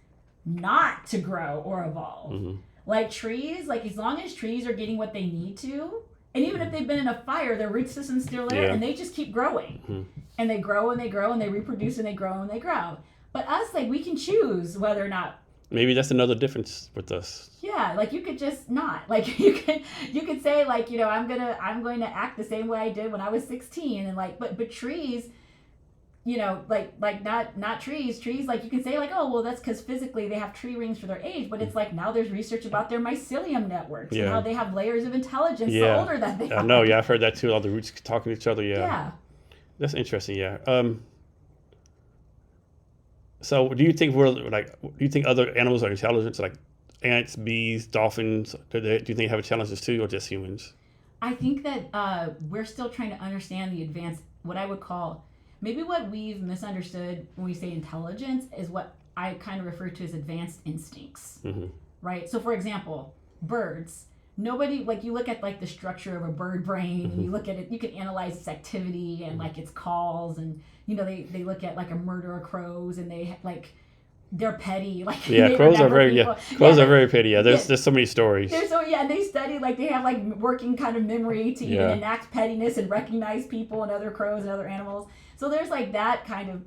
not to grow or evolve. Like trees, like as long as trees are getting what they need to, and even if they've been in a fire, their root system's still there and they just keep growing. And they grow and they grow and they reproduce and they grow and they grow. But us, like we can choose whether or not. Maybe that's another difference with us. Yeah, like you could just not. Like you could say like, I'm going to act the same way I did when I was 16, and like but trees, like not trees, like you can say like, oh, well, that's because physically they have tree rings for their age, but it's like now there's research about their mycelium networks and how they have layers of intelligence the older that they are. I know, I've heard that too, all the roots talking to each other, Yeah. That's interesting, So do you think other animals are intelligent, like ants, bees, dolphins? Do you think they have challenges too, or just humans? I think that we're still trying to understand the advanced, what I would call, maybe what we've misunderstood when we say intelligence is what I kind of refer to as advanced instincts, right? So for example, birds, nobody, like you look at like the structure of a bird brain and you look at it, you can analyze its activity and like its calls, and they look at like a murder of crows, and they like, they're petty. Like crows are very are very petty. There's so many stories. They study, like they have like working kind of memory to even enact pettiness and recognize people and other crows and other animals. So there's like that kind of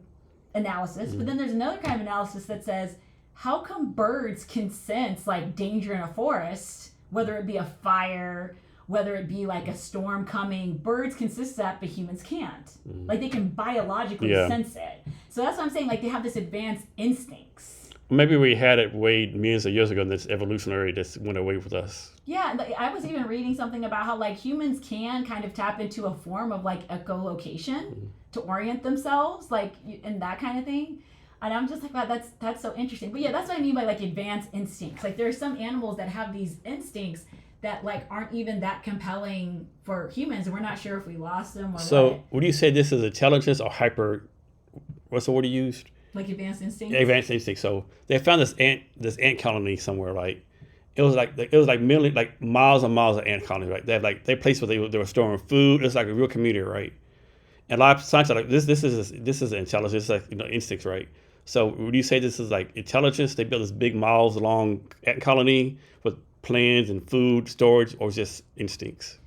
analysis, but then there's another kind of analysis that says, how come birds can sense like danger in a forest, whether it be a fire, whether it be like a storm coming? Birds can sense that, but humans can't. Like they can biologically sense it. So that's what I'm saying, like they have this advanced instincts. Maybe we had it way millions of years ago, and this evolutionary just went away with us. Yeah, I was even reading something about how like humans can kind of tap into a form of like echolocation to orient themselves, like, and that kind of thing. And I'm just like, wow, that's so interesting. But yeah, that's what I mean by like advanced instincts. Like there are some animals that have these instincts that like aren't even that compelling for humans, and we're not sure if we lost them or so. Would you say this is intelligence or hyper? What's the word you used? Like advanced instinct. Advanced instinct. So they found this ant colony somewhere. Like it was like miles and miles of ant colonies. Right. They have they place where they were storing food. It's like a real community, right? And a lot of science are like this is intelligence. It's like instincts, right? So would you say this is like intelligence? They built this big miles long ant colony with plans and food storage, or just instincts?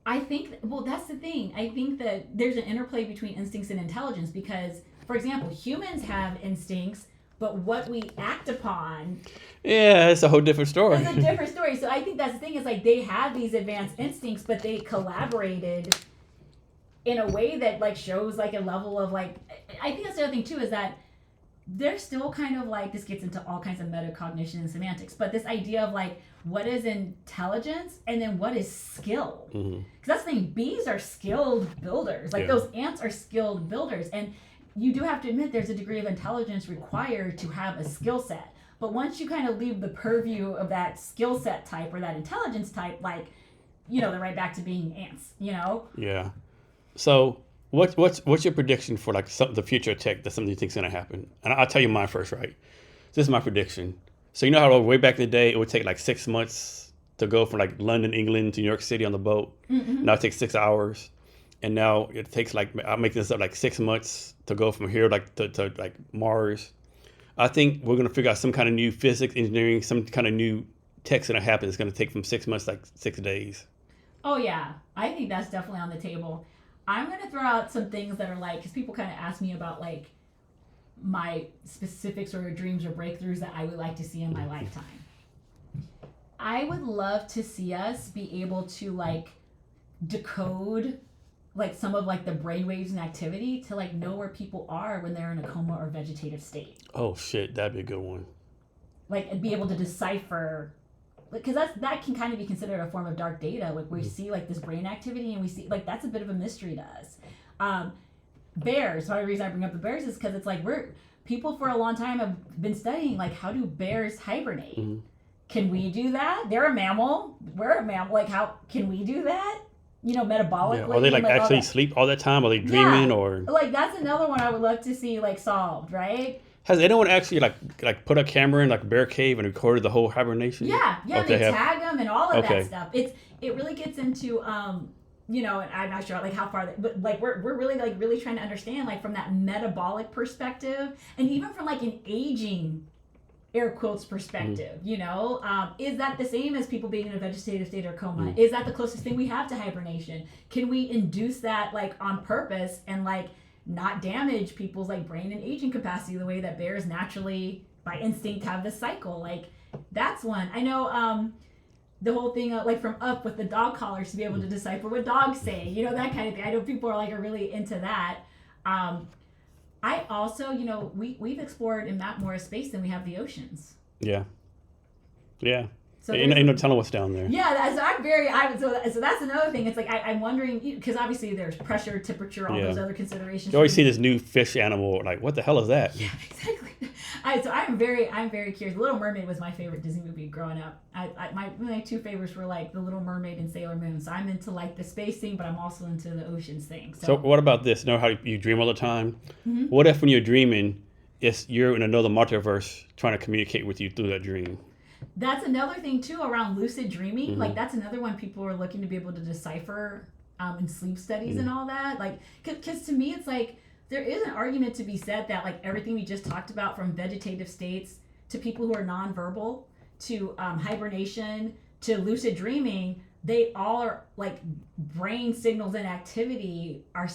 I think, well, that's the thing. I think that there's an interplay between instincts and intelligence because, for example, humans have instincts, but what we act upon Yeah, it's a whole different story. is a different story. So I think that's the thing, is like they have these advanced instincts, but they collaborated in a way that like shows like a level of like, I think that's the other thing too, is that they're still kind of like, this gets into all kinds of metacognition and semantics, but this idea of like, what is intelligence and then what is skill? Because that's the thing, bees are skilled builders. Like those ants are skilled builders. And you do have to admit there's a degree of intelligence required to have a skill set. But once you kind of leave the purview of that skill set type or that intelligence type, like, you know, they're right back to being ants, you know? Yeah. So what's your prediction for like the future of tech, that's something you think is going to happen? And I'll tell you mine first, right? This is my prediction. So you know how way back in the day, it would take like 6 months to go from like London, England to New York City on the boat. Now it takes 6 hours. And now it takes like, I'm making this up, like 6 months to go from here like to like Mars. I think we're going to figure out some kind of new physics, engineering, some kind of new tech's going to happen. It's going to take from 6 months, like 6 days. Oh yeah, I think that's definitely on the table. I'm going to throw out some things that are like, because people kind of ask me about like my specific sort of dreams or breakthroughs that I would like to see in my lifetime. I would love to see us be able to like decode like some of like the brainwaves and activity to like know where people are when they're in a coma or vegetative state. Oh shit, that'd be a good one. Like, and be able to decipher, because that can kind of be considered a form of dark data. Like we see like this brain activity and we see like that's a bit of a mystery to us. Bears. The only reason I bring up the bears is because it's like people for a long time have been studying like how do bears hibernate? Can we do that? They're a mammal. We're a mammal. Like how can we do that? You know, metabolically. Yeah. Are they like actually sleep all that time? Are they dreaming or? Like that's another one I would love to see like solved, right? Has anyone actually like put a camera in like a bear cave and recorded the whole hibernation? Yeah, they tag them and all of that stuff. It really gets into you know, and I'm not sure like how far, but like we're really trying to understand like from that metabolic perspective and even from like an aging air quotes perspective, you know, is that the same as people being in a vegetative state or coma? Is that the closest thing we have to hibernation? Can we induce that like on purpose and like not damage people's like brain and aging capacity the way that bears naturally by instinct have this cycle? Like that's one. I know the whole thing like from Up with the dog collars to be able to decipher what dogs say, you know, that kind of thing. I know people are really into that. I also, you know, we've explored and mapped more of space than we have the oceans. Yeah. So ain't no telling what's down there. Yeah, so that's another thing. It's like I'm wondering, because obviously there's pressure, temperature, all those other considerations. You always see this new fish animal, like what the hell is that? Yeah, exactly. So I'm very curious. Little Mermaid was my favorite Disney movie growing up. My two favorites were like The Little Mermaid and Sailor Moon. So I'm into like the space thing, but I'm also into the oceans thing. So what about this? You know how you dream all the time? What if when you're dreaming, you're in another multiverse trying to communicate with you through that dream? That's another thing too around lucid dreaming. Like that's another one people are looking to be able to decipher in sleep studies and all that. Like, because to me it's like there is an argument to be said that like everything we just talked about, from vegetative states to people who are nonverbal to hibernation to lucid dreaming, they all are like brain signals and activity are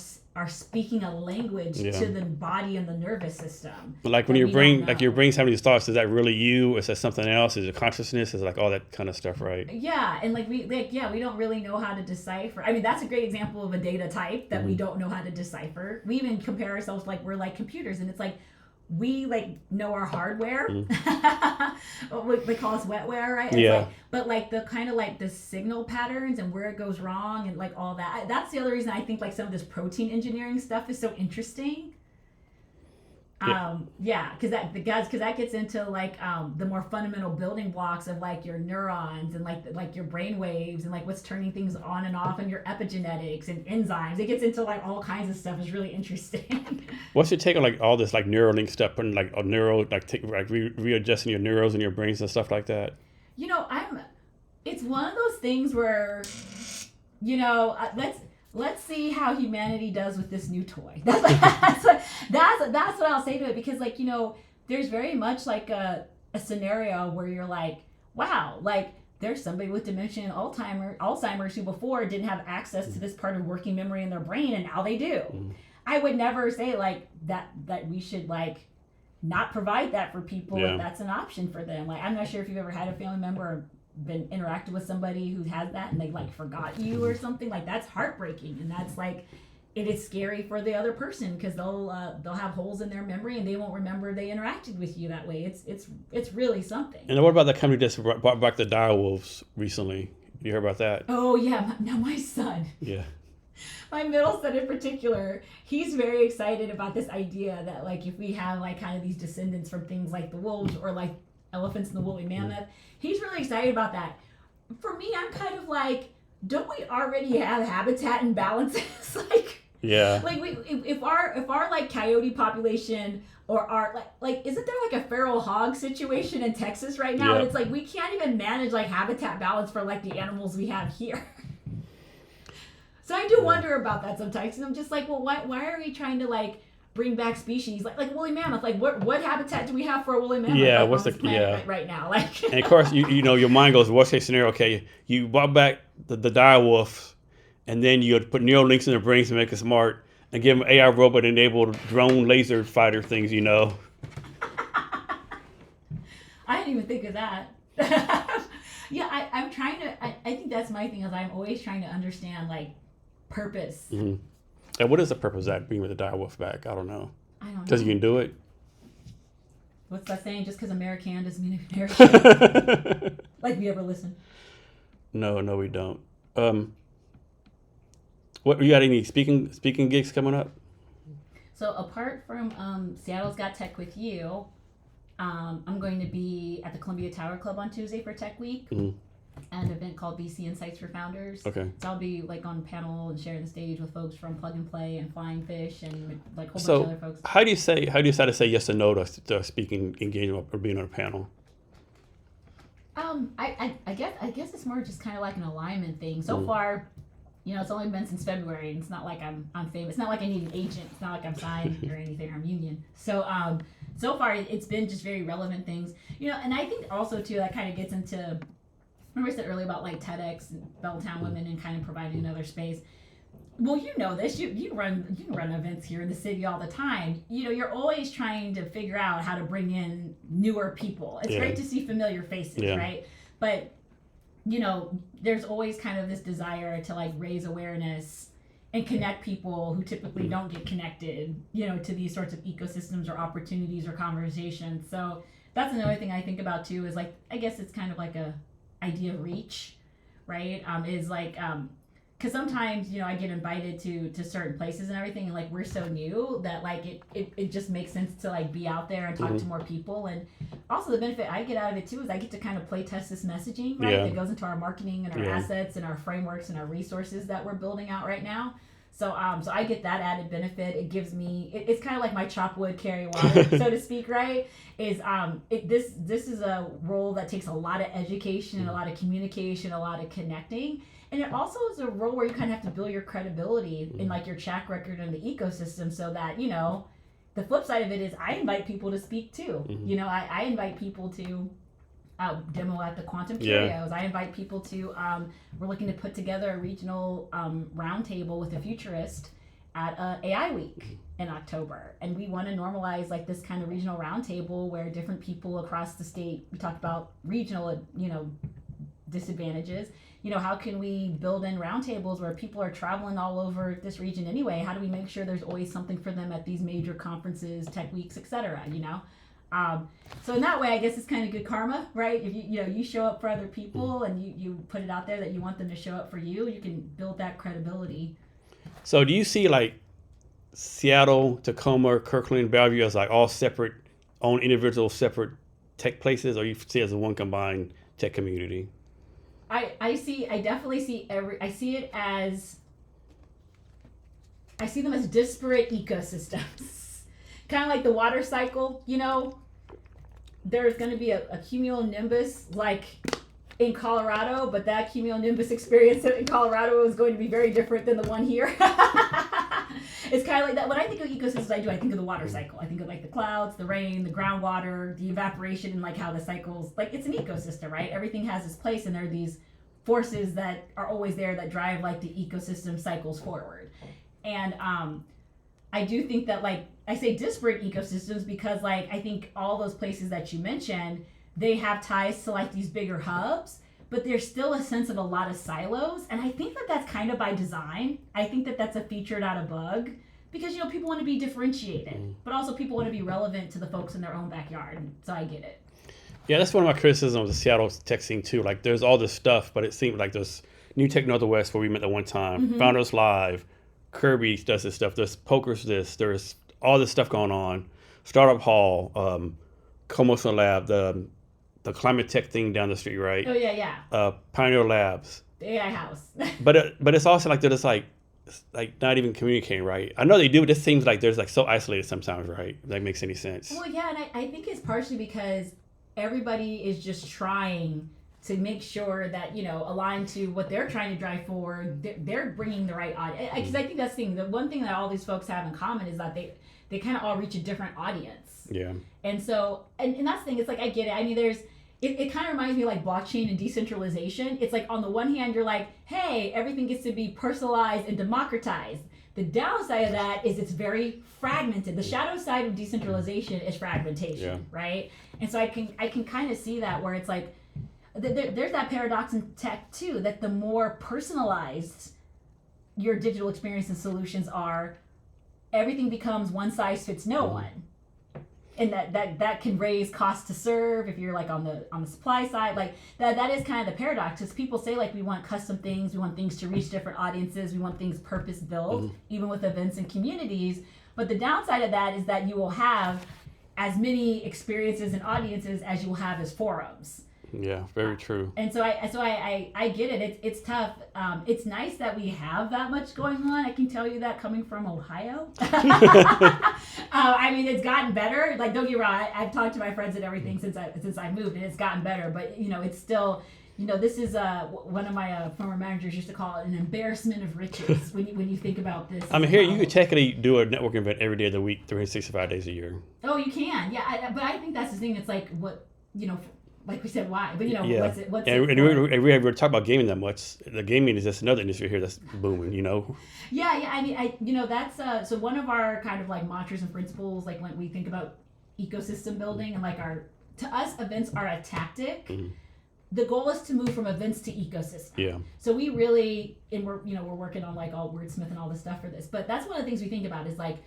speaking a language to the body and the nervous system. Like when your brain's having these thoughts, is that really you? Is that something else? Is it consciousness? Is it like all that kind of stuff, right? Yeah, and we don't really know how to decipher. I mean, that's a great example of a data type that we don't know how to decipher. We even compare ourselves like we're like computers, and it's like we like know our hardware. They call us wetware, right? Yeah. Like, but like the kind of like the signal patterns and where it goes wrong and like all that. That's the other reason I think like some of this protein engineering stuff is so interesting. Because that gets into like the more fundamental building blocks of like your neurons and like your brain waves and like what's turning things on and off and your epigenetics and enzymes. It gets into like all kinds of stuff. It's really interesting. What's your take on like all this like Neuralink stuff and like a neural readjusting your neurons in your brains and stuff like that? You know, it's one of those things where, you know, let's see how humanity does with this new toy. That's what I'll say to it, because like, you know, there's very much like a scenario where you're like, wow, like there's somebody with dementia and Alzheimer's who before didn't have access to this part of working memory in their brain, and now they do. I would never say like that we should like not provide that for people Yeah. if that's an option for them. Like, I'm not sure if you've ever had a family member or been interacted with somebody who has that and they like forgot you or something. Like, that's heartbreaking, and that's like, it is scary for the other person because they'll have holes in their memory and they won't remember they interacted with you that way. It's really something. And what about the company that's brought back the dire wolves recently? You heard about that? Oh yeah, now my son, Yeah. my middle son in particular, he's very excited about this idea that like if we have like kind of these descendants from things like the wolves or like elephants and the woolly mammoth, he's really excited about that. For me, I'm kind of like, don't we already have habitat imbalances? Yeah. Like if our like coyote population or our like isn't there like a feral hog situation in Texas right now? Yeah. And it's like we can't even manage like habitat balance for like the animals we have here. So I do wonder about that sometimes. And I'm just like, well, why are we trying to like bring back species like woolly mammoth? Like what habitat do we have for a woolly mammoth? Yeah, like, what's on the this planet right now? Like, and of course you know your mind goes worst case scenario. Okay, you brought back the dire wolf. And then you put neural links in their brains to make it smart and give them AI robot enabled drone laser fighter things, you know. I didn't even think of that. Yeah, I'm trying to, I think that's my thing is I'm always trying to understand like purpose. Mm-hmm. And what is the purpose of that being with the dire wolf back? I don't know. I don't know. Because you can do it. What's that saying? Just because American doesn't mean American. Like we ever listen? No, we don't. What you got any speaking gigs coming up? So apart from Seattle's Got Tech with You, I'm going to be at the Columbia Tower Club on Tuesday for Tech Week, an event called VC Insights for Founders. Okay. So I'll be like on panel and sharing the stage with folks from Plug and Play and Flying Fish and like a whole bunch of other folks. How do you decide to say yes or no to speaking engagement or being on a panel? I guess it's more just kind of like an alignment thing. So far, you know, it's only been since February, and it's not like I'm famous. It's not like I need an agent. It's not like I'm signed or anything. I'm union. So so far it's been just very relevant things, you know. And I think also too that kind of gets into, remember I said earlier about like TEDx and Belltown Women and kind of providing another space. Well, you know this. You can run events here in the city all the time. You know, you're always trying to figure out how to bring in newer people. It's great to see familiar faces, right? But you know, there's always kind of this desire to like raise awareness and connect people who typically don't get connected, you know, to these sorts of ecosystems or opportunities or conversations. So that's another thing I think about too, is like, I guess it's kind of like a idea of reach, right? Is like, because sometimes, you know, I get invited to certain places and everything, and like we're so new that like it just makes sense to like be out there and talk to more people. And also the benefit I get out of it too is I get to kind of play test this messaging, right? That goes into our marketing and our assets and our frameworks and our resources that we're building out right now. So so I get that added benefit. It gives me it's kind of like my chop wood, carry water, so to speak, right? Is this is a role that takes a lot of education and a lot of communication, a lot of connecting. And it also is a role where you kind of have to build your credibility in like your track record in the ecosystem, so that, you know, the flip side of it is I invite people to speak too. You know, I invite people to demo at the Quantum Curios. I invite people to, we're looking to put together a regional roundtable with a futurist at AI Week in October. And we want to normalize like this kind of regional roundtable where different people across the state, we talk about regional, you know, disadvantages. You know, how can we build in roundtables where people are traveling all over this region anyway? How do we make sure there's always something for them at these major conferences, tech weeks, etc., you know? So in that way, I guess it's kind of good karma, right? If you show up for other people and you put it out there that you want them to show up for you, you can build that credibility. So do you see like Seattle, Tacoma, Kirkland, Bellevue as like all separate, own individual separate tech places, or you see it as a one combined tech community? I definitely see I see them as disparate ecosystems. Kind of like the water cycle, you know, there's going to be a cumulonimbus like in Colorado, but that cumulonimbus experience in Colorado is going to be very different than the one here. It's kind of like that. When I think of ecosystems, I think of the water cycle. I think of like the clouds, the rain, the groundwater, the evaporation, and like how the cycles, like it's an ecosystem, right? Everything has its place, and there are these forces that are always there that drive like the ecosystem cycles forward. And I do think that like I say disparate ecosystems because like I think all those places that you mentioned, they have ties to like these bigger hubs, but there's still a sense of a lot of silos, and I think that that's kind of by design. I think that that's a feature, not a bug, because people want to be differentiated, but also people want to be relevant to the folks in their own backyard. So I get it. Yeah, that's one of my criticisms of the Seattle tech scene too. Like, there's all this stuff, but it seems like there's New Tech Northwest where we met at one time, Founders Live, Kirby does this stuff. There's Poker's this. There's all this stuff going on. Startup Hall, Co-Motion Lab, the climate tech thing down the street, right? Oh yeah. Pioneer Labs. The AI house. but it's also like they're just like not even communicating, right? I know they do, but it seems like there's like so isolated sometimes, right? If that makes any sense. Well, yeah, and I think it's partially because everybody is just trying to make sure that align to what they're trying to drive for. They're bringing the right audience, because I think that's the thing. The one thing that all these folks have in common is that they kind of all reach a different audience. Yeah. And so and that's the thing. It's like I get it. I mean, it kind of reminds me of like blockchain and decentralization. It's like on the one hand you're like, hey, everything gets to be personalized and democratized. The downside of that is it's very fragmented. The shadow side of decentralization is fragmentation, right? And so I can kind of see that where it's like there's that paradox in tech too, that the more personalized your digital experience and solutions are, everything becomes one size fits no one. And that can raise cost to serve if you're like on the supply side. Like that is kind of the paradox, because people say like we want custom things, we want things to reach different audiences, we want things purpose built, even with events and communities. But the downside of that is that you will have as many experiences and audiences as you will have as forums. Yeah, very true. And so I get it. It's tough. It's nice that we have that much going on. I can tell you that coming from Ohio. I mean, it's gotten better. Like, don't get me wrong. I've talked to my friends and everything since I moved, and it's gotten better. But it's still, this is one of my former managers used to call it an embarrassment of riches when you think about this. I mean, here you could technically do a networking event every day of the week, 365 days a year. Oh, you can. Yeah, but I think that's the thing. It's like what like we said, why? But what's and we ever talk about gaming that much. The gaming is just another industry here that's booming. Yeah. I mean, that's so one of our kind of like mantras and principles. Like when we think about ecosystem building, and like to us, events are a tactic. The goal is to move from events to ecosystem. Yeah. So we really, and we're working on like all wordsmith and all this stuff for this. But that's one of the things we think about is like,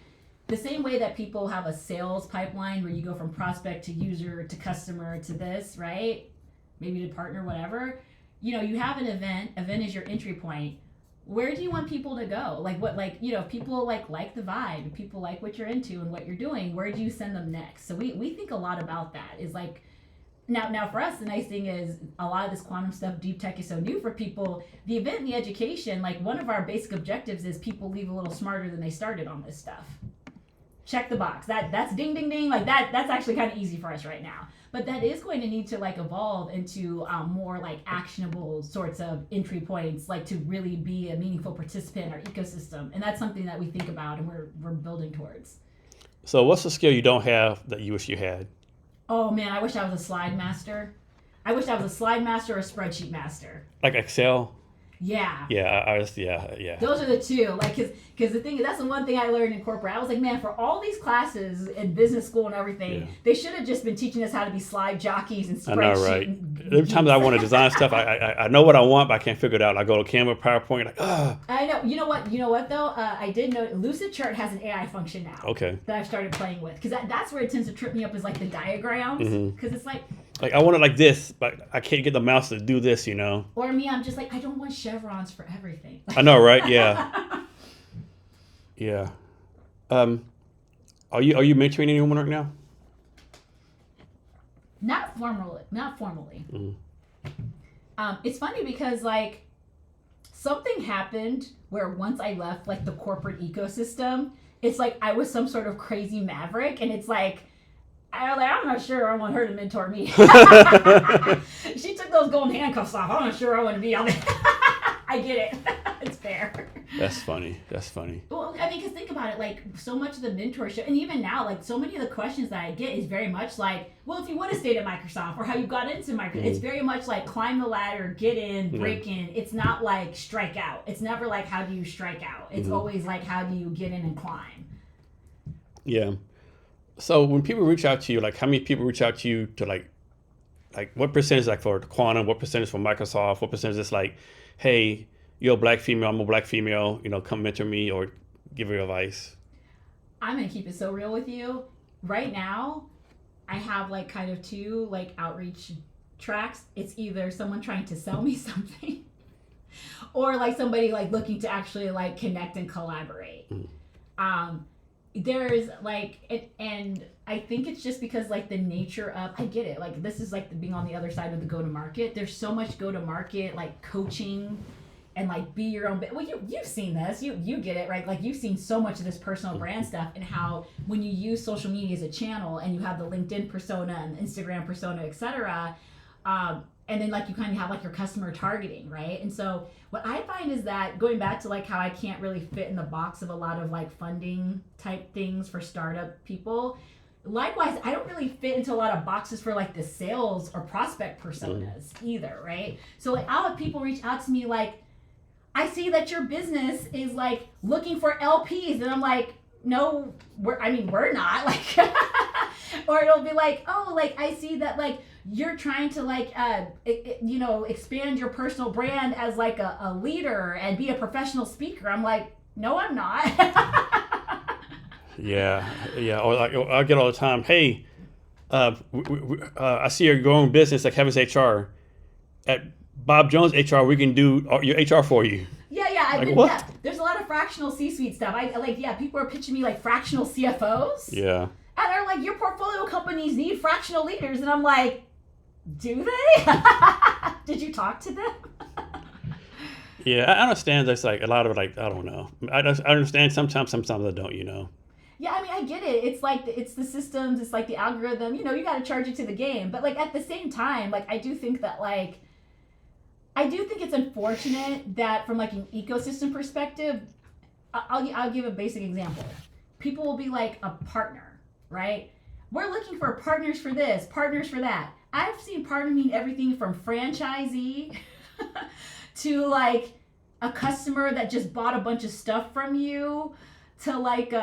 the same way that people have a sales pipeline where you go from prospect to user to customer to this, right? Maybe to partner, whatever. You have an event. Event is your entry point. Where do you want people to go? Like what, like, if people like the vibe, people like what you're into and what you're doing, where do you send them next? So we think a lot about that. Is like, now for us, the nice thing is a lot of this quantum stuff, deep tech is so new for people. The event and the education, like one of our basic objectives is people leave a little smarter than they started on this stuff. Check the box. That's ding, ding, ding. Like that's actually kind of easy for us right now. But that is going to need to like evolve into more like actionable sorts of entry points, like to really be a meaningful participant in our ecosystem. And that's something that we think about and we're building towards. So what's the skill you don't have that you wish you had? Oh man, I wish I was a slide master. I wish I was a slide master or a spreadsheet master. Like Excel? Yeah. Yeah. Those are the two. Like, because the thing is, that's the one thing I learned in corporate. I was like, man, for all these classes in business school and everything, they should have just been teaching us how to be slide jockeys and spreadsheet. I know, right? Every time that I want to design stuff, I know what I want, but I can't figure it out. I go to Canva, PowerPoint, like, I know. You know what though? I did know Lucid Chart has an AI function now. Okay. That I've started playing with, because that's where it tends to trip me up is like the diagrams, because it's like I want it like this, but I can't get the mouse to do this, Or me, I'm just like, I don't want chevrons for everything. I know, right? Yeah. Yeah. Are you mentoring anyone right now? Not formally. It's funny because like something happened where once I left like the corporate ecosystem, it's like I was some sort of crazy maverick, and it's like I'm not sure I want her to mentor me. She took those golden handcuffs off. I'm not sure I want to be on it. I get it. It's fair. That's funny. Well, I mean, because think about it, like so much of the mentorship, and even now, like so many of the questions that I get is very much like, well, if you would have stayed at Microsoft or how you got into Microsoft, it's very much like climb the ladder, get in, break in. It's not like strike out. It's never like how do you strike out. It's always like how do you get in and climb. Yeah. So when people reach out to you, like how many people reach out to you to like what percentage like for Quantum, what percentage for Microsoft, what percentage is like, hey, you're a black female, I'm a black female, come mentor me or give me advice. I'm gonna keep it so real with you. Right now, I have like kind of two like outreach tracks. It's either someone trying to sell me something or like somebody like looking to actually like connect and collaborate. Um, there's like and I think it's just because like the nature of I get it. Like this is like being on the other side of the go to market. There's so much go to market like coaching and like be your own. Well, you've seen this. You get it, right? Like you've seen so much of this personal brand stuff and how when you use social media as a channel and you have the LinkedIn persona and Instagram persona, etc. And then like you kind of have like your customer targeting, right? And so what I find is that going back to like how I can't really fit in the box of a lot of like funding type things for startup people. Likewise, I don't really fit into a lot of boxes for like the sales or prospect personas either, right? So like I'll have people reach out to me like, I see that your business is like looking for LPs, and I'm like, no, we're not like, or it'll be like, oh, like I see that like you're trying to like, expand your personal brand as like a leader and be a professional speaker. I'm like, no, I'm not. Yeah. Or like I get all the time, hey, I see you're growing business like Heaven's HR. At Bob Jones HR, we can do your HR for you. Yeah. There's a lot of fractional C-suite stuff. People are pitching me like fractional CFOs. Yeah. And they're like, your portfolio companies need fractional leaders. And I'm like, do they? Did you talk to them? Yeah, I understand there's like a lot of like, I don't know. I understand sometimes I don't. Yeah, I mean, I get it. It's like, it's the systems, it's like the algorithm, you got to charge it to the game. But like at the same time, like I do think it's unfortunate that from like an ecosystem perspective, I'll give a basic example. People will be like a partner, right? We're looking for partners for this, partners for that. I've seen partner mean everything from franchisee to like a customer that just bought a bunch of stuff from you to like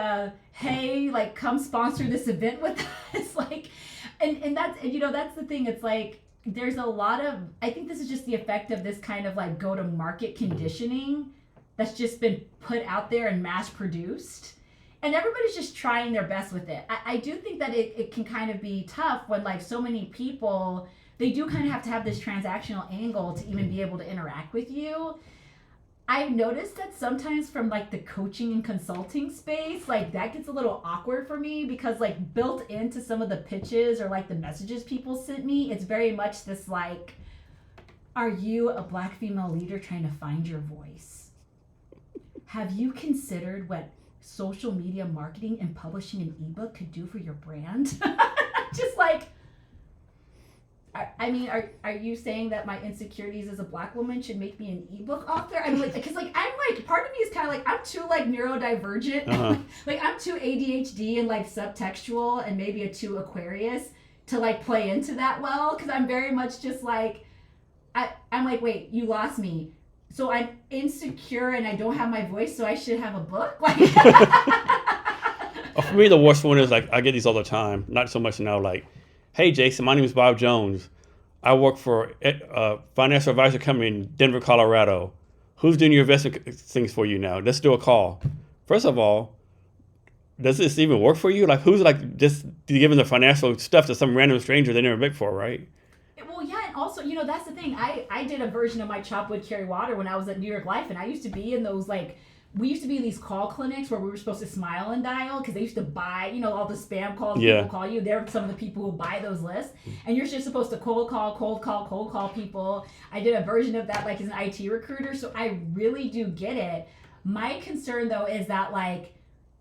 hey, like come sponsor this event with us. Like and that's that's the thing. It's like there's a lot of, I think this is just the effect of this kind of like go to market conditioning that's just been put out there and mass produced. And everybody's just trying their best with it. I do think that it can kind of be tough when like so many people, they do kind of have to have this transactional angle to even be able to interact with you. I've noticed that sometimes from like the coaching and consulting space, like that gets a little awkward for me because like built into some of the pitches or like the messages people sent me, it's very much this like, are you a black female leader trying to find your voice? Have you considered what social media marketing and publishing an ebook could do for your brand? Just like, I mean, are you saying that my insecurities as a black woman should make me an ebook author? I'm like, because like I'm like, part of me is kind of like I'm too like neurodivergent, like I'm too ADHD and like subtextual and maybe a too Aquarius to like play into that well. Because I'm very much just like, I'm like, wait, you lost me. So I'm insecure and I don't have my voice, so I should have a book. Like, for me, the worst one is like I get these all the time. Not so much now, like, hey, Jason, my name is Bob Jones. I work for a financial advisor company in Denver, Colorado. Who's doing your investment things for you now? Let's do a call. First of all, does this even work for you? Like, who's like just giving the financial stuff to some random stranger they never met before, right? Well, yeah, and also, that's the thing. I did a version of my Chop Wood Carry Water when I was at New York Life, and I used to be in those like, we used to be in these call clinics where we were supposed to smile and dial because they used to buy, all the spam calls people call you. They're some of the people who buy those lists. And you're just supposed to cold call people. I did a version of that like as an IT recruiter. So I really do get it. My concern though is that like,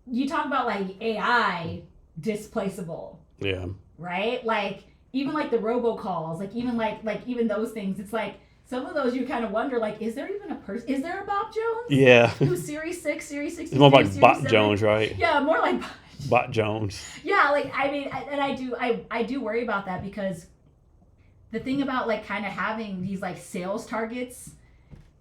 you talk about like AI displaceable. Yeah. Right? Like even like the robocalls, like even those things, it's like, some of those you kind of wonder, like, is there even a person? Is there a Bob Jones? Yeah. Who's Series 6, Series 63, It's more like Series Bot 7? Jones, right? Yeah, more like Bot Jones. Yeah, like, I mean, and I do worry about that because the thing about, like, kind of having these, like, sales targets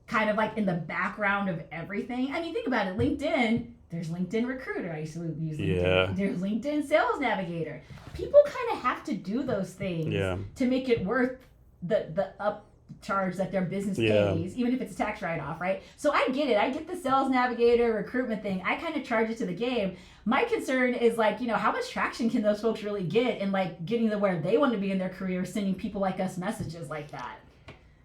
kind of, like, in the background of everything. I mean, think about it. LinkedIn, There's LinkedIn Recruiter. I used to use LinkedIn. Yeah. There's LinkedIn Sales Navigator. People kind of have to do those things to make it worth the upcharge that their business pays, even if it's a tax write-off, right? So I get it. I get the Sales Navigator recruitment thing. I kind of charge it to the game. My concern is like, how much traction can those folks really get in like getting to where they want to be in their career, sending people like us messages like that?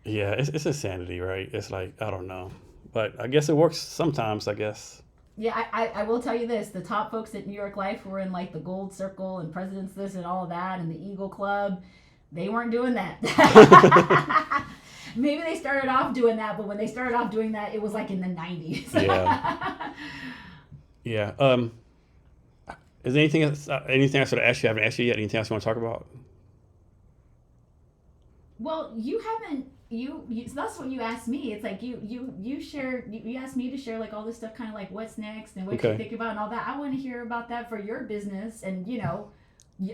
Yeah, it's insanity, right? It's like, I don't know. But I guess it works sometimes, I guess. Yeah, I will tell you this. The top folks at New York Life who were in like the Gold Circle and President's List and all of that and the Eagle Club, they weren't doing that. Maybe they started off doing that, but when they started off doing that, it was like in the 90s. Yeah. Is there anything else I asked you? I haven't asked you yet. Anything else you want to talk about? Well, you haven't. So that's what you asked me. It's like you asked me to share like all this stuff, kind of like what's next and what you think about and all that. I want to hear about that for your business and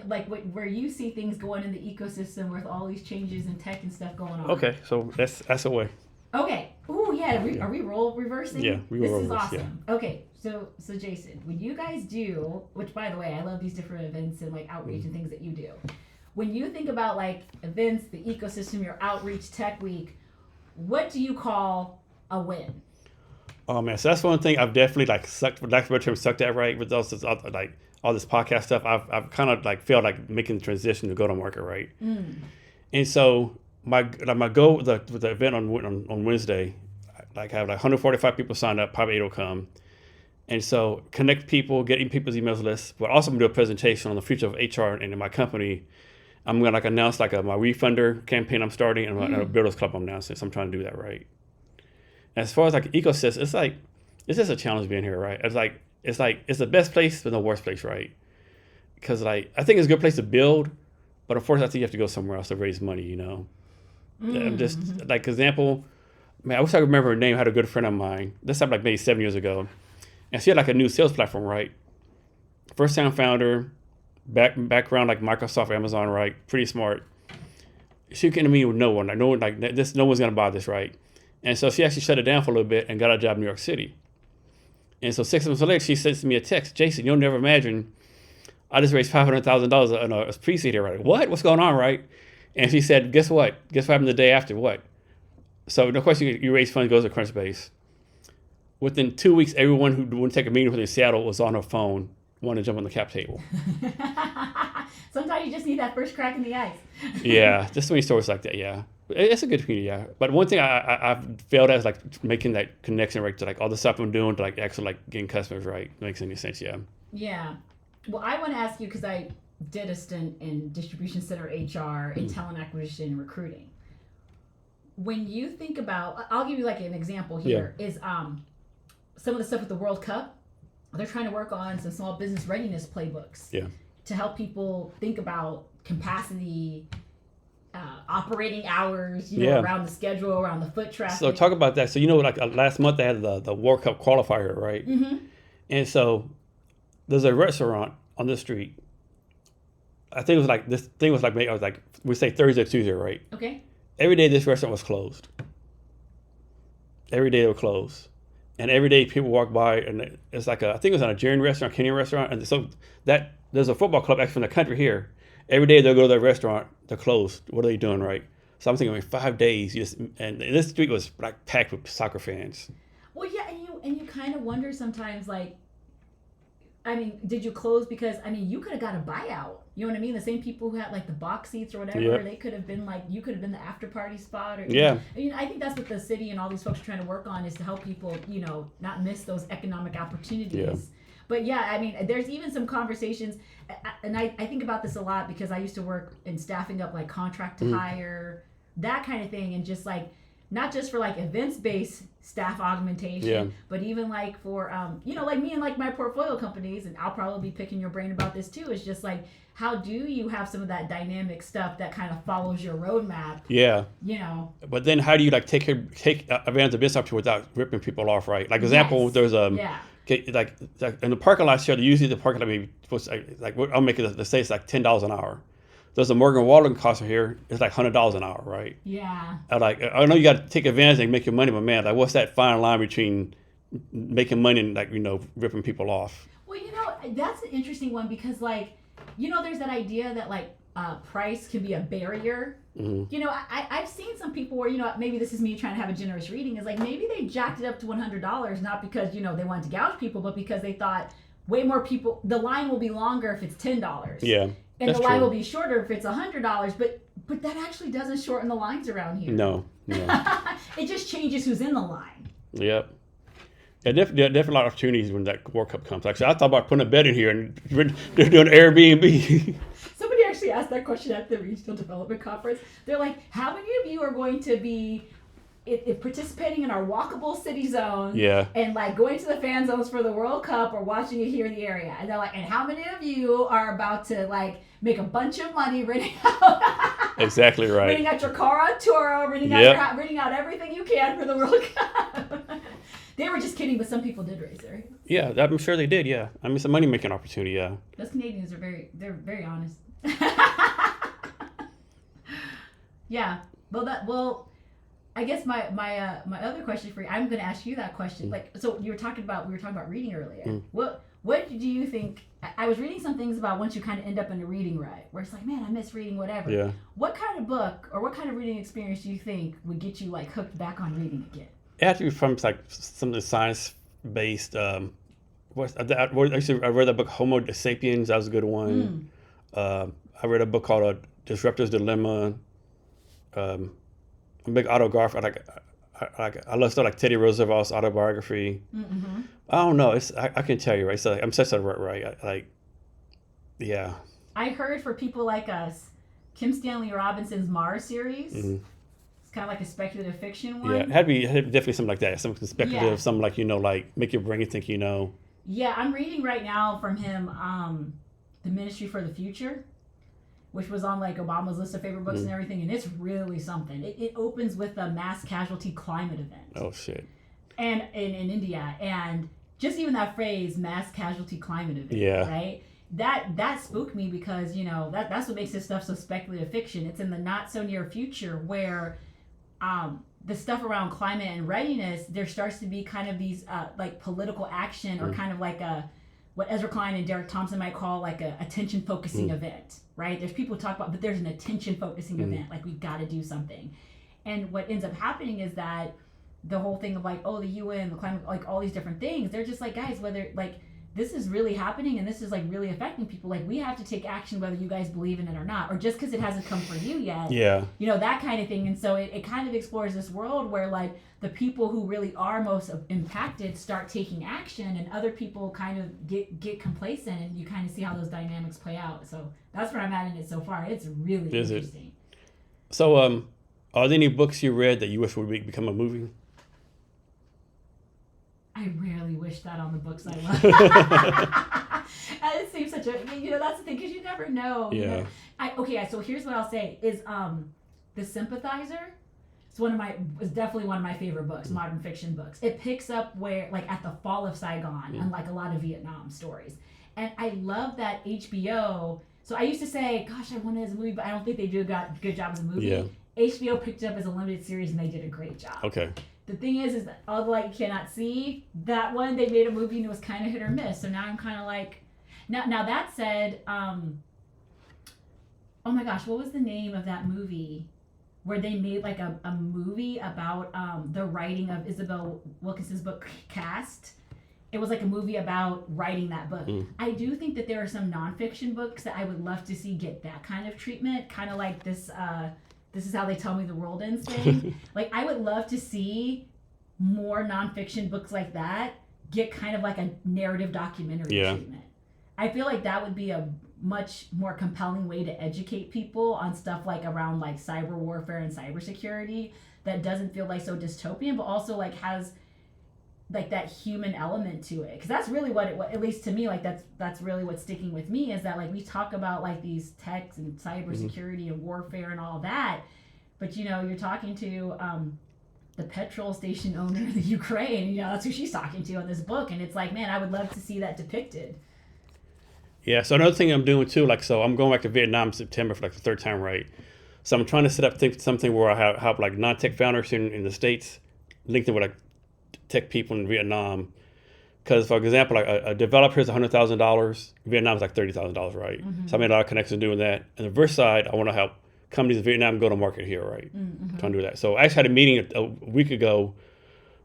like where you see things going in the ecosystem with all these changes in tech and stuff going on. Okay, so that's a way. Okay. Oh yeah. Are we role reversing? Yeah, we will. This is reverse, awesome. Yeah. Okay. So Jason, when you guys do, which by the way, I love these different events and like outreach and things that you do. When you think about like events, the ecosystem, your outreach tech week, what do you call a win? Oh man, so that's one thing I've definitely like sucked, for lack of a better term, sucked at, right? With all this like all this podcast stuff, I've kind of like felt like making the transition to go to market, right? And so my goal with the event on Wednesday, like I have like 145 people signed up, probably 8 will come. And so connect people, getting people's emails lists, but also I'm gonna do a presentation on the future of HR and in my company. I'm gonna like announce like my refunder campaign I'm starting and a Builders Club I'm announcing. So I'm trying to do that right. As far as like ecosystem, it's just a challenge being here, right? It's the best place but the worst place, right? Because like I think it's a good place to build, but unfortunately I think you have to go somewhere else to raise money, I'm just like example, man, I wish I could remember her name. I had a good friend of mine. This happened like maybe 7 years ago. And she had like a new sales platform, right? First time founder, background like Microsoft, Amazon, right? Pretty smart. She came to me with no one like this, no one's gonna buy this, right? And so she actually shut it down for a little bit and got a job in New York City. And so 6 months later, she sends me a text, Jason, you'll never imagine, I just raised $500,000 on a pre-seed here, right? What? What's going on, right? And she said, guess what? Guess what happened the day after? What? So no question, you raise funds, goes to Crunchbase. Within 2 weeks, everyone who wouldn't take a meeting with her in Seattle was on her phone, wanted to jump on the cap table. Sometimes you just need that first crack in the ice. Yeah, just so many stories like that, yeah. It's a good community, yeah. But one thing I've failed at is like making that connection, right, to like all the stuff I'm doing to like actually like getting customers, right? Makes any sense, yeah. Yeah. Well, I want to ask you, because I did a stint in distribution center HR and talent acquisition and recruiting. When you think about, I'll give you like an example here, is some of the stuff with the World Cup. They're trying to work on some small business readiness playbooks to help people think about capacity, operating hours, around the schedule, around the foot traffic. So talk about that. So like last month they had the World Cup qualifier, right? And so there's a restaurant on the street. I think it was like this thing was like maybe I was like we say Thursday or Tuesday, right? Okay. Every day this restaurant was closed. Every day they were closed. And every day people walk by and it's like I think it was a Nigerian restaurant, Kenyan restaurant. And so that there's a football club actually in the country here. Every day they'll go to their restaurant, they're closed. What are they doing, right? So I'm thinking, 5 days, and this street was like packed with soccer fans. Well, yeah, and you kind of wonder sometimes, like, I mean, did you close because, you could have got a buyout. You know what I mean? The same people who had like the box seats or whatever, they could have been like, you could have been the after party spot. Or, I think that's what the city and all these folks are trying to work on, is to help people, not miss those economic opportunities. Yeah. But yeah, there's even some conversations, and I think about this a lot because I used to work in staffing up like contract to hire, that kind of thing, and just like, not just for like events-based staff augmentation, but even like for, like me and like my portfolio companies, and I'll probably be picking your brain about this too, is just like, how do you have some of that dynamic stuff that kind of follows your roadmap? Yeah. But then how do you like take advantage of this opportunity without ripping people off, right? Like example, there's like in the parking lot here, usually the parking lot maybe like I'll make it, let's say it's like $10 an hour. There's a Morgan Wallen cost here, it's like $100 an hour, right? Yeah. I know you got to take advantage and make your money, but man, like what's that fine line between making money and like, ripping people off. Well, that's an interesting one because like, there's that idea that like price can be a barrier. Mm-hmm. I've seen some people where, maybe this is me trying to have a generous reading, is like maybe they jacked it up to $100, not because, they wanted to gouge people, but because they thought way more people, the line will be longer if it's $10. Yeah. And the line will be shorter if it's $100, but that actually doesn't shorten the lines around here. No. It just changes who's in the line. Yep. Yeah, definitely a lot of opportunities when that World Cup comes. Actually, I thought about putting a bed in here and they're doing Airbnb. Somebody actually asked that question at the Regional Development Conference. They're like, how many of you are going to be participating in our walkable city zone? Yeah. And like going to the fan zones for the World Cup or watching it here in the area? And they're like, and how many of you are about to like make a bunch of money renting out? Exactly right. Renting out your car on tour, renting out everything you can for the World Cup. They were just kidding, but some people did raise their hands. Yeah, I'm sure they did. Yeah, I mean, it's a money making opportunity. Yeah. Those Canadians are very honest. Yeah. Well, I guess my other question for you, I'm going to ask you that question. Like, so we were talking about reading earlier. What do you think? I was reading some things about once you kind of end up in a reading rut, where it's like, man, I miss reading, whatever. Yeah. What kind of book or what kind of reading experience do you think would get you like hooked back on reading again? It had to be from like some of the science-based. I read that book Homo Sapiens. That was a good one. I read a book called Disruptor's Dilemma. I'm a big autographer. I love stuff like Teddy Roosevelt's autobiography. Mm-hmm. I don't know. I can tell you, right? So I'm such a right. Yeah. I heard for people like us, Kim Stanley Robinson's Mars series. Mm-hmm. It's kind of like a speculative fiction one. Yeah, it had to be definitely something like that. Something speculative, something like like make your brain think. Yeah, I'm reading right now from him, The Ministry for the Future, which was on like Obama's list of favorite books and everything, and it's really something. It opens with a mass casualty climate event. Oh shit! And in India, and just even that phrase, mass casualty climate event. Yeah. Right. That spooked me because that's what makes this stuff so speculative fiction. It's in the not so near future where, the stuff around climate and readiness, there starts to be kind of these like political action or kind of like what Ezra Klein and Derek Thompson might call like a attention focusing event, right? There's people who talk about, but there's an attention focusing event, like we've got to do something. And what ends up happening is that the whole thing of like, the UN, the climate, like all these different things, they're just like, guys, whether like this is really happening and this is like really affecting people, like we have to take action whether you guys believe in it or not, or just because it hasn't come for you yet. Yeah. That kind of thing. And so it kind of explores this world where like the people who really are most impacted start taking action and other people kind of get complacent, and you kind of see how those dynamics play out. So that's where I'm at in it so far. It's really interesting. So are there any books you read that you wish would become a movie? I rarely wish that on the books I love. It seems such a, that's the thing, because you never know. Yeah. So here's what I'll say is The Sympathizer is definitely one of my favorite books, modern fiction books. It picks up where, like, at the fall of Saigon and, like, a lot of Vietnam stories. And I love that HBO, so I used to say, gosh, I want it as a movie, but I don't think they do a good job as a movie. Yeah. HBO picked it up as a limited series, and they did a great job. Okay. The thing is that All the Light You Cannot See, that one, they made a movie and it was kind of hit or miss. So now I'm kind of like, now that said, oh my gosh, what was the name of that movie where they made like a movie about the writing of Isabel Wilkinson's book Cast? It was like a movie about writing that book. I do think that there are some nonfiction books that I would love to see get that kind of treatment, kind of like this is how they tell me the world ends thing. Like, I would love to see more nonfiction books like that get kind of like a narrative documentary treatment. I feel like that would be a much more compelling way to educate people on stuff like around like cyber warfare and cybersecurity that doesn't feel like so dystopian, but also like has like that human element to it. Because that's really what at least to me, like that's really what's sticking with me, is that like we talk about like these techs and cybersecurity and warfare and all that, but you're talking to the petrol station owner in the Ukraine, that's who she's talking to in this book, and it's like, man, I would love to see that depicted. Yeah, so another thing I'm doing too, so I'm going back to Vietnam in September for like the third time, right? So I'm trying to set up something where I have like non-tech founders in the States linked in with like tech people in Vietnam. Because, for example, like a developer is $100,000. Vietnam is like $30,000, right? Mm-hmm. So I made a lot of connections doing that. And the reverse side, I want to help companies in Vietnam go to market here, right? Mm-hmm. Trying to do that. So I actually had a meeting a week ago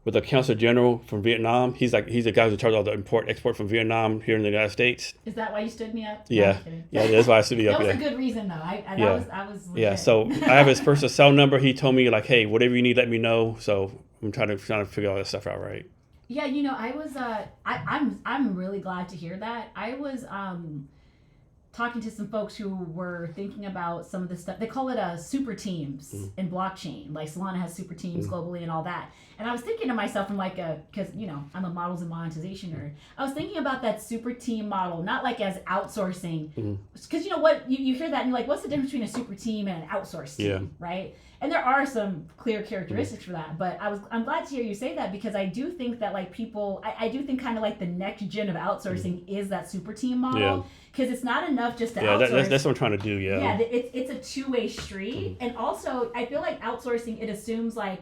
with the consul general from Vietnam. He's the guy who's in charge of all the export from Vietnam here in the United States. Is that why you stood me up? Yeah, yeah, that's why I stood you up. That was yeah. a good reason, though. I was legit. Yeah. So I have his personal cell number. He told me like, hey, whatever you need, let me know. So I'm trying to figure all that stuff out, right? Yeah, I was I'm really glad to hear that. I was talking to some folks who were thinking about some of the stuff. They call it super teams in blockchain. Like Solana has super teams globally and all that. And I was thinking to myself, I'm like, because I'm a models and monetization nerd. I was thinking about that super team model, not like as outsourcing, because you know what you hear that and you're like, what's the difference between a super team and an outsourced team, right? And there are some clear characteristics for that, but I'm glad to hear you say that, because I do think that like people, I do think kind of like the next gen of outsourcing is that super team model, because it's not enough just to outsource. That's what I'm trying to do. Yeah, it's a two-way street, and also I feel like outsourcing, it assumes like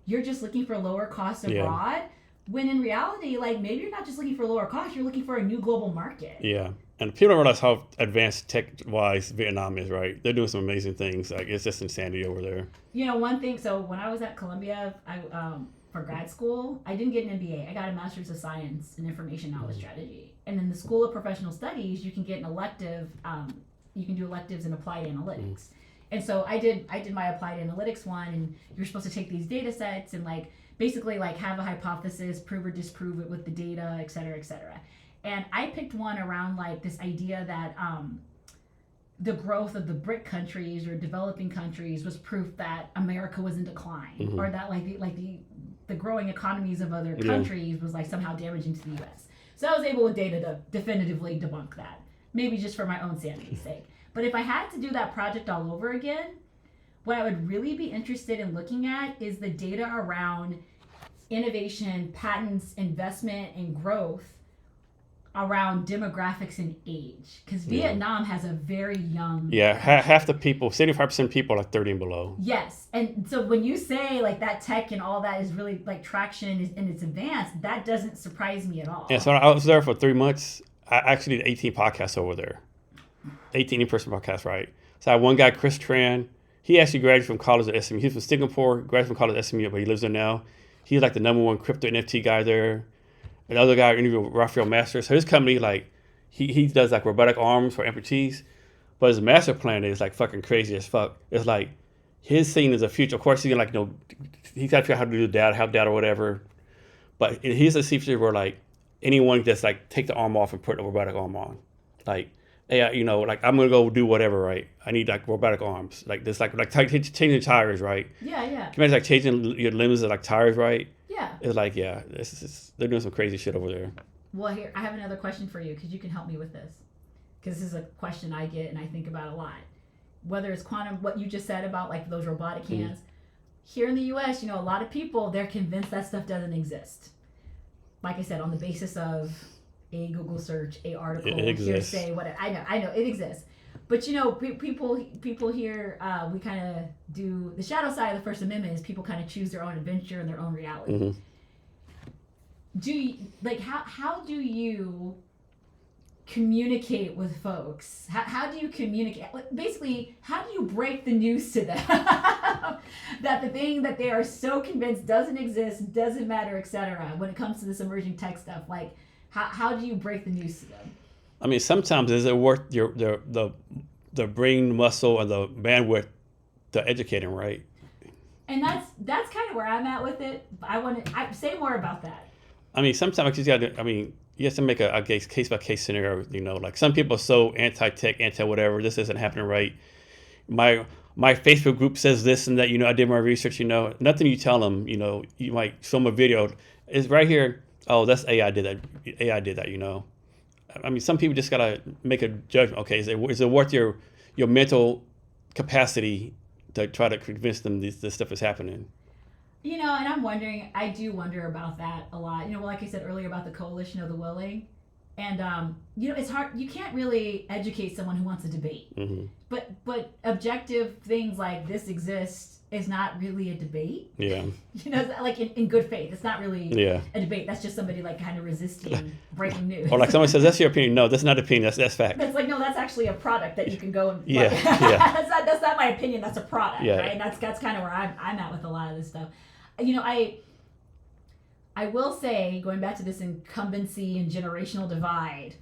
you're just looking for lower costs abroad, when in reality, like maybe you're not just looking for lower cost, you're looking for a new global market. Yeah. And people don't realize how advanced tech-wise Vietnam is, right? They're doing some amazing things. Like, it's just insanity over there. One thing, so when I was at Columbia, for grad school, I didn't get an MBA. I got a Master's of Science in Information Knowledge Strategy. And in the School of Professional Studies, you can get an elective, you can do electives in applied analytics. And so I did my applied analytics one, and you're supposed to take these data sets and like basically like have a hypothesis, prove or disprove it with the data, et cetera, et cetera. And I picked one around like this idea that the growth of the BRIC countries or developing countries was proof that America was in decline, or that the growing economies of other countries was like somehow damaging to the U.S. So I was able with data to definitively debunk that, maybe just for my own sanity's sake. But if I had to do that project all over again, what I would really be interested in looking at is the data around innovation, patents, investment, and growth around demographics and age, because Vietnam has a very young half the people, 75% of people are 30 and below. Yes, and so when you say like that tech and all that is really like traction and it's advanced, that doesn't surprise me at all. Yeah, so I was there for 3 months. I actually did 18 podcasts over there, 18 in-person podcasts, right? So I had one guy, Chris Tran. He actually graduated from college at SMU. He's from Singapore, graduated from college at SMU, but he lives there now. He's like the #1 crypto NFT guy there. Another guy interviewed Raphael Masters. So his company, like, he does like robotic arms for amputees, but his master plan is like fucking crazy as fuck. It's like his scene is a future. Of course, he's gonna like he's got to figure out how to do data, have data, or whatever. But here's a future where like anyone just like take the arm off and put a robotic arm on, like. Hey, like I'm gonna go do whatever, right? I need like robotic arms, like this, like changing tires, right? Yeah. Can you imagine like changing your limbs like tires, right? Yeah. It's like they're doing some crazy shit over there. Well, here I have another question for you, because you can help me with this, because this is a question I get and I think about a lot. Whether it's quantum, what you just said about like those robotic hands, here in the U.S., a lot of people, they're convinced that stuff doesn't exist. Like I said, on the basis of a Google search, a article, hearsay, whatever. I know it exists, but people here, we kind of do the shadow side of the First Amendment is people kind of choose their own adventure and their own reality. Do you how do you communicate with folks? How do you communicate? Basically, how do you break the news to them that the thing that they are so convinced doesn't exist, doesn't matter, etc. when it comes to this emerging tech stuff, like. How do you break the news to them? I mean, sometimes is it worth the brain muscle and the bandwidth to educate them, right? And that's kind of where I'm at with it. I say more about that. I mean, sometimes you have to make a case by case scenario. Like some people are so anti-tech, anti-whatever. This isn't happening right. My Facebook group says this and that. I did my research. Nothing you tell them. You might show them a video. It's right here. Oh, that's AI did that. AI did that, I mean, some people just gotta make a judgment. Okay, is it worth your mental capacity to try to convince them this stuff is happening? And I do wonder about that a lot. Like I said earlier about the coalition of the willing. And it's hard. You can't really educate someone who wants to debate. But objective things like this exists is not really a debate. Yeah. Like in good faith, it's not really Yeah. a debate. That's just somebody like kind of resisting breaking news. Or like someone says, that's your opinion. No, that's not opinion. That's fact. That's like, no, that's actually a product that you can go and Yeah. that's not my opinion. That's a product, Yeah. right? And that's kind of where I'm at with a lot of this stuff. I will say, going back to this incumbency and generational divide,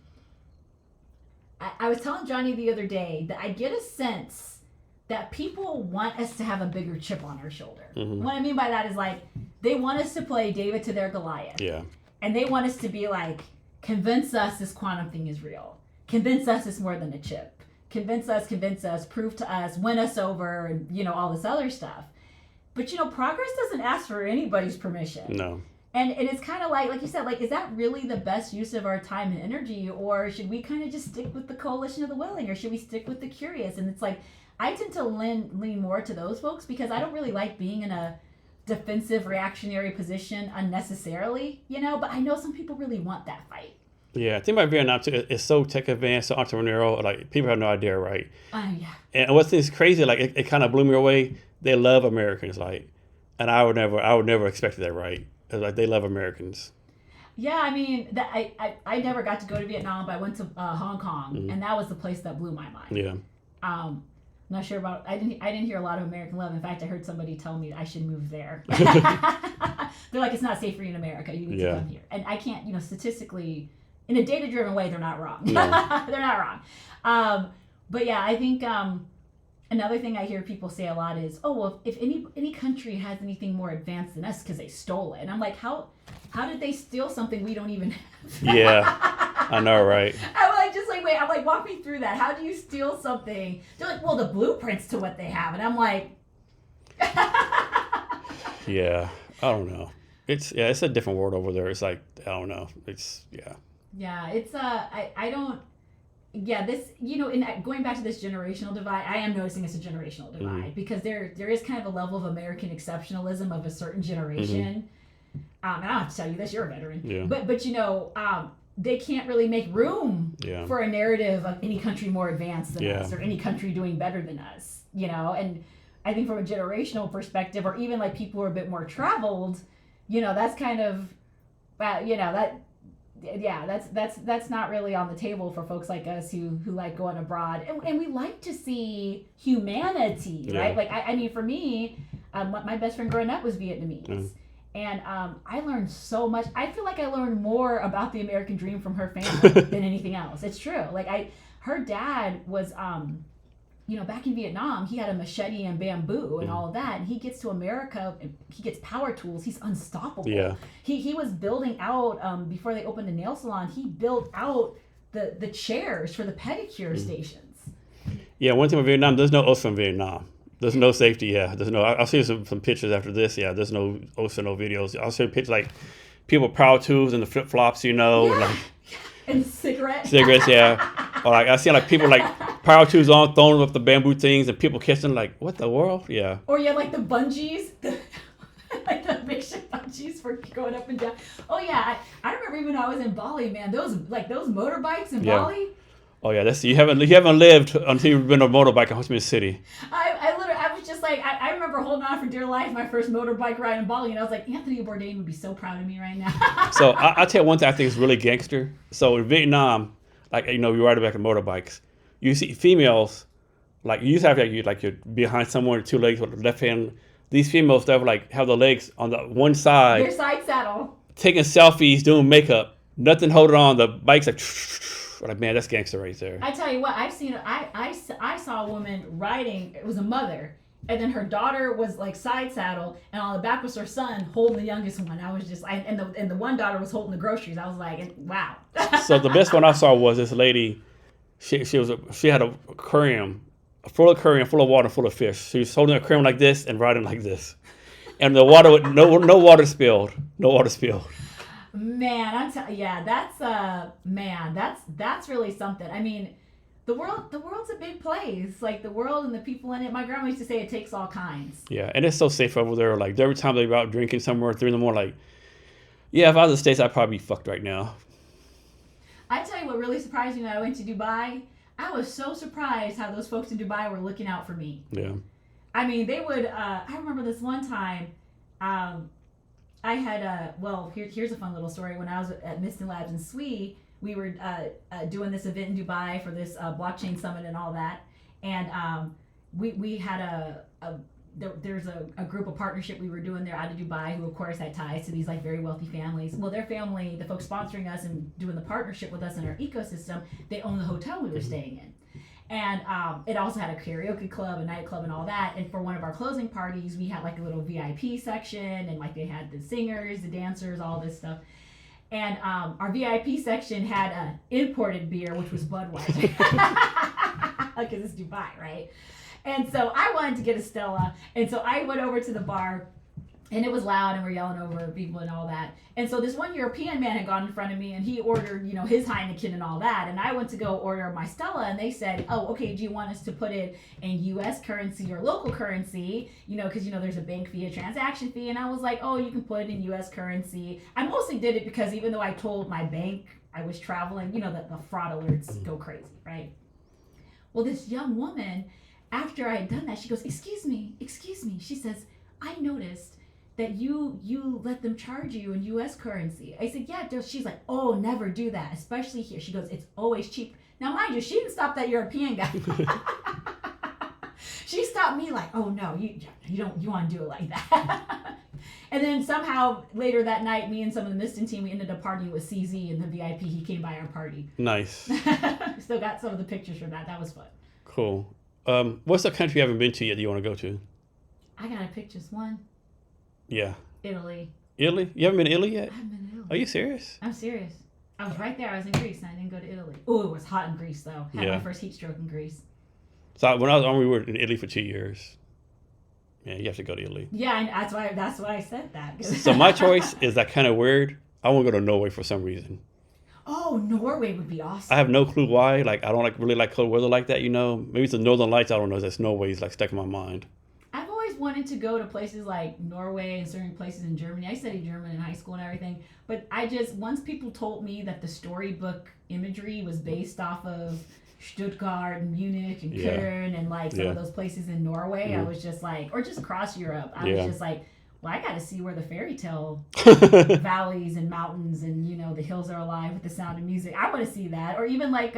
I was telling Johnny the other day that I get a sense that people want us to have a bigger chip on our shoulder. What I mean by that is like, they want us to play David to their Goliath. Yeah. And they want us to be like, convince us this quantum thing is real. Convince us it's more than a chip. Convince us, prove to us, win us over, and all this other stuff. But progress doesn't ask for anybody's permission. No. And it's kind of like you said, like, is that really the best use of our time and energy? Or should we kind of just stick with the coalition of the willing? Or should we stick with the curious? And it's like, I tend to lean more to those folks because I don't really like being in a defensive, reactionary position unnecessarily, but I know some people really want that fight. Yeah, I think about Vietnam too. It's so tech advanced, so entrepreneurial. Like, people have no idea, right? Yeah. And what's this crazy? Like, it kind of blew me away. They love Americans, like, and I would never expect that, right? Like, they love Americans. Yeah, I mean, I never got to go to Vietnam, but I went to Hong Kong, and that was the place that blew my mind. Yeah. Not sure about. I didn't hear a lot of American love. In fact, I heard somebody tell me I should move there. They're like, it's not safe for you in America. You need to come here. And I can't, statistically, in a data-driven way, they're not wrong. No. They're not wrong. But yeah, I think another thing I hear people say a lot is, oh, well, if any country has anything more advanced than us because they stole it. And I'm like, how did they steal something we don't even have? Yeah, I know, right? I'm like, walk me through that. How do you steal something? They're like, well, the blueprints to what they have. And I'm like... Yeah, I don't know. It's a different world over there. It's like, I don't know. Yeah, it's, I don't... Yeah, this, in going back to this generational divide, I am noticing it's a generational divide because there is kind of a level of American exceptionalism of a certain generation. And I don't have to tell you this, you're a veteran. Yeah. But they can't really make room for a narrative of any country more advanced than us or any country doing better than us, And I think from a generational perspective, or even like people who are a bit more traveled, that's kind of, that's not really on the table for folks like us who like going abroad, and we like to see humanity, right? Like I mean, for me, my best friend growing up was Vietnamese. And I learned so much. I feel like I learned more about the American dream from her family than anything else. It's true. Like her dad was, back in Vietnam, he had a machete and bamboo and all of that. And he gets to America, and he gets power tools. He's unstoppable. Yeah. He was building out, before they opened a nail salon, he built out the chairs for the pedicure stations. Yeah, one thing with Vietnam, there's no OSHA in Vietnam. There's no safety, There's no. I'll see some pictures after this. Yeah, there's no OSHA, no videos. I'll show pictures like people with power tools and the flip flops, and cigarettes. Or like I see like people like power tools on, throwing up the bamboo things, and people catching like, what the world? Yeah. Or you have like the bungees, like the makeshift bungees for going up and down. Oh yeah, I remember even when I was in Bali, man. Those motorbikes in Bali. Oh yeah, you haven't lived until you've been on a motorbike in Ho Chi Minh City. I was just like, I remember holding on for dear life my first motorbike ride in Bali, and I was like, Anthony Bourdain would be so proud of me right now. So I'll tell you one thing I think is really gangster. So in Vietnam, like, we ride back on motorbikes, you see females, like, you used to have like you're behind someone with two legs with the left hand. These females have the legs on the one side. Their side saddle. Taking selfies, doing makeup, nothing holding on. The bike's like, man, that's gangster right there. I tell you what, I've seen. I saw a woman riding. It was a mother, and then her daughter was like side saddle, and on the back was her son holding the youngest one. I was just, and the one daughter was holding the groceries. I was like, wow. So the best one I saw was this lady. She had an aquarium, full of water, full of fish. She was holding an aquarium like this and riding like this, and the water no water spilled. Man, that's really something. I mean, the world's a big place. Like the world and the people in it. My grandma used to say it takes all kinds. Yeah, and it's so safe over there. Like every time they're out drinking somewhere at 3 a.m, like, yeah, if I was in the States, I'd probably be fucked right now. I tell you what really surprised me when I went to Dubai. I was so surprised how those folks in Dubai were looking out for me. Yeah. I mean, they would. I remember this one time. I had here's a fun little story. When I was at Miston Labs in SWE, we were doing this event in Dubai for this blockchain summit and all that, and we had there's a group of partnership we were doing there out of Dubai who of course had ties to these like very wealthy families. Well, their family, the folks sponsoring us and doing the partnership with us in our ecosystem, they own the hotel we were staying in. And it also had a karaoke club, a nightclub, and all that. And for one of our closing parties, we had like a little VIP section, and like they had the singers, the dancers, all this stuff. And our VIP section had an imported beer, which was Budweiser, because it's Dubai, right? And so I wanted to get a Stella, and so I went over to the bar, and it was loud, and we're yelling over people and all that. And so this one European man had gone in front of me, and he ordered, his Heineken and all that. And I went to go order my Stella, and they said, "Oh, okay. Do you want us to put it in U.S. currency or local currency? Because there's a bank fee, a transaction fee." And I was like, "Oh, you can put it in U.S. currency." I mostly did it because even though I told my bank I was traveling, that the fraud alerts go crazy, right? Well, this young woman, after I had done that, she goes, excuse me. She says, "I noticed that you let them charge you in U.S. currency." I said, "Yeah." She's like, "Oh, never do that, especially here." She goes, "It's always cheap." Now, mind you, she didn't stop that European guy. She stopped me like, "Oh no, you want to do it like that." And then somehow later that night, me and some of the Miston team, we ended up partying with CZ and the VIP. He came by our party. Nice. Still got some of the pictures from that. That was fun. Cool. What's the country you haven't been to yet that you want to go to? I gotta pick just one. Yeah. Italy. Italy? You haven't been to Italy yet? I haven't been to Italy. Are you serious? I'm serious. I was right there. I was in Greece, and I didn't go to Italy. Oh, it was hot in Greece, though. Had my first heat stroke in Greece. So when I was on, we were in Italy for 2 years. Yeah, you have to go to Italy. Yeah, and that's why I said that. So my choice is that kind of weird. I want to go to Norway for some reason. Oh, Norway would be awesome. I have no clue why. Like, I don't really like cold weather like that, Maybe it's the Northern Lights. I don't know. That's Norway's like stuck in my mind. I've always wanted to go to places like Norway and certain places in Germany. I studied German in high school and everything. But once people told me that the storybook imagery was based off of Stuttgart and Munich and Köln and like some of those places in Norway, I was just like, or just across Europe, I was just like, well, I got to see where the fairy tale valleys and mountains and, the hills are alive with the sound of music. I want to see that. Or even like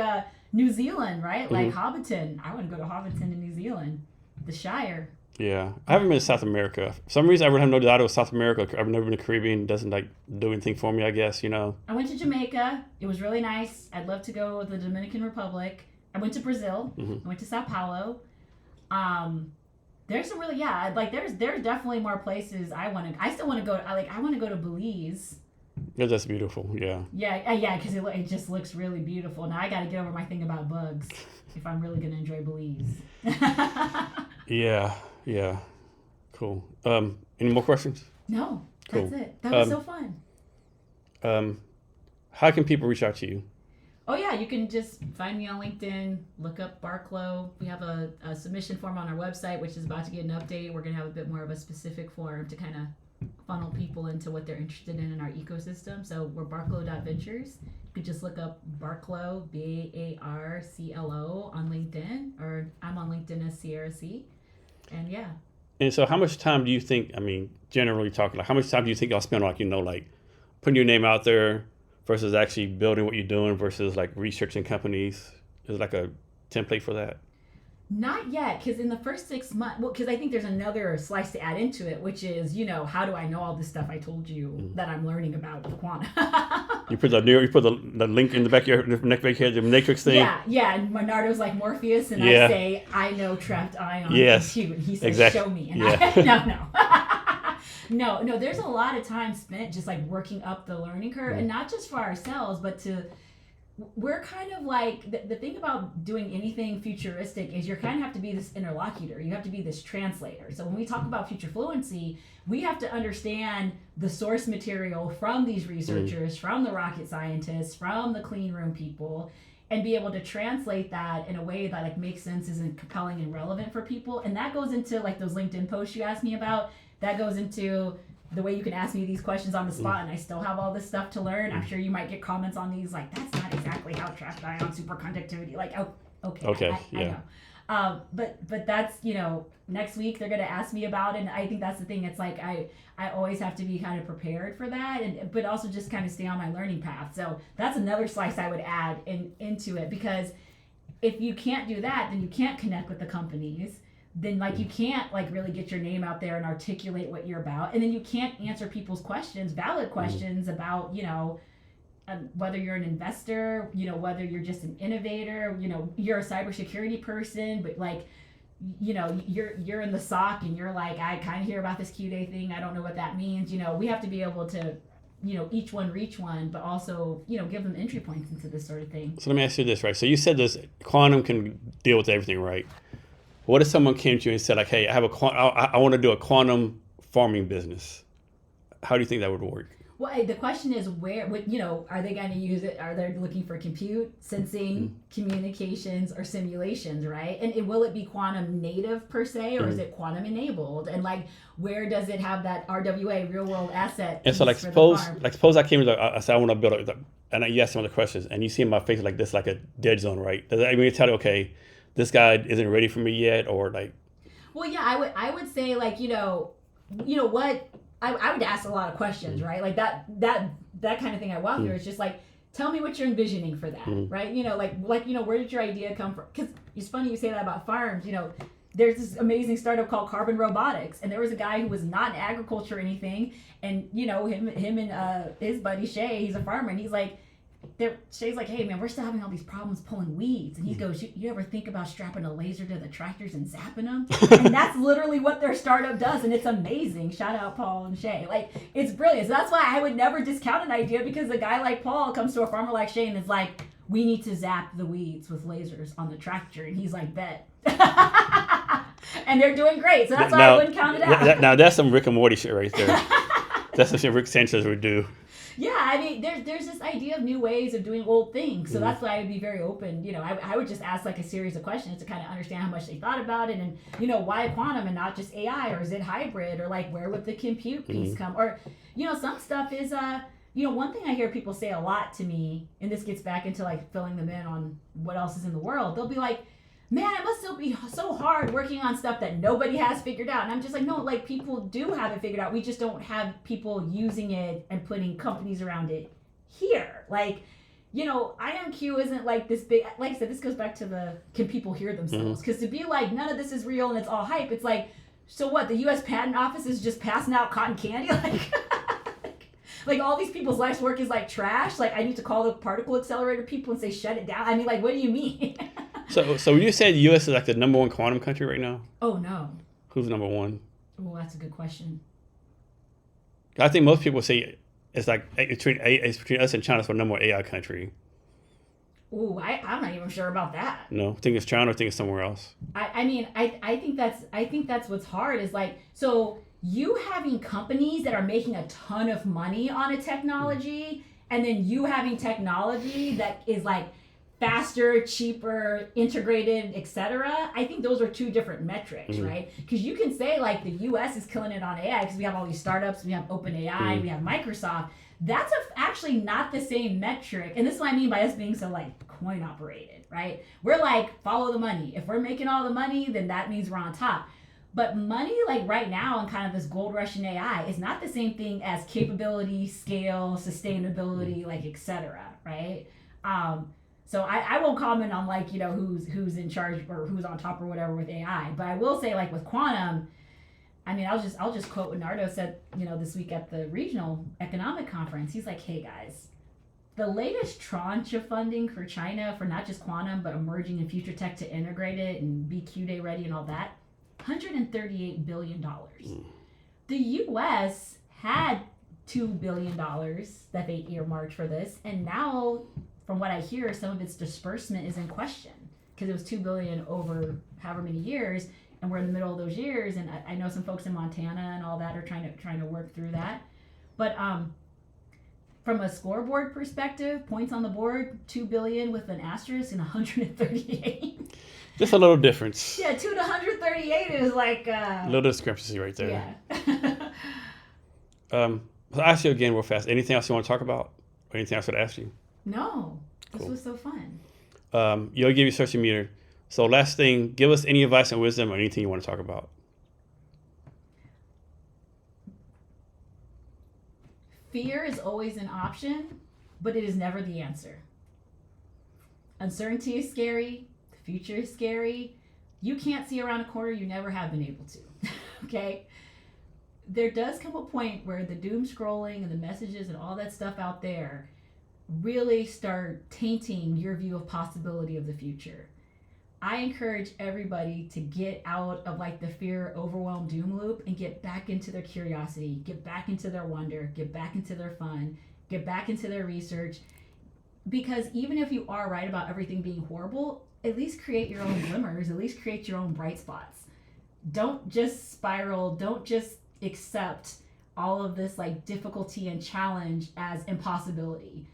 New Zealand, right? Like Hobbiton. I want to go to Hobbiton in New Zealand, the Shire. Yeah. I haven't been to South America. For some reason, I really have no desire to South America. I've never been to Caribbean. It doesn't like do anything for me, I guess, I went to Jamaica. It was really nice. I'd love to go to the Dominican Republic. I went to Brazil. I went to Sao Paulo. There's some really, there's definitely more places I still want to go. I want to go to Belize. Yeah, that's beautiful. Yeah. Yeah, because it just looks really beautiful. Now I got to get over my thing about bugs if I'm really going to enjoy Belize. Yeah. Cool. Any more questions? No, cool. That's it. That was so fun. How can people reach out to you? Oh, yeah, you can just find me on LinkedIn, look up Barclo. We have a submission form on our website, which is about to get an update. We're going to have a bit more of a specific form to kind of funnel people into what they're interested in our ecosystem. So we're Barclo.Ventures. You could just look up Barclo, Barclo on LinkedIn, or I'm on LinkedIn as Sierra C. And yeah. And so how much time do you think, generally talking, like how much time do you think y'all spend on putting your name out there versus actually building what you're doing versus like researching companies? Is like a template for that? Not yet, because in the first 6 months, because I think there's another slice to add into it, which is, how do I know all this stuff I told you that I'm learning about with quantum? You put the link in the back of your neck back here, the matrix thing. Yeah, and Monardo's like Morpheus, and I say, I know trapped ion compute, and he says, show me, and No, there's a lot of time spent just like working up the learning curve, and not just for ourselves, but we're kind of like, the thing about doing anything futuristic is you kind of have to be this interlocutor. You have to be this translator. So when we talk about future fluency, we have to understand the source material from these researchers, from the rocket scientists, from the clean room people, and be able to translate that in a way that like makes sense, isn't compelling and relevant for people. And that goes into like those LinkedIn posts you asked me about. That goes into the way you can ask me these questions on the spot and I still have all this stuff to learn. I'm sure you might get comments on these like, that's not exactly how trapped I am on superconductivity. Like, oh, okay, I know. But that's, next week they're going to ask me about it. And I think that's the thing. It's like, I always have to be kind of prepared for that, but also just kind of stay on my learning path. So that's another slice I would add into it, because if you can't do that, then you can't connect with the companies. Then you can't really get your name out there and articulate what you're about. And then you can't answer people's questions, valid questions about, whether you're an investor, whether you're just an innovator, you're a cybersecurity person, but you're in the SOC and you're like, I kind of hear about this Q-Day thing. I don't know what that means. We have to be able to, each one reach one, but also, give them entry points into this sort of thing. So let me ask you this, right? So you said this quantum can deal with everything, right? What if someone came to you and said, like, hey, I want to do a quantum farming business? How do you think that would work? Well, the question is are they going to use it? Are they looking for compute, sensing, communications, or simulations, right? And will it be quantum native per se, or is it quantum enabled? And where does it have that RWA, real world asset? And so suppose I came to I said I want to build and you ask some of the questions, and you see in my face like this, like a dead zone, right? Does that mean tell you, okay, this guy isn't ready for me yet, or like? Well, yeah, I would say what I would ask a lot of questions, right? Like that kind of thing I walk through. It's just like, tell me what you're envisioning for that, right? Where did your idea come from? Because it's funny you say that about farms. There's this amazing startup called Carbon Robotics, and there was a guy who was not in agriculture or anything, and him and his buddy Shay, he's a farmer, and he's like. Shay's like, hey man, we're still having all these problems pulling weeds, and he goes, you ever think about strapping a laser to the tractors and zapping them? And that's literally what their startup does, and it's amazing. Shout out Paul and Shay. It's brilliant. So that's why I would never discount an idea, because a guy like Paul comes to a farmer like Shay and is like, we need to zap the weeds with lasers on the tractor, and he's like, bet. And they're doing great, so that's why I wouldn't count it out. Now that's some Rick and Morty shit right there. That's some shit Rick Sanchez would do. Yeah, I mean, there's this idea of new ways of doing old things. So that's why I would be very open. I would just ask a series of questions to kind of understand how much they thought about it, and, why quantum and not just AI, or is it hybrid, or where would the compute piece come? Or, some stuff is, one thing I hear people say a lot to me, and this gets back into filling them in on what else is in the world. They'll be like, man, it must still be so hard working on stuff that nobody has figured out. And I'm just like, no, people do have it figured out. We just don't have people using it and putting companies around it here. IonQ isn't this big, like I said, this goes back to can people hear themselves? Because to be like, none of this is real and it's all hype, it's like, so what, the U.S. Patent Office is just passing out cotton candy? All these people's life's work is trash? I need to call the particle accelerator people and say, shut it down? I mean, what do you mean? So you said the U.S. is the number one quantum country right now? Oh, no. Who's number one? Oh, that's a good question. I think most people say it's between us and China for number one AI country. Ooh, I'm not even sure about that. No, I think it's China, I think it's somewhere else. I think that's what's hard is so you having companies that are making a ton of money on a technology, and then you having technology that is faster, cheaper, integrated, etc. I think those are two different metrics, right? Because you can say the U.S. is killing it on AI because we have all these startups, we have OpenAI, we have Microsoft. That's actually not the same metric, and this is what I mean by us being so coin operated, right? We're follow the money. If we're making all the money, then that means we're on top. But money right now and kind of this gold rush in AI is not the same thing as capability, scale, sustainability, etc. Right? So I won't comment on who's in charge or who's on top or whatever with AI, but I will say with quantum, I mean I'll just quote what Nardo said this week at the regional economic conference. He's like, hey guys, the latest tranche of funding for China for not just quantum but emerging and future tech to integrate it and be Q-Day ready and all that, $138 billion. The U.S. had $2 billion that they earmarked for this, and now, from what I hear, some of its disbursement is in question because it was $2 billion over however many years, and we're in the middle of those years. And I know some folks in Montana and all that are trying to work through that. But from a scoreboard perspective, points on the board, $2 billion with an asterisk and 138. Just a little difference. Yeah, 2 to 138 is a little discrepancy right there. Yeah. I'll ask you again real fast. Anything else you want to talk about? Or anything else I should ask you? No, this Cool. was so fun. You'll give you social media. So last thing, give us any advice and wisdom or anything you want to talk about. Fear is always an option, but it is never the answer. Uncertainty is scary. The future is scary. You can't see around a corner. You never have been able to. Okay? There does come a point where the doom scrolling and the messages and all that stuff out there really start tainting your view of possibility of the future. I encourage everybody to get out of like the fear, overwhelm, doom loop and get back into their curiosity, get back into their wonder, get back into their fun, get back into their research. Because even if you are right about everything being horrible, at least create your own glimmers, at least create your own bright spots. Don't just spiral, don't just accept all of this like difficulty and challenge as impossibility.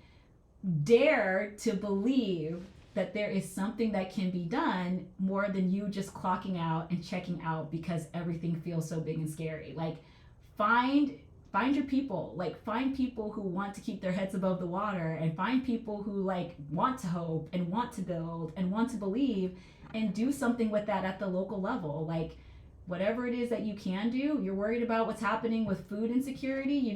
Dare to believe that there is something that can be done more than you just clocking out and checking out because everything feels so big and scary. Like find your people, like find people who want to keep their heads above the water and find people who like want to hope and want to build and want to believe and do something with that at the local level. Like whatever it is that you can do, you're worried about what's happening with food insecurity,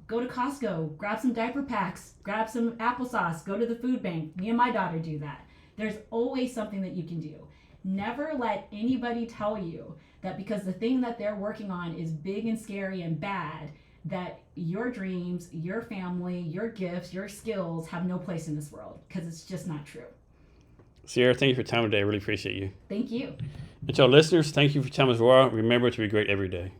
go to Costco, grab some diaper packs, grab some applesauce, go to the food bank. Me and my daughter do that. There's always something that you can do. Never let anybody tell you that because the thing that they're working on is big and scary and bad, that your dreams, your family, your gifts, your skills have no place in this world, because it's just not true. Sierra, thank you for your time today. I really appreciate you. Thank you. And to our listeners, thank you for your time as well. Remember to be great every day.